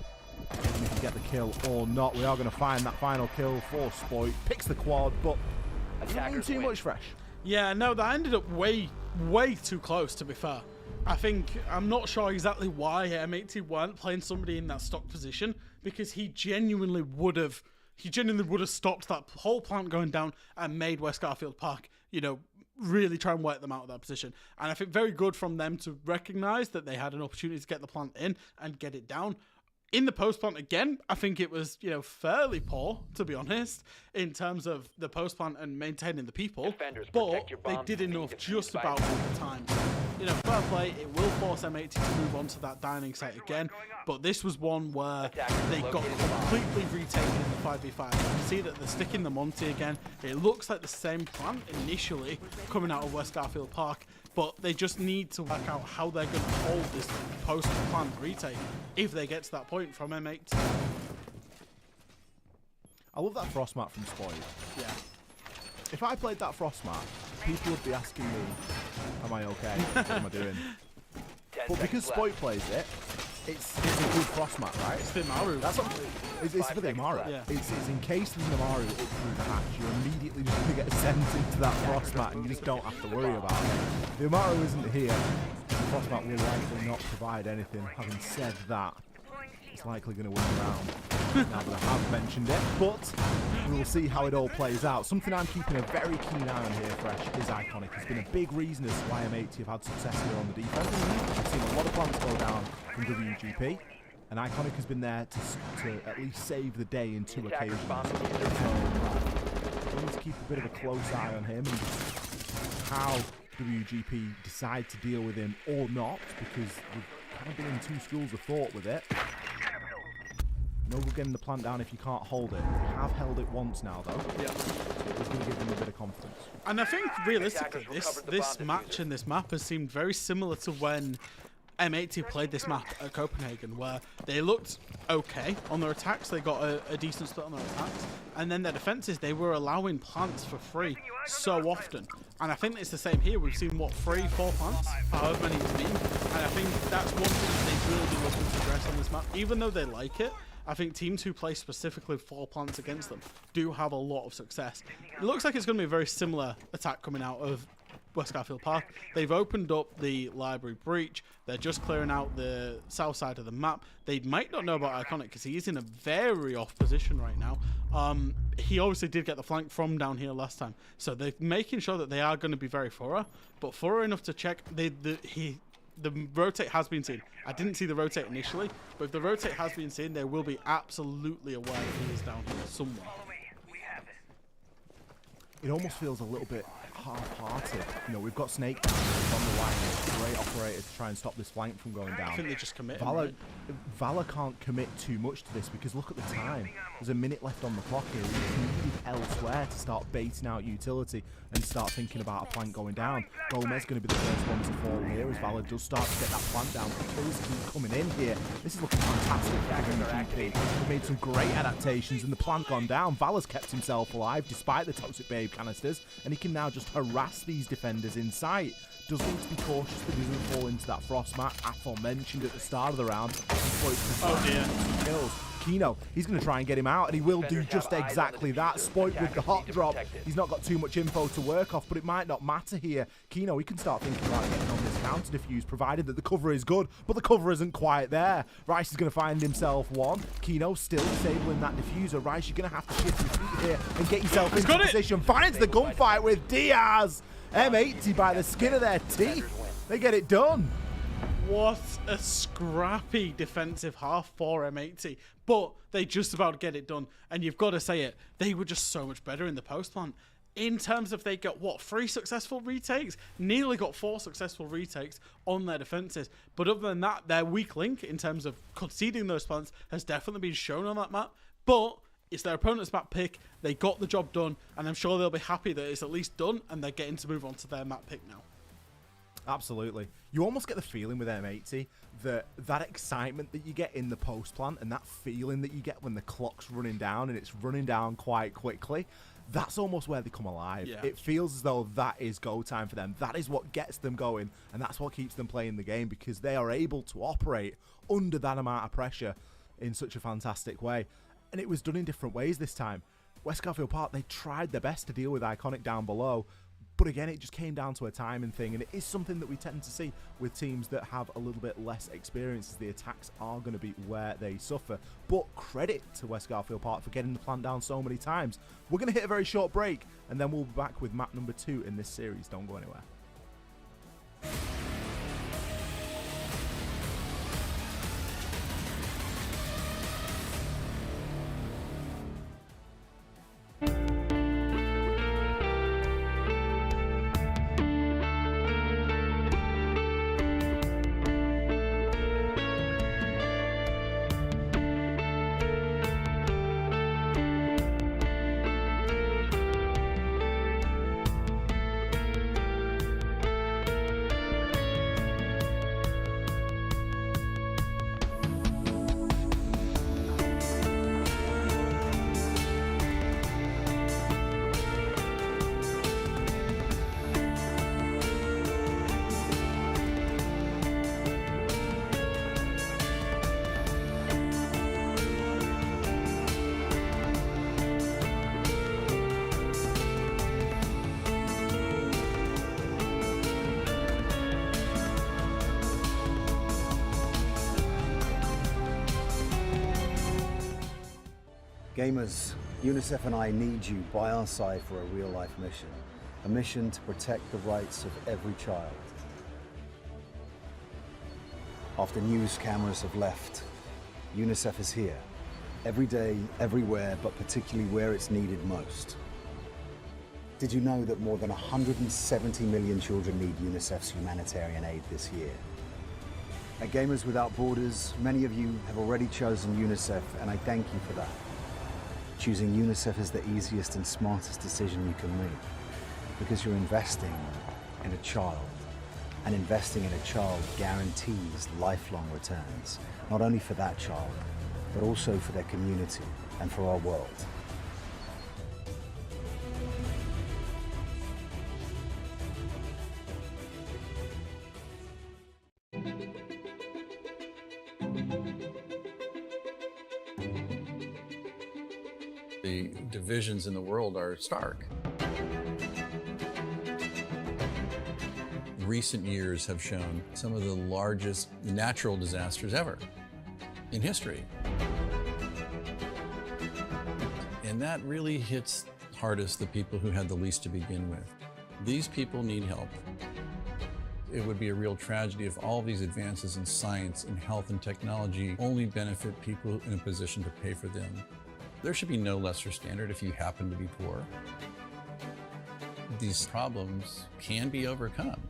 And if you get the kill or not, we are going to find that final kill for Spoy. Picks the quad, but doesn't too much fresh. Yeah, no, that ended up way too close, to be fair. I'm not sure exactly why M80 weren't playing somebody in that stock position, because he genuinely would have stopped that whole plant going down and made West Garfield Park, you know, really try and work them out of that position. And I think very good from them to recognise that they had an opportunity to get the plant in and get it down. In the post plant again, I think it was, you know, fairly poor, to be honest, in terms of the post plant and maintaining the people. But they did enough just about all the time. You know, fair play, it will force M80 to move on to that dining site again. But this was one where they got completely retaken in the 5v5. You can see that they're sticking the Monty again. It looks like the same plant initially coming out of West Garfield Park, but they just need to work out how they're going to hold this post-plant retake if they get to that point from M8. I love that frost mat from Spoy. Yeah. If I played that frost mat, people would be asking me, am I okay? What am I doing? But because Spoy plays it, it's a good frost mat, right? It's the Amaru. That's what it's for the Amaru. Yeah. It's in case there's an Amaru up through the hatch, you're immediately just going to get sent into that frost mat and you just don't have to worry about it. The Amaru isn't here. The frost mat will likely not provide anything. Having said that, it's likely going to win the round. Now that I have mentioned it, but we'll see how it all plays out. Something I'm keeping a very keen eye on here, Fresh, is Iconic. It's been a big reason as to why M80 have had success here on the defense. I've seen a lot of plants go down from WGP, and Iconic has been there to at least save the day in 2 occasions. So, we need to keep a bit of a close eye on him and how WGP decide to deal with him or not, because we've kind of been in two schools of thought with it. No good getting the plant down if you can't hold it. They have held it once now, though. Yeah. It's going to give them a bit of confidence. And I think, realistically, this match and this map has seemed very similar to when M80 played this map at Copenhagen, where they looked okay on their attacks. They got a decent split on their attacks. And then their defenses, they were allowing plants for free so often. And I think it's the same here. We've seen, what, 3-4 plants, however many it's been. And I think that's one thing that they really do looking to address on this map. Even though they like it, I think teams who play specifically 4 plants against them do have a lot of success. It looks like it's going to be a very similar attack coming out of West Garfield Park. They've opened up the library breach. They're just clearing out the south side of the map. They might not know about Iconic because he is in a very off position right now. He obviously did get the flank from down here last time. So they're making sure that they are going to be very thorough, but thorough enough to check. The rotate has been seen. I didn't see the rotate initially, but if the rotate has been seen, they will be absolutely aware that he is down here somewhere. It almost feels a little bit half-hearted. You know, we've got Snake down on the line. It's a great operator to try and stop this flank from going down. I think they just commit. Valor can't commit too much to this because look at the time. There's a minute left on the clock here. He's needed elsewhere to start baiting out utility and start thinking about a flank going down. Gomez going to be the first one to fall here as Valor does start to get that flank down. Kills keep coming in here. This is looking fantastic for WGP. They've made some great adaptations and the plant gone down. Valor's kept himself alive despite the Toxic Babe canisters, and he can now just harass these defenders in sight. Does need to be cautious that he doesn't fall into that frost mat aforementioned at the start of the round. Oh dear. Kills. Kino, he's going to try and get him out, and he will do just exactly that. Spoit with the hot drop. He's not got too much info to work off, but it might not matter here. Kino, he can start thinking about getting on this counter defuse, provided that the cover is good, but the cover isn't quite there. Rice is going to find himself one. Kino still disabling that diffuser. Rice, you're going to have to shift your feet here and get yourself into position. Finds the gunfight with Diaz. M80 by the skin of their teeth. They get it done. What a scrappy defensive half for M80. But they just about get it done. And you've got to say it, they were just so much better in the post plant. In terms of they got, what, 3 successful retakes? Nearly got 4 successful retakes on their defenses. But other than that, their weak link in terms of conceding those plants has definitely been shown on that map. But it's their opponent's map pick. They got the job done. And I'm sure they'll be happy that it's at least done. And they're getting to move on to their map pick now. Absolutely. You almost get the feeling with M80 that excitement that you get in the post plant and that feeling that you get when the clock's running down and it's running down quite quickly, that's almost where they come alive. Yeah. It feels as though that is go time for them. That is what gets them going, and that's what keeps them playing the game, because they are able to operate under that amount of pressure in such a fantastic way. And it was done in different ways this time. West Garfield Park, they tried their best to deal with Iconic down below, but again, it just came down to a timing thing, and it is something that we tend to see with teams that have a little bit less experience. The attacks are going to be where they suffer. But credit to West Garfield Park for getting the plant down so many times. We're going to hit a very short break, and then we'll be back with map number 2 in this series. Don't go anywhere. Gamers, UNICEF and I need you by our side for a real-life mission. A mission to protect the rights of every child. After news cameras have left, UNICEF is here. Every day, everywhere, but particularly where it's needed most. Did you know that more than 170 million children need UNICEF's humanitarian aid this year? At Gamers Without Borders, many of you have already chosen UNICEF, and I thank you for that. Choosing UNICEF is the easiest and smartest decision you can make, because you're investing in a child. And investing in a child guarantees lifelong returns, not only for that child, but also for their community and for our world. The divisions in the world are stark. Recent years have shown some of the largest natural disasters ever in history. And that really hits hardest the people who had the least to begin with. These people need help. It would be a real tragedy if all these advances in science and health and technology only benefit people in a position to pay for them. There should be no lesser standard if you happen to be poor. These problems can be overcome.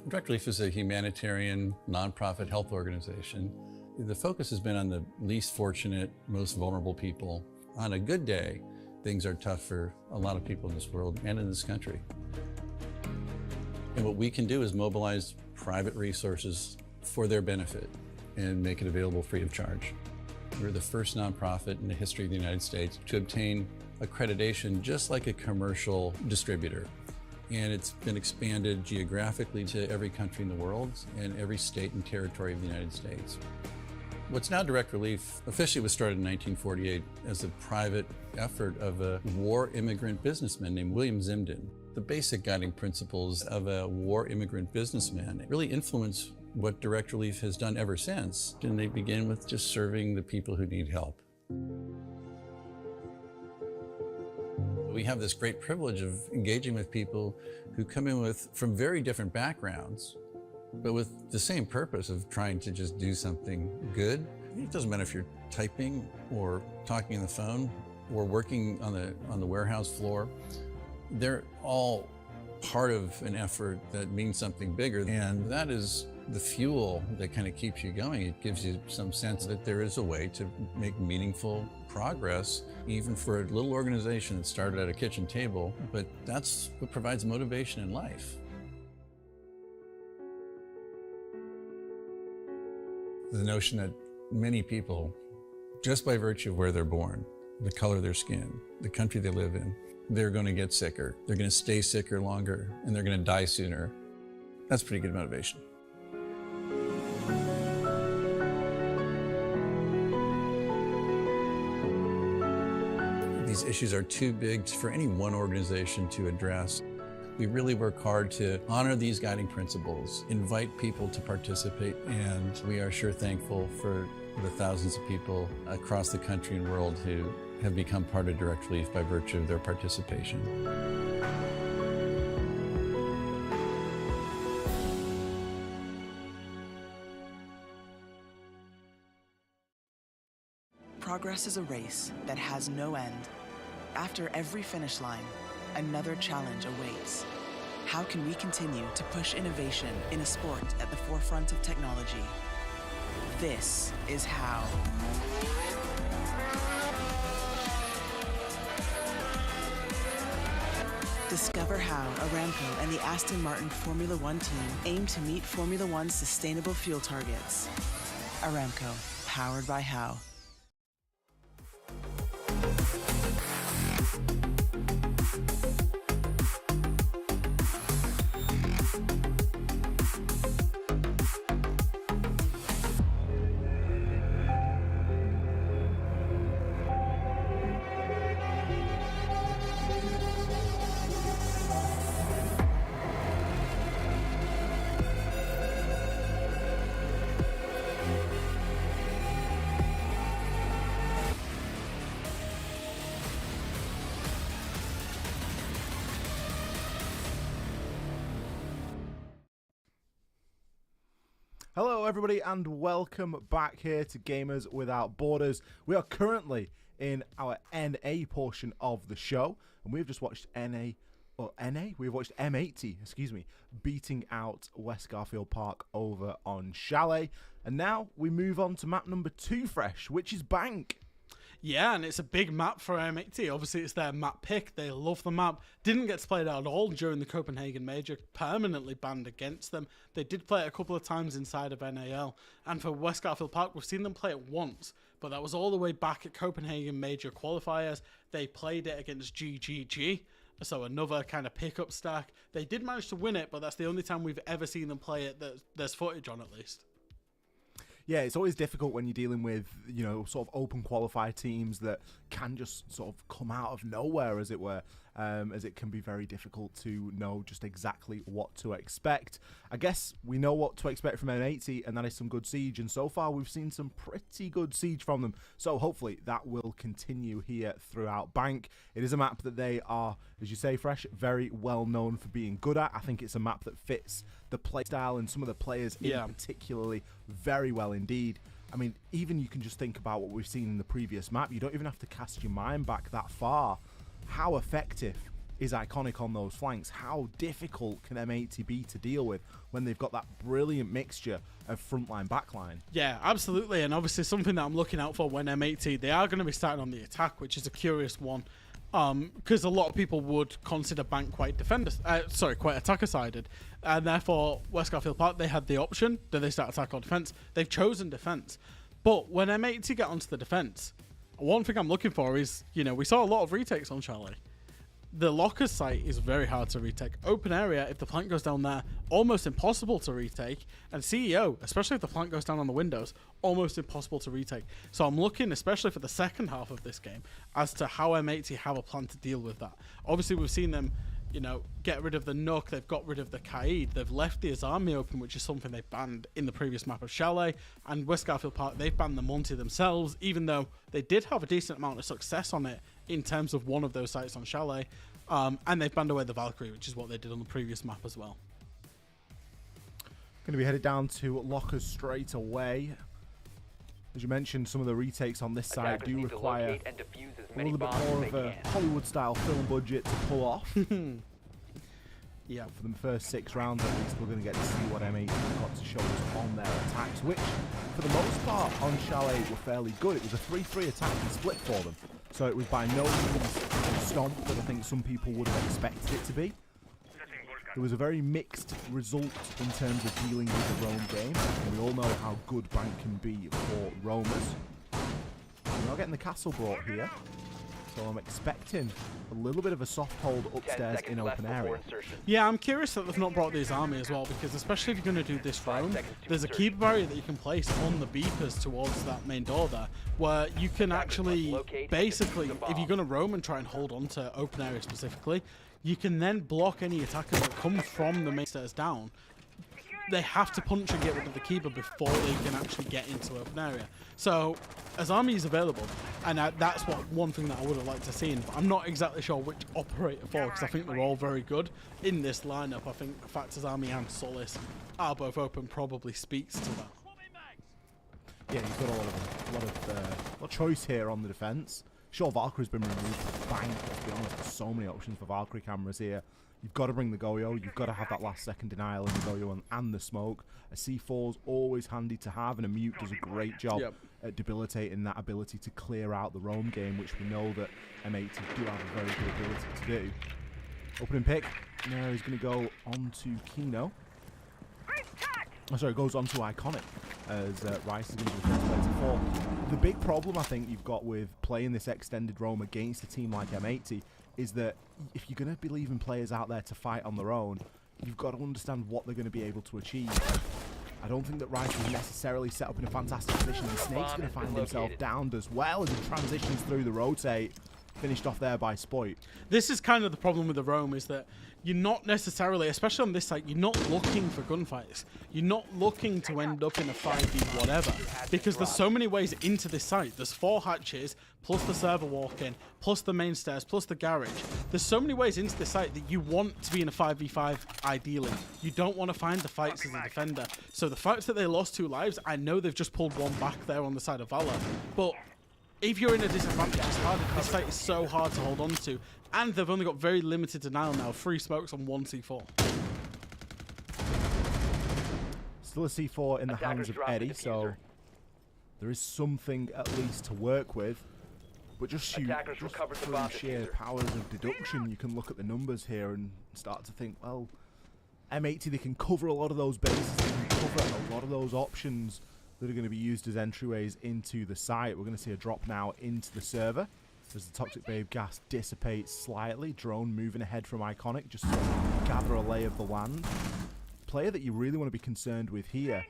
Direct Relief is a humanitarian, nonprofit health organization. The focus has been on the least fortunate, most vulnerable people. On a good day, things are tough for a lot of people in this world and in this country. And what we can do is mobilize private resources for their benefit and make it available free of charge. We're the first nonprofit in the history of the United States to obtain accreditation just like a commercial distributor. And it's been expanded geographically to every country in the world and every state and territory of the United States. What's now Direct Relief officially was started in 1948 as a private effort of a war immigrant businessman named William Zimden. The basic guiding principles of a war immigrant businessman really influence what Direct Relief has done ever since. And they begin with just serving the people who need help. We have this great privilege of engaging with people who come in from very different backgrounds, but with the same purpose of trying to just do something good. It doesn't matter if you're typing or talking on the phone or working on the warehouse floor. They're all part of an effort that means something bigger, and that is the fuel that kind of keeps you going. It gives you some sense that there is a way to make meaningful progress, even for a little organization that started at a kitchen table, but that's what provides motivation in life. The notion that many people, just by virtue of where they're born, the color of their skin, the country they live in, they're going to get sicker, they're going to stay sicker longer, and they're going to die sooner. That's pretty good motivation. These issues are too big for any one organization to address. We really work hard to honor these guiding principles, invite people to participate, and we are sure thankful for the thousands of people across the country and world who have become part of Direct Relief by virtue of their participation. Progress is a race that has no end. After every finish line, another challenge awaits. How can we continue to push innovation in a sport at the forefront of technology? This is how. Discover how Aramco and the Aston Martin Formula One team aim to meet Formula One's sustainable fuel targets. Aramco, powered by How. Hello everybody and welcome back here to Gamers Without Borders. We are currently in our NA portion of the show, and we've just watched we've watched M80, beating out West Garfield Park over on Chalet. And now we move on to map number 2, Fresh, which is Bank. Yeah, and it's a big map for M80. Obviously, it's their map pick. They love the map. Didn't get to play it out at all during the Copenhagen Major. Permanently banned against them. They did play it a couple of times inside of NAL. And for West Garfield Park, we've seen them play it once. But that was all the way back at Copenhagen Major qualifiers. They played it against GGG. So another kind of pickup stack. They did manage to win it, but that's the only time we've ever seen them play it that there's footage on, at least. Yeah, it's always difficult when you're dealing with, sort of open qualifier teams that can just sort of come out of nowhere, as it were, as it can be very difficult to know just exactly what to expect. I guess we know what to expect from M80, and that is some good siege, and so far we've seen some pretty good siege from them, so hopefully that will continue here throughout Bank. It is a map that they are, as you say, Fresh, very well known for being good at. I think it's a map that fits the play style and some of the players in particularly very well indeed. I mean, even you can just think about what we've seen in the previous map. You don't even have to cast your mind back that far. How effective is Iconic on those flanks? How difficult can M80 be to deal with when they've got that brilliant mixture of frontline, backline? Yeah, absolutely. And obviously something that I'm looking out for when M80, they are going to be starting on the attack, which is a curious one. Because a lot of people would consider Bank quite quite attacker-sided, and therefore West Garfield Park, they had the option: do they start attack or defense? They've chosen defense, but when M80 get onto the defense, one thing I'm looking for is, we saw a lot of retakes on Chalet. The lockers site is very hard to retake. Open area, if the plant goes down there, almost impossible to retake. And CEO, especially if the plant goes down on the windows, almost impossible to retake. So I'm looking, especially for the second half of this game, as to how M80 have a plan to deal with that. Obviously, we've seen them, get rid of the Nook. They've got rid of the Kaid. They've left the Azami open, which is something they banned in the previous map of Chalet. And West Garfield Park, they've banned the Monty themselves, even though they did have a decent amount of success on it in terms of one of those sites on Chalet. And they've banned away the Valkyrie, which is what they did on the previous map as well. Going to be headed down to lockers straight away. As you mentioned, some of the retakes on this side do require a little bit more of a Hollywood-style film budget to pull off. Yeah, for the first 6 rounds at least, we're going to get to see what M80 got to show us on their attacks, which, for the most part, on Chalet were fairly good. It was a 3-3 attacking split for them, so it was by no means a stomp that I think some people would have expected it to be. There was a very mixed result in terms of dealing with the roam game, and we all know how good Bank can be for roamers. We're not getting the castle brought here, so I'm expecting a little bit of a soft hold upstairs in open area. Yeah, I'm curious that they've not brought these army as well, because especially if you're going to do this roam, there's a keeper barrier that you can place on the beepers towards that main door there, where you can actually, basically, if you're going to roam and try and hold on to open area specifically, you can then block any attackers that come from the main stairs down. They have to punch and get rid of the keeper before they can actually get into open area. So, as army is available, and that's one thing that I would have liked to see. But I'm not exactly sure which operator for, because I think they're all very good in this lineup. I think Factors Army and Solace are both open, probably speaks to that. Yeah, you've got a lot of choice here on the defense. Sure, Valkyrie's been removed from Bank, let's be honest. There's so many options for Valkyrie cameras here. You've got to bring the Goyo, you've got to have that last second denial in the Goyo and the smoke. A C4's always handy to have, and a mute does a great job at debilitating that ability to clear out the roam game, which we know that M80 do have a very good ability to do. Opening pick, now he's going to go on to Kino. Oh, sorry, goes on to Iconic, as Rice is going to be the first player to fall. The big problem I think you've got with playing this extended roam against a team like M80 is that if you're going to be leaving players out there to fight on their own, you've got to understand what they're going to be able to achieve. I don't think that Rice is necessarily set up in a fantastic position, and Snake's going to find himself downed as well as he transitions through the rotate. Finished off there by Spoit. This is kind of the problem with the roam, is that you're not necessarily, especially on this site, you're not looking for gunfights. You're not looking to end up in a 5v whatever, because there's so many ways into this site. There's 4 hatches, plus the server walk-in, plus the main stairs, plus the garage. There's so many ways into this site that you want to be in a 5v5 ideally. You don't want to find the fights as a defender. So the fights that they lost 2 lives, I know they've just pulled one back there on the side of Valor, but if you're in a disadvantage, it's hard. This site is so hard to hold on to. And they've only got very limited denial now. 3 smokes on 1 C4. Still a C4 in the hands of Eddie, so there is something at least to work with. But just through sheer powers of deduction, you can look at the numbers here and start to think, well, M80, they can cover a lot of those bases, they can cover a lot of those options that are going to be used as entryways into the site. We're going to see a drop now into the server as the Toxic Babe gas dissipates slightly. Drone moving ahead from Iconic just to gather a lay of the land. Player that you really want to be concerned with here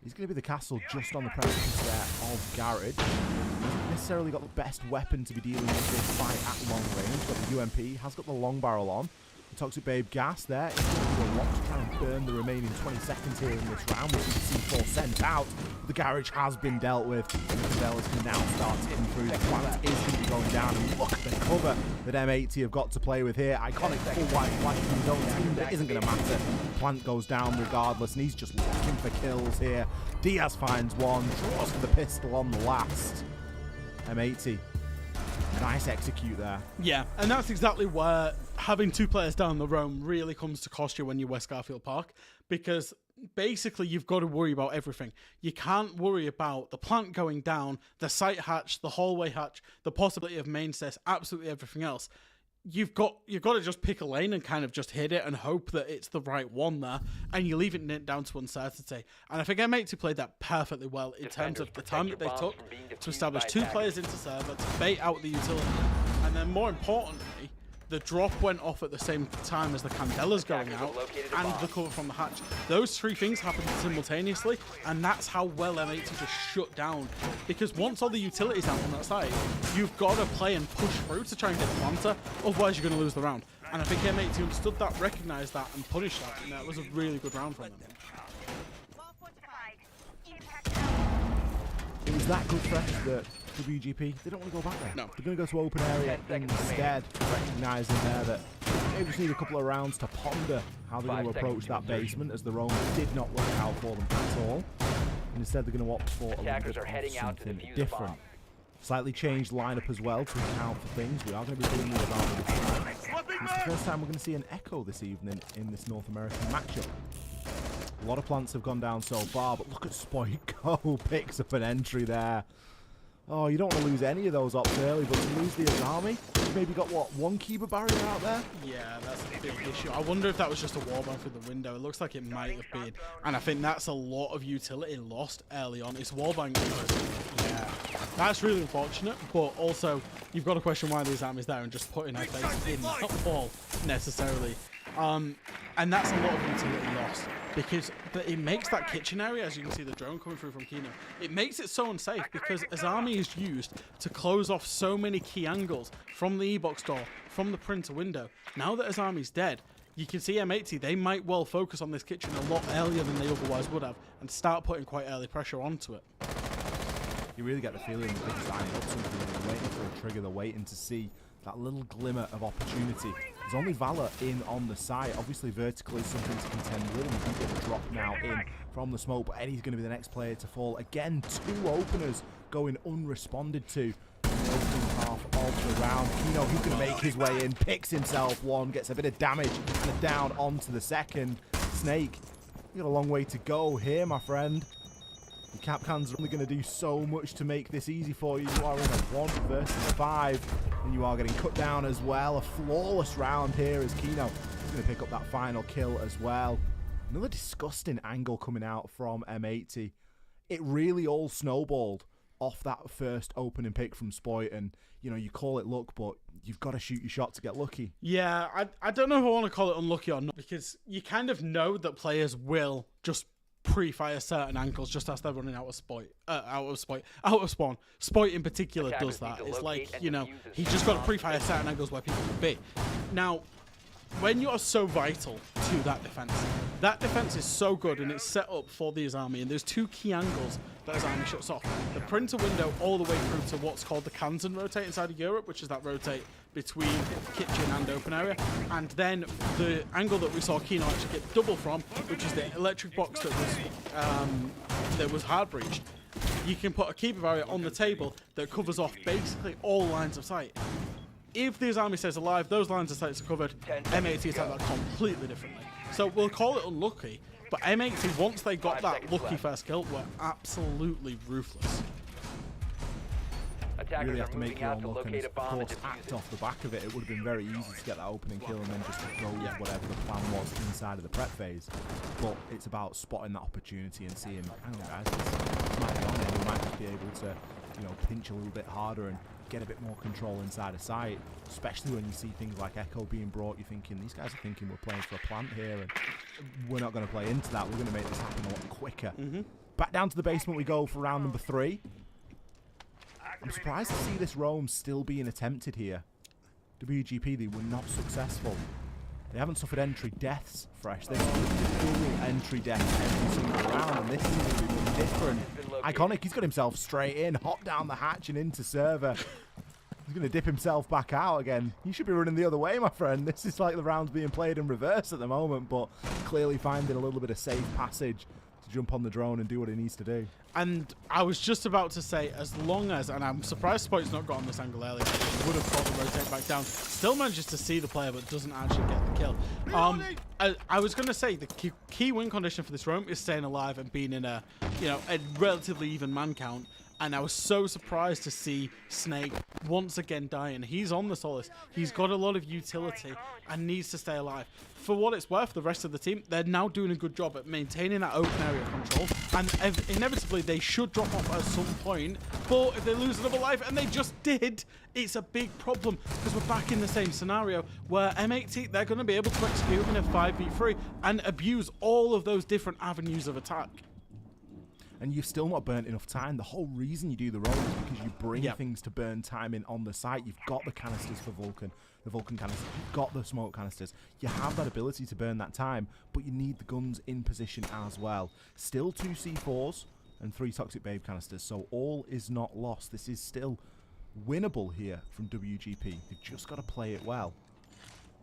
is going to be the castle just on the premises there of Garage. Hasn't necessarily got the best weapon to be dealing with this fight at long range. Got the UMP, has got the long barrel on. The Toxic Babe gas there is going to do a lot to try and burn the remaining 20 seconds here in this round. We see the C4 sent out. The Garage has been dealt with. And the Candelas can now start hitting through. The plant is going to be going down. And look at the cover that M80 have got to play with here. Iconic full white flash from his own team. That isn't going to matter. Plant goes down regardless. And he's just looking for kills here. Diaz finds one. Draws for the pistol on the last. M80. Nice execute there. Yeah, and that's exactly where having 2 players down the roam really comes to cost you when you're West Garfield Park, because basically you've got to worry about everything. You can't worry about the plant going down, the site hatch, the hallway hatch, the possibility of main cess, absolutely everything else. You've got to just pick a lane and kind of just hit it and hope that it's the right one there, and you leave it down to uncertainty. And I think M80 played that perfectly well in terms of the time that they took to establish 2 players into server, to bait out the utility, and then more importantly, the drop went off at the same time as the Candelas going out and the cover from the hatch. Those 3 things happened simultaneously, and that's how well M80 just shut down. Because once all the utilities out on that side, you've got to play and push through to try and get the planter, otherwise you're going to lose the round. And I think M80 understood that, recognised that, and punished that, and that was a really good round from them. It was that good fresh that WGP, they don't want to go back there. No. They're going to go to open area instead, recognising there that they just need a couple of rounds to ponder how they're going to approach that basement, as the Romans did not work out for them at all. And instead they're going to opt for a little bit of something different. Slightly changed lineup as well to account for things. We are going to be doing the advantage this time. It's the first time we're going to see an echo this evening in this North American matchup. A lot of plants have gone down so far, but look at Spoit go, picks up an entry there. Oh, you don't want to lose any of those ops early, but to lose the Azami, maybe got, what, 1 Kiba barrier out there? Yeah, that's a big issue. I wonder if that was just a wallbang through the window. It looks like it might have been. And I think that's a lot of utility lost early on. It's wallbang. Yeah, that's really unfortunate, but also you've got to question why the Azami's there and just putting her face in that wall necessarily. And that's a lot of utility lost, because it makes that kitchen area, as you can see the drone coming through from Kino, it makes it so unsafe, because Azami is used to close off so many key angles from the E-box door, from the printer window. Now that Azami's dead, you can see M80, they might well focus on this kitchen a lot earlier than they otherwise would have, and start putting quite early pressure onto it. You really get the feeling that they're just eyeing up something, they're waiting for a trigger, they're waiting to see that little glimmer of opportunity. There's only Valor in on the site. Obviously, vertical is something to contend with, and we do get a drop now in from the smoke, but Eddie's going to be the next player to fall. Again, 2 openers going unresponded to in the opening half of the round. Kino, he's going to make his way in, picks himself one, gets a bit of damage, and a down onto the second. Snake, you got a long way to go here, my friend. The Capcans are only going to do so much to make this easy for you. You are in a 1 versus 5, and you are getting cut down as well. A flawless round here as Kino is going to pick up that final kill as well. Another disgusting angle coming out from M80. It really all snowballed off that first opening pick from Spoit, and you know, you call it luck, but you've got to shoot your shot to get lucky. Yeah, I don't know if I want to call it unlucky or not, because you kind of know that players will just pre-fire certain angles just as they're running out of spawn. Spoit in particular does that. It's like, you know, he's just got to pre-fire certain angles where people can be. Now, when you're so vital to that defense is so good, and it's set up for the Azami, and there's 2 key angles that Azami shuts off. The printer window all the way through to what's called the Kanzen rotate inside of Europe, which is that rotate between kitchen and open area, and then the angle that we saw Kino actually get double from, which is the electric box that was hard breached. you can put a keeper barrier on the table that covers off basically all lines of sight. If these army stays alive, those lines of sight are covered. M80 attack that completely differently. So we'll call it unlucky, but M80, once they got that lucky first kill, were absolutely ruthless. You really have to make your own look, and of course, act off the back of it. It would have been very easy to get that opening kill and then just go with whatever the plan was inside of the prep phase. But it's about spotting that opportunity and seeing, hang on guys, this might be on it. We might just be able to, you know, pinch a little bit harder and get a bit more control inside of sight. Especially when you see things like Echo being brought, you're thinking, these guys are thinking we're playing for a plant here, and we're not going to play into that. We're going to make this happen a lot quicker. Back down to the basement we go for round number 3. I'm surprised to see this roam still being attempted here. WGP, they were not successful. They haven't suffered entry deaths fresh. They've dual entry deaths every single round, and this is going to be different. Iconic, he's got himself straight in, hop down the hatch and into server. He's going to dip himself back out again. You should be running the other way, my friend. This is like the round's being played in reverse at the moment, but clearly finding a little bit of safe passage to jump on the drone and do what it needs to do. And I was just about to say, as long as, and I'm surprised Spoit's not got on this angle earlier, he would have thought to rotate back down. Still manages to see the player, but doesn't actually get the kill. I was going to say, the key win condition for this roam is staying alive and being in a, you know, a relatively even man count. And I was so surprised to see Snake once again dying. He's on the Solace. He's got a lot of utility and needs to stay alive. For what it's worth, the rest of the team, they're now doing a good job at maintaining that open area control. And inevitably, they should drop off at some point. But if they lose another life, and they just did, it's a big problem. Because we're back in the same scenario where M80, they're going to be able to execute in a 5v3 and abuse all of those different avenues of attack. And you've still not burnt enough time. The whole reason you do the roll is because you bring things to burn time in on the site. You've got the canisters for Vulcan, the Vulcan canisters. You've got the smoke canisters. You have that ability to burn that time, but you need the guns in position as well. Still 2 C4s and 3 Toxic Babe canisters, so all is not lost. This is still winnable here from WGP. They've just got to play it well.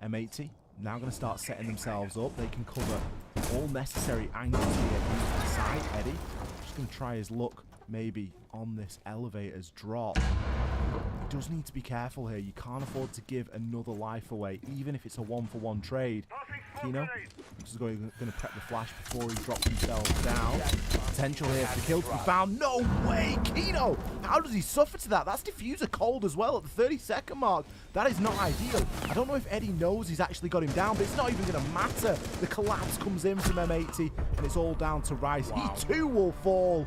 M80 now going to start setting themselves up. They can cover all necessary angles here inside. Eddie just going to try his luck maybe on this elevator's drop. He does need to be careful here. You can't afford to give another life away, even if it's a 1-for-1 trade. Kino is going to prep the flash before he drops himself down. Potential here for the kill to be found. No way, Kino! How does he suffer to that? That's diffuser cold as well at the 30-second mark. That is not ideal. I don't know if Eddie knows he's actually got him down, but it's not even going to matter. The collapse comes in from M80, and it's all down to Rice. Wow. He too will fall.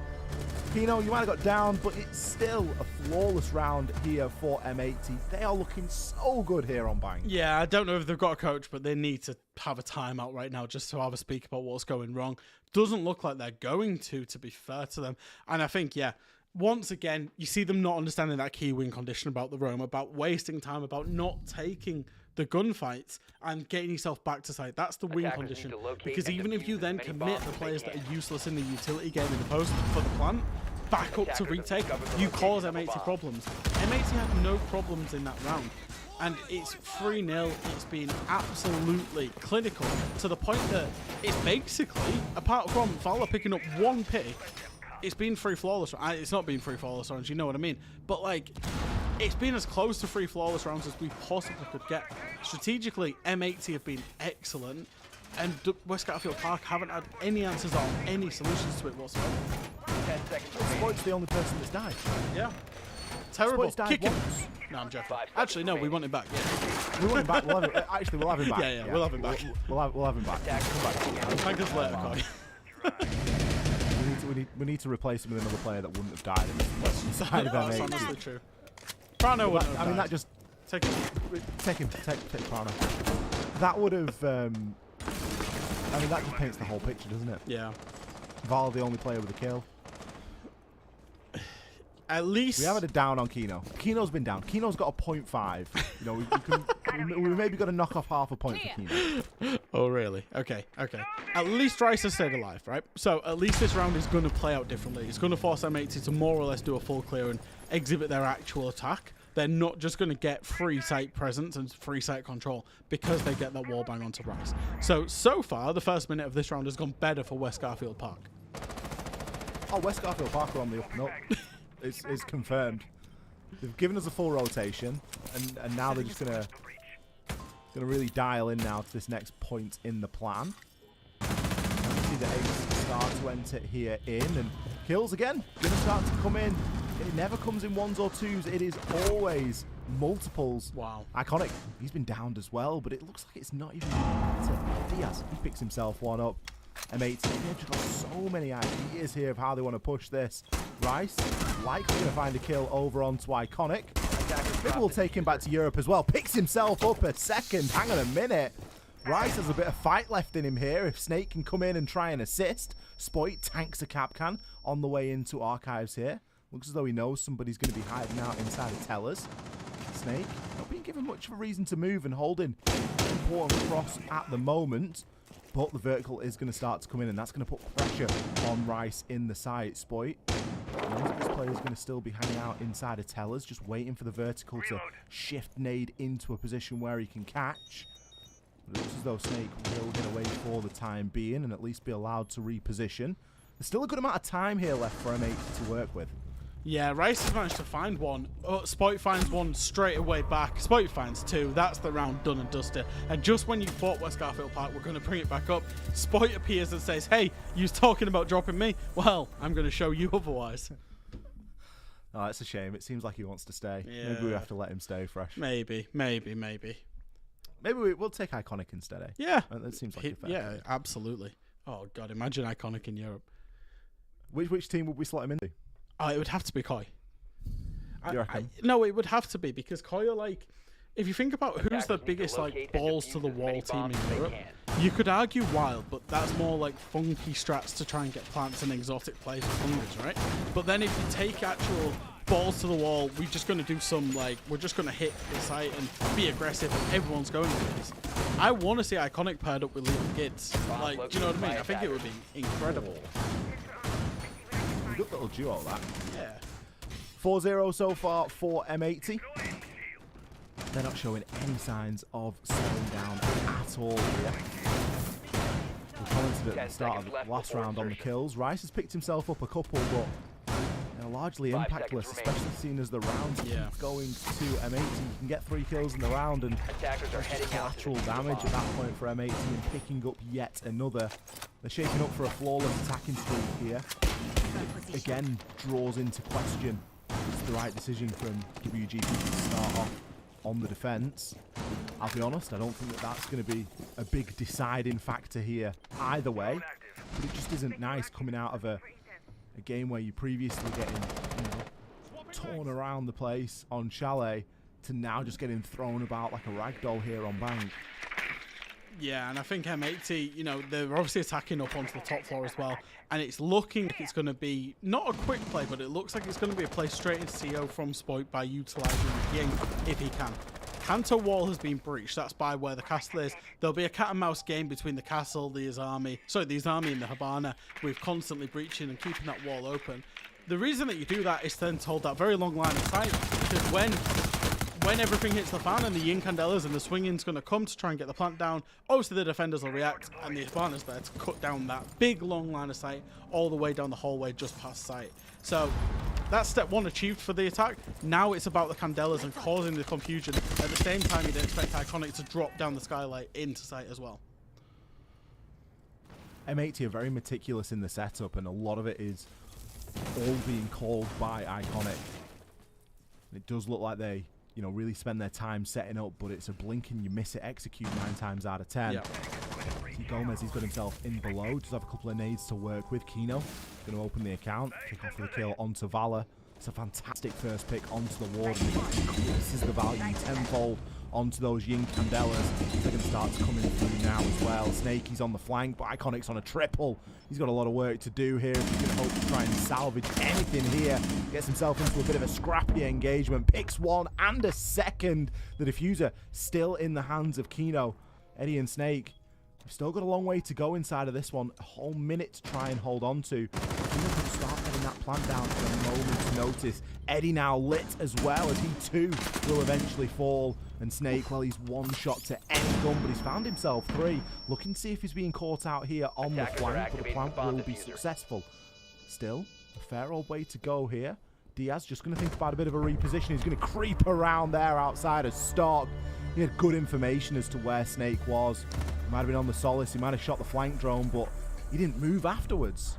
Kino, you might have got down, but it's still a flawless round here for M80. They are looking so good here on Bang. Yeah, I don't know if they've got a coach, but they need to have a timeout right now just to have a speak about what's going wrong. Doesn't look like they're going to be fair to them. And I think, yeah, once again, you see them not understanding that key win condition about the roam, about wasting time, about not taking the gunfights and getting yourself back to site. That's the win condition. Because even if you then commit the players that are useless in the utility game in the post for the plant, back up to retake, you cause M80 problems. M80 had no problems in that round. And it's 3-0. It's been absolutely clinical to the point that it's basically, apart from Fowler picking up 1 pick, it's been 3 flawless. It's not been 3 flawless rounds, you know what I mean? But like, it's been as close to 3 flawless rounds as we possibly could get. Strategically, M80 have been excellent, and West Garfield Park haven't had any answers or any solutions to it whatsoever. 10 seconds Spoit's the only person that's died. Yeah. Terrible. Kick him. No, I'm joking. Actually, no, we want him back. Yeah. We want him back. We'll have him, actually, we'll have him back. Yeah, we'll have him back. We'll have him back. Come back. Thank us later, Cody. We need to replace him with another player that wouldn't have died inside of M80. That's honestly true. Prano wouldn't have died. I mean, that just... Take Prano. That would have... I mean, that just paints the whole picture, doesn't it? Yeah. Val, the only player with a kill. At least... We haven't a down on Kino. Kino's been down. Kino's got a 0.5. You know, we maybe got to knock off half a point for Kino. Oh, really? Okay. At least Rice has stayed alive, right? So at least this round is going to play out differently. It's going to force M80 to more or less do a full clear and exhibit their actual attack. They're not just going to get free site presence and free site control because they get that wallbang onto Rice. So far, the first minute of this round has gone better for West Garfield Park. Oh, West Garfield Park are on the up and up. It's confirmed. They've given us a full rotation, and now they're just gonna really dial in now to this next point in the plan. See the Ace start to enter here in, and kills again gonna start to come in. It never comes in ones or twos. It is always multiples. Wow. Iconic. He's been downed as well, but it looks like it's not even matter. Diaz, he picks himself one up. M18, they've just got so many ideas here of how they want to push this. Rice, likely going to find a kill over onto Iconic. Maybe we'll take him back to Europe as well. Picks himself up a second. Hang on a minute. Rice has a bit of fight left in him here. If Snake can come in and try and assist. Spoit tanks a Capcan on the way into Archives here. Looks as though he knows somebody's going to be hiding out inside of Tellers. Snake not being given much of a reason to move and holding important cross at the moment. But the vertical is going to start to come in, and that's going to put pressure on Rice in the site. Spoit. This player is going to still be hanging out inside of Tellers, just waiting for the vertical to shift nade into a position where he can catch. But it looks as though Snake will get away for the time being and at least be allowed to reposition. There's still a good amount of time here left for M8 to work with. Yeah, Rice has managed to find one. Spoit finds one straight away back. Spoit finds two. That's the round done and dusted. And just when you thought West Garfield Park were going to bring it back up, Spoit appears and says, hey, you was talking about dropping me? Well, I'm going to show you otherwise. Oh, it's a shame. It seems like he wants to stay. Yeah. Maybe we have to let him stay fresh. Maybe. Maybe we'll take Iconic instead, eh? Yeah. That seems like a fair yeah, trade. absolutely. Oh, God, imagine Iconic in Europe. Which team would we slot him into? Oh, it would have to be Koi. You reckon? No, it would have to be, because Koi are like, if you think about who's the biggest like balls to the wall team in Europe, you could argue Wild, but that's more like funky strats to try and get plants and exotic plays with hungers, right? But then if you take actual balls to the wall, we're just going to do some like, we're just going to hit the site and be aggressive, and everyone's going with this. I want to see Iconic paired up with Leon Gids. Like, do you know what I mean? I think it would be incredible. Good little duo, that. Yeah. 4-0 so far for M80. They're not showing any signs of slowing down at all here. We commented at the start of the last round on the kills. Rice has picked himself up a couple, but they're largely impactless, especially seeing as the rounds keep going to M80. You can get 3 kills in the round, and just collateral damage at that point for M80 and picking up yet another. They're shaping up for a flawless attacking streak here. It again draws into question, it's the right decision from WGP to start off on the defense. I'll be honest, I don't think that that's going to be a big deciding factor here either way, but it just isn't nice coming out of a game where you previously getting torn around the place on Chalet to now just getting thrown about like a ragdoll here on Bank. Yeah, and I think M80, they're obviously attacking up onto the top floor as well, and it's looking like it's going to be not a quick play, but it looks like it's going to be a play straight into CO from Spoit by utilising Ying if he can. Canto wall has been breached. That's by where the castle is. There'll be a cat and mouse game between the castle, the Izami and the Habana, with constantly breaching and keeping that wall open. The reason that you do that is then to hold that very long line of sight, because when everything hits the fan and the Yin Candelas and the swinging's going to come to try and get the plant down, obviously the defenders will react, and the Habana's there to cut down that big long line of sight all the way down the hallway just past sight. So that's step 1 achieved for the attack. Now it's about the Candelas and causing the confusion. At the same time, you'd expect Iconic to drop down the skylight into sight as well. M80 are very meticulous in the setup, and a lot of it is all being called by Iconic. It does look like they really spend their time setting up, but it's a blink and you miss it, execute 9 times out of 10. Yeah. Gomez, he's got himself in below, does have a couple of nades to work with. Kino going to open the account, kick off for the kill onto Valor. It's a fantastic first pick onto the ward, and it increases the value tenfold onto those Yin Candelas. They're going to start coming through now as well. Snakey's on the flank, but Iconic's on a triple. He's got a lot of work to do here if he's going to hope to try and salvage anything here. Gets himself into a bit of a scrappy engagement, picks 1 and a second. The diffuser still in the hands of Kino. Eddie and Snake, we've still got a long way to go inside of this one. A whole minute to try and hold on to. Kino can start getting that plant down at a moment's notice. Eddie now lit as well, as he too will eventually fall. And Snake, well, he's one shot to any gun, but he's found himself 3. Looking to see if he's being caught out here on the flank, but the plant will be successful. Still, a fair old way to go here. Diaz just going to think about a bit of a reposition. He's going to creep around there outside of stock. He had good information as to where Snake was. He might have been on the Solace. He might have shot the flank drone, but he didn't move afterwards.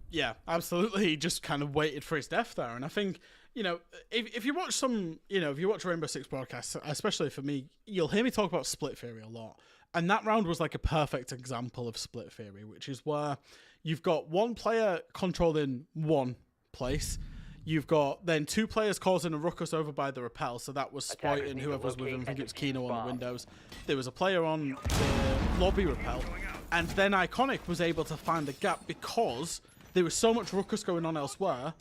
Yeah, absolutely. He just kind of waited for his death there. And I think, you know, if you watch some, you know, if you watch Rainbow Six broadcasts, especially for me, you'll hear me talk about split theory a lot. And that round was like a perfect example of split theory, which is where you've got one player controlling one place. You've got then two players causing a ruckus over by the rappel. So that was Spoit and whoever was with him. I think it was Kino on the windows. There was a player on the lobby rappel. And then Iconic was able to find the gap because there was so much ruckus going on elsewhere.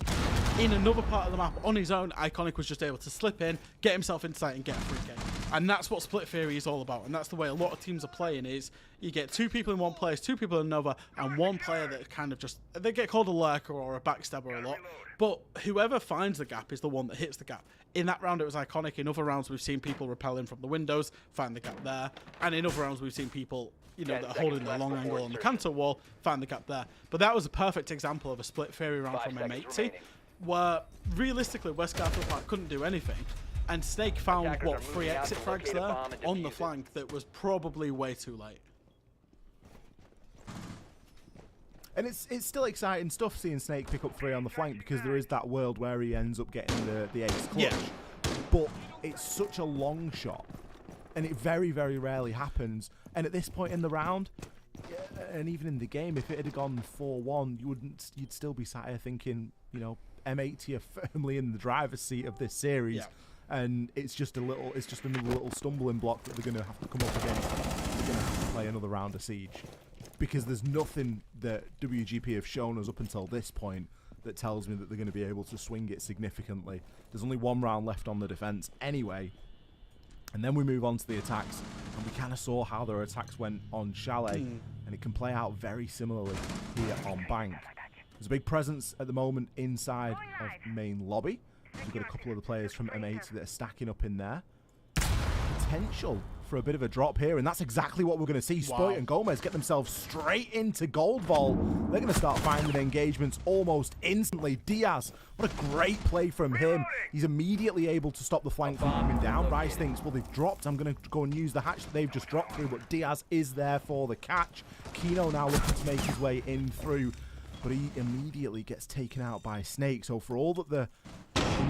In another part of the map on his own, Iconic was just able to slip in, get himself in sight and get a free game. And that's what split theory is all about. And that's the way a lot of teams are playing is you get two people in one place, two people in another, and one player that kind of just, they get called a lurker or a backstabber a lot. But whoever finds the gap is the one that hits the gap. In that round, it was Iconic. In other rounds, we've seen people rappelling from the windows, find the gap there. And in other rounds, we've seen people, you know, that are holding the long angle on the canto wall, find the gap there. But that was a perfect example of a split theory round from M80, where realistically, West Garfield Park couldn't do anything. And Snake found, what, 3 exit frags there on the flank that was probably way too late. And it's still exciting stuff seeing Snake pick up 3 on the flank because there is that world where he ends up getting the ace clutch. Yeah. But it's such a long shot, and it very, very rarely happens. And at this point in the round, and even in the game, if it had gone 4-1, you'd still be sat here thinking, you know, M80 are firmly in the driver's seat of this series. Yeah. And it's just another little stumbling block that they're going to have to come up against. They're going to have to play another round of Siege. Because there's nothing that WGP have shown us up until this point that tells me that they're going to be able to swing it significantly. There's only 1 round left on the defense anyway. And then we move on to the attacks. And we kind of saw how their attacks went on Chalet. And it can play out very similarly here on Bank. There's a big presence at the moment inside of main lobby. We've got a couple of the players from M80 that are stacking up in there. Potential for a bit of a drop here, and that's exactly what we're going to see. Wow. Spoit and Gomez get themselves straight into Gold Vault. They're going to start finding engagements almost instantly. Diaz, what a great play from him. He's immediately able to stop the flank from coming down. Rice thinks, well, they've dropped. I'm going to go and use the hatch that they've just dropped through, but Diaz is there for the catch. Kino now looking to make his way in through, but he immediately gets taken out by Snake. So for all that the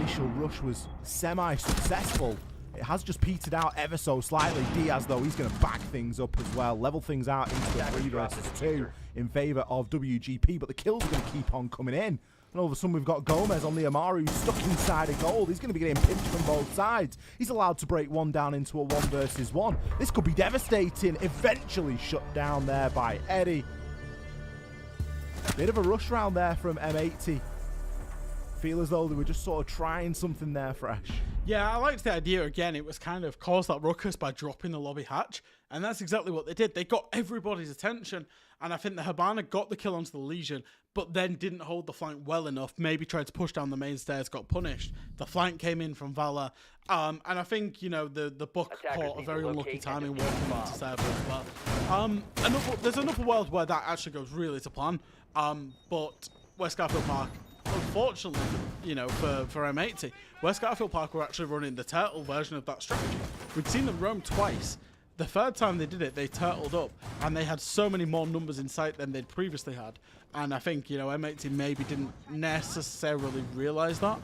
initial rush was semi-successful, it has just petered out ever so slightly. Diaz, though, he's going to back things up as well. Level things out into the 3 versus 2 in favor of WGP, but the kills are going to keep on coming in. And all of a sudden, we've got Gomez on the Amaru stuck inside a gold. He's going to be getting pinched from both sides. He's allowed to break one down into a 1 versus 1. This could be devastating. Eventually shut down there by Eddie. Bit of a rush round there from M80. Feel as though they were just sort of trying something there fresh. Yeah, I liked the idea again. It was kind of caused that ruckus by dropping the lobby hatch. And that's exactly what they did. They got everybody's attention. And I think the Habana got the kill onto the Legion, but then didn't hold the flank well enough. Maybe tried to push down the main stairs, got punished. The flank came in from Valor. And I think, you know, the Buck caught a very unlucky timing walking into server as well. There's another world where that actually goes really to plan. But West Garfield Park, unfortunately, you know, for M80, West Garfield Park were actually running the turtle version of that strategy. We'd seen them roam twice. The third time they did it, they turtled up, and they had so many more numbers in sight than they'd previously had. And I think, you know, M80 maybe didn't necessarily realise that.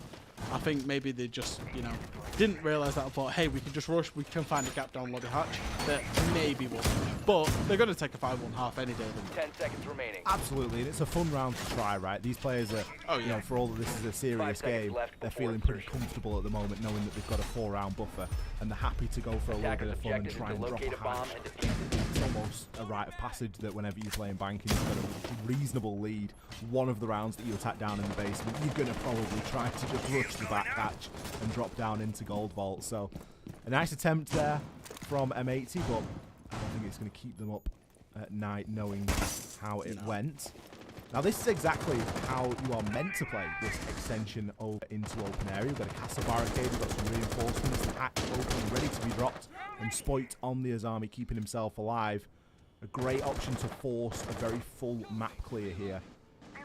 I think maybe they just, you know, didn't realise that and thought, hey, we can just rush, we can find a gap down lobby hatch. That maybe wasn't. But they're going to take a 5-1 half any day. 10 seconds remaining. Absolutely, and it's a fun round to try, right? These players are, you know, for all that this is a serious game, they're feeling pretty comfortable at the moment, knowing that they've got a 4-round buffer, and they're happy to go for a little bit of fun and try and drop a hatch. It's almost a rite of passage that whenever you're playing banking, you've got a reasonable lead. One of the rounds that you attack down in the basement, you're going to probably try to just rush the back hatch and drop down into Gold Vault. So a nice attempt there from M80, but I don't think it's going to keep them up at night knowing how it went. Now this is exactly how you are meant to play this extension over into open area. We've got a castle barricade, we've got some reinforcements, the hatch open, ready to be dropped, and Spoit on the Azami keeping himself alive. A great option to force a very full map clear here.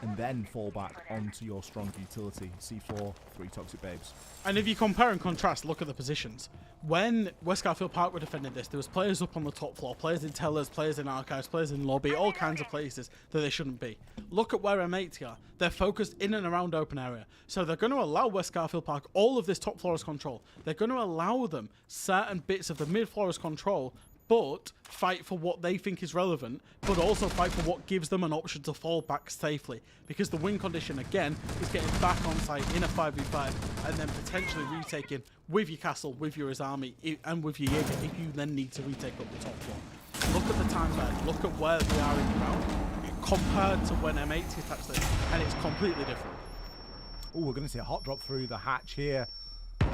and then fall back onto your strong utility. C4, 3 Toxic Babes. And if you compare and contrast, look at the positions. When West Garfield Park were defending this, there was players up on the top floor, players in tellers, players in archives, players in lobby, all kinds of places that they shouldn't be. Look at where M80 are. They're focused in and around open area. So they're going to allow West Garfield Park all of this top floor as control. They're going to allow them certain bits of the mid floor as control, but fight for what they think is relevant, but also fight for what gives them an option to fall back safely. Because the win condition, again, is getting back on site in a 5v5 and then potentially retaking with your castle, with your army, and with your Jaeger if you then need to retake up the top floor. Look at the time bed, look at where they are in the round compared to when M80 attacks this, and it's completely different. Oh, we're going to see a hot drop through the hatch here.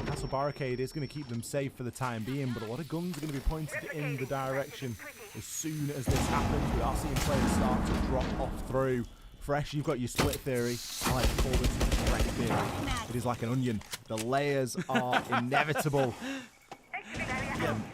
Castle Barricade is going to keep them safe for the time being, but a lot of guns are going to be pointed in the direction as soon as this happens. We are seeing players start to drop off through. Fresh, you've got your split theory. I like to call this the correct theory. It is like an onion. The layers are inevitable.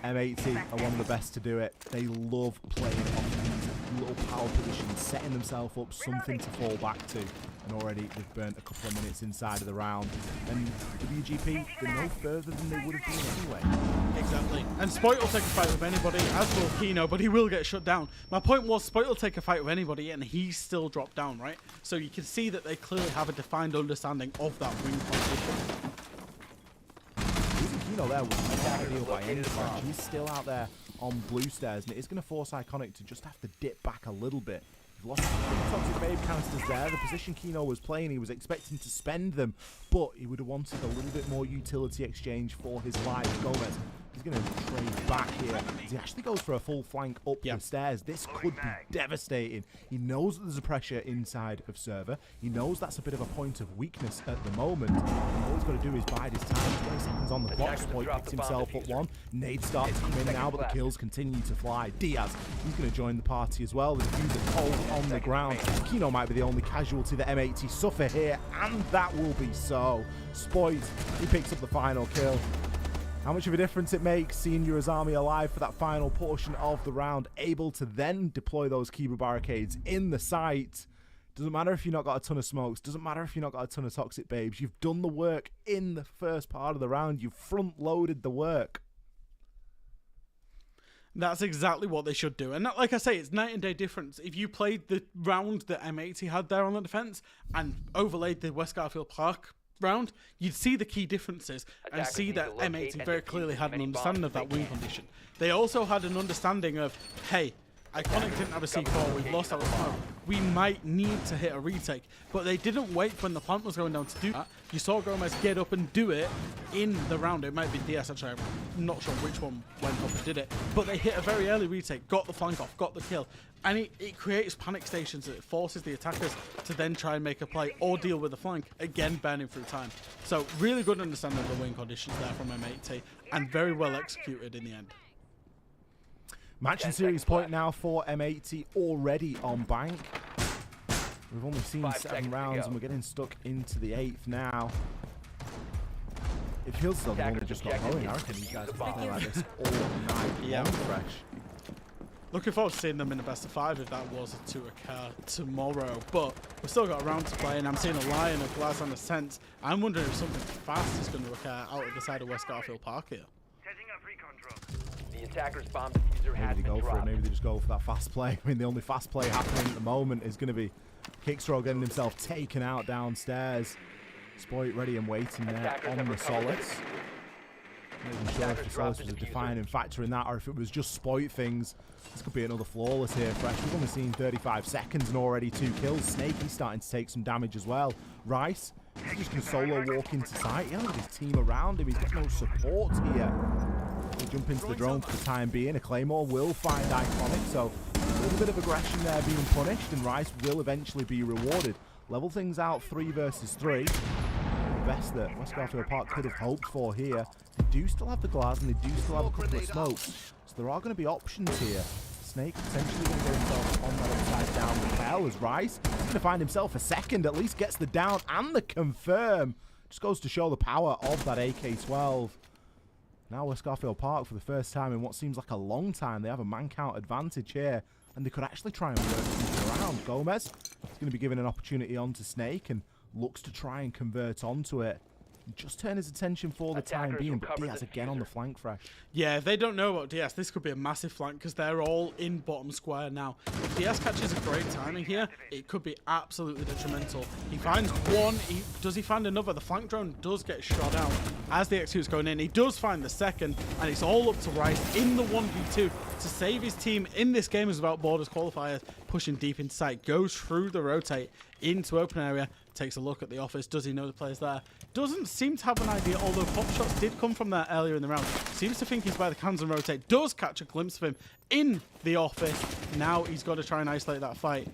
M80 are one of the best to do it. They love playing off these little power positions, setting themselves up something to fall back to. And already they've burnt a couple of minutes inside of the round. And WGP, they're no further than they would have been anyway. Exactly. And Spoit will take a fight with anybody, as will Kino, but he will get shut down. My point was, Spoit will take a fight with anybody, and he's still dropped down, right? So you can see that they clearly have a defined understanding of that win competition. Losing Kino there was not ideal by any stretch. He's still out there on blue stairs, and it is going to force Iconic to just have to dip back a little bit. He's lost the Toxic Babe canisters there. The position Kino was playing, he was expecting to spend them, but he would have wanted a little bit more utility exchange for his life. Gomez, he's going to trade back here as he actually goes for a full flank up the stairs. This could be devastating. He knows that there's a pressure inside of server. He knows that's a bit of a point of weakness at the moment. All he's got to do is bide his time. 20 seconds on the clock. Spoit picks himself up one. Nades start to come in now, but the kills continue to fly. Diaz, he's going to join the party as well. There's a few that cold on the ground. Kino might be the only casualty that M80 suffer here, and that will be so. Spoit, he picks up the final kill. How much of a difference it makes seeing your army alive for that final portion of the round, able to then deploy those Kiba barricades in the site. Doesn't matter if you've not got a ton of smokes, doesn't matter if you've not got a ton of Toxic Babes. You've done the work in the first part of the round. You've front-loaded the work. That's exactly what they should do. And that, like I say, it's night and day difference. If you played the round that M80 had there on the defense and overlaid the West Garfield Park round, you'd see the key differences and see that M80 very clearly had an understanding of that win condition. They also had an understanding of, hey, Iconic didn't have a C4, we've lost our smoke. We might need to hit a retake. But they didn't wait when the plant was going down to do that. You saw Gomez get up and do it in the round. It might be DS, actually, I'm not sure which one went up and did it. But they hit a very early retake, got the flank off, got the kill. And it creates panic stations. It forces the attackers to then try and make a play or deal with the flank, again burning through time. So really good understanding of the win conditions there from M80 and very well executed in the end. Match and series point now for M80 already on bank. We've only seen 7 rounds and we're getting stuck into the 8th now. It feels as though they've only just got going. I reckon these guys can play like this all night long fresh. Looking forward to seeing them in the best of 5 if that was to occur tomorrow. But we've still got a round to play, and I'm seeing a Lion, a Glass, and a Sense. I'm wondering if something fast is going to occur out of the side of West Garfield Park here. The attacker's bomb diffuser has Maybe they been go for it. dropped. Maybe they just go for that fast play. I mean, the only fast play happening at the moment is going to be Kickstraw getting himself taken out downstairs. Spoit ready and waiting there on the Solace. Not even sure if the Solace was a defining factor in that or if it was just Spoit things. This could be another flawless here, Fresh. We've only seen 35 seconds and already 2 kills. Snaky's starting to take some damage as well. Rice, he's just going to solo walk into sight. He hasn't got his team around him. He's got no support here. He'll jump into the drone for the time being. A Claymore will find Iconic, so a little bit of aggression there being punished, and Rice will eventually be rewarded. Level things out 3 versus 3. The best that West Garfield Park could have hoped for here. They do still have the glass and they do still have a couple of smokes, so there are going to be options here. Snake potentially going to get himself on that upside down repel as Rice. He's going to find himself a second, at least gets the down and the confirm. Just goes to show the power of that AK-12. Now West Garfield Park, for the first time in what seems like a long time, they have a man count advantage here, and they could actually try and work things around. Gomez He's going to be given an opportunity onto Snake and looks to try and convert onto it. Just turn his attention for the time being, but Diaz again on the flank fresh. Yeah, if they don't know about DS, this could be a massive flank because they're all in bottom square now. If DS catches a great timing here, it could be absolutely detrimental. He finds one. Does he find another? The flank drone does get shot out as the X2 is going in. He does find the second, and it's all up to Rice in the 1v2 to save his team in this Gamers Without Borders qualifier, pushing deep into sight, goes through the rotate into open area, takes a look at the office. Does he know the players there? Doesn't seem to have an idea, although pop shots did come from there earlier in the round. Seems to think he's by the cans and rotate. Does catch a glimpse of him in the office. Now he's got to try and isolate that fight.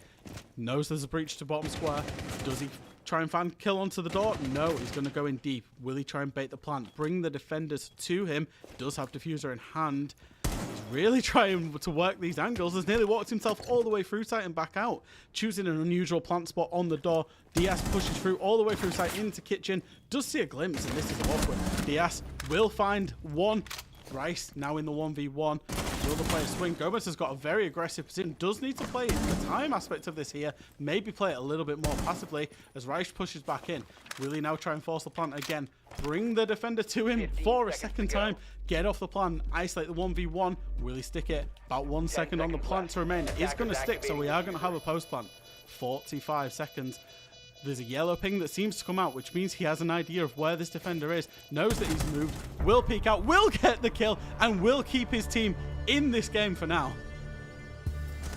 Knows there's a breach to bottom square. Does he try and find kill onto the door? No, he's going to go in deep. Will he try and bait the plant? Bring the defenders to him. Does have diffuser in hand. He's really trying to work these angles. Has nearly walked himself all the way through site and back out. Choosing an unusual plant spot on the door. Diaz pushes through all the way through site into kitchen. Does see a glimpse, and this is awkward. Diaz will find one. Rice now in the 1v1. Will the player swing? Gomez has got a very aggressive position. Does need to play the time aspect of this here. Maybe play it a little bit more passively as Rice pushes back in. Will he now try and force the plant again? Bring the defender to him for a second time. Get off the plant. Isolate the 1v1. Will he stick it? About 1 second on the plant to remain. It's going to stick, so we are going to have a post plant. 45 seconds. There's a yellow ping that seems to come out, which means he has an idea of where this defender is, knows that he's moved, will peek out, will get the kill, and will keep his team in this game for now.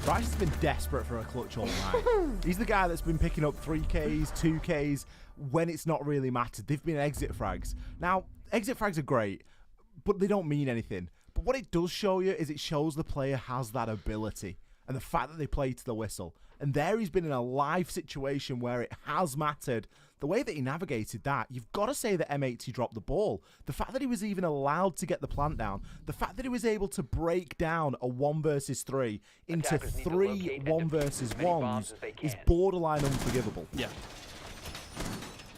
Rice has been desperate for a clutch all night. He's the guy that's been picking up 3Ks, 2Ks, when it's not really mattered. They've been exit frags. Now, exit frags are great, but they don't mean anything. But what it does show you is it shows the player has that ability, and the fact that they play to the whistle. And there he's been in a live situation where it has mattered. The way that he navigated that, you've got to say that M80 dropped the ball. The fact that he was even allowed to get the plant down, the fact that he was able to break down a 1 versus 3 into 3 1 versus 1s is borderline unforgivable. Yeah.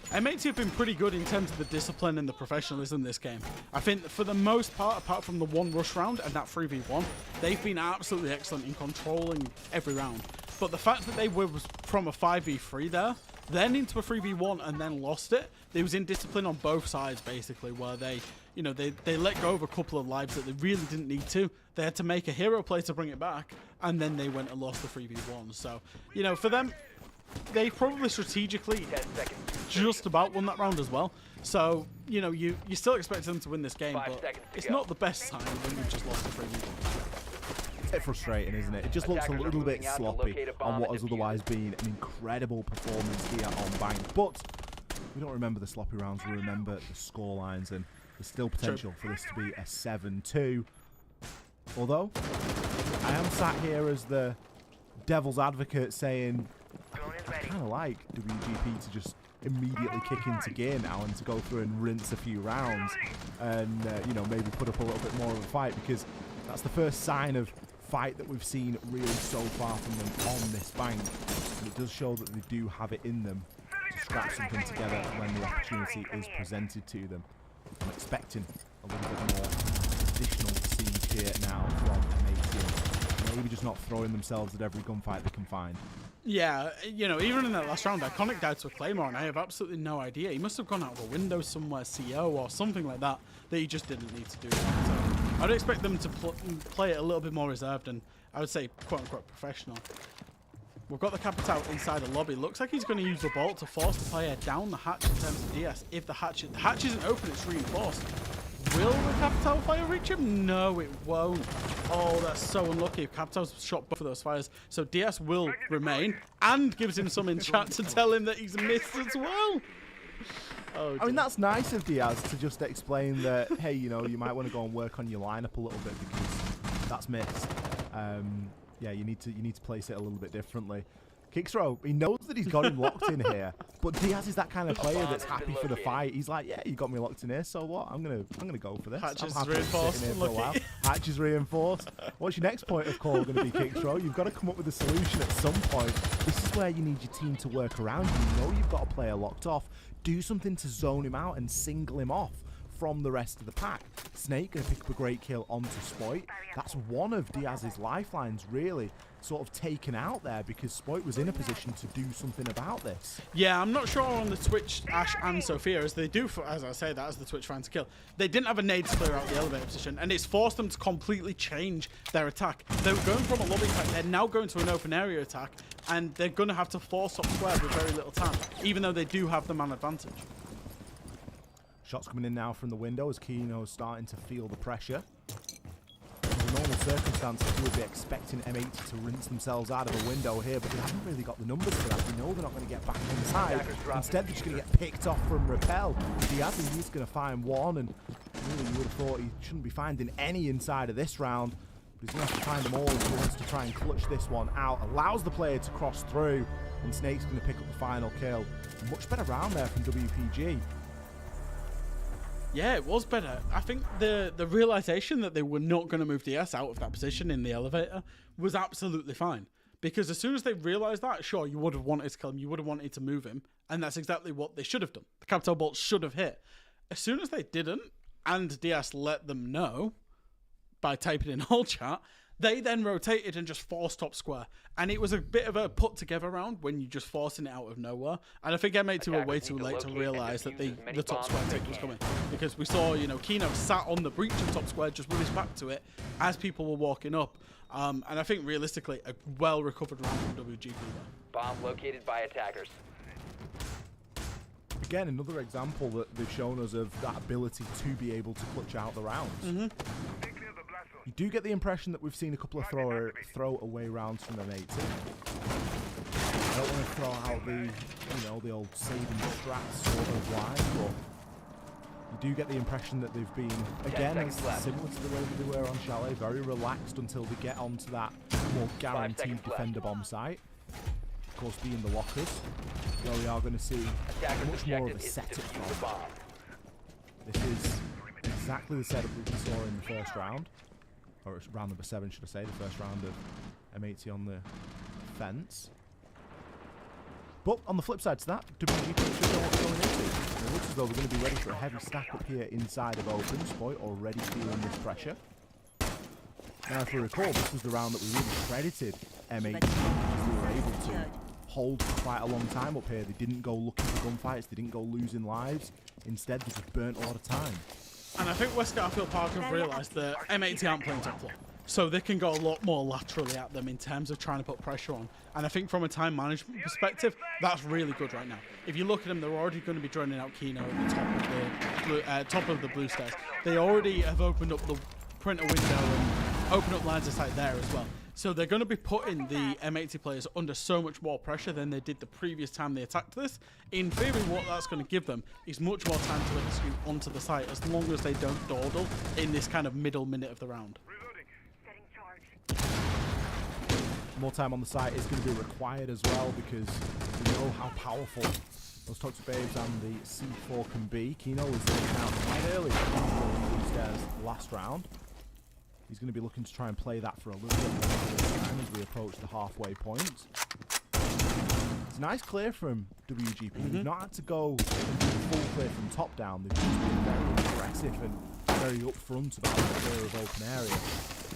M80 have been pretty good in terms of the discipline and the professionalism in this game. I think for the most part, apart from the one rush round and that 3v1, they've been absolutely excellent in controlling every round. But the fact that they were from a 5v3 there, then into a 3v1 and then lost it, they was in discipline on both sides basically, where they, you know, they let go of a couple of lives that they really didn't need to. They had to make a hero play to bring it back, and then they went and lost the 3v1. So, you know, for them, they probably strategically just about won that round as well. So, you know, you still expect them to win this game, but it's not the best sign when you've just lost the 3v1. It's a bit frustrating, isn't it? It just looks a little bit sloppy on what has otherwise been an incredible performance here on Bank. But we don't remember the sloppy rounds, we remember the score lines, and there's still potential for this to be a 7-2. Although, I am sat here as the devil's advocate saying, I kind of like WGP to just immediately kick into gear now and to go through and rinse a few rounds and, you know, maybe put up a little bit more of a fight, because that's the first sign of fight that we've seen really so far from them on this Bank. And it does show that they do have it in them to scrap something together when the opportunity is presented to them. I'm expecting a little bit more additional siege here now from M80. Maybe just not throwing themselves at every gunfight they can find. Yeah, you know, even in that last round, Iconic died to a Claymore, and I have absolutely no idea. He must have gone out of a window somewhere, CO or something like that, that he just didn't need to do that. So I'd expect them to play it a little bit more reserved and, I would say, quote-unquote professional. We've got the Capital inside the lobby. Looks like he's going to use the bolt to force the player down the hatch in terms of DS. If the hatch isn't open, it's reinforced. Will the Capital fire reach him? No, it won't. Oh, that's so unlucky. Capital's shot both of those fires. So DS will remain and gives him some in chat to tell him that he's missed as well. Oh, I mean, that's nice of Diaz to just explain that, hey, you know, you might want to go and work on your lineup a little bit because that's missed. Yeah, you need to place it a little bit differently. Kicksrow, he knows that he's got him locked in here, but Diaz is that kind of player that's happy for the fight. He's like, yeah, you got me locked in here, so what? I'm gonna go for this. Hatch I'm is happy reinforced. sitting here for a while. Hatch is reinforced. What's your next point of call going to be, Kicksrow? You've got to come up with a solution at some point. This is where you need your team to work around. You know you've got a player locked off. Do something to zone him out and single him off from the rest of the pack. Snake going to pick up a great kill onto Spoit. That's one of Diaz's lifelines really sort of taken out there, because Spoit was in a position to do something about this. Yeah, I'm not sure on the Twitch, Ash and Sophia, as they do, as I say that, as the Twitch trying to kill. They didn't have a nade to clear out the elevator position, and it's forced them to completely change their attack. They were going from a lobby attack, they're now going to an open area attack, and they're going to have to force up square with very little time, even though they do have the man advantage. Shots coming in now from the window as Kino's starting to feel the pressure. In normal circumstances, you would be expecting M80 to rinse themselves out of a window here, but they haven't really got the numbers for that. We know they're not going to get back inside. Instead, they're just going to get picked off from Rappel. Diaz is going to find one, and really you would have thought he shouldn't be finding any inside of this round. But he's going to have to find them all if he wants to try and clutch this one out. Allows the player to cross through, and Snake's going to pick up the final kill. Much better round there from WPG. Yeah, it was better. I think the realization that they were not going to move DS out of that position in the elevator was absolutely fine. Because as soon as they realized that, sure, you would have wanted to kill him, you would have wanted to move him, and that's exactly what they should have done. The capital bolt should have hit. As soon as they didn't, and DS let them know by typing in all chat, they then rotated and just forced top square. And it was a bit of a put together round when you're just forcing it out of nowhere. And I think M82 were way too late to realize that the top square take was coming. Because we saw, you know, Kino sat on the breach of top square just with his back to it as people were walking up. And I think realistically, a well recovered round from WGP there. Bomb located by attackers. Again, another example that they've shown us of that ability to be able to clutch out the rounds. You do get the impression that we've seen a couple of throw-away rounds from M80. I don't want to throw out the, you know, the old save and distract sort of line, but you do get the impression that they've been, again, it's similar to the way that they were on Chalet, very relaxed until they get onto that more guaranteed defender bomb site. Of course, being the lockers, where we are going to see much more of a setup from. This is exactly the setup that we saw in the first round. Or it's round number 7, should I say, the first round of M80 on the fence. But on the flip side to that, WGP should know what's going into. It looks as though they're going to be ready for a heavy stack up here inside of open. Spoit already feeling this pressure. Now, if we recall, this was the round that we really credited M80 because they were able to hold for quite a long time up here. They didn't go looking for gunfights, they didn't go losing lives. Instead, they just burnt a lot of time. And I think West Garfield Park have realised that M80 aren't playing top floor. So they can go a lot more laterally at them in terms of trying to put pressure on. And I think from a time management perspective, that's really good right now. If you look at them, they're already going to be droning out Kino at the top of the blue stairs. They already have opened up the printer window and opened up lines of sight there as well. So they're going to be putting the M80 players under so much more pressure than they did the previous time they attacked this. In theory, what that's going to give them is much more time to execute onto the site as long as they don't dawdle in this kind of middle minute of the round. More time on the site is going to be required as well because we know how powerful those Toxic Babes and the C4 can be. Kino was taken out quite early on the stairs last round. He's going to be looking to try and play that for a little bit more time as we approach the halfway point. It's a nice clear from WGP. They've not had to go and do the full clear from top down. They've just been very aggressive and very upfront about the clear of open area.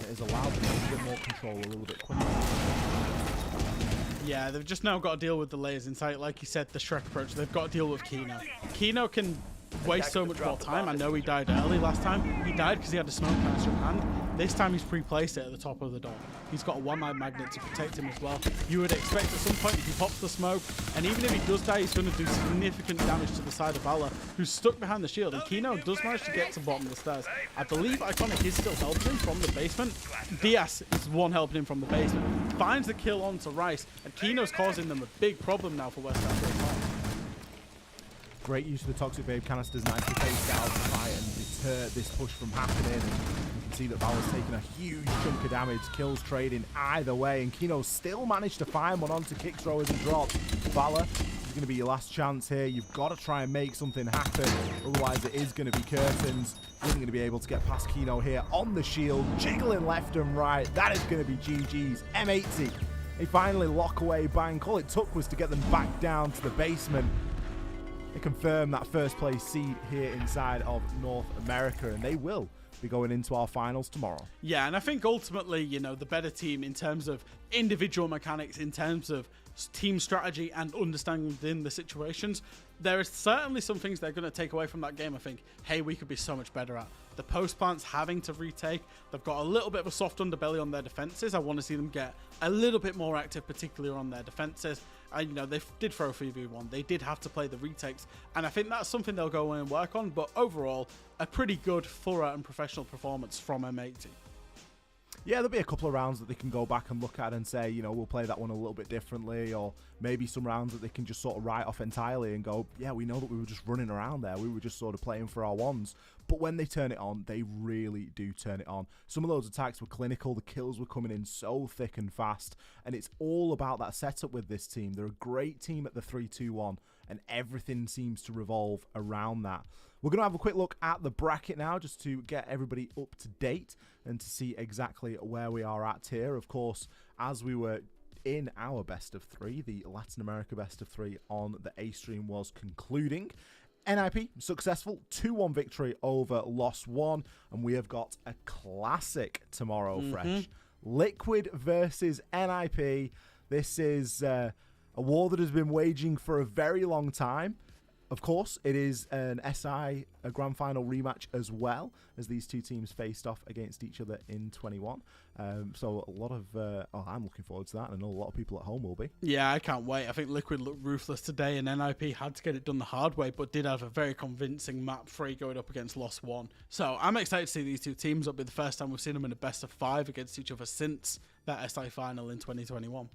It has allowed them a little bit more control a little bit quicker. Yeah, they've just now got to deal with the layers in sight. Like you said, the Shrek approach, they've got to deal with Kino. Kino can waste so much more time. I know he died early last time. He died because he had a smoke canister in hand. This time he's pre-placed it at the top of the door. He's got a one-man magnet to protect him as well. You would expect at some point if he pops the smoke, and even if he does die, he's going to do significant damage to the side of Valor, who's stuck behind the shield. And Kino does manage to get to the bottom of the stairs. I believe Iconic is still helping him from the basement. Diaz is one helping him from the basement. Finds the kill onto Rice, and Kino's causing them a big problem now for West Africa. Great use of the Toxic Babe canisters, nicely phased out to try and deter this push from happening. And you can see that Valor's taking a huge chunk of damage, kills trading either way, and Kino still managed to find one onto kick throw as he dropped. Valor, this is going to be your last chance here. You've got to try and make something happen, otherwise it is going to be curtains. Isn't going to be able to get past Kino here on the shield, jiggling left and right. That is going to be GG's. M80, they finally lock away Bank. All it took was to get them back down to the basement. They confirm that first place seed here inside of North America, and they will be going into our finals tomorrow. Yeah, and I think ultimately, you know, the better team in terms of individual mechanics, in terms of team strategy and understanding the situations, there is certainly some things they're going to take away from that game. I think, hey, we could be so much better at. The post plants having to retake, they've got a little bit of a soft underbelly on their defenses. I want to see them get a little bit more active, particularly on their defenses. And, you know, they did throw 3v1. They did have to play the retakes. And I think that's something they'll go in and work on. But overall, a pretty good, thorough and professional performance from M80. Yeah, there'll be a couple of rounds that they can go back and look at and say, you know, we'll play that one a little bit differently, or maybe some rounds that they can just sort of write off entirely and go, yeah, we know that we were just running around there. We were just sort of playing for our ones. But when they turn it on, they really do turn it on. Some of those attacks were clinical. The kills were coming in so thick and fast. And it's all about that setup with this team. They're a great team at the 3-2-1, and everything seems to revolve around that. We're going to have a quick look at the bracket now, just to get everybody up to date and to see exactly where we are at here. Of course, as we were in our best of three, the Latin America best of three on the A stream was concluding. NIP, successful 2-1 victory over los+one, and we have got a classic tomorrow, Fresh. Liquid versus NIP. This is a war that has been waging for a very long time. Of course, it is an SI, a grand final rematch as well, as these two teams faced off against each other in 21. So a lot of, I'm looking forward to that, and I know a lot of people at home will be. Yeah, I can't wait. I think Liquid looked ruthless today, and NIP had to get it done the hard way, but did have a very convincing map 3 going up against los+one. So I'm excited to see these two teams. It'll be the first time we've seen them in a best of 5 against each other since that SI final in 2021.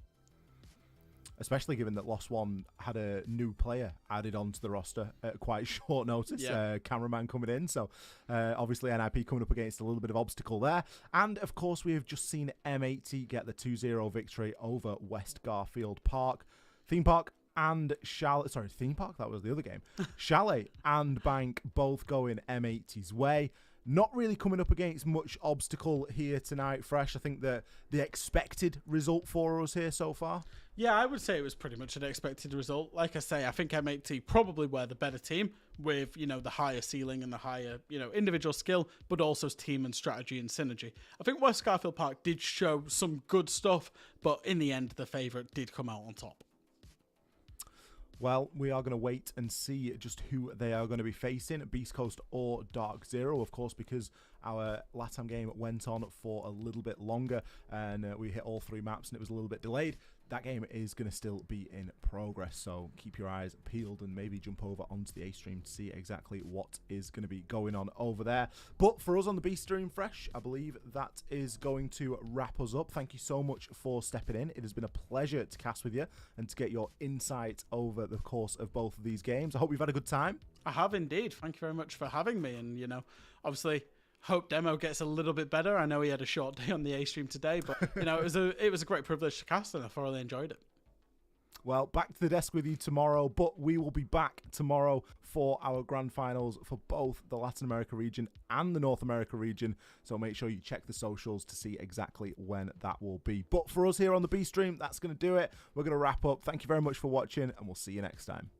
Especially given that los+one had a new player added onto the roster at quite short notice, cameraman coming in. So obviously NIP coming up against a little bit of obstacle there. And of course, we have just seen M80 get the 2-0 victory over West Garfield Park. Theme Park and Chalet, sorry, Theme Park, that was the other game. Chalet and Bank both going M80's way. Not really coming up against much obstacle here tonight, Fresh. I think that the expected result for us here so far. Yeah, I would say it was pretty much an expected result. Like I say, I think M80 probably were the better team with, you know, the higher ceiling and the higher, you know, individual skill, but also team and strategy and synergy. I think West Garfield Park did show some good stuff, but in the end, the favourite did come out on top. Well, we are going to wait and see just who they are going to be facing, Beast Coast or Dark Zero, of course, because our LATAM game went on for a little bit longer and we hit all 3 maps and it was a little bit delayed. That game is going to still be in progress, so keep your eyes peeled and maybe jump over onto the A stream to see exactly what is going to be going on over there. But for us on the B stream, Fresh, I believe that is going to wrap us up. Thank you so much for stepping in. It has been a pleasure to cast with you and to get your insight over the course of both of these games. I hope you've had a good time. I have indeed. Thank you very much for having me. And, you know, obviously, hope demo gets a little bit better. I know he had a short day on the A stream today, but you know, it was a great privilege to cast, and I thoroughly enjoyed it. Well, back to the desk with you tomorrow, but we will be back tomorrow for our grand finals for both the Latin America region and the North America region. So make sure you check the socials to see exactly when that will be. But for us here on the B stream, that's going to do it. We're going to wrap up. Thank you very much for watching, and we'll see you next time.